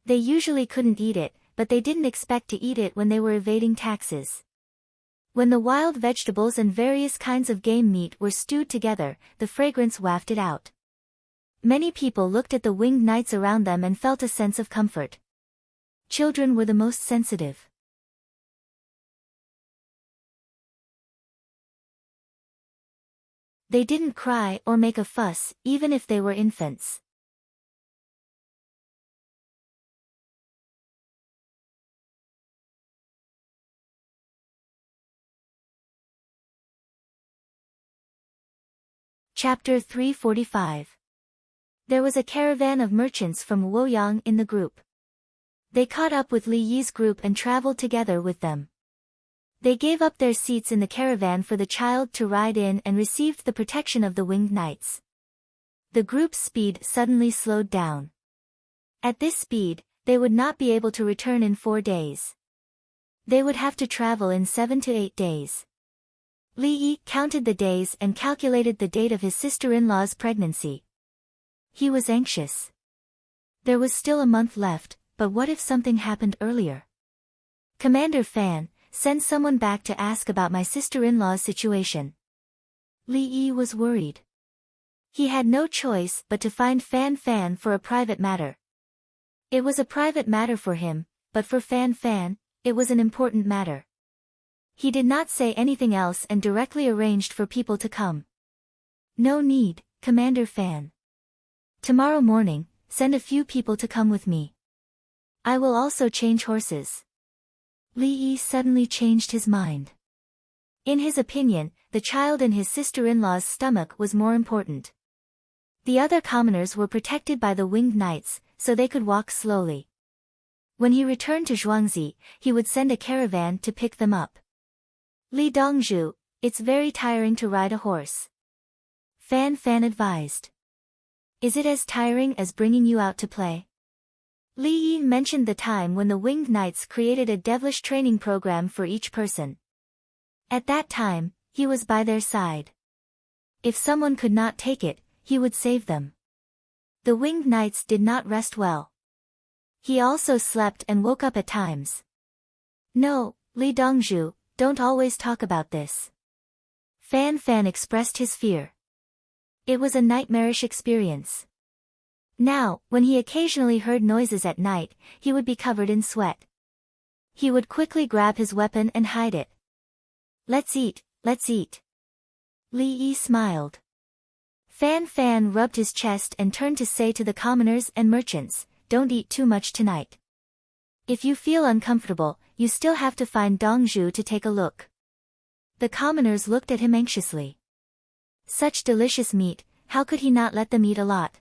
They usually couldn't eat it, but they didn't expect to eat it when they were evading taxes. When the wild vegetables and various kinds of game meat were stewed together, the fragrance wafted out. Many people looked at the Winged Knights around them and felt a sense of comfort. Children were the most sensitive. They didn't cry or make a fuss, even if they were infants. Chapter 345. There was a caravan of merchants from Luoyang in the group. They caught up with Li Yi's group and traveled together with them. They gave up their seats in the caravan for the child to ride in and received the protection of the Winged Knights. The group's speed suddenly slowed down. At this speed, they would not be able to return in 4 days. They would have to travel in 7 to 8 days. Li Yi counted the days and calculated the date of his sister-in-law's pregnancy. He was anxious. There was still a month left, but what if something happened earlier? Commander Fan, send someone back to ask about my sister-in-law's situation. Li Yi was worried. He had no choice but to find Fan Fan for a private matter. It was a private matter for him, but for Fan Fan, it was an important matter. He did not say anything else and directly arranged for people to come. No need, Commander Fan. Tomorrow morning, send a few people to come with me. I will also change horses. Li Yi suddenly changed his mind. In his opinion, the child in his sister-in-law's stomach was more important. The other commoners were protected by the Winged Knights, so they could walk slowly. When he returned to Zhuangzi, he would send a caravan to pick them up. Li Dongzhu, it's very tiring to ride a horse. Fan Fan advised. Is it as tiring as bringing you out to play? Li Yi mentioned the time when the Winged Knights created a devilish training program for each person. At that time, he was by their side. If someone could not take it, he would save them. The Winged Knights did not rest well. He also slept and woke up at times. No, Li Dongzhu, don't always talk about this. Fan Fan expressed his fear. It was a nightmarish experience. Now, when he occasionally heard noises at night, he would be covered in sweat. He would quickly grab his weapon and hide it. Let's eat, let's eat. Li Yi smiled. Fan Fan rubbed his chest and turned to say to the commoners and merchants, don't eat too much tonight. If you feel uncomfortable, you still have to find Dongzhu to take a look. The commoners looked at him anxiously. Such delicious meat, how could he not let them eat a lot?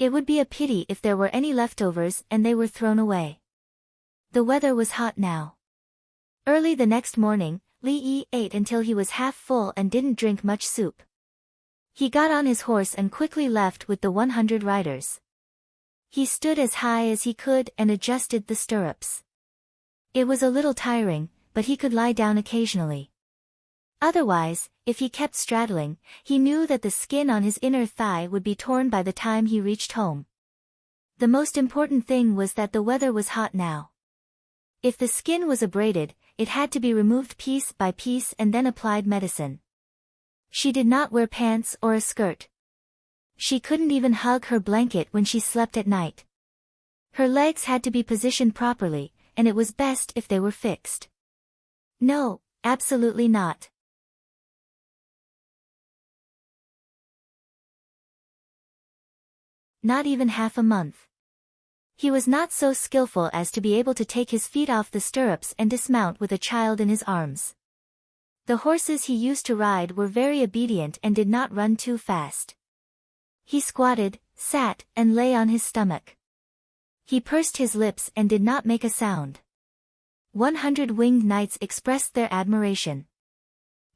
It would be a pity if there were any leftovers and they were thrown away. The weather was hot now. Early the next morning, Li Yi ate until he was half full and didn't drink much soup. He got on his horse and quickly left with the 100 riders. He stood as high as he could and adjusted the stirrups. It was a little tiring, but he could lie down occasionally. Otherwise, if he kept straddling, he knew that the skin on his inner thigh would be torn by the time he reached home. The most important thing was that the weather was hot now. If the skin was abraded, it had to be removed piece by piece and then applied medicine. She did not wear pants or a skirt. She couldn't even hug her blanket when she slept at night. Her legs had to be positioned properly, and it was best if they were fixed. No, absolutely not. Not even half a month. He was not so skillful as to be able to take his feet off the stirrups and dismount with a child in his arms. The horses he used to ride were very obedient and did not run too fast. He squatted, sat, and lay on his stomach. He pursed his lips and did not make a sound. 100 winged knights expressed their admiration.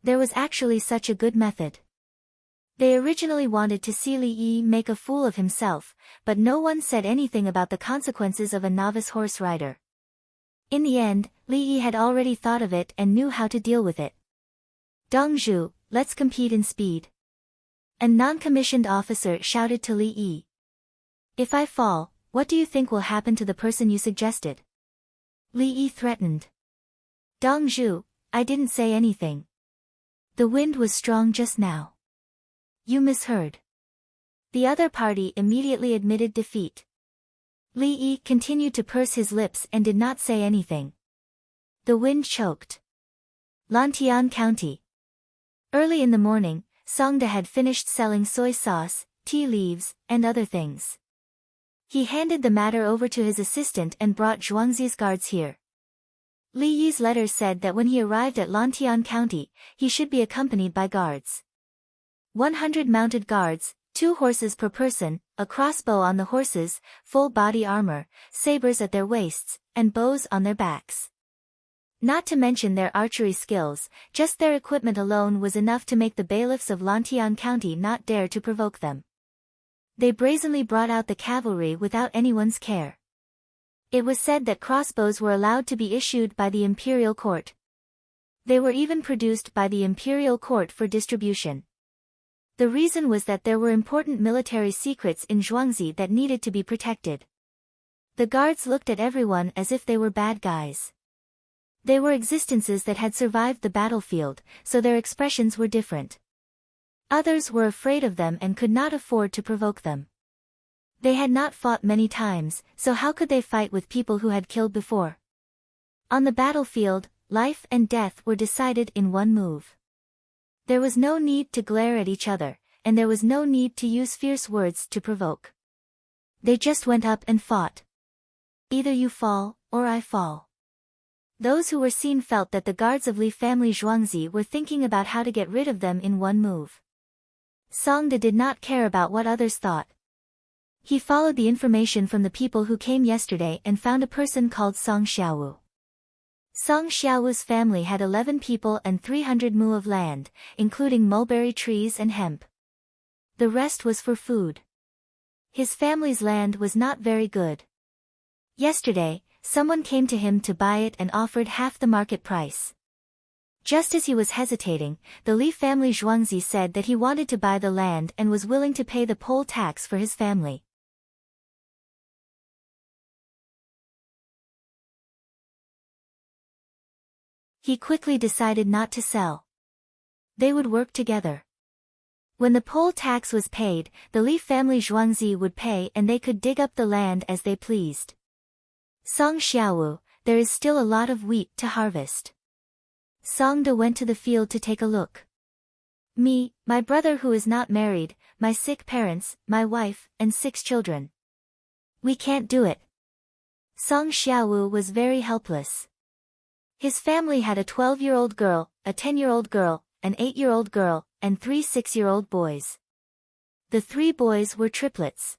There was actually such a good method. They originally wanted to see Li Yi make a fool of himself, but no one said anything about the consequences of a novice horse rider. In the end, Li Yi had already thought of it and knew how to deal with it. Dongzhu, let's compete in speed. A non-commissioned officer shouted to Li Yi. If I fall, what do you think will happen to the person you suggested? Li Yi threatened. Dongzhu, I didn't say anything. The wind was strong just now. You misheard. The other party immediately admitted defeat. Li Yi continued to purse his lips and did not say anything. The wind choked. Lantian County. Early in the morning, Songda had finished selling soy sauce, tea leaves, and other things. He handed the matter over to his assistant and brought Zhuangzi's guards here. Li Yi's letter said that when he arrived at Lantian County, he should be accompanied by guards. 100 mounted guards, 2 horses per person, a crossbow on the horses, full body armor, sabers at their waists, and bows on their backs. Not to mention their archery skills, just their equipment alone was enough to make the bailiffs of Lantian County not dare to provoke them. They brazenly brought out the cavalry without anyone's care. It was said that crossbows were allowed to be issued by the imperial court. They were even produced by the imperial court for distribution. The reason was that there were important military secrets in Zhuangzi that needed to be protected. The guards looked at everyone as if they were bad guys. They were existences that had survived the battlefield, so their expressions were different. Others were afraid of them and could not afford to provoke them. They had not fought many times, so how could they fight with people who had killed before? On the battlefield, life and death were decided in one move. There was no need to glare at each other, and there was no need to use fierce words to provoke. They just went up and fought. Either you fall, or I fall. Those who were seen felt that the guards of Li family Zhuangzi were thinking about how to get rid of them in one move. Songda did not care about what others thought. He followed the information from the people who came yesterday and found a person called Song Xiaowu. Song Xiaowu's family had 11 people and 300 mu of land, including mulberry trees and hemp. The rest was for food. His family's land was not very good. Yesterday, someone came to him to buy it and offered half the market price. Just as he was hesitating, the Li family Zhuangzi said that he wanted to buy the land and was willing to pay the poll tax for his family. He quickly decided not to sell. They would work together. When the poll tax was paid, the Li family Zhuangzi would pay and they could dig up the land as they pleased. Song Xiaowu, there is still a lot of wheat to harvest. Songda went to the field to take a look. Me, my brother who is not married, my sick parents, my wife, and 6 children. We can't do it. Song Xiaowu was very helpless. His family had a 12-year-old girl, a 10-year-old girl, an 8-year-old girl, and 3 6-year-old boys. The 3 boys were triplets.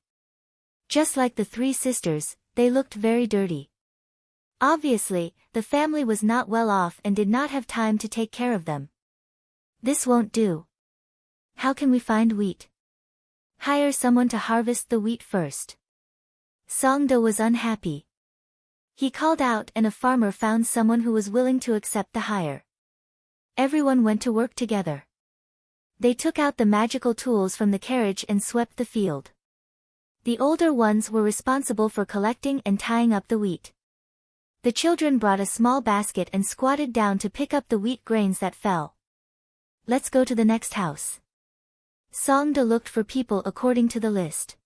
Just like the three sisters, they looked very dirty. Obviously, the family was not well off and did not have time to take care of them. This won't do. How can we find wheat? Hire someone to harvest the wheat first. Songdo was unhappy. He called out and a farmer found someone who was willing to accept the hire. Everyone went to work together. They took out the magical tools from the carriage and swept the field. The older ones were responsible for collecting and tying up the wheat. The children brought a small basket and squatted down to pick up the wheat grains that fell. Let's go to the next house. Songdo looked for people according to the list.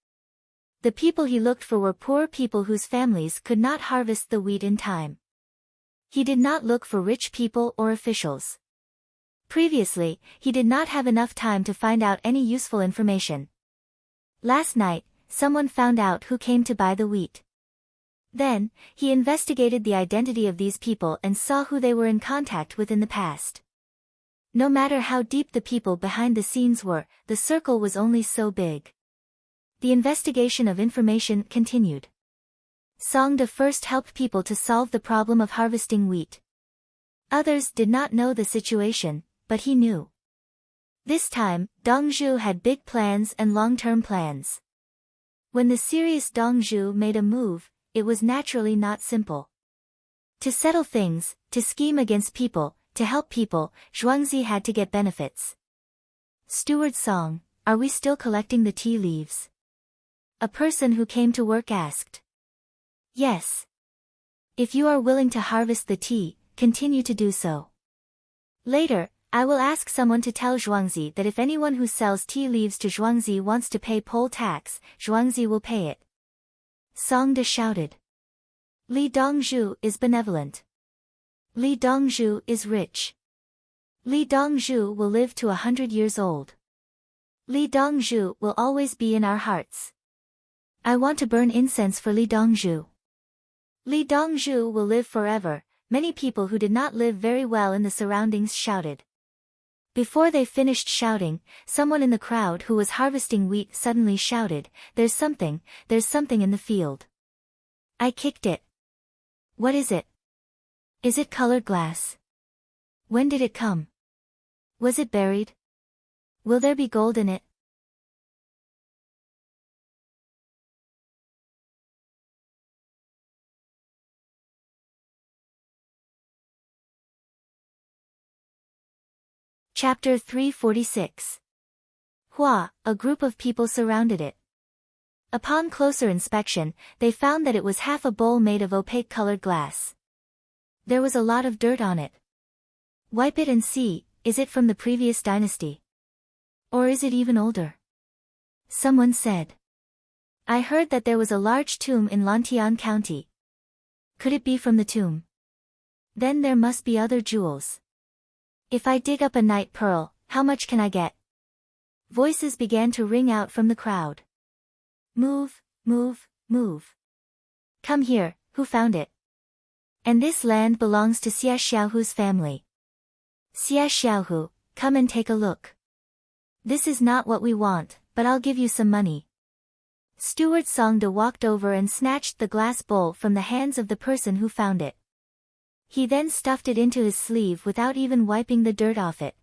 The people he looked for were poor people whose families could not harvest the wheat in time. He did not look for rich people or officials. Previously, he did not have enough time to find out any useful information. Last night, someone found out who came to buy the wheat. Then, he investigated the identity of these people and saw who they were in contact with in the past. No matter how deep the people behind the scenes were, the circle was only so big. The investigation of information continued. Songdo first helped people to solve the problem of harvesting wheat. Others did not know the situation, but he knew. This time, Dongzhu had big plans and long-term plans. When the serious Dongzhu made a move, it was naturally not simple. To settle things, to scheme against people, to help people, Zhuangzi had to get benefits. Steward Song, are we still collecting the tea leaves? A person who came to work asked. Yes. If you are willing to harvest the tea, continue to do so. Later, I will ask someone to tell Zhuangzi that if anyone who sells tea leaves to Zhuangzi wants to pay poll tax, Zhuangzi will pay it. Songde shouted. Li Dongzhu is benevolent. Li Dongzhu is rich. Li Dongzhu will live to 100 years old. Li Dongzhu will always be in our hearts. I want to burn incense for Li Dongzhu. Li Dongzhu will live forever. Many people who did not live very well in the surroundings shouted. Before they finished shouting, someone in the crowd who was harvesting wheat suddenly shouted, there's something in the field. I kicked it. What is it? Is it colored glass? When did it come? Was it buried? Will there be gold in it? Chapter 346. Hua, a group of people surrounded it. Upon closer inspection, they found that it was half a bowl made of opaque colored glass. There was a lot of dirt on it. Wipe it and see, is it from the previous dynasty? Or is it even older? Someone said. I heard that there was a large tomb in Lantian County. Could it be from the tomb? Then there must be other jewels. If I dig up a night pearl, how much can I get? Voices began to ring out from the crowd. Move, move, move. Come here, who found it? And this land belongs to Xia Xiaohu's family. Xia Xiaohu, come and take a look. This is not what we want, but I'll give you some money. Steward Songde walked over and snatched the glass bowl from the hands of the person who found it. He then stuffed it into his sleeve without even wiping the dirt off it.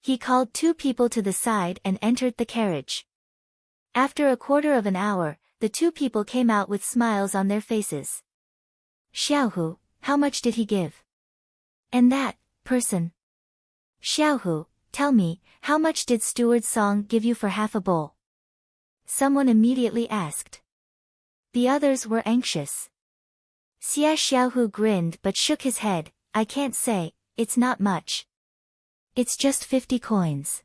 He called two people to the side and entered the carriage. After a quarter of an hour, the two people came out with smiles on their faces. Xiaohu, how much did he give? And that person? Xiaohu, tell me, how much did Steward Song give you for half a bowl? Someone immediately asked. The others were anxious. Xia Xiaohu grinned but shook his head, I can't say, it's not much. It's just 50 coins.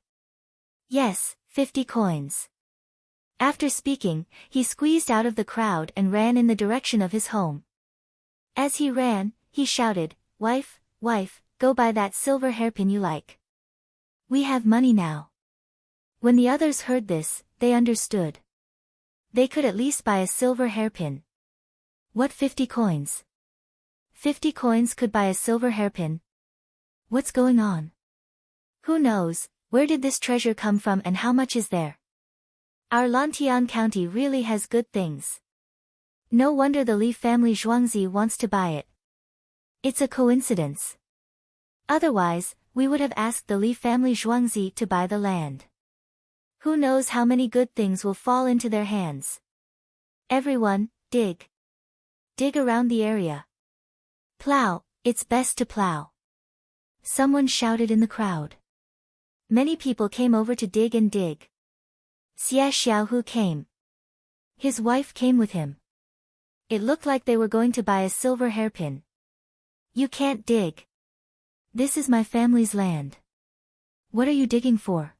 Yes, 50 coins. After speaking, he squeezed out of the crowd and ran in the direction of his home. As he ran, he shouted, Wife, wife, go buy that silver hairpin you like. We have money now. When the others heard this, they understood. They could at least buy a silver hairpin. What 50 coins? 50 coins could buy a silver hairpin? What's going on? Who knows, where did this treasure come from and how much is there? Our Lantian County really has good things. No wonder the Li family Zhuangzi wants to buy it. It's a coincidence. Otherwise, we would have asked the Li family Zhuangzi to buy the land. Who knows how many good things will fall into their hands. Everyone, dig. Dig around the area. Plow, it's best to plow. Someone shouted in the crowd. Many people came over to dig and dig. Xie Xiaohu came. His wife came with him. It looked like they were going to buy a silver hairpin. You can't dig. This is my family's land. What are you digging for?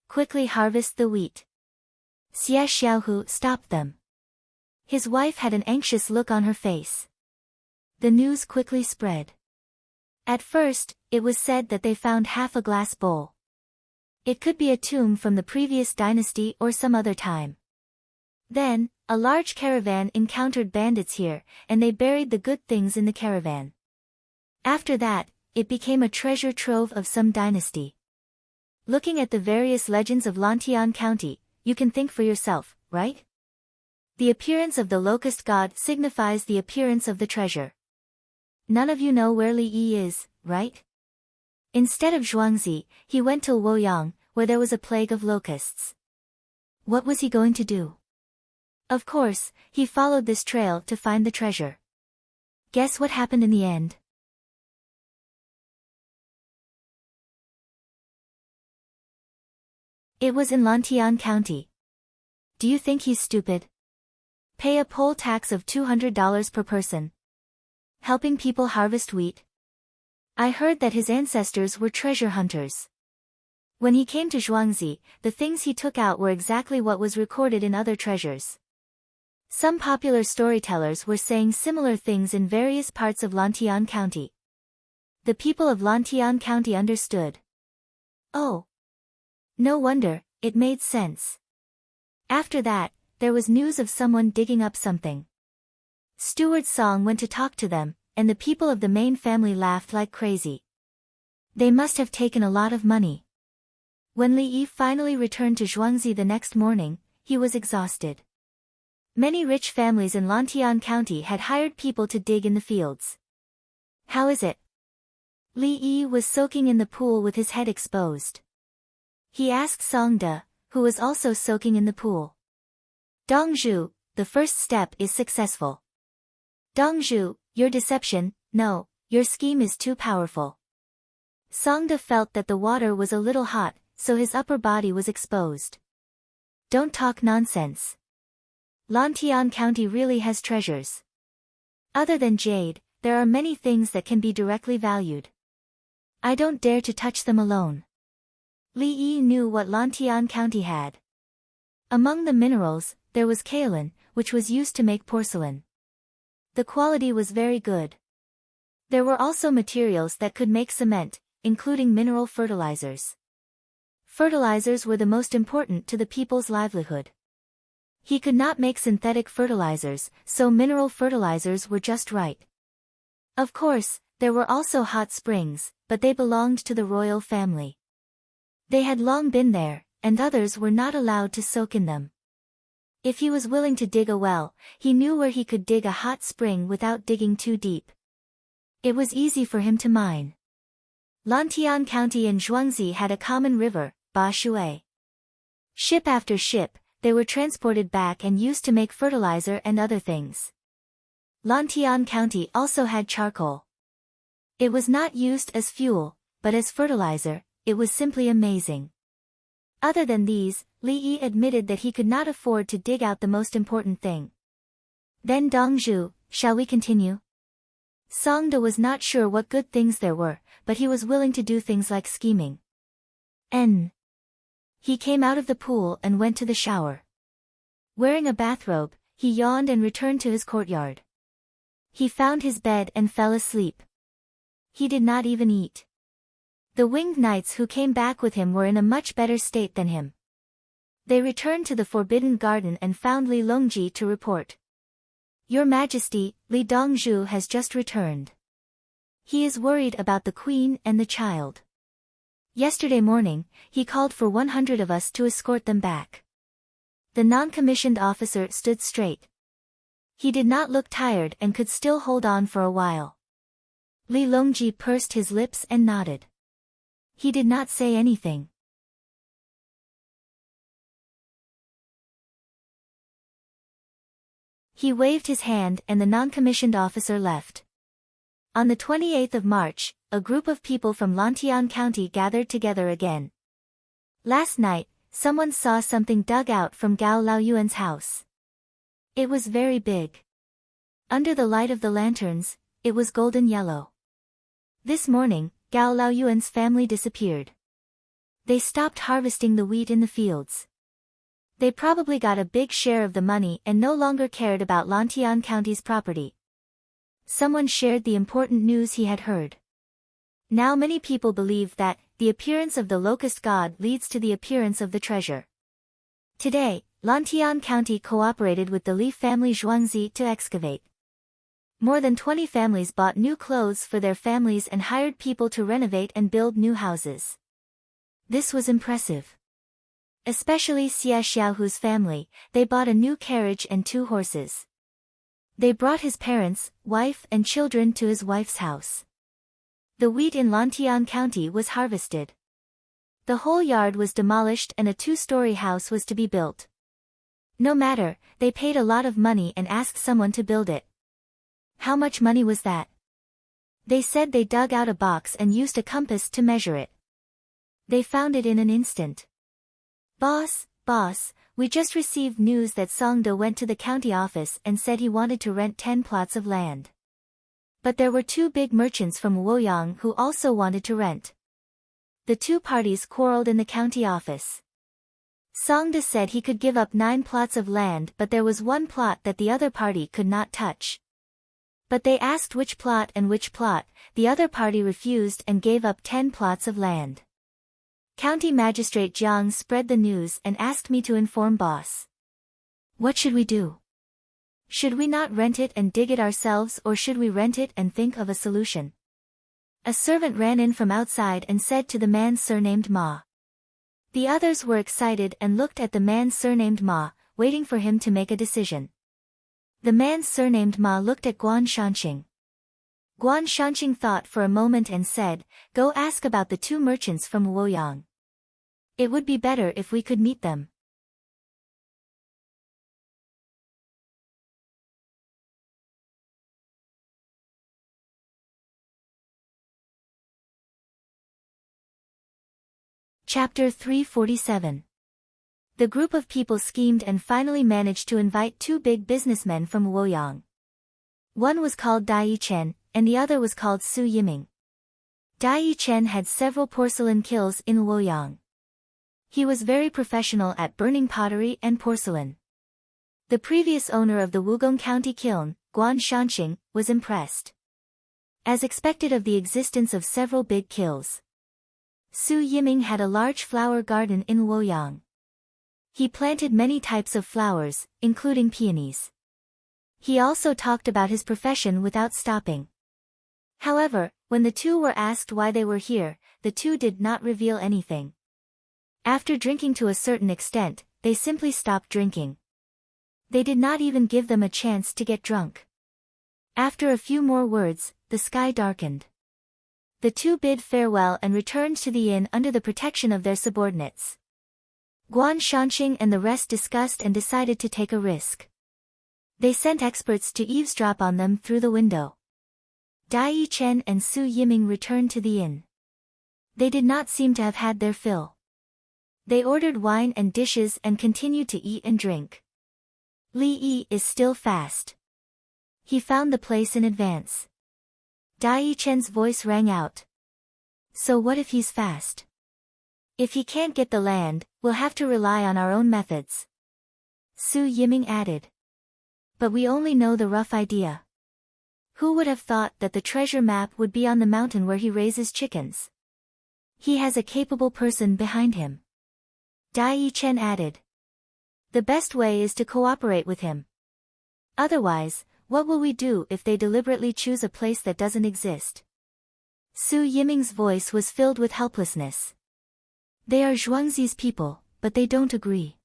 Quickly harvest the wheat. Xie Xiaohu stopped them. His wife had an anxious look on her face. The news quickly spread. At first, it was said that they found half a glass bowl. It could be a tomb from the previous dynasty or some other time. Then, a large caravan encountered bandits here, and they buried the good things in the caravan. After that, it became a treasure trove of some dynasty. Looking at the various legends of Lantian County, you can think for yourself, right? The appearance of the locust god signifies the appearance of the treasure. None of you know where Li Yi is, right? Instead of Zhuangzi, he went to Luoyang, where there was a plague of locusts. What was he going to do? Of course, he followed this trail to find the treasure. Guess what happened in the end? It was in Lantian County. Do you think he's stupid? Pay a poll tax of $200 per person. Helping people harvest wheat. I heard that his ancestors were treasure hunters. When he came to Zhuangzi, the things he took out were exactly what was recorded in other treasures. Some popular storytellers were saying similar things in various parts of Lantian County. The people of Lantian County understood. Oh. No wonder, it made sense. After that, there was news of someone digging up something. Steward Song went to talk to them, and the people of the main family laughed like crazy. They must have taken a lot of money. When Li Yi finally returned to Zhuangzi the next morning, he was exhausted. Many rich families in Lantian County had hired people to dig in the fields. How is it? Li Yi was soaking in the pool with his head exposed. He asked Song De, who was also soaking in the pool. Dongzhu, the first step is successful. Dongzhu, your deception, no, your scheme is too powerful. Song De felt that the water was a little hot, so his upper body was exposed. Don't talk nonsense. Lantian County really has treasures. Other than jade, there are many things that can be directly valued. I don't dare to touch them alone. Li Yi knew what Lantian County had. Among the minerals, there was kaolin, which was used to make porcelain. The quality was very good. There were also materials that could make cement, including mineral fertilizers. Fertilizers were the most important to the people's livelihood. He could not make synthetic fertilizers, so mineral fertilizers were just right. Of course, there were also hot springs, but they belonged to the royal family. They had long been there, and others were not allowed to soak in them. If he was willing to dig a well, he knew where he could dig a hot spring without digging too deep. It was easy for him to mine. Lantian County and Zhuangzi had a common river, Ba Shui. Ship after ship, they were transported back and used to make fertilizer and other things. Lantian County also had charcoal. It was not used as fuel, but as fertilizer. It was simply amazing. Other than these, Li Yi admitted that he could not afford to dig out the most important thing. Then Dongzhu, shall we continue? Song De was not sure what good things there were, but he was willing to do things like scheming. He came out of the pool and went to the shower. Wearing a bathrobe, he yawned and returned to his courtyard. He found his bed and fell asleep. He did not even eat. The winged knights who came back with him were in a much better state than him. They returned to the Forbidden Garden and found Li Longji to report. Your Majesty, Li Dongzhu has just returned. He is worried about the queen and the child. Yesterday morning, he called for 100 of us to escort them back. The non-commissioned officer stood straight. He did not look tired and could still hold on for a while. Li Longji pursed his lips and nodded. He did not say anything. He waved his hand and the non-commissioned officer left. On the 28th of March, a group of people from Lantian County gathered together again. Last night, someone saw something dug out from Gao Laoyuan's house. It was very big. Under the light of the lanterns, it was golden yellow. This morning, Gao Laoyuan's family disappeared. They stopped harvesting the wheat in the fields. They probably got a big share of the money and no longer cared about Lantian County's property. Someone shared the important news he had heard. Now many people believe that the appearance of the locust god leads to the appearance of the treasure. Today, Lantian County cooperated with the Li family Zhuangzi to excavate. More than 20 families bought new clothes for their families and hired people to renovate and build new houses. This was impressive. Especially Xie Xiaohu's family, they bought a new carriage and 2 horses. They brought his parents, wife and children to his wife's house. The wheat in Lantian County was harvested. The whole yard was demolished and a 2-story house was to be built. No matter, they paid a lot of money and asked someone to build it. How much money was that? They said they dug out a box and used a compass to measure it. They found it in an instant. Boss, we just received news that Songde went to the county office and said he wanted to rent 10 plots of land. But there were 2 big merchants from Luoyang who also wanted to rent. The 2 parties quarreled in the county office. Songde said he could give up 9 plots of land, but there was 1 plot that the other party could not touch. But they asked which plot and which plot, the other party refused and gave up 10 plots of land. County Magistrate Jiang spread the news and asked me to inform boss. What should we do? Should we not rent it and dig it ourselves, or should we rent it and think of a solution? A servant ran in from outside and said to the man surnamed Ma. The others were excited and looked at the man surnamed Ma, waiting for him to make a decision. The man surnamed Ma looked at Guan Shanqing. Guan Shanqing thought for a moment and said, "Go ask about the 2 merchants from Luoyang. It would be better if we could meet them." Chapter 347. The group of people schemed and finally managed to invite 2 big businessmen from Luoyang. One was called Dai Yichen, and the other was called Su Yiming. Dai Yichen had several porcelain kilns in Luoyang. He was very professional at burning pottery and porcelain. The previous owner of the Wugong County kiln, Guan Shanqing, was impressed. As expected of the existence of several big kilns, Su Yiming had a large flower garden in Luoyang. He planted many types of flowers, including peonies. He also talked about his profession without stopping. However, when the 2 were asked why they were here, the 2 did not reveal anything. After drinking to a certain extent, they simply stopped drinking. They did not even give them a chance to get drunk. After a few more words, the sky darkened. The 2 bid farewell and returned to the inn under the protection of their subordinates. Guan Shanqing and the rest discussed and decided to take a risk. They sent experts to eavesdrop on them through the window. Dai Yichen and Su Yiming returned to the inn. They did not seem to have had their fill. They ordered wine and dishes and continued to eat and drink. Li Yi is still fast. He found the place in advance. Dai Yichen's voice rang out. So what if he's fast? If he can't get the land, we'll have to rely on our own methods. Su Yiming added. But we only know the rough idea. Who would have thought that the treasure map would be on the mountain where he raises chickens? He has a capable person behind him. Dai Yichen added. The best way is to cooperate with him. Otherwise, what will we do if they deliberately choose a place that doesn't exist? Su Yiming's voice was filled with helplessness. They are Zhuangzi's people, but they don't agree.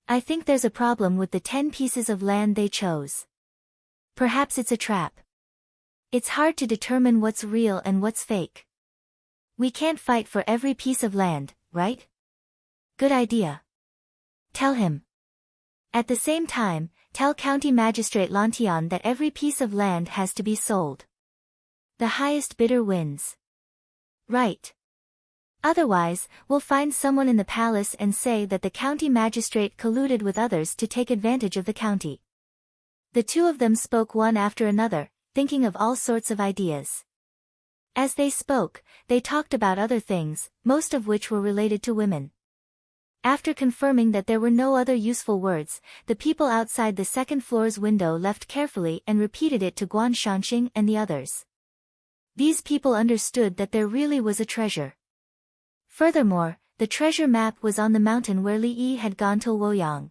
I think there's a problem with the 10 pieces of land they chose. Perhaps it's a trap. It's hard to determine what's real and what's fake. We can't fight for every piece of land, right? Good idea. Tell him. At the same time, tell County Magistrate Lantian that every piece of land has to be sold. The highest bidder wins. Right. Otherwise, we'll find someone in the palace and say that the county magistrate colluded with others to take advantage of the county. The two of them spoke one after another, thinking of all sorts of ideas. As they spoke, they talked about other things, most of which were related to women. After confirming that there were no other useful words, the people outside the second floor's window left carefully and repeated it to Guan Shanxing and the others. These people understood that there really was a treasure. Furthermore, the treasure map was on the mountain where Li Yi had gone to Luoyang.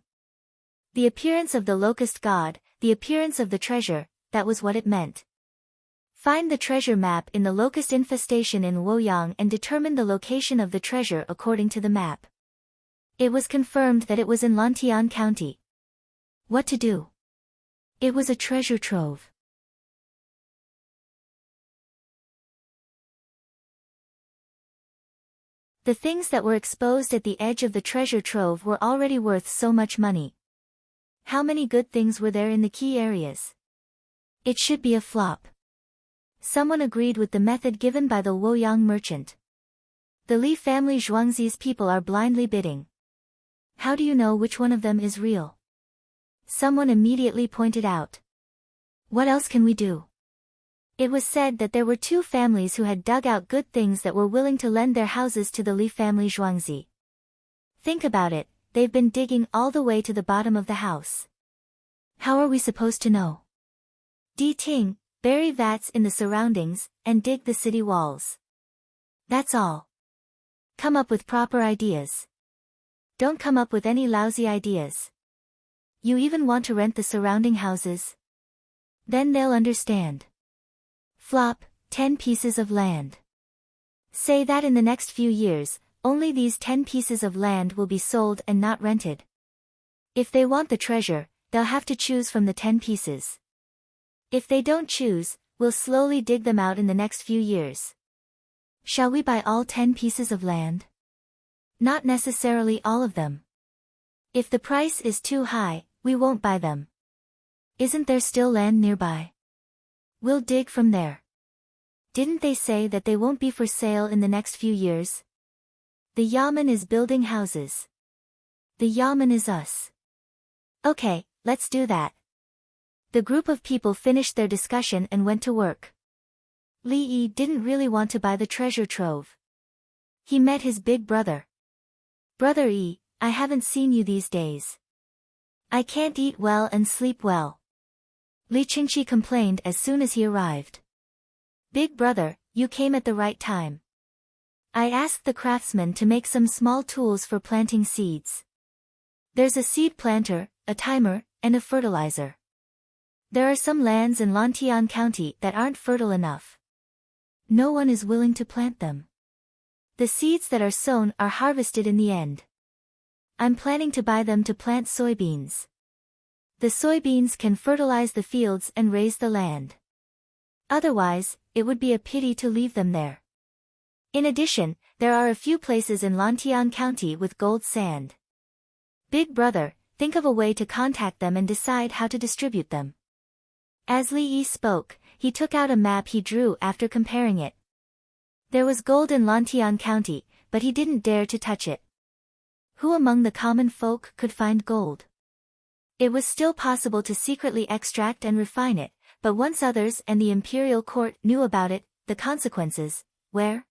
The appearance of the locust god, the appearance of the treasure, that was what it meant. Find the treasure map in the locust infestation in Luoyang and determine the location of the treasure according to the map. It was confirmed that it was in Lantian County. What to do? It was a treasure trove. The things that were exposed at the edge of the treasure trove were already worth so much money. How many good things were there in the key areas? It should be a flop. Someone agreed with the method given by the Luoyang merchant. The Li family Zhuangzi's people are blindly bidding. How do you know which one of them is real? Someone immediately pointed out. What else can we do? It was said that there were two families who had dug out good things that were willing to lend their houses to the Li family Zhuangzi. Think about it, they've been digging all the way to the bottom of the house. How are we supposed to know? Datang, bury vats in the surroundings, and dig the city walls. That's all. Come up with proper ideas. Don't come up with any lousy ideas. You even want to rent the surrounding houses? Then they'll understand. Flop, 10 pieces of land. Say that in the next few years, only these 10 pieces of land will be sold and not rented. If they want the treasure, they'll have to choose from the 10 pieces. If they don't choose, we'll slowly dig them out in the next few years. Shall we buy all 10 pieces of land? Not necessarily all of them. If the price is too high, we won't buy them. Isn't there still land nearby? We'll dig from there. Didn't they say that they won't be for sale in the next few years? The Yamen is building houses. The Yamen is us. Okay, let's do that. The group of people finished their discussion and went to work. Li Yi didn't really want to buy the treasure trove. He met his big brother. Brother Yi, I haven't seen you these days. I can't eat well and sleep well. Li Qingqi complained as soon as he arrived. Big brother, you came at the right time. I asked the craftsman to make some small tools for planting seeds. There's a seed planter, a timer, and a fertilizer. There are some lands in Lantian County that aren't fertile enough. No one is willing to plant them. The seeds that are sown are harvested in the end. I'm planning to buy them to plant soybeans. The soybeans can fertilize the fields and raise the land. Otherwise, it would be a pity to leave them there. In addition, there are a few places in Lantian County with gold sand. Big brother, think of a way to contact them and decide how to distribute them. As Li Yi spoke, he took out a map he drew after comparing it. There was gold in Lantian County, but he didn't dare to touch it. Who among the common folk could find gold? It was still possible to secretly extract and refine it, but once others and the imperial court knew about it, the consequences, where?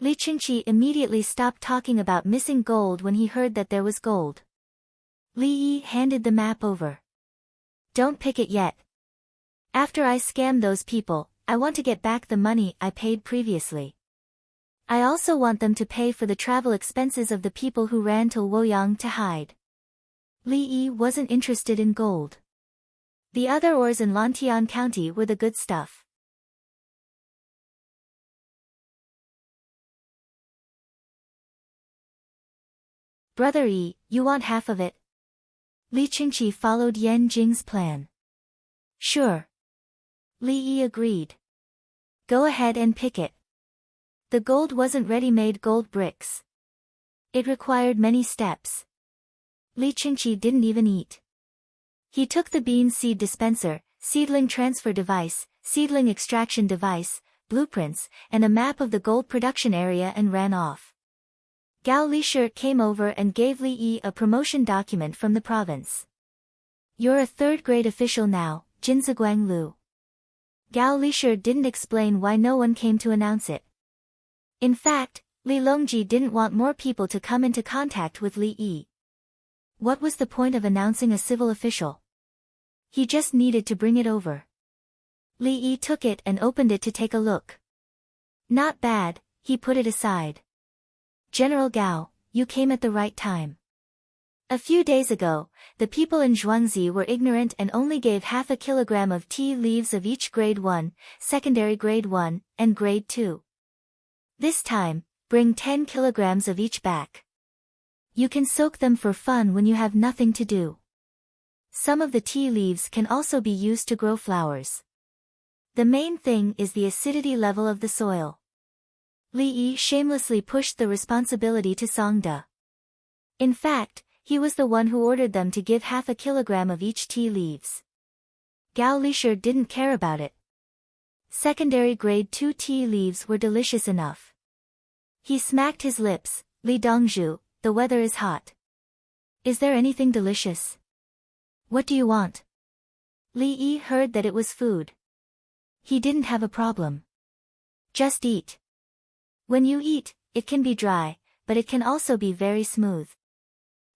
Li Qingqi immediately stopped talking about missing gold when he heard that there was gold. Li Yi handed the map over. Don't pick it yet. After I scam those people, I want to get back the money I paid previously. I also want them to pay for the travel expenses of the people who ran to Luoyang to hide. Li Yi wasn't interested in gold. The other ores in Lantian County were the good stuff. Brother Yi, you want half of it? Li Qingqi followed Yan Jing's plan. Sure. Li Yi agreed. Go ahead and pick it. The gold wasn't ready-made gold bricks. It required many steps. Li Qingqi didn't even eat. He took the bean seed dispenser, seedling transfer device, seedling extraction device, blueprints, and a map of the gold production area and ran off. Gao Lisher came over and gave Li Yi a promotion document from the province. You're a third-grade official now, Jinziguang Lu. Gao Lisher didn't explain why no one came to announce it. In fact, Li Longji didn't want more people to come into contact with Li Yi. What was the point of announcing a civil official? He just needed to bring it over. Li Yi took it and opened it to take a look. Not bad, he put it aside. General Gao, you came at the right time. A few days ago, the people in Zhuangzi were ignorant and only gave half a kilogram of tea leaves of each grade 1, secondary grade 1, and grade 2. This time, bring 10 kilograms of each back. You can soak them for fun when you have nothing to do. Some of the tea leaves can also be used to grow flowers. The main thing is the acidity level of the soil. Li Yi shamelessly pushed the responsibility to Songda. In fact, he was the one who ordered them to give half a kilogram of each tea leaves. Gao Lisher didn't care about it. Secondary grade 2 tea leaves were delicious enough. He smacked his lips. Li Dongzhu, the weather is hot. Is there anything delicious? What do you want? Li Yi heard that it was food. He didn't have a problem. Just eat. When you eat, it can be dry, but it can also be very smooth.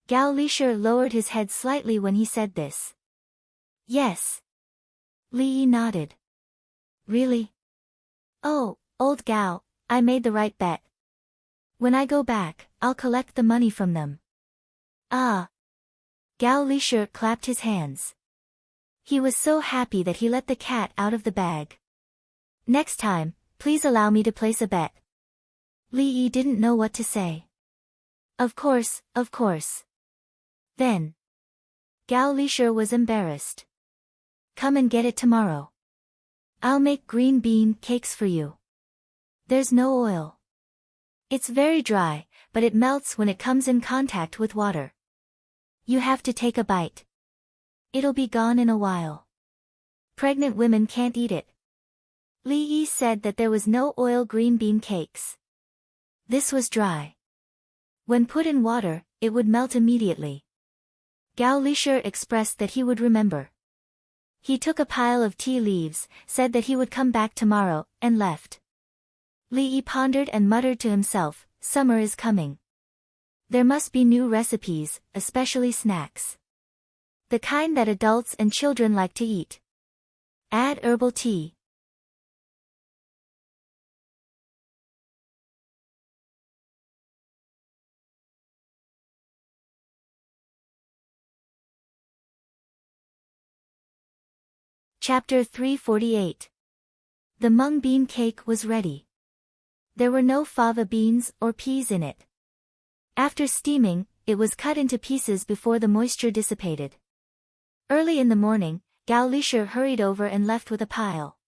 Gao Lisher lowered his head slightly when he said this. Yes. Li Yi nodded. Really? Oh, old Gao, I made the right bet. When I go back, I'll collect the money from them. Ah. Gao Lisher clapped his hands. He was so happy that he let the cat out of the bag. Next time, please allow me to place a bet. Li Yi didn't know what to say. Of course, of course. Then. Gao Lisher was embarrassed. Come and get it tomorrow. I'll make green bean cakes for you. There's no oil. It's very dry, but it melts when it comes in contact with water. You have to take a bite. It'll be gone in a while. Pregnant women can't eat it. Li Yi said that there was no oil green bean cakes. This was dry. When put in water, it would melt immediately. Gao Lisher expressed that he would remember. He took a pile of tea leaves, said that he would come back tomorrow, and left. Li Yi pondered and muttered to himself, summer is coming. There must be new recipes, especially snacks. The kind that adults and children like to eat. Add herbal tea. Chapter 348. The mung bean cake was ready. There were no fava beans or peas in it. After steaming, it was cut into pieces before the moisture dissipated. Early in the morning, Gao Lisher hurried over and left with a pile.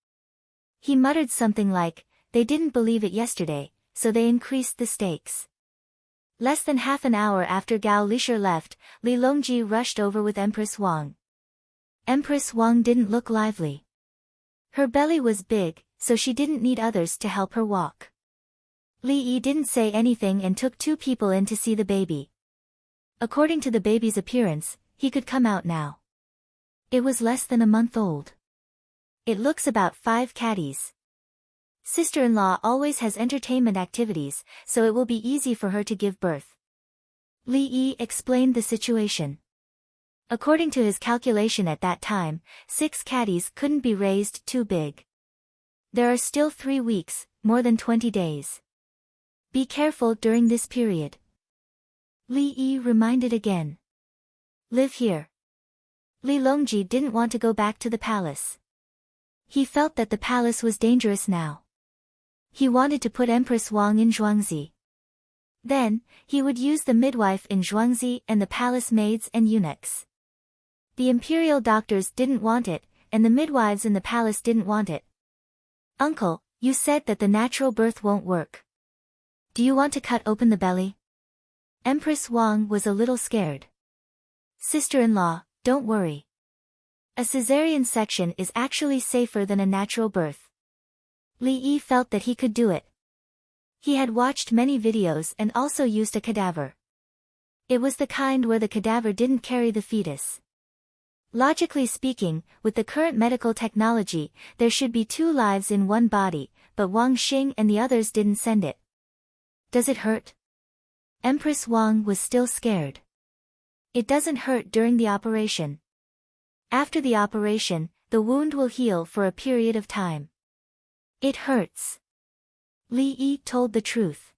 He muttered something like, they didn't believe it yesterday, so they increased the stakes. Less than half an hour after Gao Lisher left, Li Longji rushed over with Empress Wang. Empress Wang didn't look lively. Her belly was big, so she didn't need others to help her walk. Li Yi didn't say anything and took 2 people in to see the baby. According to the baby's appearance, he could come out now. It was less than a month old. It looks about 5 caddies. Sister-in-law always has entertainment activities, so it will be easy for her to give birth. Li Yi explained the situation. According to his calculation at that time, 6 caddies couldn't be raised too big. There are still 3 weeks, more than 20 days. Be careful during this period. Li Yi reminded again. Live here. Li Longji didn't want to go back to the palace. He felt that the palace was dangerous now. He wanted to put Empress Wang in Zhuangzi. Then, he would use the midwife in Zhuangzi and the palace maids and eunuchs. The imperial doctors didn't want it, and the midwives in the palace didn't want it. Uncle, you said that the natural birth won't work. Do you want to cut open the belly? Empress Wang was a little scared. Sister-in-law, don't worry. A cesarean section is actually safer than a natural birth. Li Yi felt that he could do it. He had watched many videos and also used a cadaver. It was the kind where the cadaver didn't carry the fetus. Logically speaking, with the current medical technology, there should be 2 lives in one body, but Wang Xing and the others didn't send it. Does it hurt? Empress Wang was still scared. It doesn't hurt during the operation. After the operation, the wound will heal for a period of time. It hurts. Li Yi told the truth.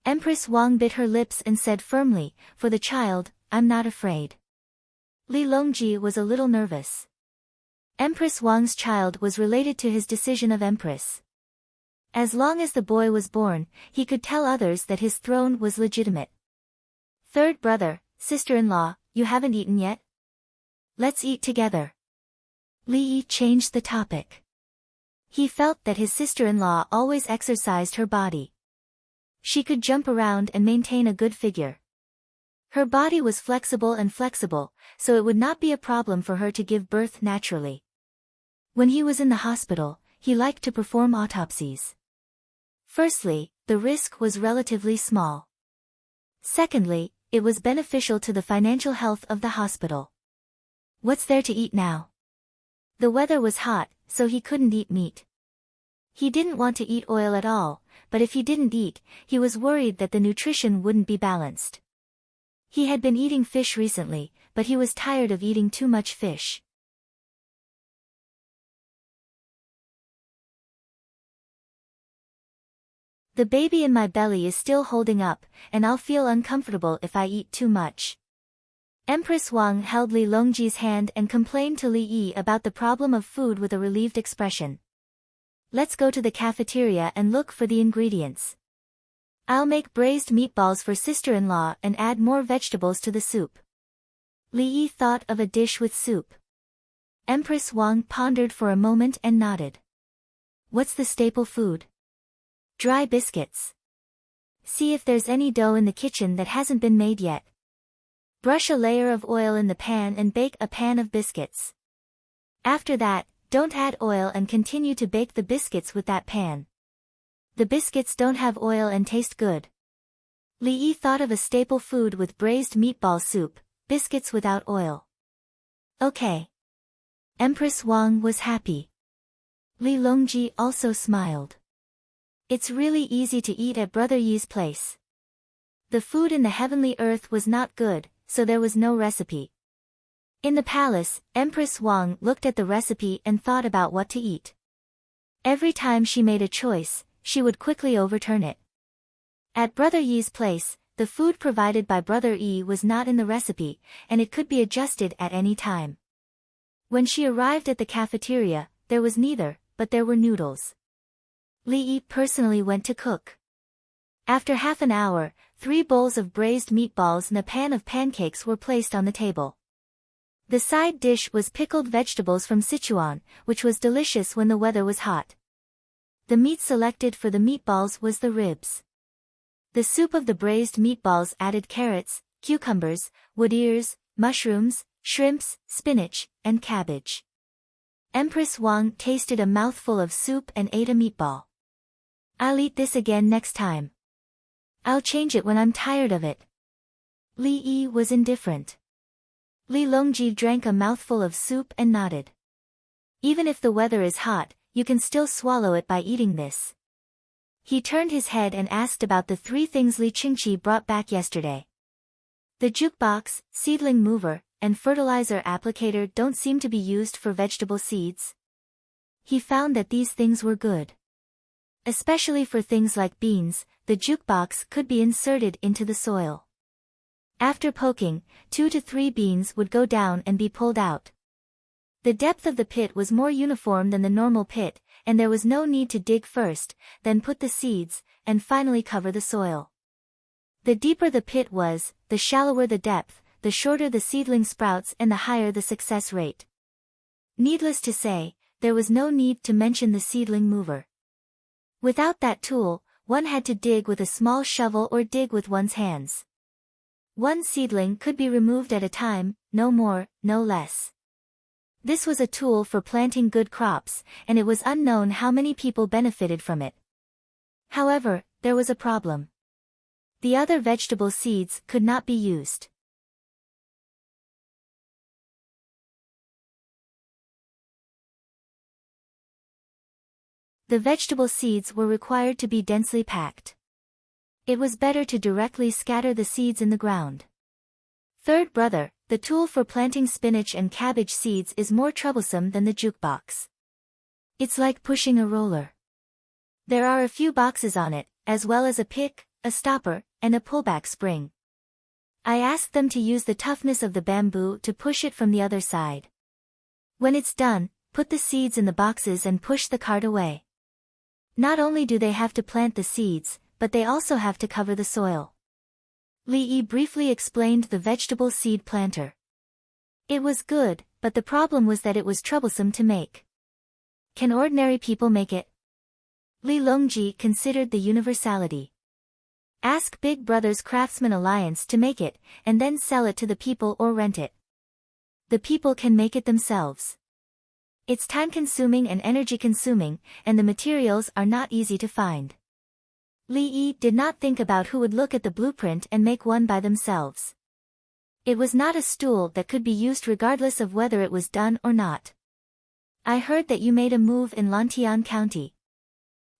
Empress Wang bit her lips and said firmly, for the child, I'm not afraid. Li Longji was a little nervous. Empress Wang's child was related to his decision of empress. As long as the boy was born, he could tell others that his throne was legitimate. Third brother, sister-in-law, you haven't eaten yet? Let's eat together. Li Yi changed the topic. He felt that his sister-in-law always exercised her body. She could jump around and maintain a good figure. Her body was flexible, so it would not be a problem for her to give birth naturally. When he was in the hospital, he liked to perform autopsies. Firstly, the risk was relatively small. Secondly, it was beneficial to the financial health of the hospital. What's there to eat now? The weather was hot, so he couldn't eat meat. He didn't want to eat oil at all, but if he didn't eat, he was worried that the nutrition wouldn't be balanced. He had been eating fish recently, but he was tired of eating too much fish. The baby in my belly is still holding up, and I'll feel uncomfortable if I eat too much. Empress Wang held Li Longji's hand and complained to Li Yi about the problem of food with a relieved expression. Let's go to the cafeteria and look for the ingredients. I'll make braised meatballs for sister-in-law and add more vegetables to the soup. Li Yi thought of a dish with soup. Empress Wang pondered for a moment and nodded. What's the staple food? Dry biscuits. See if there's any dough in the kitchen that hasn't been made yet. Brush a layer of oil in the pan and bake a pan of biscuits. After that, don't add oil and continue to bake the biscuits with that pan. The biscuits don't have oil and taste good. Li Yi thought of a staple food with braised meatball soup, biscuits without oil. Okay. Empress Wang was happy. Li Longji also smiled. It's really easy to eat at Brother Yi's place. The food in the heavenly earth was not good, so there was no recipe. In the palace, Empress Wang looked at the recipe and thought about what to eat. Every time she made a choice, she would quickly overturn it. At Brother Yi's place, the food provided by Brother Yi was not in the recipe, and it could be adjusted at any time. When she arrived at the cafeteria, there was neither, but there were noodles. Li Yi personally went to cook. After half an hour, 3 bowls of braised meatballs and a pan of pancakes were placed on the table. The side dish was pickled vegetables from Sichuan, which was delicious when the weather was hot. The meat selected for the meatballs was the ribs. The soup of the braised meatballs added carrots, cucumbers, wood ears, mushrooms, shrimps, spinach, and cabbage. Empress Wang tasted a mouthful of soup and ate a meatball. I'll eat this again next time. I'll change it when I'm tired of it. Li Yi was indifferent. Li Longji drank a mouthful of soup and nodded. Even if the weather is hot, you can still swallow it by eating this. He turned his head and asked about the 3 things Li Qingqi brought back yesterday. The jukebox, seedling mover, and fertilizer applicator don't seem to be used for vegetable seeds. He found that these things were good. Especially for things like beans, the jukebox could be inserted into the soil. After poking, 2 to 3 beans would go down and be pulled out. The depth of the pit was more uniform than the normal pit, and there was no need to dig first, then put the seeds, and finally cover the soil. The deeper the pit was, the shallower the depth, the shorter the seedling sprouts and the higher the success rate. Needless to say, there was no need to mention the seedling mover. Without that tool, one had to dig with a small shovel or dig with one's hands. One seedling could be removed at a time, no more, no less. This was a tool for planting good crops, and it was unknown how many people benefited from it. However, there was a problem. The other vegetable seeds could not be used. The vegetable seeds were required to be densely packed. It was better to directly scatter the seeds in the ground. Third brother, the tool for planting spinach and cabbage seeds is more troublesome than the jukebox. It's like pushing a roller. There are a few boxes on it, as well as a pick, a stopper, and a pullback spring. I asked them to use the toughness of the bamboo to push it from the other side. When it's done, put the seeds in the boxes and push the cart away. Not only do they have to plant the seeds, but they also have to cover the soil. Li briefly explained the vegetable seed planter. It was good, but the problem was that it was troublesome to make. Can ordinary people make it? Li Longji considered the universality. Ask Big Brother's Craftsman Alliance to make it, and then sell it to the people or rent it. The people can make it themselves. It's time-consuming and energy-consuming, and the materials are not easy to find. Li did not think about who would look at the blueprint and make one by themselves. It was not a stool that could be used regardless of whether it was done or not. I heard that you made a move in Lantian County.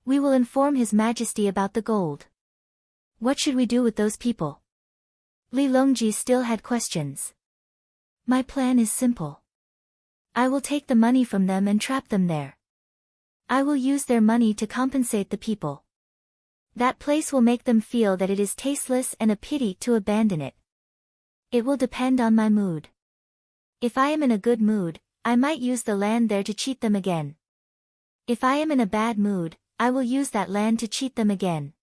We will inform His Majesty about the gold. What should we do with those people? Li Longji still had questions. My plan is simple. I will take the money from them and trap them there. I will use their money to compensate the people. That place will make them feel that it is tasteless and a pity to abandon it. It will depend on my mood. If I am in a good mood, I might use the land there to cheat them again. If I am in a bad mood, I will use that land to cheat them again.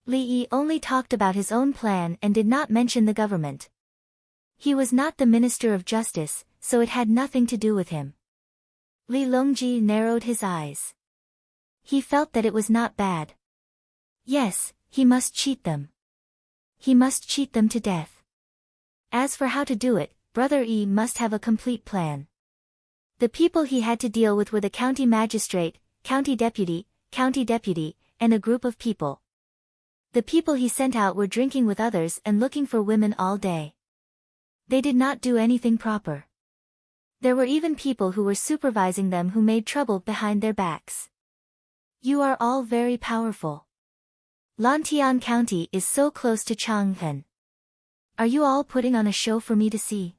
Li only talked about his own plan and did not mention the government. He was not the Minister of Justice, so it had nothing to do with him. Li Longji narrowed his eyes. He felt that it was not bad. Yes, he must cheat them. He must cheat them to death. As for how to do it, Brother E must have a complete plan. The people he had to deal with were the county magistrate, county deputy, and a group of people. The people he sent out were drinking with others and looking for women all day. They did not do anything proper. There were even people who were supervising them who made trouble behind their backs. You are all very powerful. Lantian County is so close to Chang'an. Are you all putting on a show for me to see?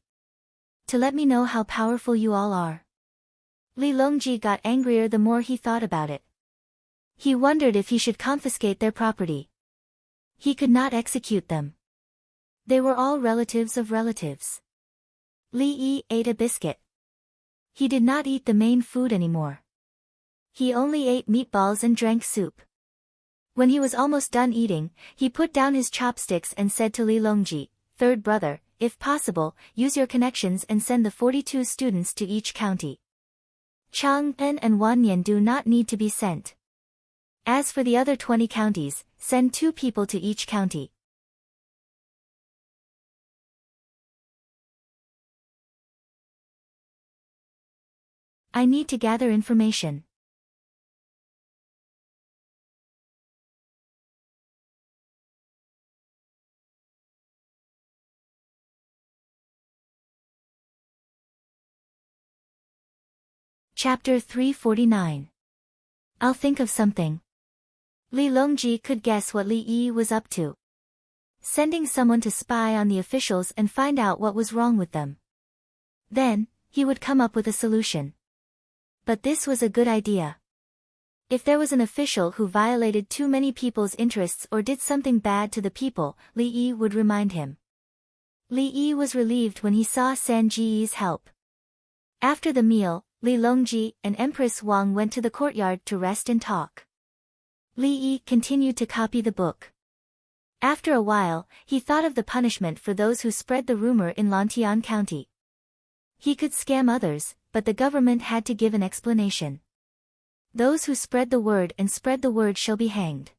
To let me know how powerful you all are? Li Longji got angrier the more he thought about it. He wondered if he should confiscate their property. He could not execute them. They were all relatives of relatives. Li ate a biscuit. He did not eat the main food anymore. He only ate meatballs and drank soup. When he was almost done eating, he put down his chopsticks and said to Li Longji, "Third brother, if possible, use your connections and send the 42 students to each county. Chang'an and Wanyan do not need to be sent. As for the other 20 counties, send 2 people to each county." I need to gather information. Chapter 349. I'll think of something. Li Longji could guess what Li Yi was up to. Sending someone to spy on the officials and find out what was wrong with them. Then, he would come up with a solution. But this was a good idea. If there was an official who violated too many people's interests or did something bad to the people, Li Yi would remind him. Li Yi was relieved when he saw San Ji's help. After the meal, Li Longji and Empress Wang went to the courtyard to rest and talk. Li Yi continued to copy the book. After a while, he thought of the punishment for those who spread the rumor in Lantian County. He could scam others, but the government had to give an explanation. Those who spread the word and spread the word shall be hanged.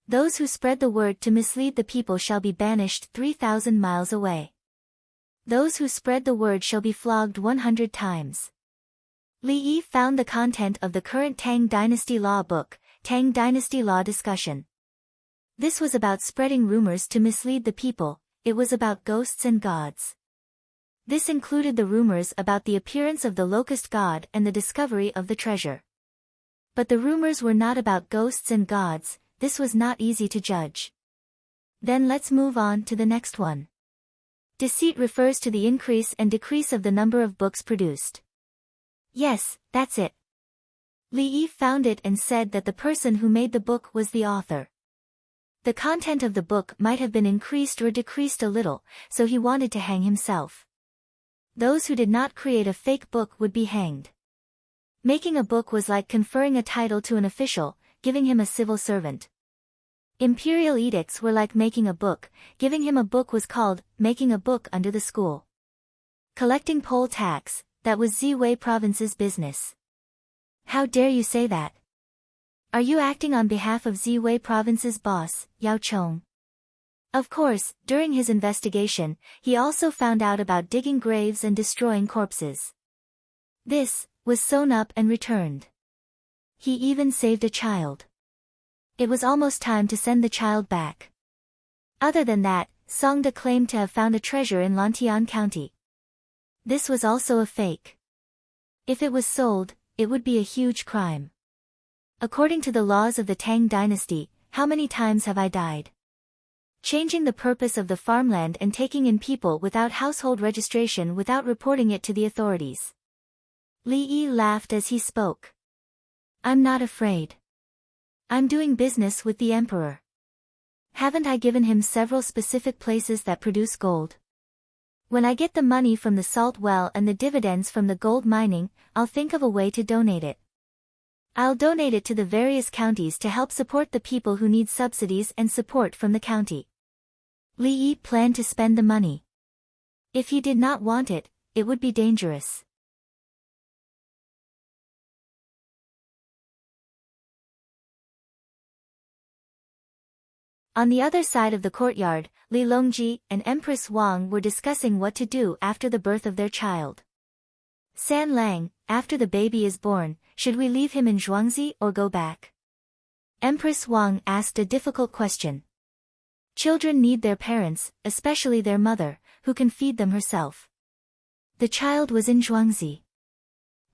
Those who spread the word to mislead the people shall be banished 3,000 miles away. Those who spread the word shall be flogged 100 times. Li Yi found the content of the current Tang Dynasty Law book, Tang Dynasty Law Discussion. This was about spreading rumors to mislead the people. It was about ghosts and gods. This included the rumors about the appearance of the locust god and the discovery of the treasure. But the rumors were not about ghosts and gods. This was not easy to judge. Then let's move on to the next one. Deceit refers to the increase and decrease of the number of books produced. Yes, that's it. Li Yi found it and said that the person who made the book was the author. The content of the book might have been increased or decreased a little, so he wanted to hang himself. Those who did not create a fake book would be hanged. Making a book was like conferring a title to an official, giving him a civil servant. Imperial edicts were like making a book. Giving him a book was called making a book under the school. Collecting poll tax, that was Ziwei province's business. How dare you say that? Are you acting on behalf of Ziwei province's boss, Yao Chong? Of course, during his investigation, he also found out about digging graves and destroying corpses. This was sewn up and returned. He even saved a child. It was almost time to send the child back. Other than that, Songda claimed to have found a treasure in Lantian County. This was also a fake. If it was sold, it would be a huge crime. According to the laws of the Tang dynasty, how many times have I died? Changing the purpose of the farmland and taking in people without household registration without reporting it to the authorities. Li Yi laughed as he spoke. I'm not afraid. I'm doing business with the emperor. Haven't I given him several specific places that produce gold? When I get the money from the salt well and the dividends from the gold mining, I'll think of a way to donate it. I'll donate it to the various counties to help support the people who need subsidies and support from the county. Li Yi planned to spend the money. If he did not want it, it would be dangerous. On the other side of the courtyard, Li Longji and Empress Wang were discussing what to do after the birth of their child. San Lang, after the baby is born, should we leave him in Zhuangzi or go back? Empress Wang asked a difficult question. Children need their parents, especially their mother, who can feed them herself. The child was in Zhuangzi.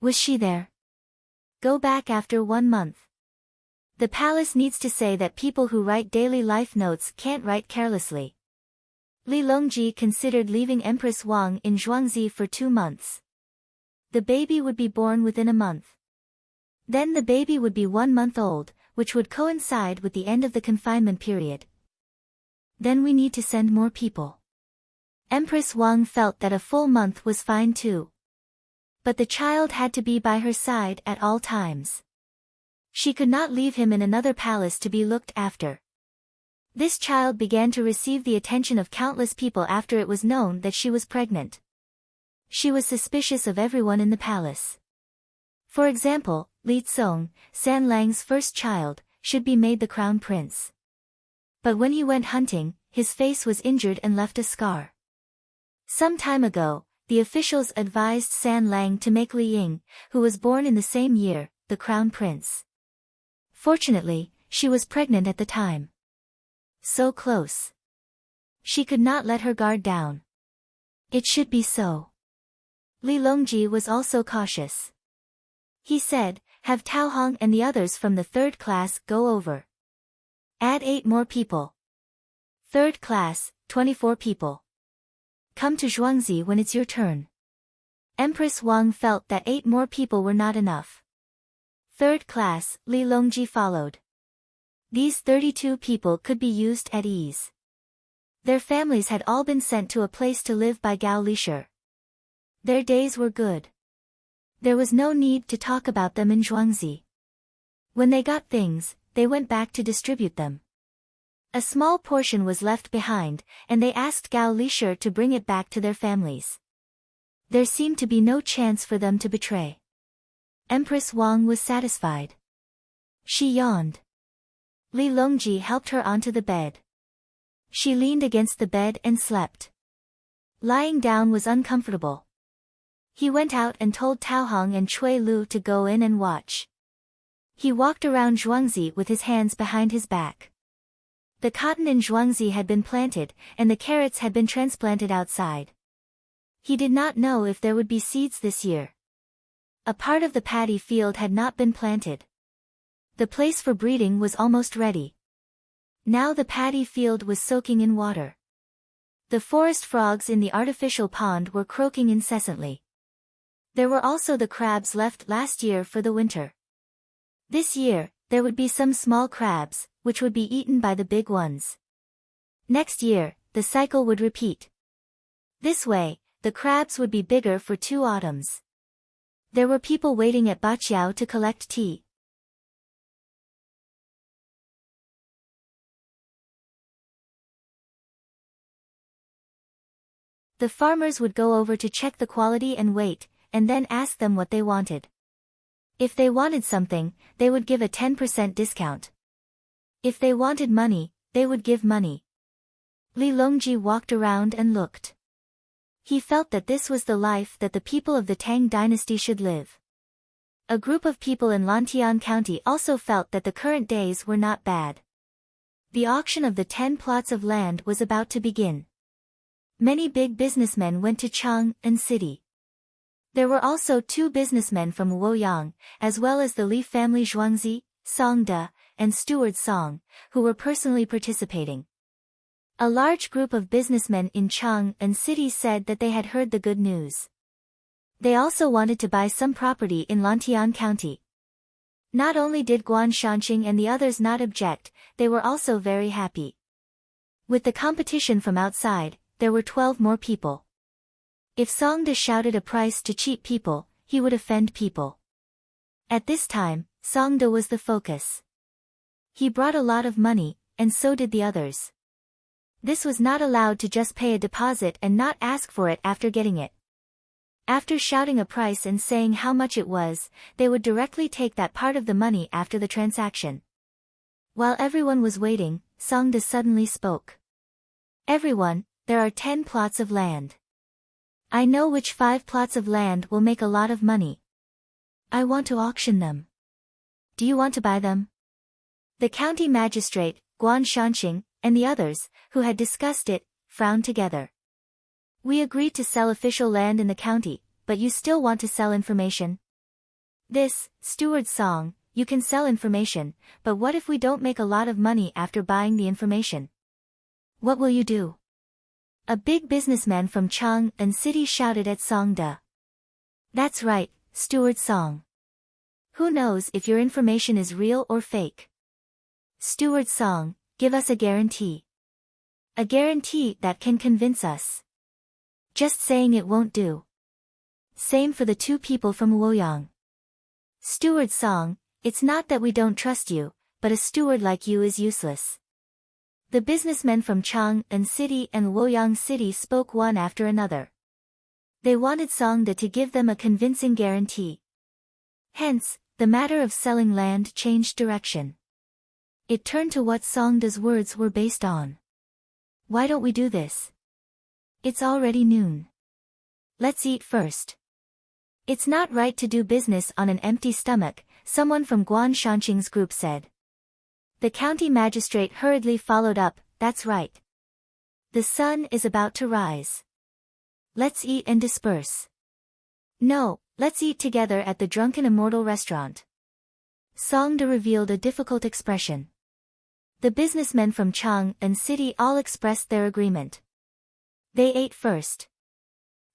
Was she there? Go back after 1 month. The palace needs to say that people who write daily life notes can't write carelessly. Li Longji considered leaving Empress Wang in Zhuangzi for 2 months. The baby would be born within a month. Then the baby would be 1 month old, which would coincide with the end of the confinement period. Then we need to send more people. Empress Wang felt that a full month was fine too. But the child had to be by her side at all times. She could not leave him in another palace to be looked after. This child began to receive the attention of countless people after it was known that she was pregnant. She was suspicious of everyone in the palace. For example, Li Tsong, San Lang's first child, should be made the crown prince. But when he went hunting, his face was injured and left a scar. Some time ago, the officials advised San Lang to make Li Ying, who was born in the same year, the crown prince. Fortunately, she was pregnant at the time. So close. She could not let her guard down. It should be so. Li Longji was also cautious. He said, have Tao Hong and the others from the 3rd class go over. Add 8 more people. 3rd class, 24 people. Come to Zhuangzi when it's your turn. Empress Wang felt that 8 more people were not enough. 3rd class, Li Longji followed. These 32 people could be used at ease. Their families had all been sent to a place to live by Gao Lisher. Their days were good. There was no need to talk about them in Zhuangzi. When they got things, they went back to distribute them. A small portion was left behind, and they asked Gao Lisher to bring it back to their families. There seemed to be no chance for them to betray. Empress Wang was satisfied. She yawned. Li Longji helped her onto the bed. She leaned against the bed and slept. Lying down was uncomfortable. He went out and told Tao Hong and Cui Lu to go in and watch. He walked around Zhuangzi with his hands behind his back. The cotton in Zhuangzi had been planted, and the carrots had been transplanted outside. He did not know if there would be seeds this year. A part of the paddy field had not been planted. The place for breeding was almost ready. Now the paddy field was soaking in water. The forest frogs in the artificial pond were croaking incessantly. There were also the crabs left last year for the winter. This year, there would be some small crabs, which would be eaten by the big ones. Next year, the cycle would repeat. This way, the crabs would be bigger for 2 autumns. There were people waiting at Baqiao to collect tea. The farmers would go over to check the quality and weight, and then ask them what they wanted. If they wanted something, they would give a 10% discount. If they wanted money, they would give money. Li Longji walked around and looked. He felt that this was the life that the people of the Tang dynasty should live. A group of people in Lantian County also felt that the current days were not bad. The auction of the 10 plots of land was about to begin. Many big businessmen went to Chang'an City. There were also 2 businessmen from Luoyang, as well as the Li family Zhuangzi, Song De, and Steward Song, who were personally participating. A large group of businessmen in Chang'an City said that they had heard the good news. They also wanted to buy some property in Lantian County. Not only did Guan Shanqing and the others not object, they were also very happy. With the competition from outside, there were 12 more people. If Song De shouted a price to cheat people, he would offend people. At this time, Song De was the focus. He brought a lot of money, and so did the others. This was not allowed to just pay a deposit and not ask for it after getting it. After shouting a price and saying how much it was, they would directly take that part of the money after the transaction. While everyone was waiting, Song De suddenly spoke. Everyone, there are 10 plots of land. I know which 5 plots of land will make a lot of money. I want to auction them. Do you want to buy them? The county magistrate, Guan Shanqing, and the others, who had discussed it, frowned together. We agreed to sell official land in the county, but you still want to sell information? This, Steward Song, you can sell information, but what if we don't make a lot of money after buying the information? What will you do? A big businessman from Chang'an City shouted at Song De. That's right, Steward Song. Who knows if your information is real or fake? Steward Song, give us a guarantee. A guarantee that can convince us. Just saying it won't do. Same for the 2 people from Luoyang. Steward Song, it's not that we don't trust you, but a steward like you is useless. The businessmen from Chang'an City and Luoyang City spoke one after another. They wanted Song De to give them a convincing guarantee. Hence, the matter of selling land changed direction. It turned to what Song De's words were based on. Why don't we do this? It's already noon. Let's eat first. It's not right to do business on an empty stomach, someone from Guan Shanqing's group said. The county magistrate hurriedly followed up, that's right. The sun is about to rise. Let's eat and disperse. No, let's eat together at the Drunken Immortal restaurant. Song De revealed a difficult expression. The businessmen from Chang'an City all expressed their agreement. They ate first.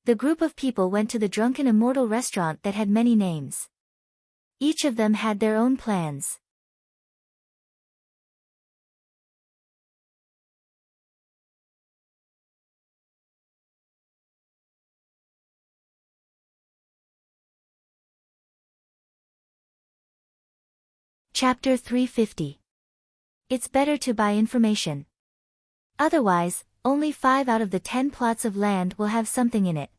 The group of people went to the Drunken Immortal restaurant that had many names. Each of them had their own plans. Chapter 350. It's better to buy information. Otherwise, only 5 out of the 10 plots of land will have something in it.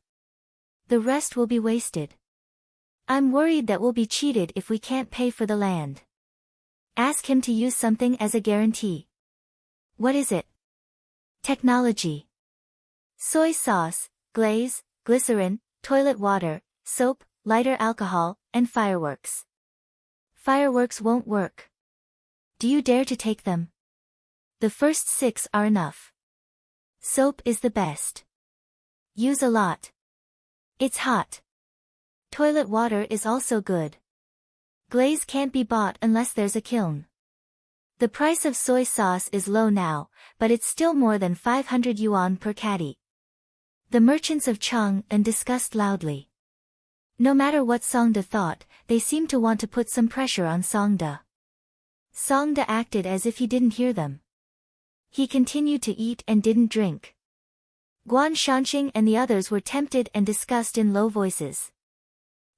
The rest will be wasted. I'm worried that we'll be cheated if we can't pay for the land. Ask him to use something as a guarantee. What is it? Technology. Soy sauce, glaze, glycerin, toilet water, soap, lighter alcohol, and fireworks. Fireworks won't work. Do you dare to take them? The first 6 are enough. Soap is the best. Use a lot. It's hot. Toilet water is also good. Glaze can't be bought unless there's a kiln. The price of soy sauce is low now, but it's still more than 500 yuan per caddy. The merchants of Chang'an discussed loudly. No matter what Songda thought, they seemed to want to put some pressure on Songda. Songda acted as if he didn't hear them. He continued to eat and didn't drink. Guan Shanqing and the others were tempted and discussed in low voices.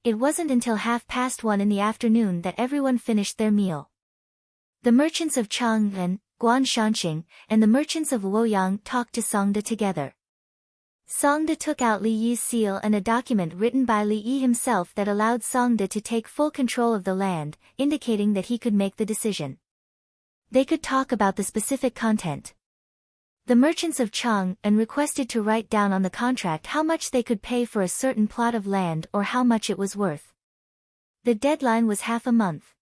It wasn't until 1:30 in the afternoon that everyone finished their meal. The merchants of Chang'an, Guan Shanqing, and the merchants of Luoyang talked to Songda together. Songda took out Li Yi's seal and a document written by Li Yi himself that allowed Songda to take full control of the land, indicating that he could make the decision. They could talk about the specific content. The merchants of Chang'an requested to write down on the contract how much they could pay for a certain plot of land or how much it was worth. The deadline was half a month.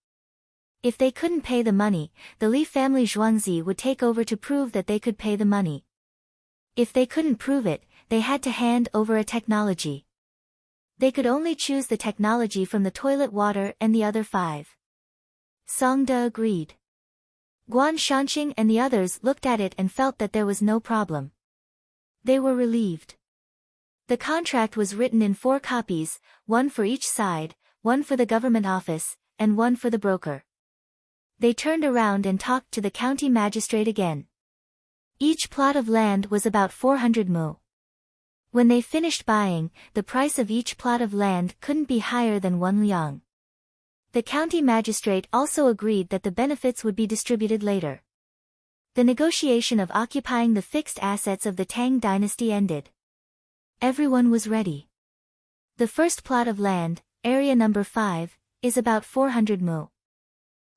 If they couldn't pay the money, the Li family Zhuangzi would take over to prove that they could pay the money. If they couldn't prove it, they had to hand over a technology. They could only choose the technology from the toilet water and the other 5. Songda agreed. Guan Shanqing and the others looked at it and felt that there was no problem. They were relieved. The contract was written in 4 copies, 1 for each side, 1 for the government office, and 1 for the broker. They turned around and talked to the county magistrate again. Each plot of land was about 400 mu. When they finished buying, the price of each plot of land couldn't be higher than 1 liang. The county magistrate also agreed that the benefits would be distributed later. The negotiation of occupying the fixed assets of the Tang dynasty ended. Everyone was ready. The first plot of land, area number 5, is about 400 mu.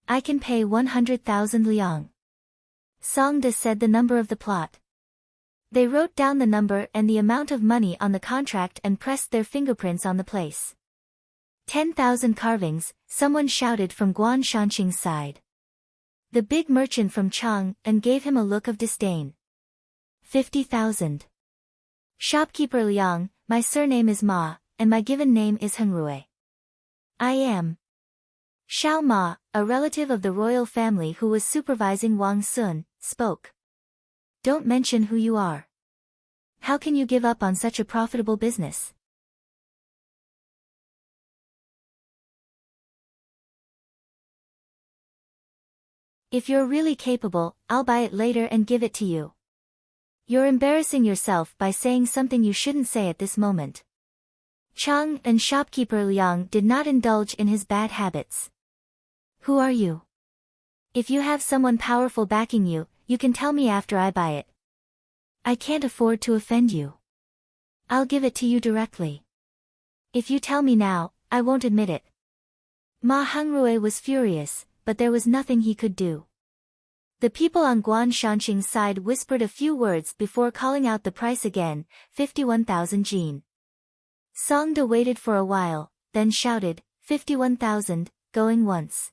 I can pay 100,000 liang. Songda said the number of the plot. They wrote down the number and the amount of money on the contract and pressed their fingerprints on the place. 10,000 carvings, someone shouted from Guan Shanqing's side. The big merchant from Chang'an gave him a look of disdain. 50,000. Shopkeeper Liang, my surname is Ma, and my given name is Hengrui. I am Xiao Ma, a relative of the royal family who was supervising Wang Sun, spoke. Don't mention who you are. How can you give up on such a profitable business? If you're really capable, I'll buy it later and give it to you. You're embarrassing yourself by saying something you shouldn't say at this moment. Chang'an shopkeeper Liang did not indulge in his bad habits. Who are you? If you have someone powerful backing you, you can tell me after I buy it. I can't afford to offend you. I'll give it to you directly. If you tell me now, I won't admit it. Ma Hengrui was furious, but there was nothing he could do. The people on Guan Shanqing's side whispered a few words before calling out the price again, 51,000 jin. Songda waited for a while, then shouted, 51,000, going once.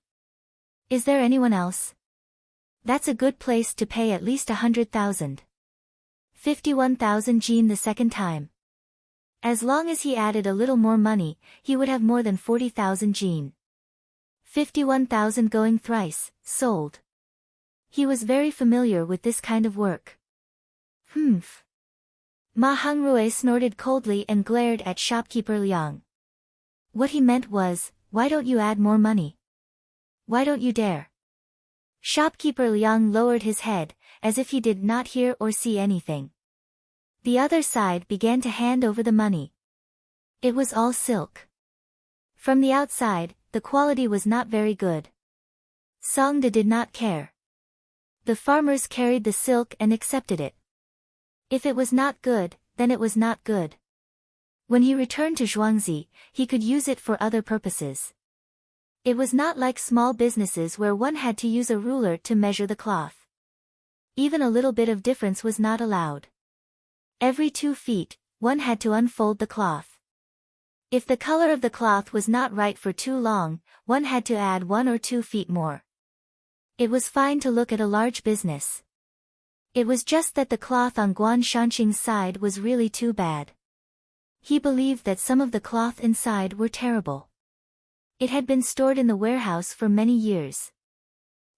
Is there anyone else? That's a good place to pay at least 100,000. 51,000 jin the second time. As long as he added a little more money, he would have more than 40,000 jin. 51,000 going thrice, sold. He was very familiar with this kind of work. Humph. Ma Hengrui snorted coldly and glared at shopkeeper Liang. What he meant was, why don't you add more money? Why don't you dare? Shopkeeper Liang lowered his head, as if he did not hear or see anything. The other side began to hand over the money. It was all silk. From the outside, the quality was not very good. Songda did not care. The farmers carried the silk and accepted it. If it was not good, then it was not good. When he returned to Zhuangzi, he could use it for other purposes. It was not like small businesses where one had to use a ruler to measure the cloth. Even a little bit of difference was not allowed. Every 2 feet, one had to unfold the cloth. If the color of the cloth was not right for too long, one had to add 1 or 2 feet more. It was fine to look at a large business. It was just that the cloth on Guan Shanxing's side was really too bad. He believed that some of the cloth inside were terrible. It had been stored in the warehouse for many years.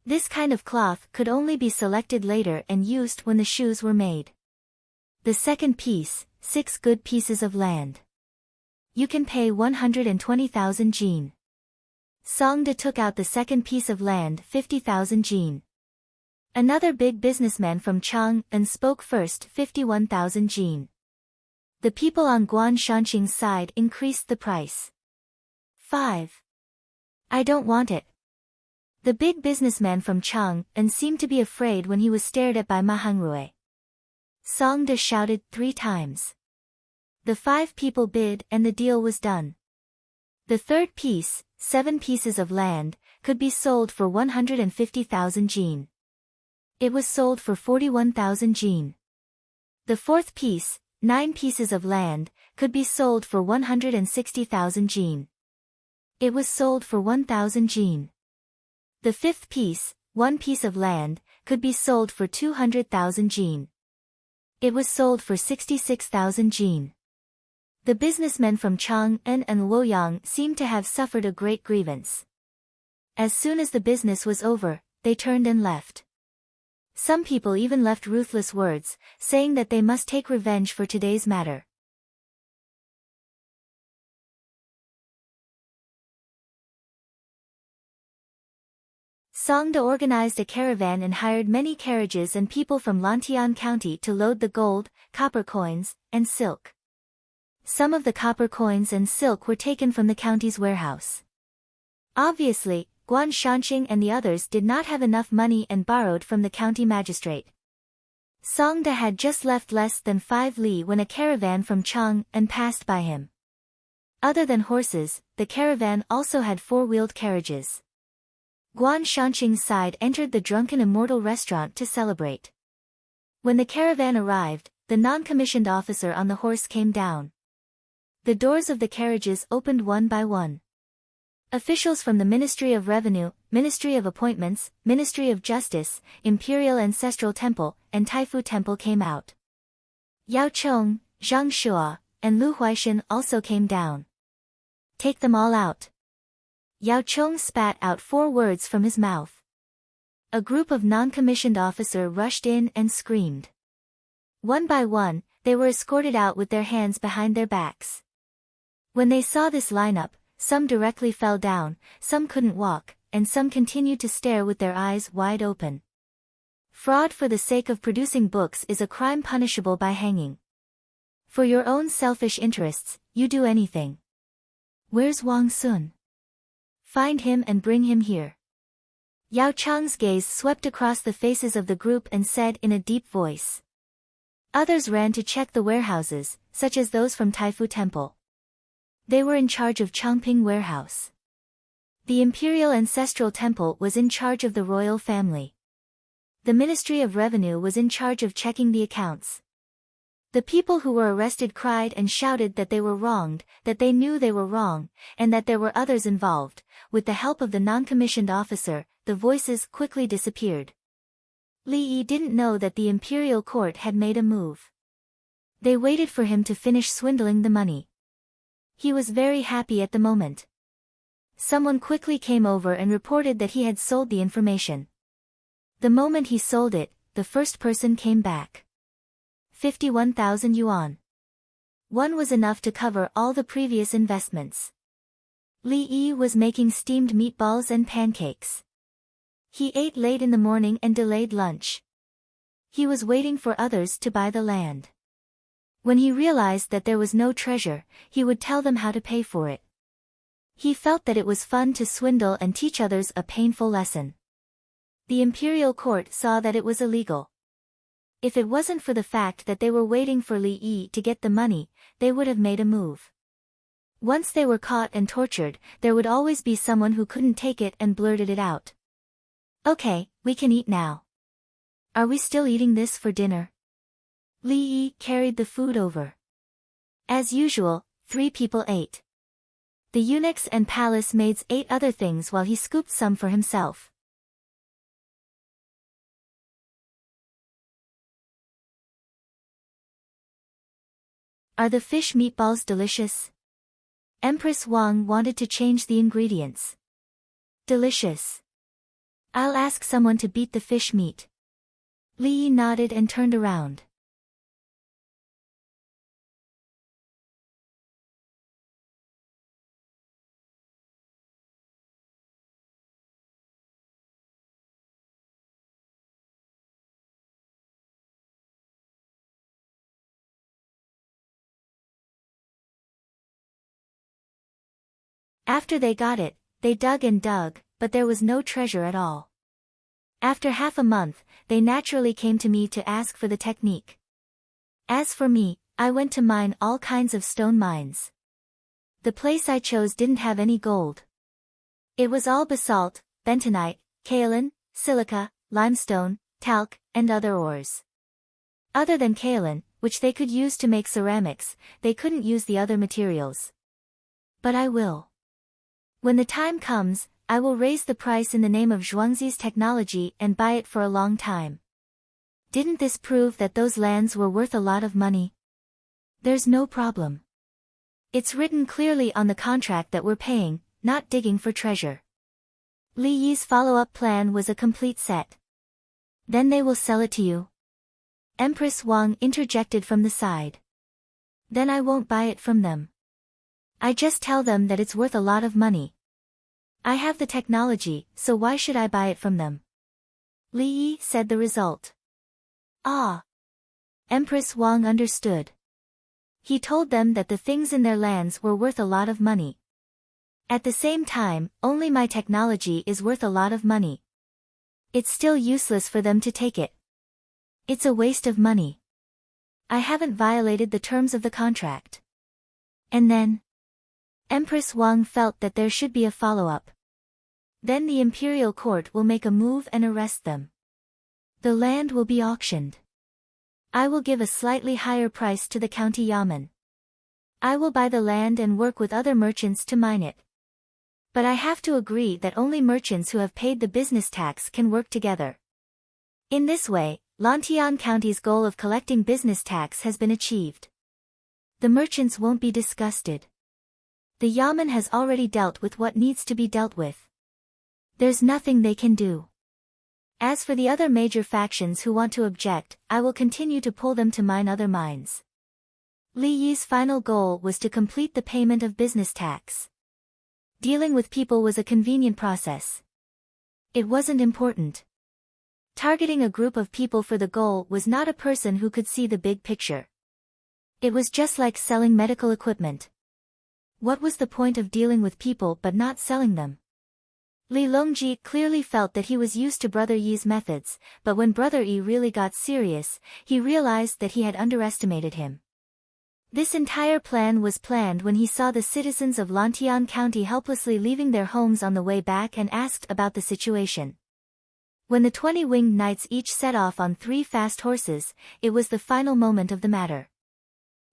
This kind of cloth could only be selected later and used when the shoes were made. The second piece, 6 good pieces of land. You can pay 120,000 jin. Songda took out the second piece of land, 50,000 jin. Another big businessman from Chang'an spoke first, 51,000 jin. The people on Guan Shanxing's side increased the price. 5. I don't want it. The big businessman from Chang'an seemed to be afraid when he was stared at by Ma Hangrui. Songda shouted 3 times. The 5 people bid and the deal was done. The third piece, 7 pieces of land, could be sold for 150,000 jin. It was sold for 41,000 jin. The fourth piece, 9 pieces of land, could be sold for 160,000 jin. It was sold for 1,000 jin. The fifth piece, 1 piece of land, could be sold for 200,000 jin. It was sold for 66,000 jin. The businessmen from Chang'an and Luoyang seemed to have suffered a great grievance. As soon as the business was over, they turned and left. Some people even left ruthless words, saying that they must take revenge for today's matter. Songda organized a caravan and hired many carriages and people from Lantian County to load the gold, copper coins, and silk. Some of the copper coins and silk were taken from the county's warehouse. Obviously, Guan Shanxing and the others did not have enough money and borrowed from the county magistrate. Songda had just left less than 5 li when a caravan from Chang'an passed by him. Other than horses, the caravan also had 4-wheeled carriages. Guan Shanxing's side entered the Drunken Immortal restaurant to celebrate. When the caravan arrived, the non-commissioned officer on the horse came down. The doors of the carriages opened one by one. Officials from the Ministry of Revenue, Ministry of Appointments, Ministry of Justice, Imperial Ancestral Temple, and Taifu Temple came out. Yao Chong, Zhang Shua, and Lu Huaishan also came down. Take them all out. Yao Chong spat out 4 words from his mouth. A group of non-commissioned officers rushed in and screamed. One by one, they were escorted out with their hands behind their backs. When they saw this lineup, some directly fell down, some couldn't walk, and some continued to stare with their eyes wide open. Fraud for the sake of producing books is a crime punishable by hanging. For your own selfish interests, you do anything. Where's Wang Sun? Find him and bring him here. Yao Chang's gaze swept across the faces of the group and said in a deep voice. Others ran to check the warehouses, such as those from Taifu Temple. They were in charge of Changping Warehouse. The Imperial Ancestral Temple was in charge of the royal family. The Ministry of Revenue was in charge of checking the accounts. The people who were arrested cried and shouted that they were wronged, that they knew they were wrong, and that there were others involved. With the help of the non-commissioned officer, the voices quickly disappeared. Li Yi didn't know that the imperial court had made a move. They waited for him to finish swindling the money. He was very happy at the moment. Someone quickly came over and reported that he had sold the information. The moment he sold it, the first person came back. 51,000 yuan. One was enough to cover all the previous investments. Li Yi was making steamed meatballs and pancakes. He ate late in the morning and delayed lunch. He was waiting for others to buy the land. When he realized that there was no treasure, he would tell them how to pay for it. He felt that it was fun to swindle and teach others a painful lesson. The imperial court saw that it was illegal. If it wasn't for the fact that they were waiting for Li Yi to get the money, they would have made a move. Once they were caught and tortured, there would always be someone who couldn't take it and blurted it out. Okay, we can eat now. Are we still eating this for dinner? Li Yi carried the food over. As usual, 3 people ate. The eunuchs and palace maids ate other things while he scooped some for himself. Are the fish meatballs delicious? Empress Wang wanted to change the ingredients. Delicious. I'll ask someone to beat the fish meat. Li Yi nodded and turned around. After they got it, they dug and dug, but there was no treasure at all. After half a month, they naturally came to me to ask for the technique. As for me, I went to mine all kinds of stone mines. The place I chose didn't have any gold. It was all basalt, bentonite, kaolin, silica, limestone, talc, and other ores. Other than kaolin, which they could use to make ceramics, they couldn't use the other materials. But I will. When the time comes, I will raise the price in the name of Zhuangzi's technology and buy it for a long time. Didn't this prove that those lands were worth a lot of money? There's no problem. It's written clearly on the contract that we're paying, not digging for treasure. Li Yi's follow-up plan was a complete set. Then they will sell it to you. Empress Wang interjected from the side. Then I won't buy it from them. I just tell them that it's worth a lot of money. I have the technology, so why should I buy it from them? Li Yi said the result. Ah. Empress Wang understood. He told them that the things in their lands were worth a lot of money. At the same time, only my technology is worth a lot of money. It's still useless for them to take it. It's a waste of money. I haven't violated the terms of the contract. And then? Empress Wang felt that there should be a follow-up. Then the imperial court will make a move and arrest them. The land will be auctioned. I will give a slightly higher price to the county yamen. I will buy the land and work with other merchants to mine it. But I have to agree that only merchants who have paid the business tax can work together. In this way, Lantian County's goal of collecting business tax has been achieved. The merchants won't be disgusted. The yamen has already dealt with what needs to be dealt with. There's nothing they can do. As for the other major factions who want to object, I will continue to pull them to mine other mines. Li Yi's final goal was to complete the payment of business tax. Dealing with people was a convenient process. It wasn't important. Targeting a group of people for the goal was not a person who could see the big picture. It was just like selling medical equipment. What was the point of dealing with people but not selling them? Li Longji clearly felt that he was used to Brother Yi's methods, but when Brother Yi really got serious, he realized that he had underestimated him. This entire plan was planned when he saw the citizens of Lantian County helplessly leaving their homes on the way back and asked about the situation. When the 20 winged knights each set off on 3 fast horses, it was the final moment of the matter.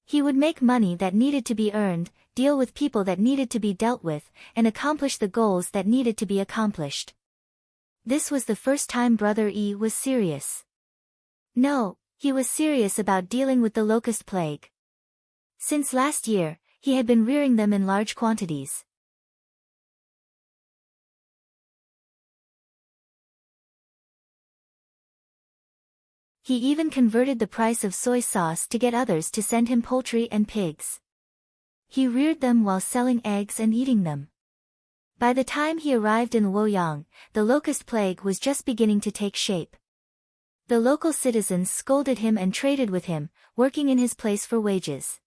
He would make money that needed to be earned, deal with people that needed to be dealt with, and accomplish the goals that needed to be accomplished. This was the first time Brother Yi was serious. No, he was serious about dealing with the locust plague. Since last year, he had been rearing them in large quantities. He even converted the price of soy sauce to get others to send him poultry and pigs. He reared them while selling eggs and eating them. By the time he arrived in Luoyang, the locust plague was just beginning to take shape. The local citizens scolded him and traded with him, working in his place for wages.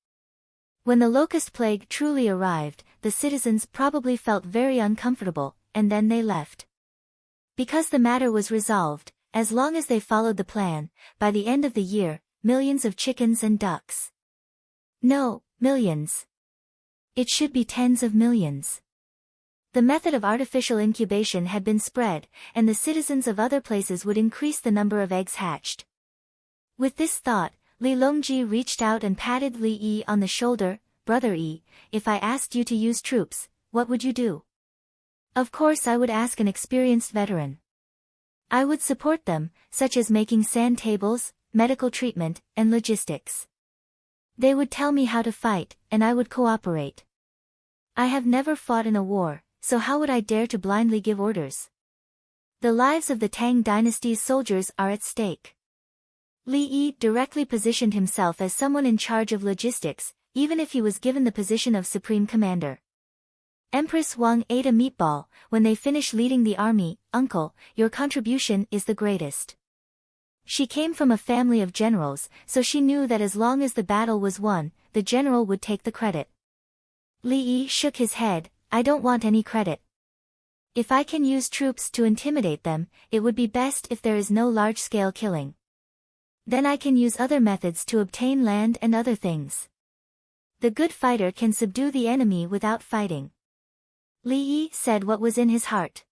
When the locust plague truly arrived, the citizens probably felt very uncomfortable, and then they left. Because the matter was resolved, as long as they followed the plan, by the end of the year, millions of chickens and ducks. No, millions. It should be tens of millions. The method of artificial incubation had been spread, and the citizens of other places would increase the number of eggs hatched. With this thought, Li Longji reached out and patted Li Yi on the shoulder. Brother Yi, if I asked you to use troops, what would you do? Of course I would ask an experienced veteran. I would support them, such as making sand tables, medical treatment, and logistics. They would tell me how to fight, and I would cooperate. I have never fought in a war, so how would I dare to blindly give orders? The lives of the Tang dynasty's soldiers are at stake. Li Yi directly positioned himself as someone in charge of logistics, even if he was given the position of supreme commander. Empress Wang ate a meatball. When they finished leading the army. Uncle, your contribution is the greatest. She came from a family of generals, so she knew that as long as the battle was won, the general would take the credit. Li Yi shook his head. I don't want any credit. If I can use troops to intimidate them, it would be best if there is no large-scale killing. Then I can use other methods to obtain land and other things. The good fighter can subdue the enemy without fighting. Li Yi said what was in his heart.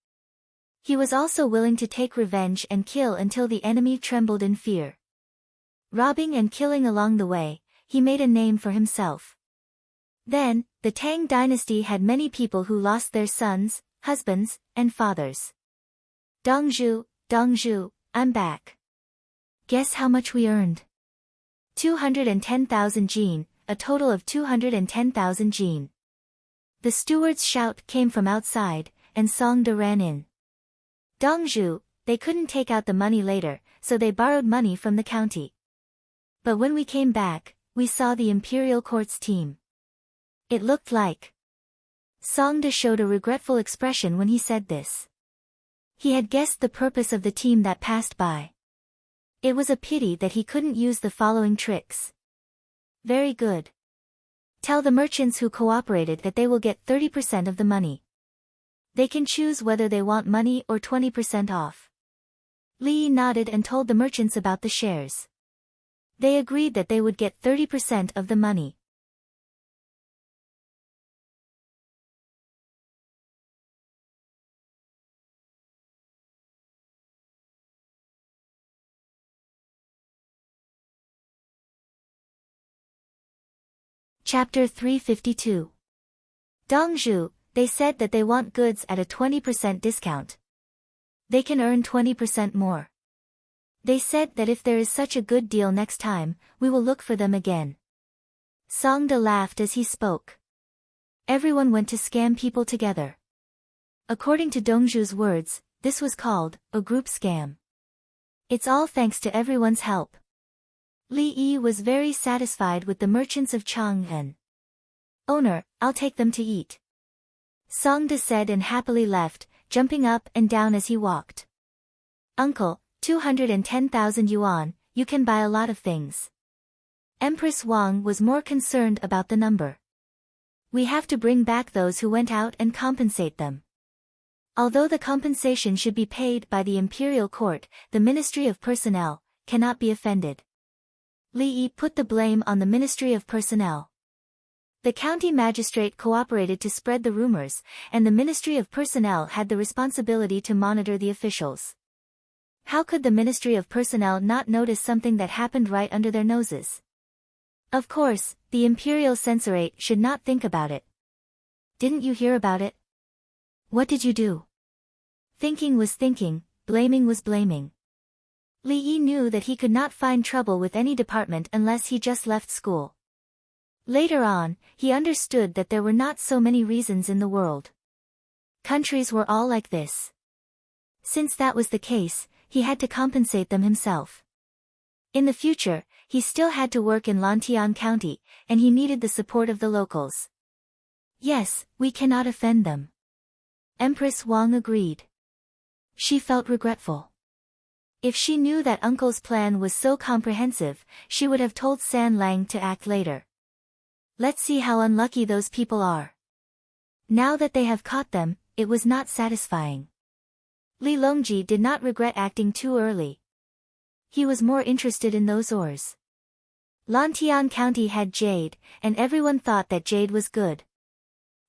He was also willing to take revenge and kill until the enemy trembled in fear. Robbing and killing along the way, he made a name for himself. Then, the Tang dynasty had many people who lost their sons, husbands, and fathers. Dongzhu, I'm back. Guess how much we earned? 210,000 jin, a total of 210,000 jin. The steward's shout came from outside, and Songda ran in. Dongzhu, they couldn't take out the money later, so they borrowed money from the county. But when we came back, we saw the imperial court's team. It looked like. Songda showed a regretful expression when he said this. He had guessed the purpose of the team that passed by. It was a pity that he couldn't use the following tricks. Very good. Tell the merchants who cooperated that they will get 30% of the money. They can choose whether they want money or 20% off. Li nodded and told the merchants about the shares. They agreed that they would get 30% of the money. Chapter 352. Dongzhu, they said that they want goods at a 20% discount. They can earn 20% more. They said that if there is such a good deal next time, we will look for them again. Songda laughed as he spoke. Everyone went to scam people together. According to Dongzhu's words, this was called a group scam. It's all thanks to everyone's help. Li Yi was very satisfied with the merchants of Chang'an. Owner, I'll take them to eat. Songda said and happily left, jumping up and down as he walked. Uncle, 210,000 yuan, you can buy a lot of things. Empress Wang was more concerned about the number. We have to bring back those who went out and compensate them. Although the compensation should be paid by the imperial court, the Ministry of Personnel cannot be offended. Li Yi put the blame on the Ministry of Personnel. The county magistrate cooperated to spread the rumors, and the Ministry of Personnel had the responsibility to monitor the officials. How could the Ministry of Personnel not notice something that happened right under their noses? Of course, the Imperial Censorate should not think about it. Didn't you hear about it? What did you do? Thinking was thinking, blaming was blaming. Li Yi knew that he could not find trouble with any department unless he just left school. Later on, he understood that there were not so many reasons in the world. Countries were all like this. Since that was the case, he had to compensate them himself. In the future, he still had to work in Lantian County, and he needed the support of the locals. Yes, we cannot offend them. Empress Wang agreed. She felt regretful. If she knew that uncle's plan was so comprehensive, she would have told San Lang to act later. Let's see how unlucky those people are. Now that they have caught them, it was not satisfying. Li Longji did not regret acting too early. He was more interested in those ores. Lantian County had jade, and everyone thought that jade was good.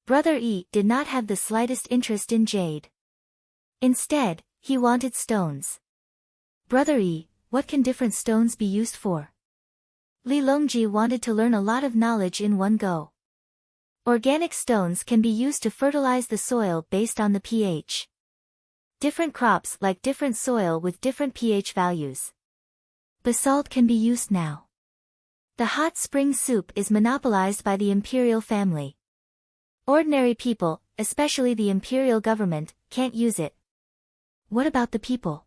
Brother Yi did not have the slightest interest in jade. Instead, he wanted stones. Brother Yi, what can different stones be used for? Li Longji wanted to learn a lot of knowledge in one go. Organic stones can be used to fertilize the soil based on the pH. Different crops like different soil with different pH values. Basalt can be used now. The hot spring soup is monopolized by the imperial family. Ordinary people, especially the imperial government, can't use it. What about the people?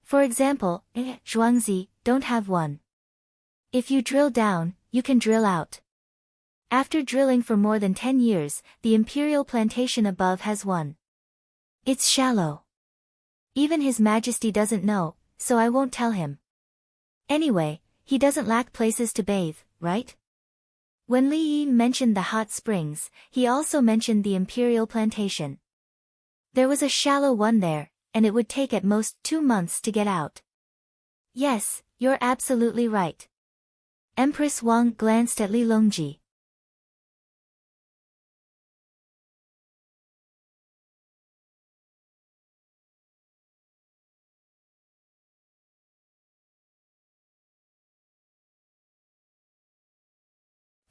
For example, Zhuangzi don't have one. If you drill down, you can drill out. After drilling for more than 10 years, the imperial plantation above has one. It's shallow. Even His Majesty doesn't know, so I won't tell him. Anyway, he doesn't lack places to bathe, right? When Li Yi mentioned the hot springs, he also mentioned the imperial plantation. There was a shallow one there, and it would take at most 2 months to get out. Yes, you're absolutely right. Empress Wang glanced at Li Longji.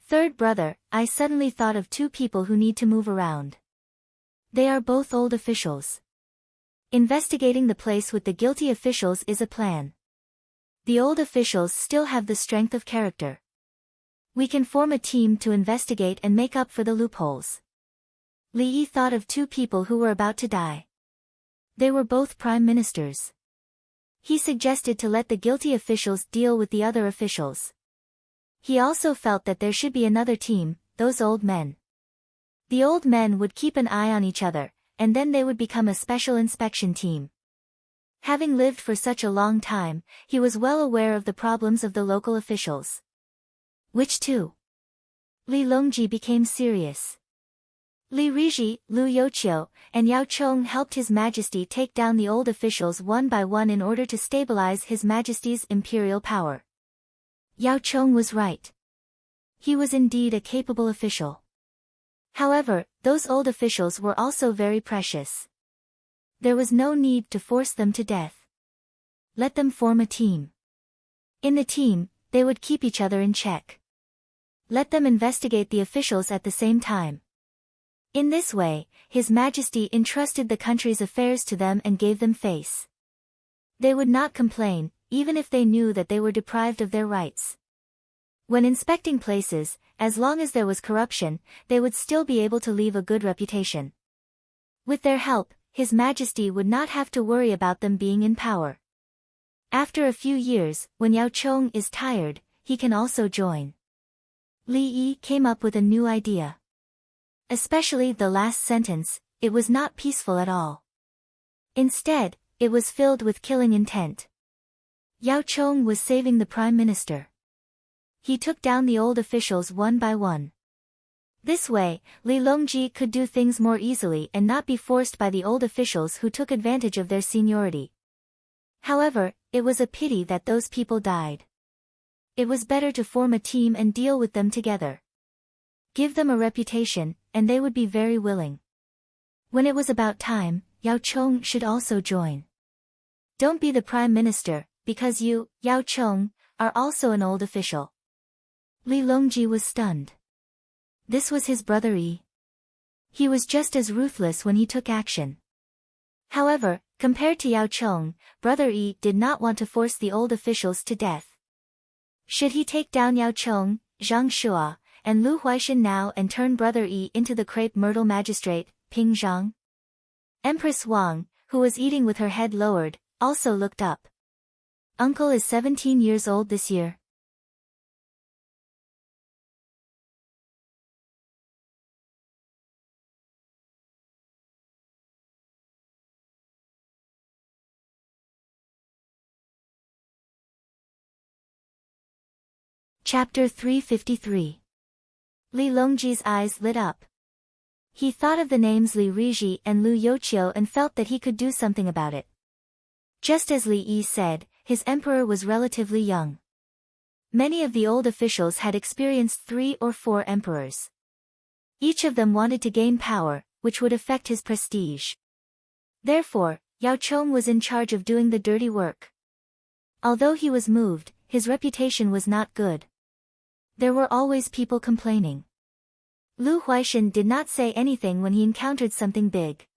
Third brother, I suddenly thought of 2 people who need to move around. They are both old officials. Investigating the place with the guilty officials is a plan. The old officials still have the strength of character. We can form a team to investigate and make up for the loopholes. Li Yi thought of 2 people who were about to die. They were both prime ministers. He suggested to let the guilty officials deal with the other officials. He also felt that there should be another team, those old men. The old men would keep an eye on each other, and then they would become a special inspection team. Having lived for such a long time, he was well aware of the problems of the local officials. Which 2? Li Longji became serious. Li Riji, Lu Youqiu, and Yao Chong helped His Majesty take down the old officials one by one in order to stabilize His Majesty's imperial power. Yao Chong was right. He was indeed a capable official. However, those old officials were also very precious. There was no need to force them to death. Let them form a team. In the team, they would keep each other in check. Let them investigate the officials at the same time. In this way, His Majesty entrusted the country's affairs to them and gave them face. They would not complain, even if they knew that they were deprived of their rights. When inspecting places, as long as there was corruption, they would still be able to leave a good reputation. With their help, His Majesty would not have to worry about them being in power. After a few years, when Yao Chong is tired, he can also join. Li Yi came up with a new idea. Especially the last sentence, it was not peaceful at all. Instead, it was filled with killing intent. Yao Chong was saving the prime minister. He took down the old officials one by one. This way, Li Longji could do things more easily and not be forced by the old officials who took advantage of their seniority. However, it was a pity that those people died. It was better to form a team and deal with them together. Give them a reputation, and they would be very willing. When it was about time, Yao Chong should also join. Don't be the prime minister, because you, Yao Chong, are also an old official. Li Longji was stunned. This was his brother Yi. He was just as ruthless when he took action. However, compared to Yao Chong, brother Yi did not want to force the old officials to death. Should he take down Yao Chong, Zhang Shua, and Lu Huaishan now and turn brother Yi into the crepe myrtle magistrate, Ping Zhang? Empress Wang, who was eating with her head lowered, also looked up. Uncle is 17 years old this year. Chapter 353. Li Longji's eyes lit up. He thought of the names Li Riji and Lu Youqiu and felt that he could do something about it. Just as Li Yi said, his emperor was relatively young. Many of the old officials had experienced 3 or 4 emperors. Each of them wanted to gain power, which would affect his prestige. Therefore, Yao Chong was in charge of doing the dirty work. Although he was moved, his reputation was not good. There were always people complaining. Lu Huaishan did not say anything when he encountered something big.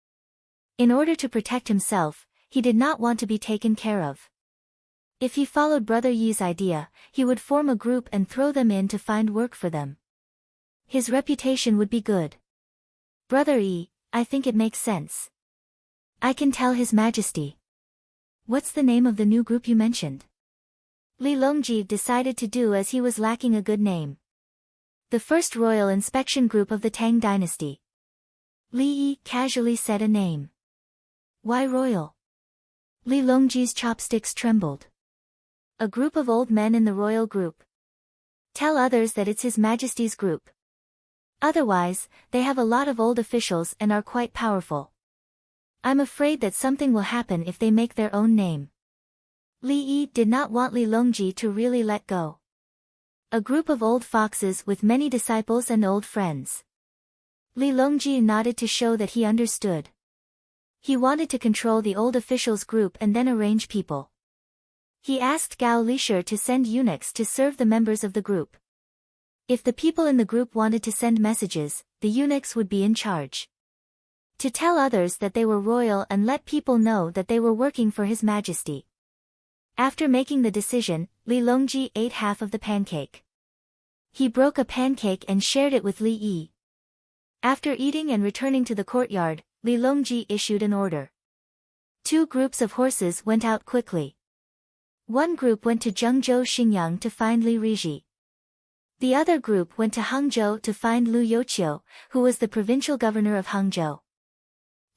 In order to protect himself, he did not want to be taken care of. If he followed Brother Yi's idea, he would form a group and throw them in to find work for them. His reputation would be good. Brother Yi, I think it makes sense. I can tell His Majesty. What's the name of the new group you mentioned? Li Longji decided to do as he was lacking a good name. The first royal inspection group of the Tang dynasty. Li Yi casually said a name. Why royal? Li Longji's chopsticks trembled. A group of old men in the royal group. Tell others that it's His Majesty's group. Otherwise, they have a lot of old officials and are quite powerful. I'm afraid that something will happen if they make their own name. Li Yi did not want Li Longji to really let go. A group of old foxes with many disciples and old friends. Li Longji nodded to show that he understood. He wanted to control the old officials group and then arrange people. He asked Gao Lishir to send eunuchs to serve the members of the group. If the people in the group wanted to send messages, the eunuchs would be in charge. To tell others that they were royal and let people know that they were working for His Majesty. After making the decision, Li Longji ate half of the pancake. He broke a pancake and shared it with Li Yi. After eating and returning to the courtyard, Li Longji issued an order. 2 groups of horses went out quickly. One group went to Zhengzhou Xingyang to find Li Riji. The other group went to Hangzhou to find Lu Youqiu, who was the provincial governor of Hangzhou.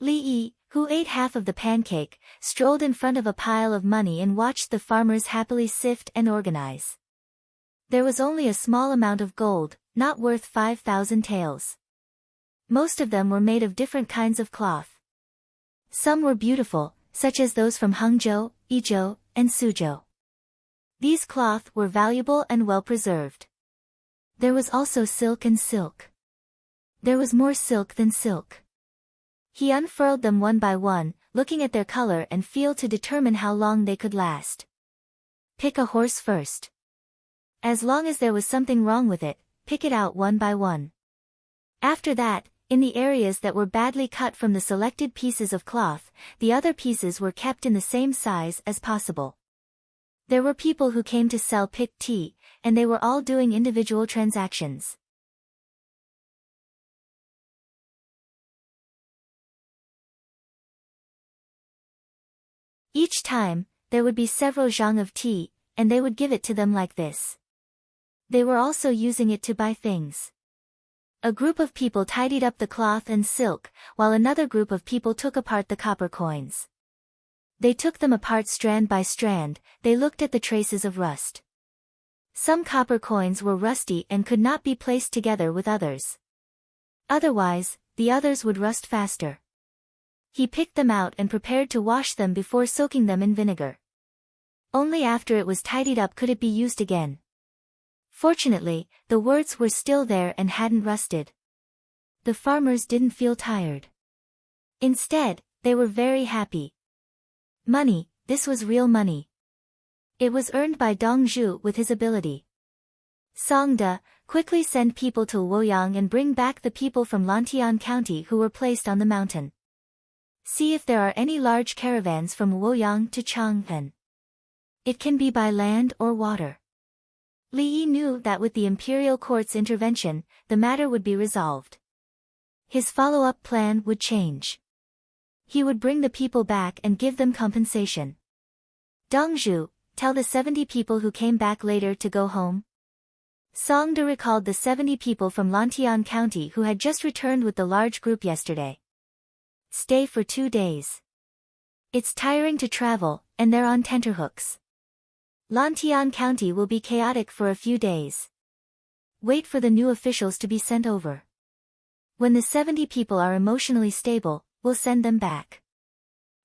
Li Yi, who ate half of the pancake, strolled in front of a pile of money and watched the farmers happily sift and organize. There was only a small amount of gold, not worth 5,000 taels. Most of them were made of different kinds of cloth. Some were beautiful, such as those from Hangzhou, Yizhou, and Suzhou. These cloth were valuable and well preserved. There was also silk and silk. There was more silk than silk. He unfurled them one by one, looking at their color and feel to determine how long they could last. Pick a horse first. As long as there was something wrong with it, pick it out one by one. After that, in the areas that were badly cut from the selected pieces of cloth, the other pieces were kept in the same size as possible. There were people who came to sell picked tea, and they were all doing individual transactions. Each time, there would be several zhang of tea, and they would give it to them like this. They were also using it to buy things. A group of people tidied up the cloth and silk, while another group of people took apart the copper coins. They took them apart strand by strand, they looked at the traces of rust. Some copper coins were rusty and could not be placed together with others. Otherwise, the others would rust faster. He picked them out and prepared to wash them before soaking them in vinegar. Only after it was tidied up could it be used again. Fortunately, the words were still there and hadn't rusted. The farmers didn't feel tired. Instead, they were very happy. Money, this was real money. It was earned by Dong Zhu with his ability. Song De, quickly send people to Luoyang and bring back the people from Lantian County who were placed on the mountain. See if there are any large caravans from Luoyang to Chang'an. It can be by land or water. Li Yi knew that with the imperial court's intervention, the matter would be resolved. His follow-up plan would change. He would bring the people back and give them compensation. Dongzhu, tell the 70 people who came back later to go home. Song De recalled the 70 people from Lantian County who had just returned with the large group yesterday. Stay for 2 days. It's tiring to travel, and they're on tenterhooks. Lantian County will be chaotic for a few days. Wait for the new officials to be sent over. When the 70 people are emotionally stable, we'll send them back.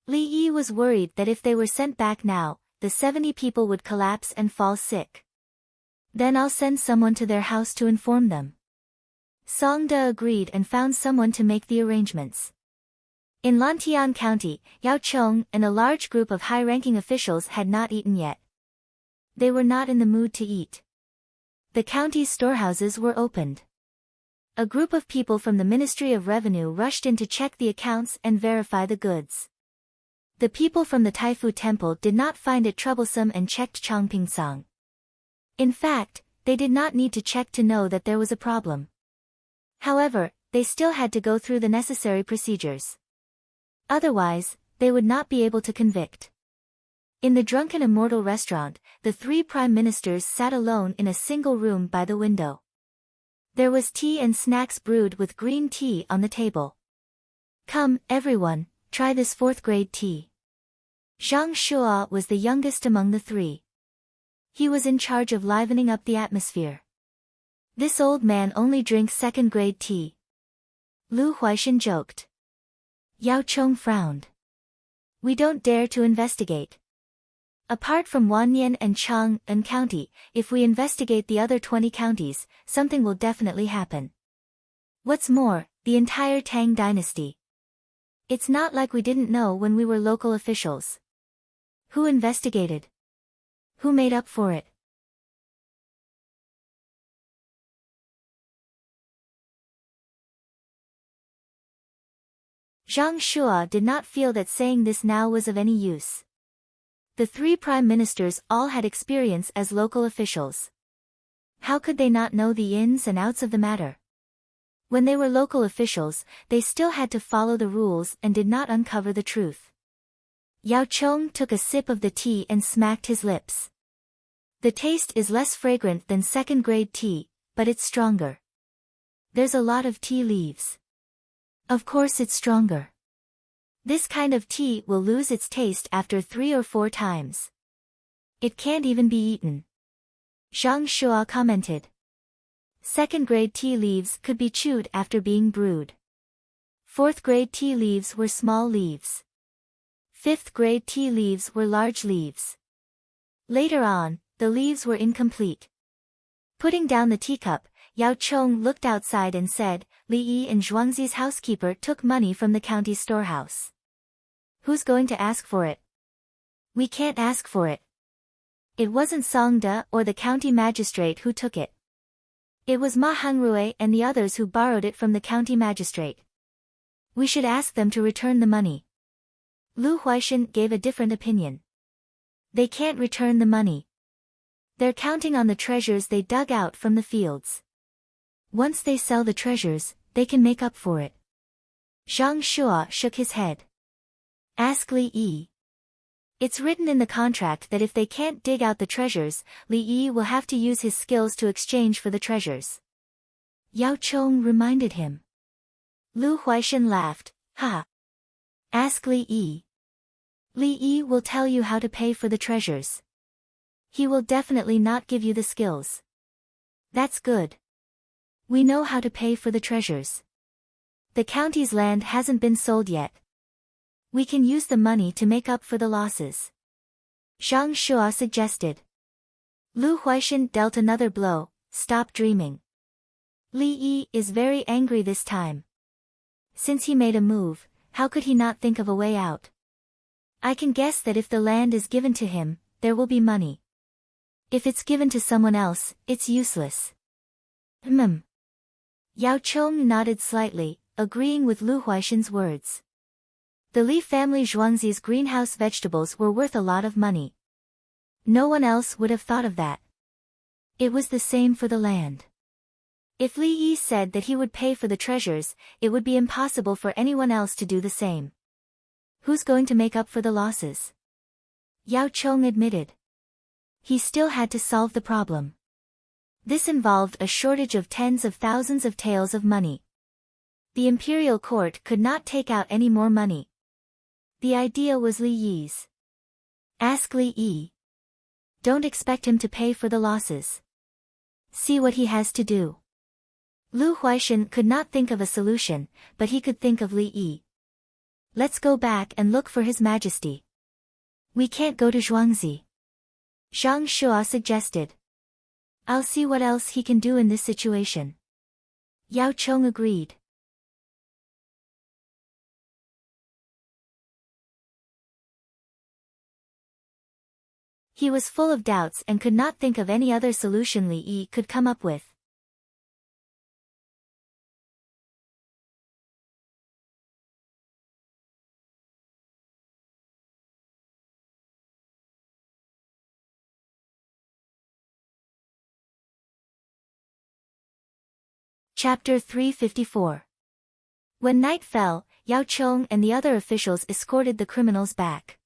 Li Yi was worried that if they were sent back now, the 70 people would collapse and fall sick. Then I'll send someone to their house to inform them. Song De agreed and found someone to make the arrangements. In Lantian County, Yao Chong and a large group of high-ranking officials had not eaten yet. They were not in the mood to eat. The county's storehouses were opened. A group of people from the Ministry of Revenue rushed in to check the accounts and verify the goods. The people from the Taifu Temple did not find it troublesome and checked Chongping Song. In fact, they did not need to check to know that there was a problem. However, they still had to go through the necessary procedures. Otherwise, they would not be able to convict. In the Drunken Immortal restaurant, the 3 prime ministers sat alone in a single room by the window. There was tea and snacks brewed with green tea on the table. Come, everyone, try this 4th-grade tea. Zhang Shuo was the youngest among the 3. He was in charge of livening up the atmosphere. This old man only drinks 2nd-grade tea. Lu Huaishan joked. Yao Chong frowned. We don't dare to investigate. Apart from Wanyan and Chang'an County, if we investigate the other 20 counties, something will definitely happen. What's more, the entire Tang dynasty. It's not like we didn't know when we were local officials. Who investigated? Who made up for it? Zhang Shuo did not feel that saying this now was of any use. The 3 prime ministers all had experience as local officials. How could they not know the ins and outs of the matter? When they were local officials, they still had to follow the rules and did not uncover the truth. Yao Chong took a sip of the tea and smacked his lips. The taste is less fragrant than 2nd-grade tea, but it's stronger. There's a lot of tea leaves. Of course it's stronger. This kind of tea will lose its taste after 3 or 4 times. It can't even be eaten. Zhang Shuo commented. 2nd-grade tea leaves could be chewed after being brewed. 4th-grade tea leaves were small leaves. 5th-grade tea leaves were large leaves. Later on, the leaves were incomplete. Putting down the teacup, Yao Chong looked outside and said, Li Yi and Zhuangzi's housekeeper took money from the county storehouse. Who's going to ask for it? We can't ask for it. It wasn't Song De or the county magistrate who took it. It was Ma Hangrui and the others who borrowed it from the county magistrate. We should ask them to return the money. Lu Huaishan gave a different opinion. They can't return the money. They're counting on the treasures they dug out from the fields. Once they sell the treasures, they can make up for it. Zhang Shuo shook his head. Ask Li Yi. It's written in the contract that if they can't dig out the treasures, Li Yi will have to use his skills to exchange for the treasures. Yao Chong reminded him. Lu Huaishan laughed, ha. Ask Li Yi. Li Yi will tell you how to pay for the treasures. He will definitely not give you the skills. That's good. We know how to pay for the treasures. The county's land hasn't been sold yet. We can use the money to make up for the losses. Zhang Shuo suggested. Lu Huaishan dealt another blow. Stop dreaming. Li Yi is very angry this time. Since he made a move, how could he not think of a way out? I can guess that if the land is given to him, there will be money. If it's given to someone else, it's useless. Yao Chong nodded slightly, agreeing with Lu Huaishan's words. The Li family Zhuangzi's greenhouse vegetables were worth a lot of money. No one else would have thought of that. It was the same for the land. If Li Yi said that he would pay for the treasures, it would be impossible for anyone else to do the same. Who's going to make up for the losses? Yao Chong admitted. He still had to solve the problem. This involved a shortage of tens of thousands of taels of money. The imperial court could not take out any more money. The idea was Li Yi's. Ask Li Yi. Don't expect him to pay for the losses. See what he has to do. Lu Huaishan could not think of a solution, but he could think of Li Yi. Let's go back and look for His Majesty. We can't go to Zhuangzi. Zhang Shua suggested. I'll see what else he can do in this situation. Yao Chong agreed. He was full of doubts and could not think of any other solution Li Yi could come up with. Chapter 354. When night fell, Yao Chong and the other officials escorted the criminals back.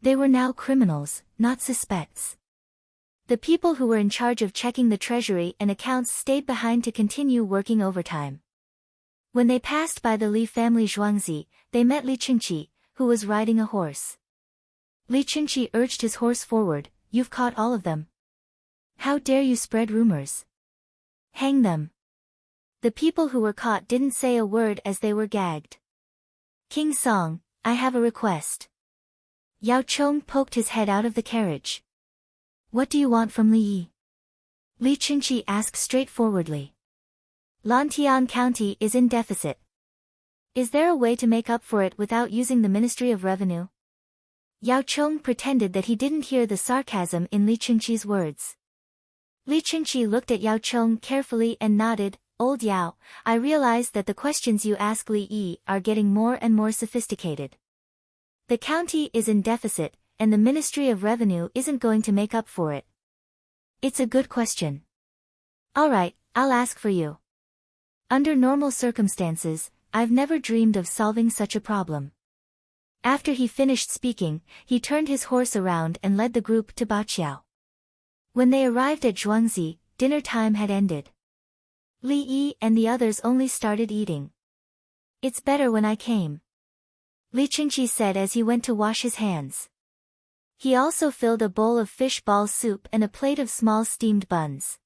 They were now criminals, not suspects. The people who were in charge of checking the treasury and accounts stayed behind to continue working overtime. When they passed by the Li family Zhuangzi, they met Li Qingqi, who was riding a horse. Li Qingqi urged his horse forward. You've caught all of them. How dare you spread rumors? Hang them. The people who were caught didn't say a word as they were gagged. King Song, I have a request. Yao Chong poked his head out of the carriage. What do you want from Li Yi? Li Qingqi asked straightforwardly. Lantian County is in deficit. Is there a way to make up for it without using the Ministry of Revenue? Yao Chong pretended that he didn't hear the sarcasm in Li Qingqi's words. Li Qingqi looked at Yao Chong carefully and nodded. Old Yao, I realize that the questions you ask Li Yi are getting more and more sophisticated. The county is in deficit, and the Ministry of Revenue isn't going to make up for it. It's a good question. All right, I'll ask for you. Under normal circumstances, I've never dreamed of solving such a problem. After he finished speaking, he turned his horse around and led the group to Baqiao. When they arrived at Zhuangzi, dinner time had ended. Li Yi and the others only started eating. It's better when I came, Li Qingqi said as he went to wash his hands. He also filled a bowl of fish ball soup and a plate of small steamed buns.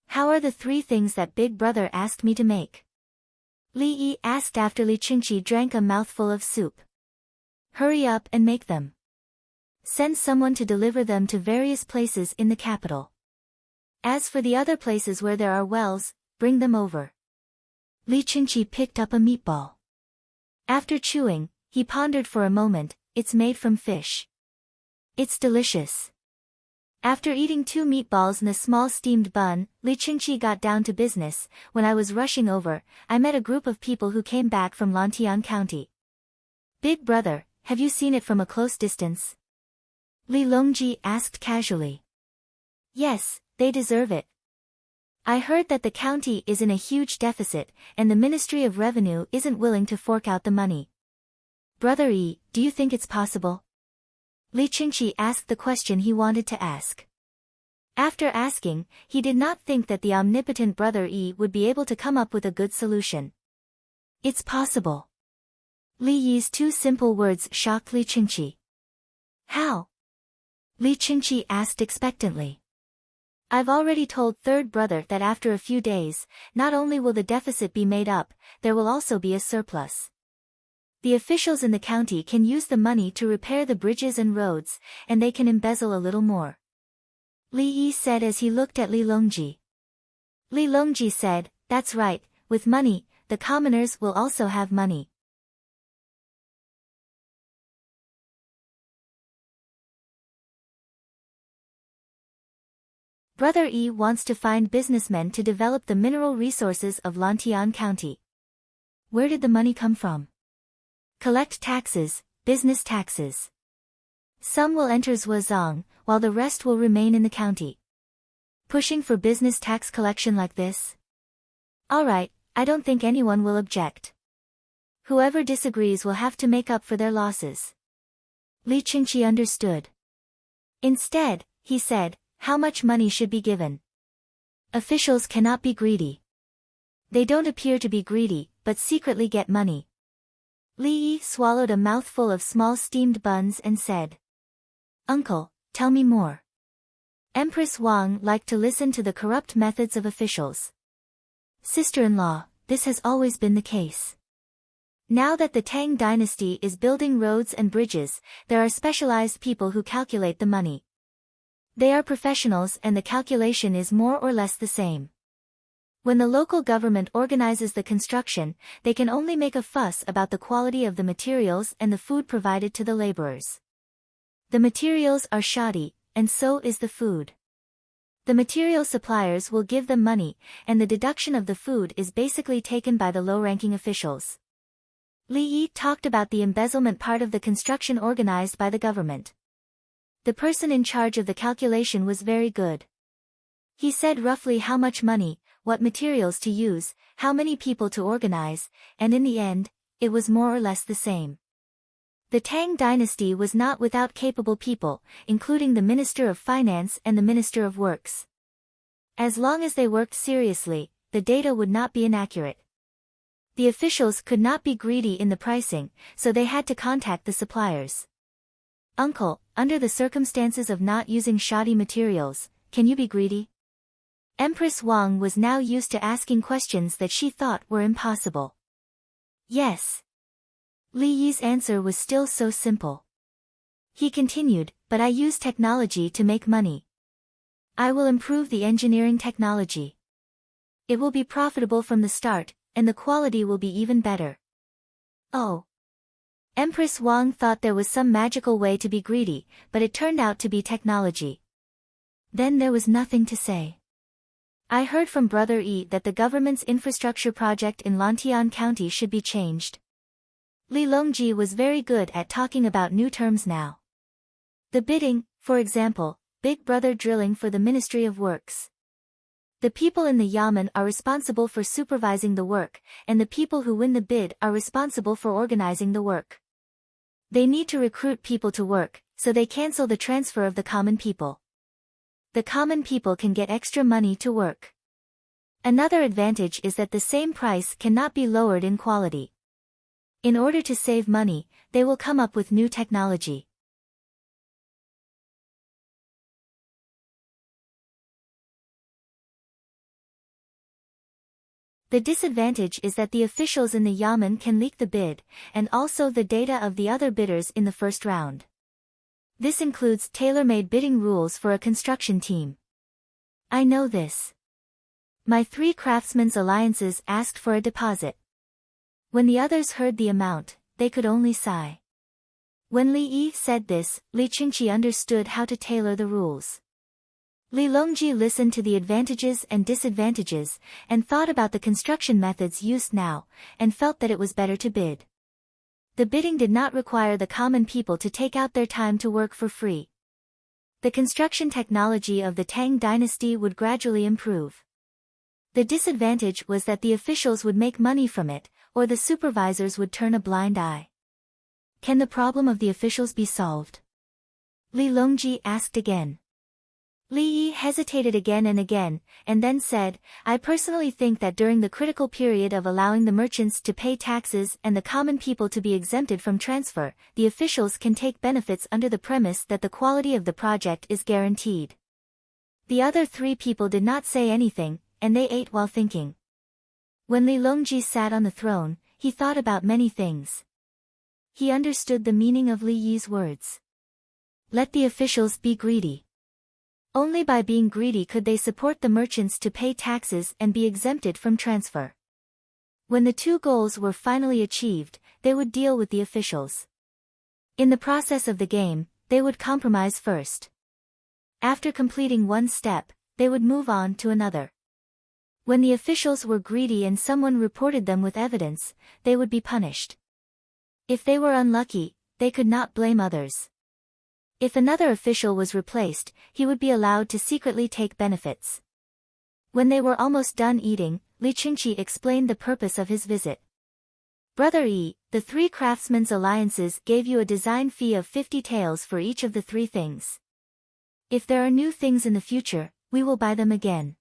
How are the 3 things that Big Brother asked me to make? Li Yi asked after Li Qingqi drank a mouthful of soup. Hurry up and make them. Send someone to deliver them to various places in the capital. As for the other places where there are wells, bring them over. Li Qingqi picked up a meatball. After chewing, he pondered for a moment. It's made from fish. It's delicious. After eating 2 meatballs and a small steamed bun, Li Qingqi got down to business. When I was rushing over, I met a group of people who came back from Lantian County. Big Brother, have you seen it from a close distance? Li Longji asked casually. Yes, they deserve it. I heard that the county is in a huge deficit, and the Ministry of Revenue isn't willing to fork out the money. Brother Yi, do you think it's possible? Li Qingqi asked the question he wanted to ask. After asking, he did not think that the omnipotent Brother Yi would be able to come up with a good solution. It's possible. Li Yi's 2 simple words shocked Li Qingqi. How? Li Qingqi asked expectantly. I've already told Third Brother that after a few days, not only will the deficit be made up, there will also be a surplus. The officials in the county can use the money to repair the bridges and roads, and they can embezzle a little more. Li Yi said as he looked at Li Longji. Li Longji said, that's right, with money, the commoners will also have money. Brother Yi wants to find businessmen to develop the mineral resources of Lantian County. Where did the money come from? Collect taxes, business taxes. Some will enter Zhuazong, while the rest will remain in the county. Pushing for business tax collection like this? Alright, I don't think anyone will object. Whoever disagrees will have to make up for their losses. Li Qingqi understood. Instead, he said, how much money should be given? Officials cannot be greedy. They don't appear to be greedy, but secretly get money. Li Yi swallowed a mouthful of small steamed buns and said, Uncle, tell me more. Empress Wang liked to listen to the corrupt methods of officials. Sister-in-law, this has always been the case. Now that the Tang dynasty is building roads and bridges, there are specialized people who calculate the money. They are professionals and the calculation is more or less the same. When the local government organizes the construction, they can only make a fuss about the quality of the materials and the food provided to the laborers. The materials are shoddy, and so is the food. The material suppliers will give them money, and the deduction of the food is basically taken by the low-ranking officials. Li Yi talked about the embezzlement part of the construction organized by the government. The person in charge of the calculation was very good. He said roughly how much money, what materials to use, how many people to organize, and in the end, it was more or less the same. The Tang dynasty was not without capable people, including the Minister of Finance and the Minister of Works. As long as they worked seriously, the data would not be inaccurate. The officials could not be greedy in the pricing, so they had to contact the suppliers. Uncle, under the circumstances of not using shoddy materials, can you be greedy? Empress Wang was now used to asking questions that she thought were impossible. Yes. Li Yi's answer was still so simple. He continued, but I use technology to make money. I will improve the engineering technology. It will be profitable from the start, and the quality will be even better. Oh. Empress Wang thought there was some magical way to be greedy, but it turned out to be technology. Then there was nothing to say. I heard from Brother Yi that the government's infrastructure project in Lantian County should be changed. Li Longji was very good at talking about new terms now. The bidding, for example, Big Brother drilling for the Ministry of Works. The people in the Yamen are responsible for supervising the work, and the people who win the bid are responsible for organizing the work. They need to recruit people to work, so they cancel the transfer of the common people. The common people can get extra money to work. Another advantage is that the same price cannot be lowered in quality. In order to save money, they will come up with new technology. The disadvantage is that the officials in the Yamen can leak the bid, and also the data of the other bidders in the first round. This includes tailor-made bidding rules for a construction team. I know this. My 3 craftsmen's alliances asked for a deposit. When the others heard the amount, they could only sigh. When Li Yi said this, Li Qingqi understood how to tailor the rules. Li Longji listened to the advantages and disadvantages, and thought about the construction methods used now, and felt that it was better to bid. The bidding did not require the common people to take out their time to work for free. The construction technology of the Tang dynasty would gradually improve. The disadvantage was that the officials would make money from it, or the supervisors would turn a blind eye. Can the problem of the officials be solved? Li Longji asked again. Li Yi hesitated again, and then said, I personally think that during the critical period of allowing the merchants to pay taxes and the common people to be exempted from transfer, the officials can take benefits under the premise that the quality of the project is guaranteed. The other 3 people did not say anything, and they ate while thinking. When Li Longji sat on the throne, he thought about many things. He understood the meaning of Li Yi's words. Let the officials be greedy. Only by being greedy could they support the merchants to pay taxes and be exempted from transfer. When the 2 goals were finally achieved, they would deal with the officials. In the process of the game, they would compromise first. After completing one step, they would move on to another. When the officials were greedy and someone reported them with evidence, they would be punished. If they were unlucky, they could not blame others. If another official was replaced, he would be allowed to secretly take benefits. When they were almost done eating, Li Qingqi explained the purpose of his visit. Brother Yi, the 3 craftsmen's alliances gave you a design fee of 50 taels for each of the 3 things. If there are new things in the future, we will buy them again.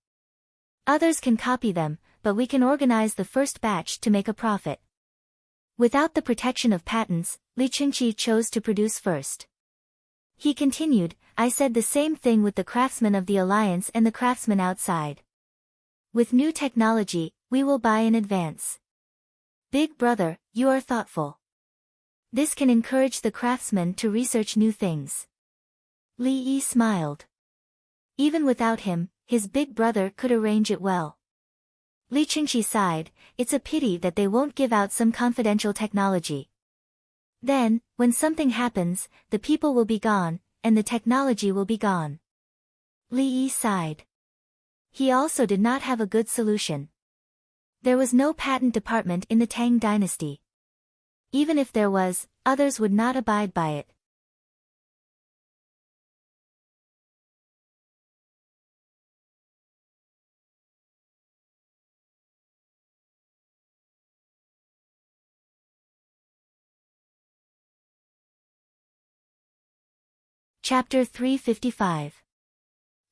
Others can copy them, but we can organize the first batch to make a profit. Without the protection of patents, Li Qingqi chose to produce first. He continued, I said the same thing with the craftsmen of the alliance and the craftsmen outside. With new technology, We will buy in advance. Big brother, you are thoughtful. This can encourage the craftsman to research new things. Li Yi smiled. Even without him, his big brother could arrange it well. Li Qingqi sighed, it's a pity that they won't give out some confidential technology. Then, when something happens, the people will be gone, and the technology will be gone. Li Yi sighed. He also did not have a good solution. There was no patent department in the Tang dynasty. Even if there was, others would not abide by it. Chapter 355.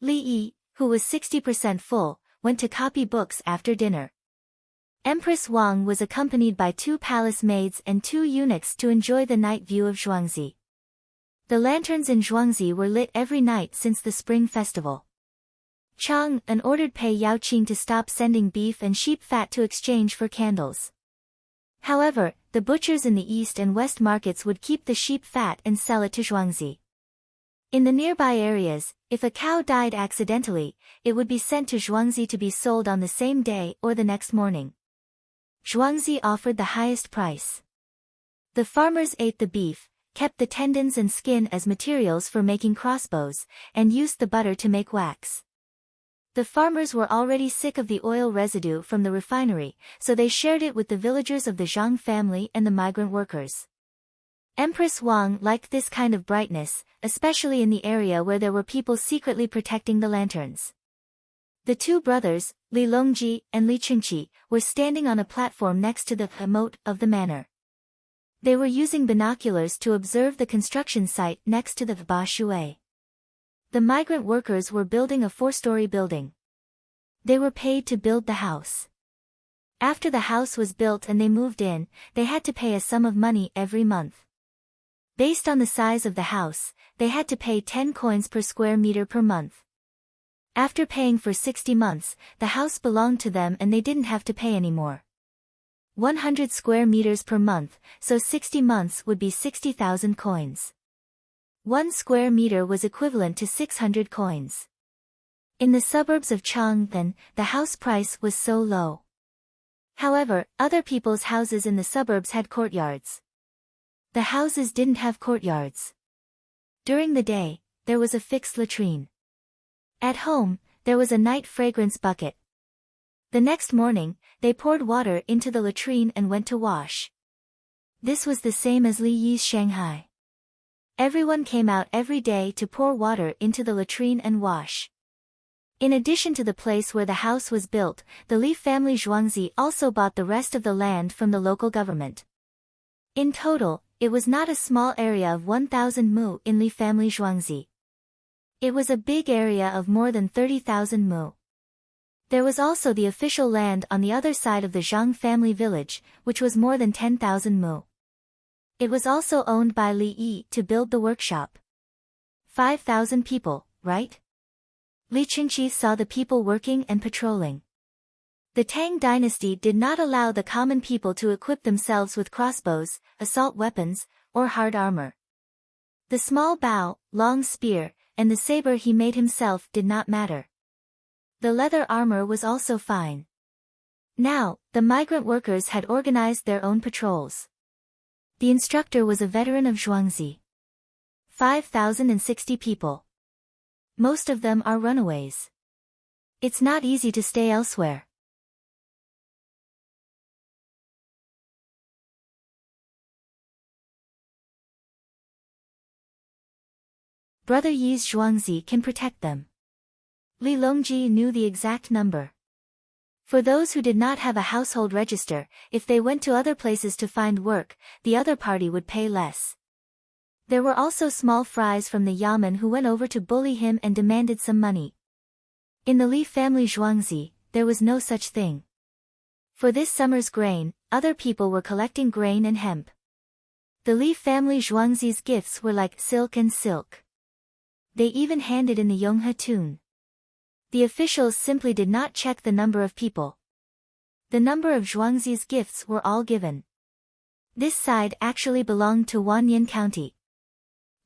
Li Yi, who was 60% full, went to copy books after dinner. Empress Wang was accompanied by 2 palace maids and 2 eunuchs to enjoy the night view of Zhuangzi. The lanterns in Zhuangzi were lit every night since the spring festival. Chang An ordered Pei Yaoqing to stop sending beef and sheep fat to exchange for candles. However, the butchers in the east and west markets would keep the sheep fat and sell it to Zhuangzi. In the nearby areas, if a cow died accidentally, it would be sent to Zhuangzi to be sold on the same day or the next morning. Zhuangzi offered the highest price. The farmers ate the beef, kept the tendons and skin as materials for making crossbows, and used the butter to make wax. The farmers were already sick of the oil residue from the refinery, so they shared it with the villagers of the Zhang family and the migrant workers. Empress Wang liked this kind of brightness, especially in the area where there were people secretly protecting the lanterns. The 2 brothers, Li Longji and Li Qingqi, were standing on a platform next to the moat of the manor. They were using binoculars to observe the construction site next to the Ba Shui. The migrant workers were building a 4-story building. They were paid to build the house. After the house was built and they moved in, they had to pay a sum of money every month. Based on the size of the house, they had to pay 10 coins per square meter per month. After paying for 60 months, the house belonged to them and they didn't have to pay anymore. 100 square meters per month, so 60 months would be 60,000 coins. 1 square meter was equivalent to 600 coins. In the suburbs of Chang'an, the house price was so low. However, other people's houses in the suburbs had courtyards. The houses didn't have courtyards. During the day, there was a fixed latrine. At home, there was a night fragrance bucket. The next morning, they poured water into the latrine and went to wash. This was the same as Li Yi's Shanghai. Everyone came out every day to pour water into the latrine and wash. In addition to the place where the house was built, the Li family Zhuangzi also bought the rest of the land from the local government. In total, it was not a small area of 1,000 mu in Li family Zhuangzi. It was a big area of more than 30,000 mu. There was also the official land on the other side of the Zhang family village, which was more than 10,000 mu. It was also owned by Li Yi to build the workshop. 5,000 people, right? Li Qingqi saw the people working and patrolling. The Tang dynasty did not allow the common people to equip themselves with crossbows, assault weapons, or hard armor. The small bow, long spear, and the saber he made himself did not matter. The leather armor was also fine. Now, the migrant workers had organized their own patrols. The instructor was a veteran of Zhuangzi. 5,060 people. Most of them are runaways. It's not easy to stay elsewhere. Brother Yi's Zhuangzi can protect them. Li Longji knew the exact number. For those who did not have a household register, if they went to other places to find work, the other party would pay less. There were also small fries from the Yamen who went over to bully him and demanded some money. In the Li family Zhuangzi, there was no such thing. For this summer's grain, other people were collecting grain and hemp. The Li family Zhuangzi's gifts were like silk and silk. They even handed in the Yonghe tune. The officials simply did not check the number of people. The number of Zhuangzi's gifts were all given. This side actually belonged to Wanyan County.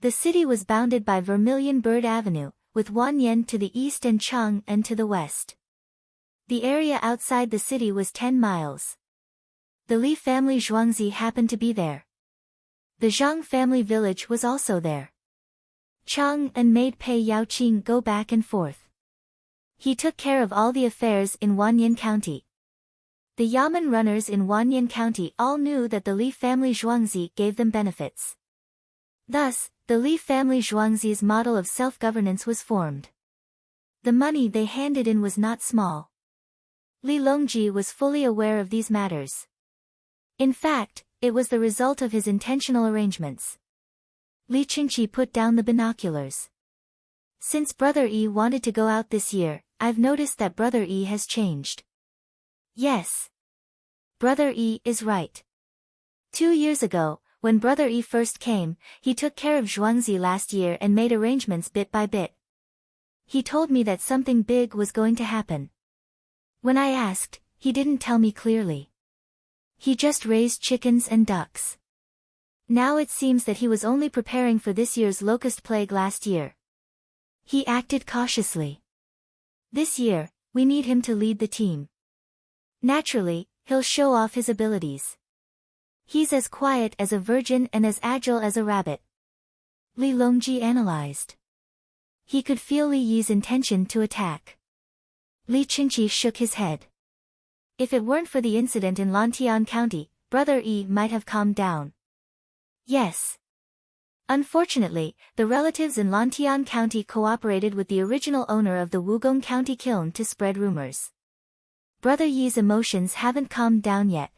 The city was bounded by Vermilion Bird Avenue, with Wanyan to the east and Chang'an to the west. The area outside the city was 10 miles. The Li family Zhuangzi happened to be there. The Zhang family village was also there. Chang'an made Pei Yaoqing go back and forth. He took care of all the affairs in Wanyan County. The Yamen runners in Wanyan County all knew that the Li family Zhuangzi gave them benefits. Thus, the Li family Zhuangzi's model of self-governance was formed. The money they handed in was not small. Li Longji was fully aware of these matters. In fact, it was the result of his intentional arrangements. Li Qingqi put down the binoculars. Since Brother Yi wanted to go out this year, I've noticed that Brother Yi has changed. Yes. Brother Yi is right. 2 years ago, when Brother Yi first came, he took care of Zhuangzi last year and made arrangements bit by bit. He told me that something big was going to happen. When I asked, he didn't tell me clearly. He just raised chickens and ducks. Now it seems that he was only preparing for this year's locust plague last year. He acted cautiously. This year, we need him to lead the team. Naturally, he'll show off his abilities. He's as quiet as a virgin and as agile as a rabbit. Li Longji analyzed. He could feel Li Yi's intention to attack. Li Qingqi shook his head. If it weren't for the incident in Lantian County, Brother Yi might have calmed down. Yes. Unfortunately, the relatives in Lantian County cooperated with the original owner of the Wugong County kiln to spread rumors. Brother Yi's emotions haven't calmed down yet.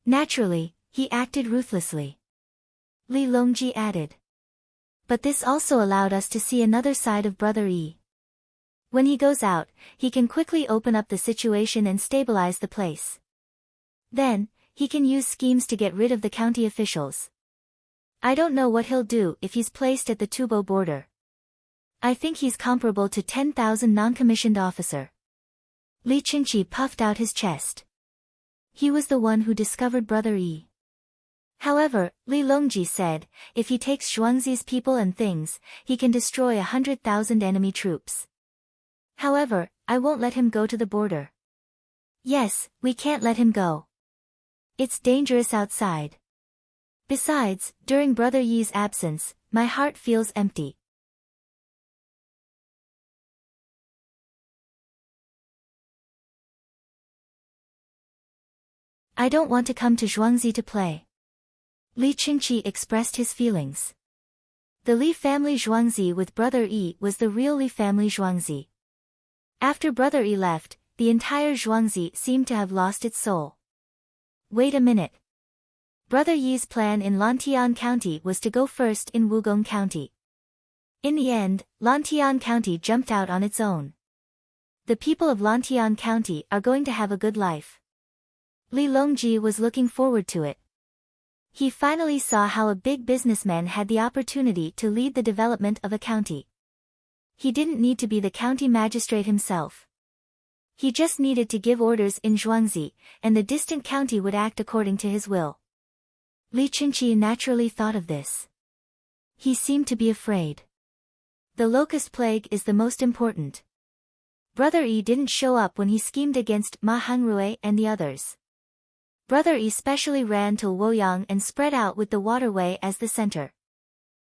Naturally, he acted ruthlessly. Li Longji added. But this also allowed us to see another side of Brother Yi. When he goes out, he can quickly open up the situation and stabilize the place. Then, he can use schemes to get rid of the county officials. I don't know what he'll do if he's placed at the Tubo border. I think he's comparable to 10,000 non-commissioned officer. Li Qingqi puffed out his chest. He was the one who discovered Brother Yi. However, Li Longji said, if he takes Zhuangzi's people and things, he can destroy 100,000 enemy troops. However, I won't let him go to the border. Yes, we can't let him go. It's dangerous outside. Besides, during Brother Yi's absence, my heart feels empty. I don't want to come to Zhuangzi to play. Li Qingqi expressed his feelings. The Li family Zhuangzi with Brother Yi was the real Li family Zhuangzi. After Brother Yi left, the entire Zhuangzi seemed to have lost its soul. Wait a minute. Brother Yi's plan in Lantian County was to go first in Wugong County. In the end, Lantian County jumped out on its own. The people of Lantian County are going to have a good life. Li Longji was looking forward to it. He finally saw how a big businessman had the opportunity to lead the development of a county. He didn't need to be the county magistrate himself. He just needed to give orders in Zhuangzi, and the distant county would act according to his will. Li Qingqi naturally thought of this. He seemed to be afraid. The locust plague is the most important. Brother Yi didn't show up when he schemed against Ma Hangrui and the others. Brother Yi specially ran till Woyang and spread out with the waterway as the center.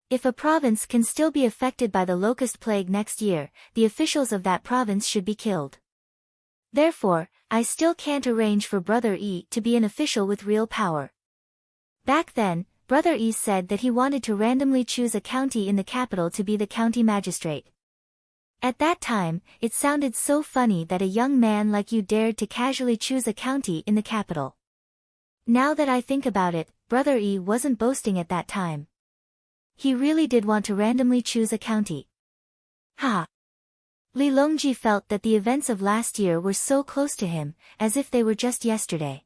If a province can still be affected by the locust plague next year, the officials of that province should be killed. Therefore, I still can't arrange for Brother Yi to be an official with real power. Back then, Brother Yi said that he wanted to randomly choose a county in the capital to be the county magistrate. At that time, it sounded so funny that a young man like you dared to casually choose a county in the capital. Now that I think about it, Brother Yi wasn't boasting at that time. He really did want to randomly choose a county. Ha! Li Longji felt that the events of last year were so close to him, as if they were just yesterday.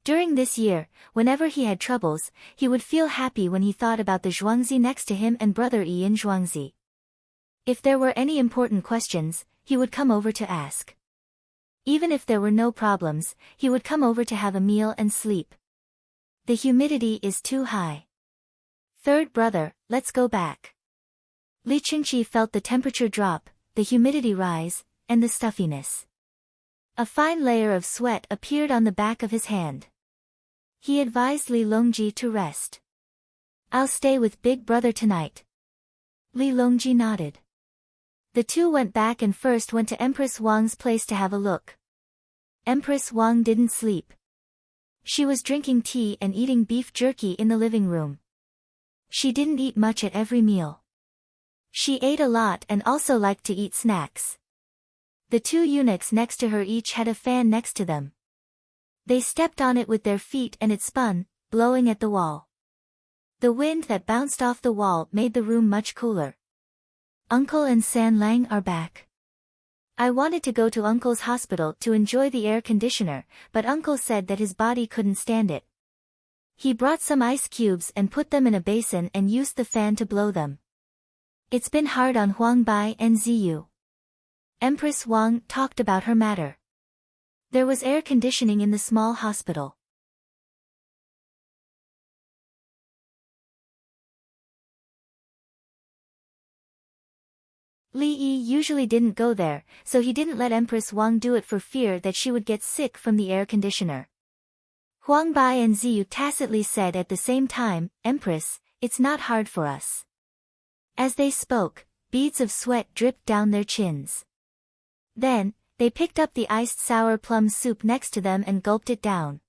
During this year, whenever he had troubles, he would feel happy when he thought about the Zhuangzi next to him and Brother Yi in Zhuangzi. If there were any important questions, he would come over to ask. Even if there were no problems, he would come over to have a meal and sleep. The humidity is too high. Third brother, let's go back. Li Qingqi felt the temperature drop, the humidity rise, and the stuffiness. A fine layer of sweat appeared on the back of his hand. He advised Li Longji to rest. I'll stay with big brother tonight. Li Longji nodded. The two went back and first went to Empress Wang's place to have a look. Empress Wang didn't sleep. She was drinking tea and eating beef jerky in the living room. She didn't eat much at every meal. She ate a lot and also liked to eat snacks. The two eunuchs next to her each had a fan next to them. They stepped on it with their feet and it spun, blowing at the wall. The wind that bounced off the wall made the room much cooler. Uncle and San Lang are back. I wanted to go to Uncle's hospital to enjoy the air conditioner, but Uncle said that his body couldn't stand it. He brought some ice cubes and put them in a basin and used the fan to blow them. It's been hard on Huang Bai and Ziyu. Empress Wang talked about her matter. There was air conditioning in the small hospital. Li Yi usually didn't go there, so he didn't let Empress Wang do it for fear that she would get sick from the air conditioner. Huang Bai and Ziyu tacitly said at the same time, Empress, it's not hard for us. As they spoke, beads of sweat dripped down their chins. Then, they picked up the iced sour plum soup next to them and gulped it down.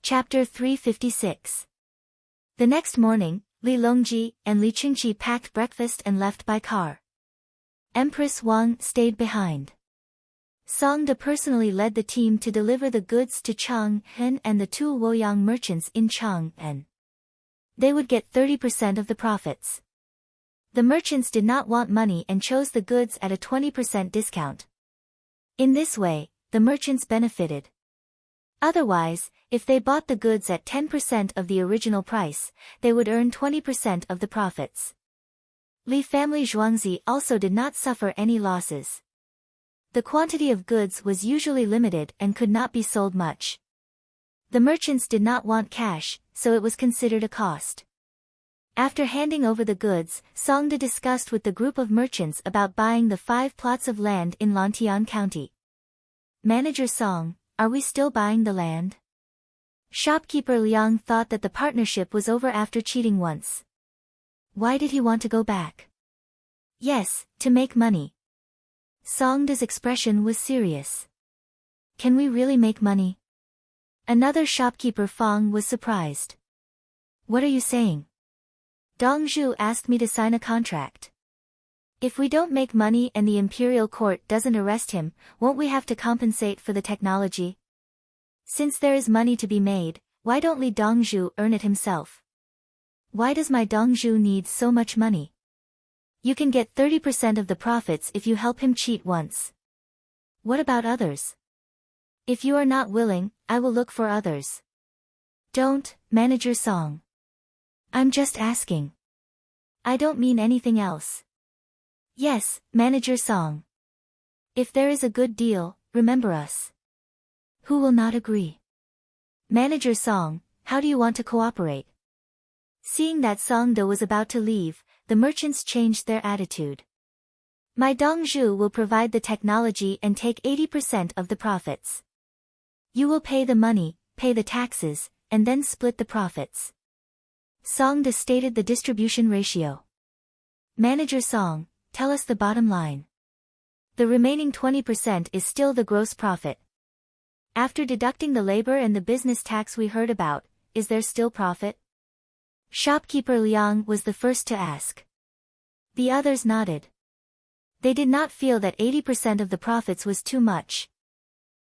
Chapter 356. The next morning, Li Longji and Li Qingqi packed breakfast and left by car. Empress Wang stayed behind. Song De personally led the team to deliver the goods to Chang'an and the two Luoyang merchants in Chang'an. They would get 30% of the profits. The merchants did not want money and chose the goods at a 20% discount. In this way, the merchants benefited. Otherwise, if they bought the goods at 10% of the original price, they would earn 20% of the profits. Li family Zhuangzi also did not suffer any losses. The quantity of goods was usually limited and could not be sold much. The merchants did not want cash, so it was considered a cost. After handing over the goods, Song De discussed with the group of merchants about buying the 5 plots of land in Lantian County. Manager Song, are we still buying the land? Shopkeeper Liang thought that the partnership was over after cheating once. Why did he want to go back? Yes, to make money. Song De's expression was serious. Can we really make money? Another shopkeeper Fong was surprised. What are you saying? Dong Zhu asked me to sign a contract. If we don't make money and the imperial court doesn't arrest him, won't we have to compensate for the technology? Since there is money to be made, why don't Li Dongzhu earn it himself? Why does my Dongzhu need so much money? You can get 30% of the profits if you help him cheat once. What about others? If you are not willing, I will look for others. Don't, Manager Song. I'm just asking. I don't mean anything else. Yes, Manager Song. If there is a good deal, remember us. Who will not agree? Manager Song, how do you want to cooperate? Seeing that Song De was about to leave, the merchants changed their attitude. My Dongzhu will provide the technology and take 80% of the profits. You will pay the money, pay the taxes, and then split the profits. Song De stated the distribution ratio. Manager Song, tell us the bottom line. The remaining 20% is still the gross profit. After deducting the labor and the business tax we heard about, is there still profit? Shopkeeper Liang was the first to ask. The others nodded. They did not feel that 80% of the profits was too much.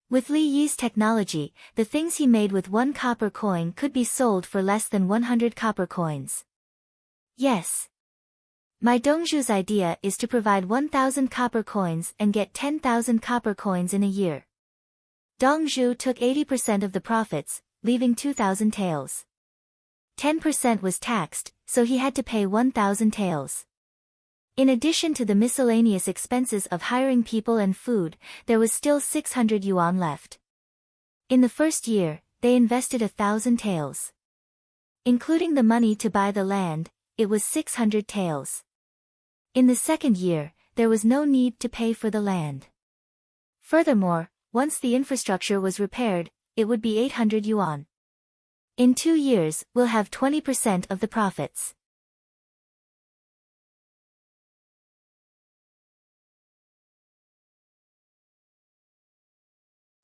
With Li Yi's technology, the things he made with 1 copper coin could be sold for less than 100 copper coins. Yes. My Dongzhu's idea is to provide 1,000 copper coins and get 10,000 copper coins in a year. Dongzhu took 80% of the profits, leaving 2,000 taels. 10% was taxed, so he had to pay 1,000 taels. In addition to the miscellaneous expenses of hiring people and food, there was still 600 yuan left. In the first year, they invested 1,000 taels. Including the money to buy the land, it was 600 taels. In the second year, there was no need to pay for the land. Furthermore, once the infrastructure was repaired, it would be 800 yuan. In 2 years, we'll have 20% of the profits.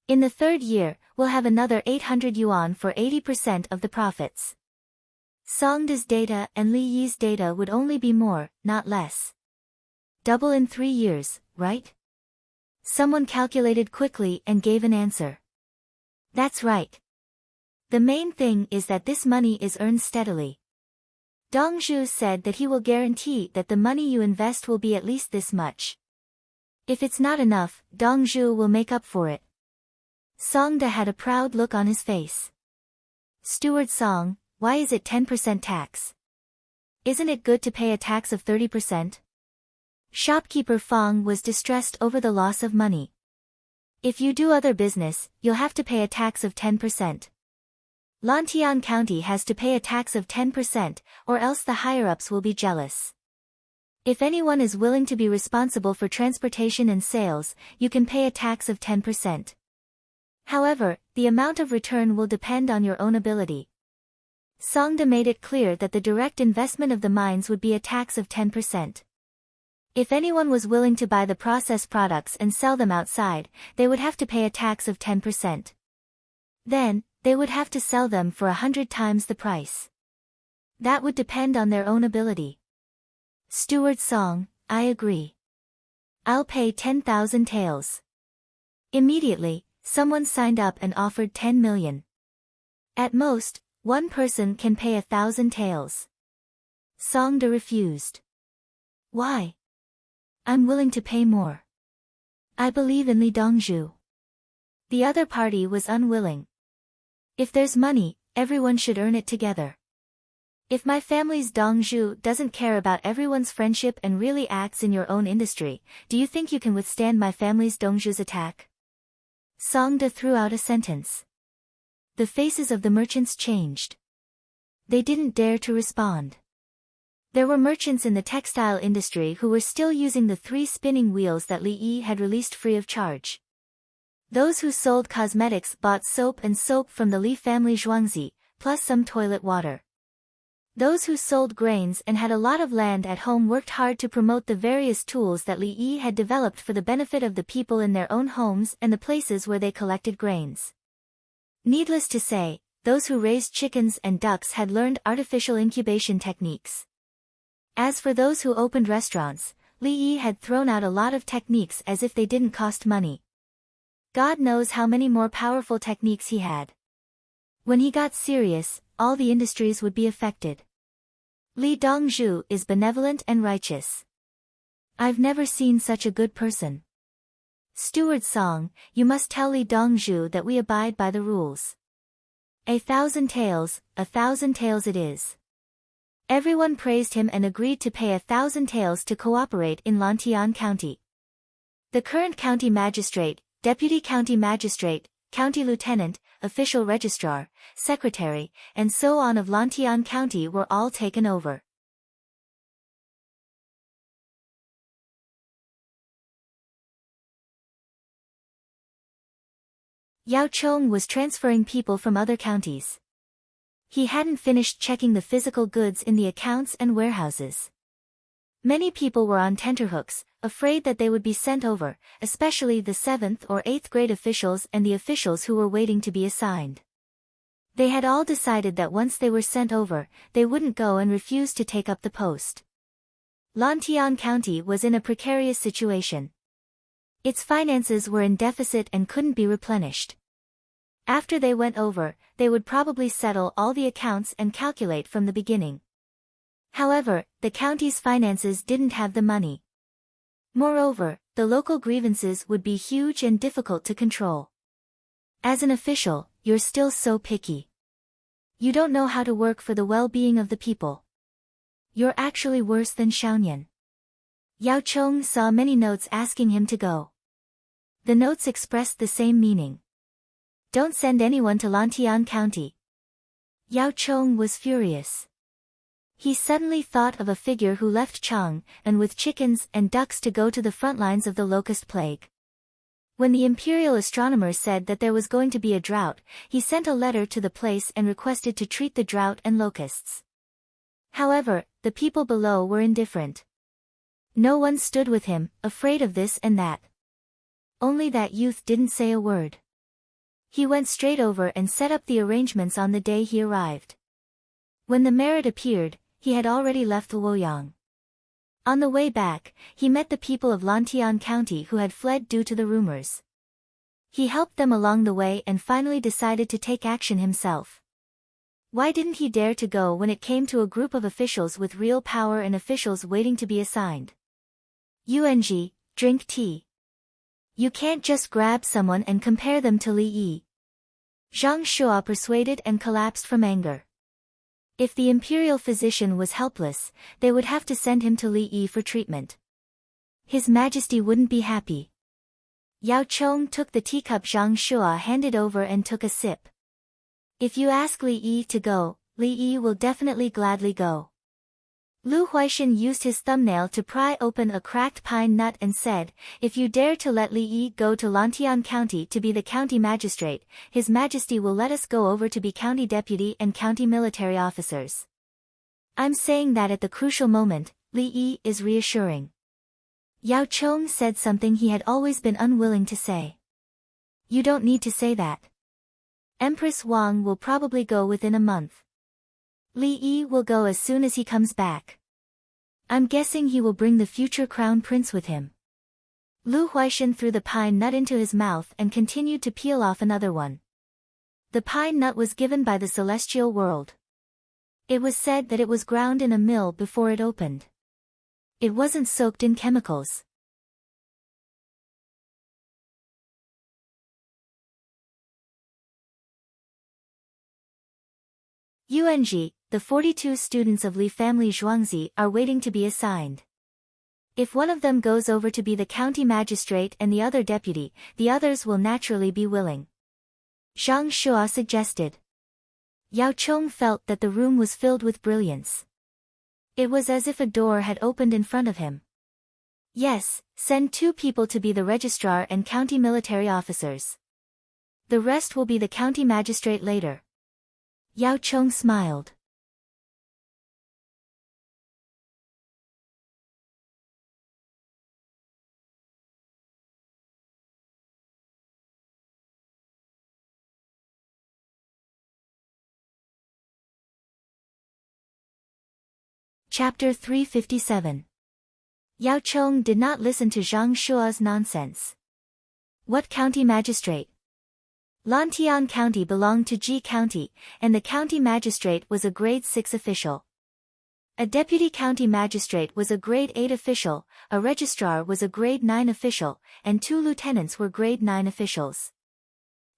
In the third year, we'll have another 800 yuan for 80% of the profits. Songda's data and Li Yi's data would only be more, not less. Double in 3 years, right? Someone calculated quickly and gave an answer. That's right. The main thing is that this money is earned steadily. Dongzhu said that he will guarantee that the money you invest will be at least this much. If it's not enough, Dongzhu will make up for it. Songda had a proud look on his face. Steward Song, why is it 10% tax? Isn't it good to pay a tax of 30%? Shopkeeper Fong was distressed over the loss of money. If you do other business, you'll have to pay a tax of 10%. Lantian County has to pay a tax of 10%, or else the higher-ups will be jealous. If anyone is willing to be responsible for transportation and sales, you can pay a tax of 10%. However, the amount of return will depend on your own ability. Songda made it clear that the direct investment of the mines would be a tax of 10%. If anyone was willing to buy the processed products and sell them outside, they would have to pay a tax of 10%. Then, they would have to sell them for 100 times the price. That would depend on their own ability. Steward Song, I agree. I'll pay 10,000 taels. Immediately, someone signed up and offered 10 million. At most, one person can pay 1,000 taels. Songda refused. Why? I'm willing to pay more. I believe in Li Dongzhu. The other party was unwilling. If there's money, everyone should earn it together. If my family's Dongzhu doesn't care about everyone's friendship and really acts in your own industry, do you think you can withstand my family's Dongzhu's attack? Songda threw out a sentence. The faces of the merchants changed. They didn't dare to respond. There were merchants in the textile industry who were still using the 3 spinning wheels that Li Yi had released free of charge. Those who sold cosmetics bought soap and soap from the Li family Zhuangzi, plus some toilet water. Those who sold grains and had a lot of land at home worked hard to promote the various tools that Li Yi had developed for the benefit of the people in their own homes and the places where they collected grains. Needless to say, those who raised chickens and ducks had learned artificial incubation techniques. As for those who opened restaurants, Li Yi had thrown out a lot of techniques as if they didn't cost money. God knows how many more powerful techniques he had. When he got serious, all the industries would be affected. Li Dongzhu is benevolent and righteous. I've never seen such a good person. Steward Song, you must tell Li Dongzhu that we abide by the rules. 1,000 taels, 1,000 taels it is. Everyone praised him and agreed to pay 1,000 taels to cooperate in Lantian County. The current county magistrate, deputy county magistrate, county lieutenant, official registrar, secretary, and so on of Lantian County were all taken over. Yao Chong was transferring people from other counties. He hadn't finished checking the physical goods in the accounts and warehouses. Many people were on tenterhooks, afraid that they would be sent over, especially the 7th or 8th grade officials and the officials who were waiting to be assigned. They had all decided that once they were sent over, they wouldn't go and refused to take up the post. Lantian County was in a precarious situation. Its finances were in deficit and couldn't be replenished. After they went over, they would probably settle all the accounts and calculate from the beginning. However, the county's finances didn't have the money. Moreover, the local grievances would be huge and difficult to control. As an official, you're still so picky. You don't know how to work for the well-being of the people. You're actually worse than Xiaoyan. Yao Chong saw many notes asking him to go. The notes expressed the same meaning. Don't send anyone to Lantian County. Yao Chong was furious. He suddenly thought of a figure who left Chang and with chickens and ducks to go to the front lines of the locust plague. When the imperial astronomer said that there was going to be a drought, he sent a letter to the place and requested to treat the drought and locusts. However, the people below were indifferent. No one stood with him, afraid of this and that. Only that youth didn't say a word. He went straight over and set up the arrangements on the day he arrived. When the merit appeared, he had already left Luoyang. On the way back, he met the people of Lantian County who had fled due to the rumors. He helped them along the way and finally decided to take action himself. Why didn't he dare to go when it came to a group of officials with real power and officials waiting to be assigned? Yung, drink tea. You can't just grab someone and compare them to Li Yi. Zhang Shua persuaded and collapsed from anger. If the imperial physician was helpless, they would have to send him to Li Yi for treatment. His Majesty wouldn't be happy. Yao Chong took the teacup Zhang Shua handed over and took a sip. If you ask Li Yi to go, Li Yi will definitely gladly go. Lu Huaishan used his thumbnail to pry open a cracked pine nut and said, if you dare to let Li Yi go to Lantian County to be the county magistrate, His Majesty will let us go over to be county deputy and county military officers. I'm saying that at the crucial moment, Li Yi is reassuring. Yao Chong said something he had always been unwilling to say. You don't need to say that. Empress Wang will probably go within a month. Li Yi will go as soon as he comes back. I'm guessing he will bring the future crown prince with him. Lu Huaishan threw the pine nut into his mouth and continued to peel off another one. The pine nut was given by the celestial world. It was said that it was ground in a mill before it opened. It wasn't soaked in chemicals. Yung, the 42 students of Li family Zhuangzi are waiting to be assigned. If one of them goes over to be the county magistrate and the other deputy, the others will naturally be willing. Zhang Shua suggested. Yao Chong felt that the room was filled with brilliance. It was as if a door had opened in front of him. Yes, send 2 people to be the registrar and county military officers. The rest will be the county magistrate later. Yao Chong smiled. Chapter 357. Yao Chong did not listen to Zhang Shua's nonsense. What county magistrate? Lantian County belonged to Ji County, and the county magistrate was a grade 6 official. A deputy county magistrate was a grade 8 official, a registrar was a grade 9 official, and 2 lieutenants were grade 9 officials.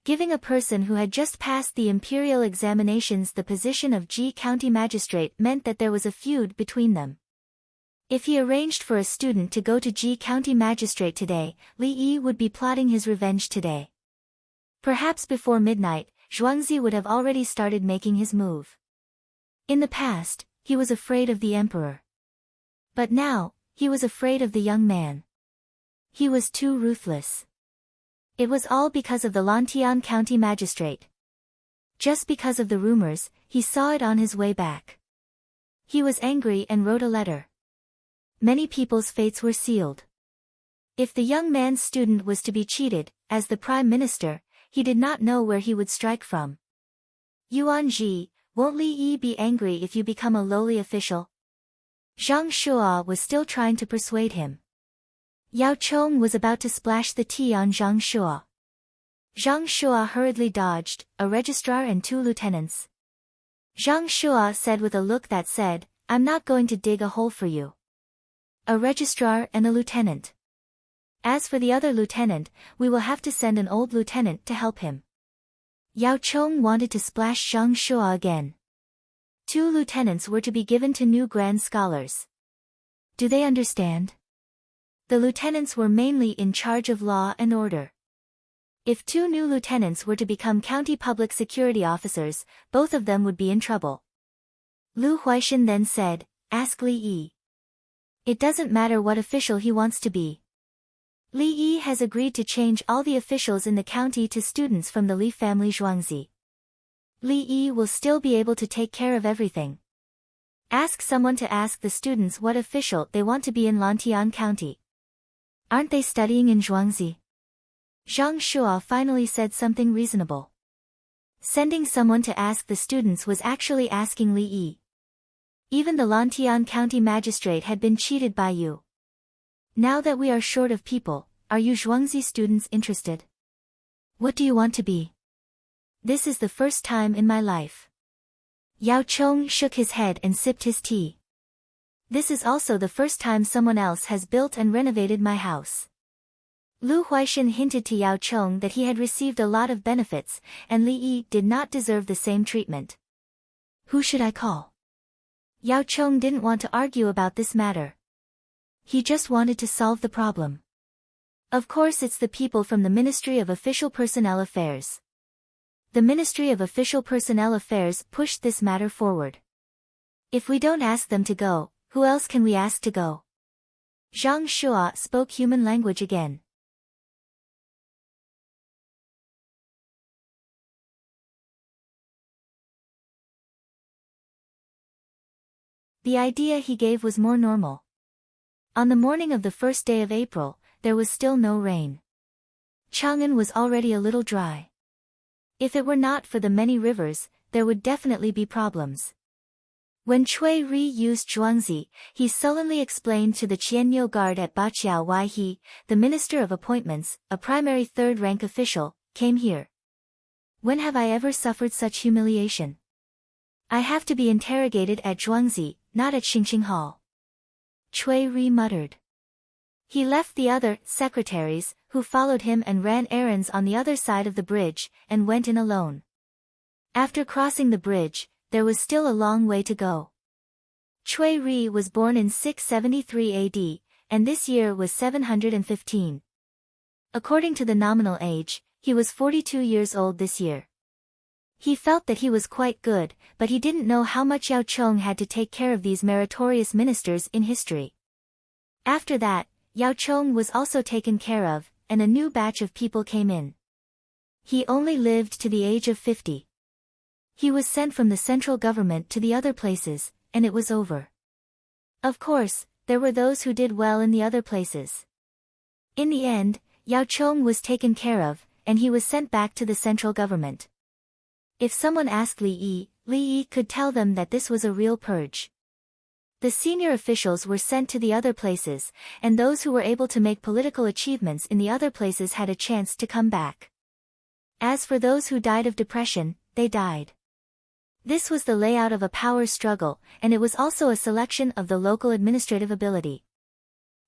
Giving a person who had just passed the imperial examinations the position of Ji County magistrate meant that there was a feud between them. If he arranged for a student to go to Ji County magistrate today, Li Yi would be plotting his revenge today. Perhaps before midnight, Zhuangzi would have already started making his move. In the past, he was afraid of the emperor. But now, he was afraid of the young man. He was too ruthless. It was all because of the Lantian County magistrate. Just because of the rumors, he saw it on his way back. He was angry and wrote a letter. Many people's fates were sealed. If the young man's student was to be cheated, as the prime minister, he did not know where he would strike from. Yuan Ji, won't Li Yi be angry if you become a lowly official? Zhang Shua was still trying to persuade him. Yao Chong was about to splash the tea on Zhang Shua. Zhang Shua hurriedly dodged, a registrar and 2 lieutenants. Zhang Shua said with a look that said, I'm not going to dig a hole for you. A registrar and a lieutenant. As for the other lieutenant, we will have to send an old lieutenant to help him. Yao Chong wanted to splash Zhang Shua again. 2 lieutenants were to be given to new grand scholars. Do they understand? The lieutenants were mainly in charge of law and order. If 2 new lieutenants were to become county public security officers, both of them would be in trouble. Lu Huaishan then said, ask Li Yi. It doesn't matter what official he wants to be. Li Yi has agreed to change all the officials in the county to students from the Li family Zhuangzi. Li Yi will still be able to take care of everything. Ask someone to ask the students what official they want to be in Lantian County. Aren't they studying in Zhuangzi? Zhang Shua finally said something reasonable. Sending someone to ask the students was actually asking Li Yi. Even the Lantian County magistrate had been cheated by you. Now that we are short of people, are you Zhuangzi students interested? What do you want to be? This is the first time in my life. Yao Chong shook his head and sipped his tea. This is also the first time someone else has built and renovated my house. Lu Huaishan hinted to Yao Chong that he had received a lot of benefits, and Li Yi did not deserve the same treatment. Who should I call? Yao Chong didn't want to argue about this matter. He just wanted to solve the problem. Of course it's the people from the Ministry of Official Personnel Affairs. The Ministry of Official Personnel Affairs pushed this matter forward. If we don't ask them to go, who else can we ask to go? Zhang Shua spoke human language again. The idea he gave was more normal. On the morning of the first day of April, there was still no rain. Chang'an was already a little dry. If it were not for the many rivers, there would definitely be problems. When Cui Ri used Zhuangzi, he sullenly explained to the Qianyo guard at Baqiao why he, the Minister of Appointments, a primary third-rank official, came here. When have I ever suffered such humiliation? I have to be interrogated at Zhuangzi, not at Xingqing Hall. Cui Ri muttered. He left the other secretaries, who followed him and ran errands on the other side of the bridge, and went in alone. After crossing the bridge, there was still a long way to go. Cui Ri was born in 673 AD, and this year was 715. According to the nominal age, he was 42 years old this year. He felt that he was quite good, but he didn't know how much Yao Chong had to take care of these meritorious ministers in history. After that, Yao Chong was also taken care of, and a new batch of people came in. He only lived to the age of 50. He was sent from the central government to the other places, and it was over. Of course, there were those who did well in the other places. In the end, Yao Chong was taken care of, and he was sent back to the central government. If someone asked Li Yi could tell them that this was a real purge. The senior officials were sent to the other places, and those who were able to make political achievements in the other places had a chance to come back. As for those who died of depression, they died. This was the layout of a power struggle, and it was also a selection of the local administrative ability.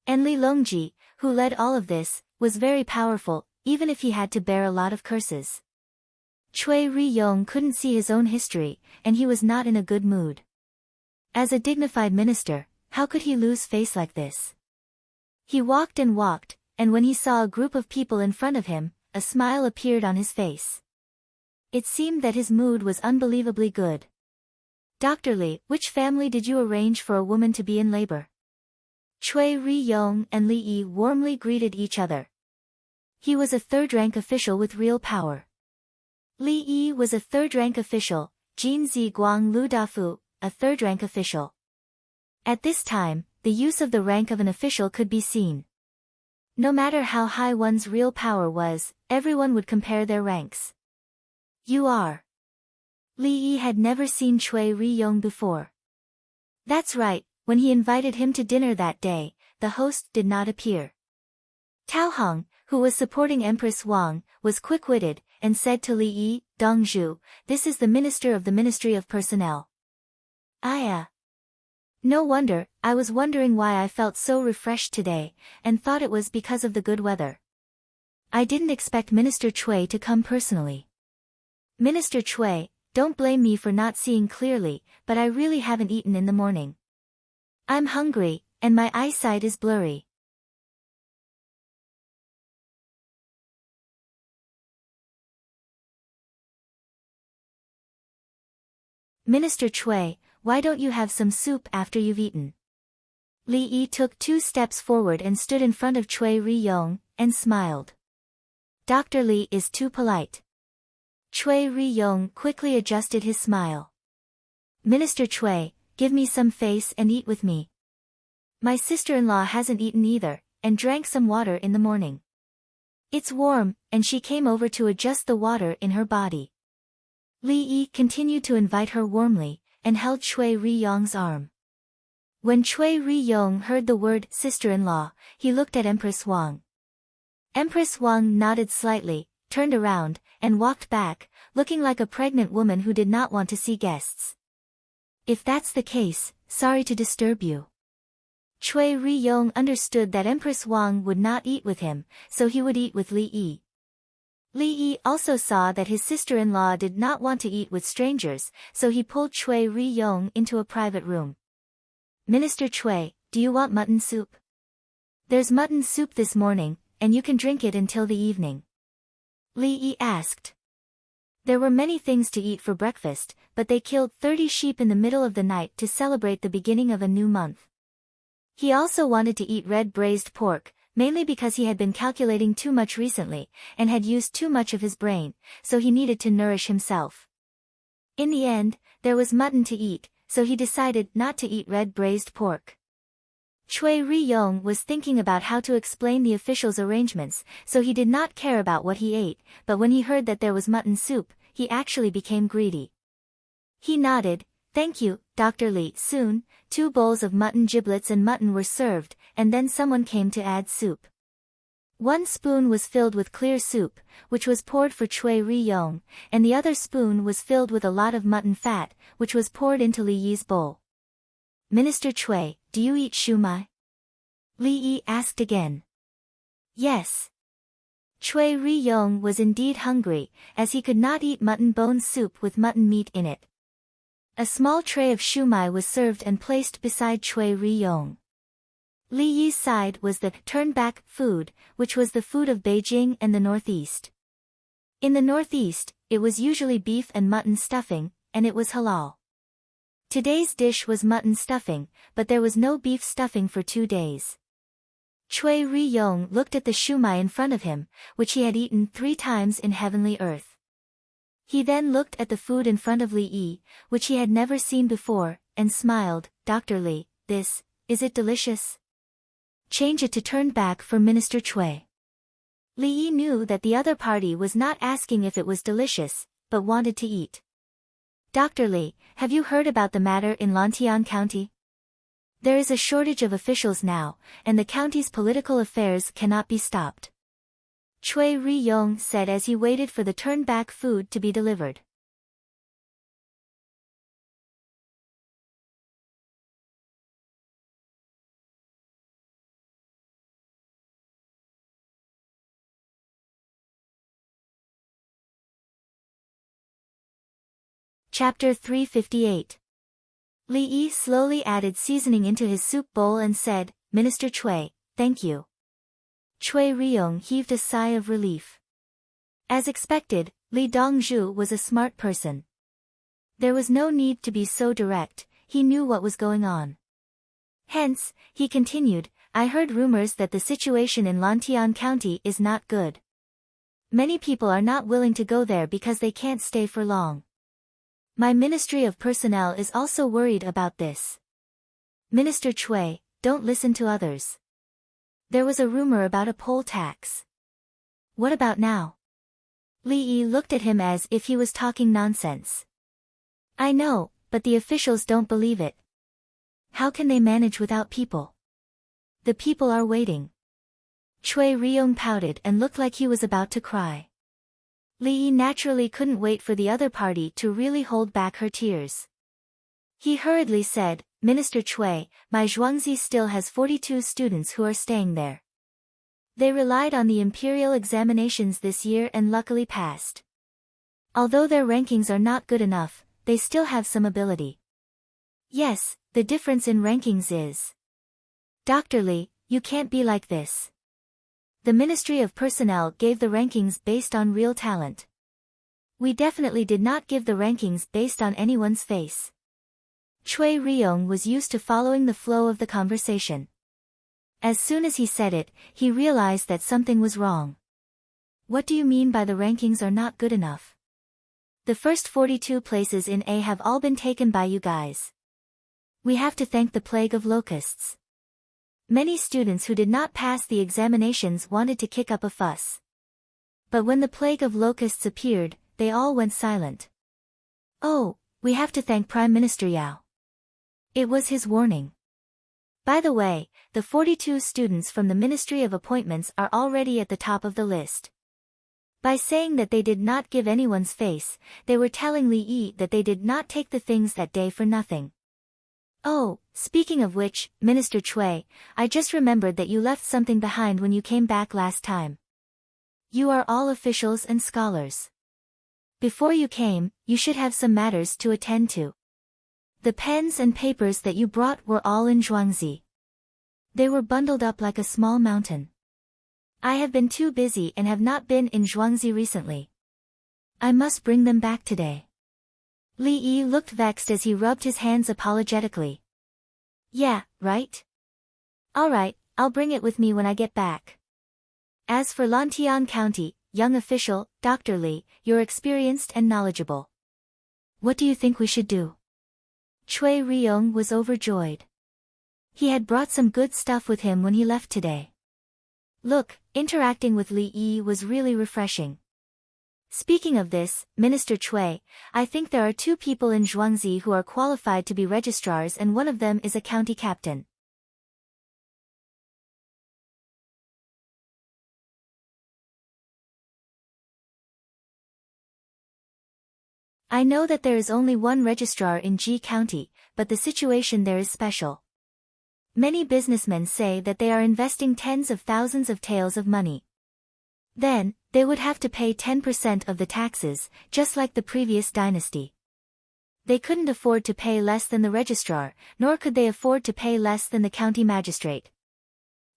And Li Longji, who led all of this, was very powerful, even if he had to bear a lot of curses. Cui Ri Yong couldn't see his own history, and he was not in a good mood. As a dignified minister, how could he lose face like this? He walked, and when he saw a group of people in front of him, a smile appeared on his face. It seemed that his mood was unbelievably good. Dr. Li, which family did you arrange for a woman to be in labor? Cui Ri Yong and Li Yi warmly greeted each other. He was a third-rank official with real power. Li Yi was a third-rank official, Jin Zi Guang Lu Dafu, a third-rank official. At this time, the use of the rank of an official could be seen. No matter how high one's real power was, everyone would compare their ranks. You are. Li Yi had never seen Cui Ri Yong before. That's right, when he invited him to dinner that day, the host did not appear. Tao Hong, who was supporting Empress Wang, was quick-witted, and said to Li Yi, Dongzhu, this is the minister of the Ministry of Personnel. No wonder, I was wondering why I felt so refreshed today, and thought it was because of the good weather. I didn't expect Minister Chui to come personally. Minister Chui, don't blame me for not seeing clearly, but I really haven't eaten in the morning. I'm hungry, and my eyesight is blurry. Minister Chui, why don't you have some soup after you've eaten? Li Yi took 2 steps forward and stood in front of Chui Ri-yong, and smiled. Dr. Li is too polite. Chui Ri-yong quickly adjusted his smile. Minister Chui, give me some face and eat with me. My sister-in-law hasn't eaten either, and drank some water in the morning. It's warm, and she came over to adjust the water in her body. Li Yi continued to invite her warmly, and held Chui Ri-yong's arm. When Chui Ri-yong heard the word sister-in-law, he looked at Empress Wang. Empress Wang nodded slightly, turned around, and walked back, looking like a pregnant woman who did not want to see guests. If that's the case, sorry to disturb you. Chui Ri-yong understood that Empress Wang would not eat with him, so he would eat with Li Yi. Li Yi also saw that his sister-in-law did not want to eat with strangers, so he pulled Chui Ri-yong into a private room. Minister Chui, do you want mutton soup? There's mutton soup this morning, and you can drink it until the evening. Li Yi asked. There were many things to eat for breakfast, but they killed 30 sheep in the middle of the night to celebrate the beginning of a new month. He also wanted to eat red braised pork, mainly because he had been calculating too much recently, and had used too much of his brain, so he needed to nourish himself. In the end, there was mutton to eat, so he decided not to eat red braised pork. Chui Ri-yong was thinking about how to explain the official's arrangements, so he did not care about what he ate, but when he heard that there was mutton soup, he actually became greedy. He nodded, thank you, Dr. Li. Soon, 2 bowls of mutton giblets and mutton were served, and then someone came to add soup. 1 spoon was filled with clear soup, which was poured for Chui Ri-yong, and the other spoon was filled with a lot of mutton fat, which was poured into Li Yi's bowl. Minister Chui, do you eat shumai? Li Yi asked again. Yes. Chui Ri-yong was indeed hungry, as he could not eat mutton bone soup with mutton meat in it. A small tray of shumai was served and placed beside Chui Ri-yong. Li Yi's side was the turn-back food, which was the food of Beijing and the Northeast. In the Northeast, it was usually beef and mutton stuffing, and it was halal. Today's dish was mutton stuffing, but there was no beef stuffing for 2 days. Chui Ri-yong looked at the shumai in front of him, which he had eaten 3 times in heavenly earth. He then looked at the food in front of Li Yi, which he had never seen before, and smiled. Dr. Li, is it delicious? Change it to turn back for Minister Chui. Li Yi knew that the other party was not asking if it was delicious, but wanted to eat. Dr. Li, have you heard about the matter in Lantian County? There is a shortage of officials now, and the county's political affairs cannot be stopped. Chui Ri-yong said as he waited for the turn-back food to be delivered. Chapter 358. Li Yi slowly added seasoning into his soup bowl and said, Minister Chui, thank you. Chui Ri-yong heaved a sigh of relief. As expected, Li Dongzhu was a smart person. There was no need to be so direct, he knew what was going on. Hence, he continued, I heard rumors that the situation in Lantian County is not good. Many people are not willing to go there because they can't stay for long. My Ministry of Personnel is also worried about this. Minister Chui, don't listen to others. There was a rumor about a poll tax. What about now? Li Yi looked at him as if he was talking nonsense. I know, but the officials don't believe it. How can they manage without people? The people are waiting. Chui Ri-yong pouted and looked like he was about to cry. Li Yi naturally couldn't wait for the other party to really hold back her tears. He hurriedly said, Minister Cui, my Zhuangzi still has 42 students who are staying there. They relied on the imperial examinations this year and luckily passed. Although their rankings are not good enough, they still have some ability. Yes, the difference in rankings is. Dr. Li, you can't be like this. The Ministry of Personnel gave the rankings based on real talent. We definitely did not give the rankings based on anyone's face. Cui Ryong was used to following the flow of the conversation. As soon as he said it, he realized that something was wrong. What do you mean by the rankings are not good enough? The first 42 places in A have all been taken by you guys. We have to thank the plague of locusts. Many students who did not pass the examinations wanted to kick up a fuss. But when the plague of locusts appeared, they all went silent. Oh, we have to thank Prime Minister Yao. It was his warning. By the way, the 42 students from the Ministry of Appointments are already at the top of the list. By saying that they did not give anyone's face, they were telling Li Yi that they did not take the things that day for nothing. Oh, speaking of which, Minister Cui, I just remembered that you left something behind when you came back last time. You are all officials and scholars. Before you came, you should have some matters to attend to. The pens and papers that you brought were all in Zhuangzi. They were bundled up like a small mountain. I have been too busy and have not been in Zhuangzi recently. I must bring them back today. Li Yi looked vexed as he rubbed his hands apologetically. Yeah, right? Alright, I'll bring it with me when I get back. As for Lantian County, young official, Dr. Li, you're experienced and knowledgeable. What do you think we should do? Cui Ryong was overjoyed. He had brought some good stuff with him when he left today. Look, interacting with Li Yi was really refreshing. Speaking of this, Minister Cui, I think there are 2 people in Zhuangzi who are qualified to be registrars and one of them is a county captain. I know that there is only one registrar in Ji County, but the situation there is special. Many businessmen say that they are investing tens of thousands of taels of money. Then, they would have to pay 10% of the taxes, just like the previous dynasty. They couldn't afford to pay less than the registrar, nor could they afford to pay less than the county magistrate.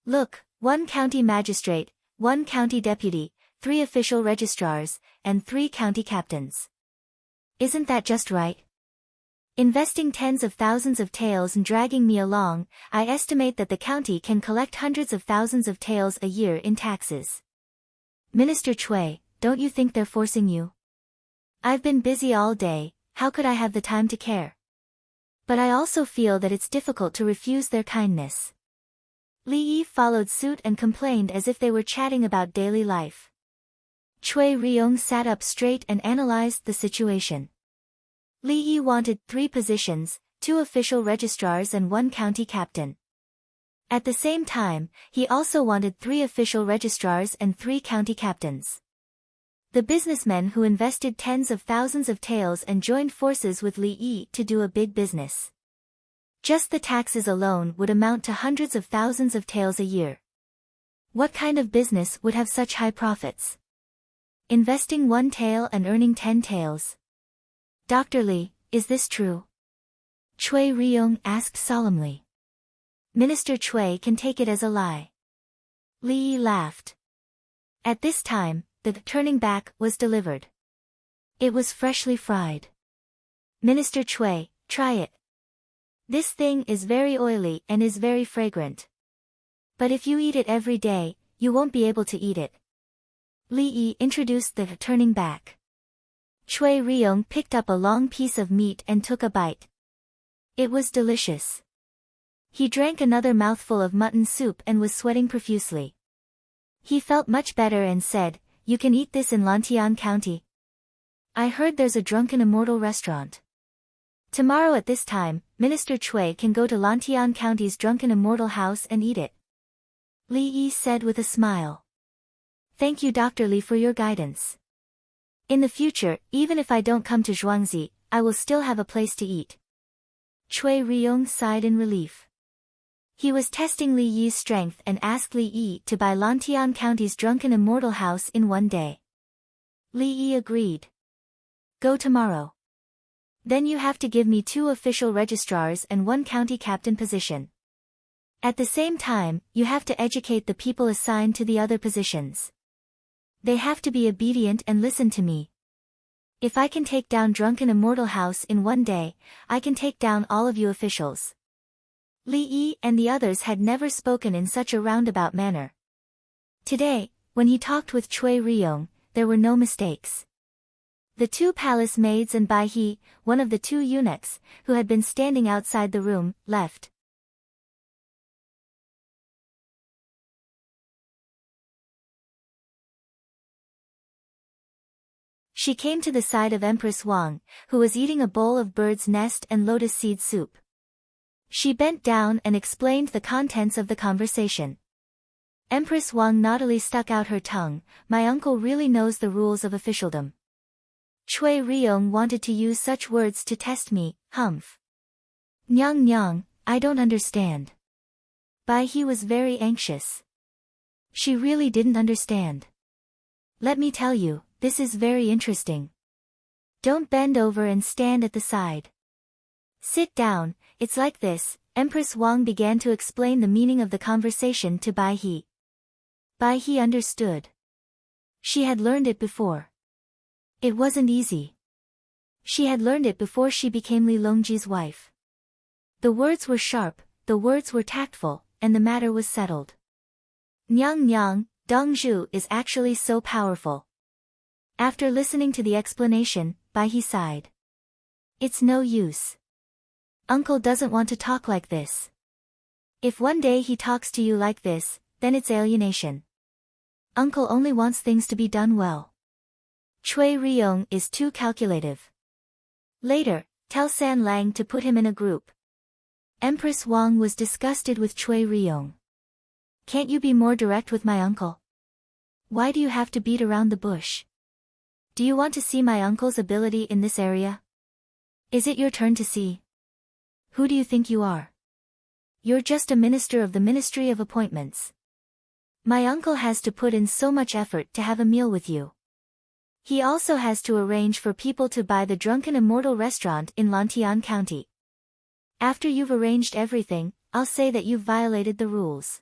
Look, 1 county magistrate, 1 county deputy, 3 official registrars, and 3 county captains. Isn't that just right? Investing tens of thousands of taels and dragging me along, I estimate that the county can collect hundreds of thousands of taels a year in taxes. Minister Cui, don't you think they're forcing you? I've been busy all day, how could I have the time to care? But I also feel that it's difficult to refuse their kindness. Li Yi followed suit and complained as if they were chatting about daily life. Cui Ryong sat up straight and analyzed the situation. Li Yi wanted 3 positions, 2 official registrars and 1 county captain. At the same time, he also wanted 3 official registrars and 3 county captains. The businessmen who invested tens of thousands of taels and joined forces with Li Yi to do a big business. Just the taxes alone would amount to hundreds of thousands of taels a year. What kind of business would have such high profits? Investing 1 tael and earning 10 taels. Dr. Li, is this true? Cui Ryong asked solemnly. Minister Cui can take it as a lie. Li Yi laughed. At this time, the turning back was delivered. It was freshly fried. Minister Cui, try it. This thing is very oily and is very fragrant. But if you eat it every day, you won't be able to eat it. Li Yi introduced the turning back. Cui Ryong picked up a long piece of meat and took a bite. It was delicious. He drank another mouthful of mutton soup and was sweating profusely. He felt much better and said, You can eat this in Lantian County. I heard there's a Drunken Immortal restaurant. Tomorrow at this time, Minister Cui can go to Lantian County's Drunken Immortal house and eat it. Li Yi said with a smile. Thank you Dr. Li for your guidance. In the future, even if I don't come to Zhuangzi, I will still have a place to eat. Chui Ryong sighed in relief. He was testing Li Yi's strength and asked Li Yi to buy Lantian County's drunken immortal house in one day. Li Yi agreed. Go tomorrow. Then you have to give me 2 official registrars and 1 county captain position. At the same time, you have to educate the people assigned to the other positions. They have to be obedient and listen to me. If I can take down drunken immortal house in one day, I can take down all of you officials. Li Yi and the others had never spoken in such a roundabout manner. Today, when he talked with Chui Ryong, there were no mistakes. The 2 palace maids and Bai He, one of the 2 eunuchs, who had been standing outside the room, left. She came to the side of Empress Wang, who was eating a bowl of bird's nest and lotus seed soup. She bent down and explained the contents of the conversation. Empress Wang naughtily stuck out her tongue. My uncle really knows the rules of officialdom. Chui Ryong wanted to use such words to test me, humph. Nyang nyang, I don't understand. Bai He was very anxious. She really didn't understand. Let me tell you, this is very interesting. Don't bend over and stand at the side. Sit down, it's like this. Empress Wang began to explain the meaning of the conversation to Bai He. Bai He understood. She had learned it before. It wasn't easy. She had learned it before she became Li Longji's wife. The words were sharp, the words were tactful, and the matter was settled. Nyang nyang, Dongzhu is actually so powerful. After listening to the explanation, Bai He sighed. It's no use. Uncle doesn't want to talk like this. If one day he talks to you like this, then it's alienation. Uncle only wants things to be done well. Chui Ryong is too calculative. Later, tell San Lang to put him in a group. Empress Wang was disgusted with Chui Ryong. Can't you be more direct with my uncle? Why do you have to beat around the bush? Do you want to see my uncle's ability in this area? Is it your turn to see? Who do you think you are? You're just a minister of the Ministry of Appointments. My uncle has to put in so much effort to have a meal with you. He also has to arrange for people to buy the Drunken Immortal restaurant in Lantian County. After you've arranged everything, I'll say that you've violated the rules.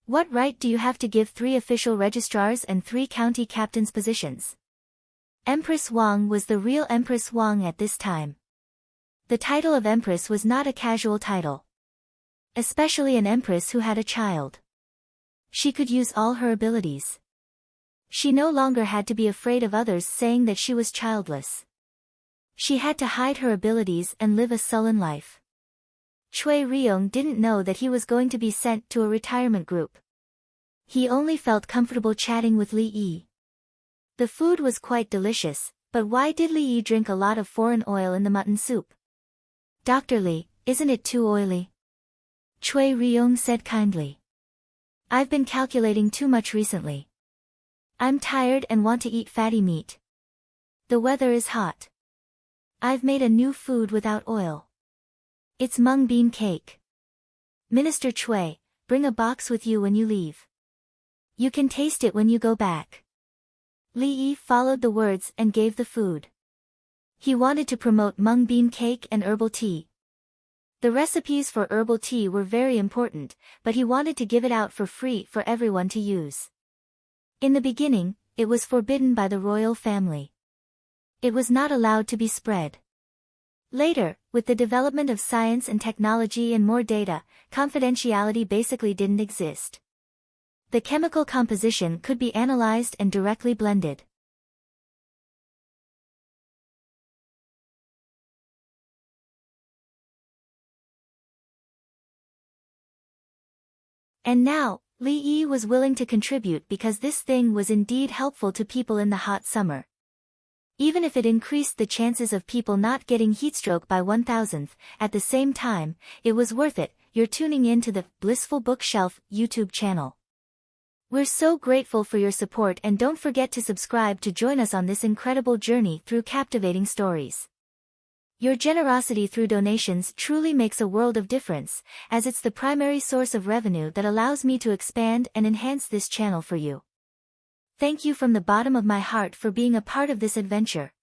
What right do you have to give 3 official registrars and 3 county captains positions? Empress Wang was the real Empress Wang at this time. The title of Empress was not a casual title. Especially an Empress who had a child. She could use all her abilities. She no longer had to be afraid of others saying that she was childless. She had to hide her abilities and live a sullen life. Chui Ryong didn't know that he was going to be sent to a retirement group. He only felt comfortable chatting with Li Yi. The food was quite delicious, but why did Li Yi drink a lot of foreign oil in the mutton soup? Dr. Li, isn't it too oily? Chui Ryong said kindly. I've been calculating too much recently. I'm tired and want to eat fatty meat. The weather is hot. I've made a new food without oil. It's mung bean cake. Minister Chui, bring a box with you when you leave. You can taste it when you go back. Li Yi followed the words and gave the food. He wanted to promote mung bean cake and herbal tea. The recipes for herbal tea were very important, but he wanted to give it out for free for everyone to use. In the beginning, it was forbidden by the royal family. It was not allowed to be spread. Later, with the development of science and technology and more data, confidentiality basically didn't exist. The chemical composition could be analyzed and directly blended. And now, Li Yi was willing to contribute because this thing was indeed helpful to people in the hot summer. Even if it increased the chances of people not getting heatstroke by 1,000th, at the same time, it was worth it. You're tuning in to the Blissful Bookshelf YouTube channel. We're so grateful for your support, and don't forget to subscribe to join us on this incredible journey through captivating stories. Your generosity through donations truly makes a world of difference, as it's the primary source of revenue that allows me to expand and enhance this channel for you. Thank you from the bottom of my heart for being a part of this adventure.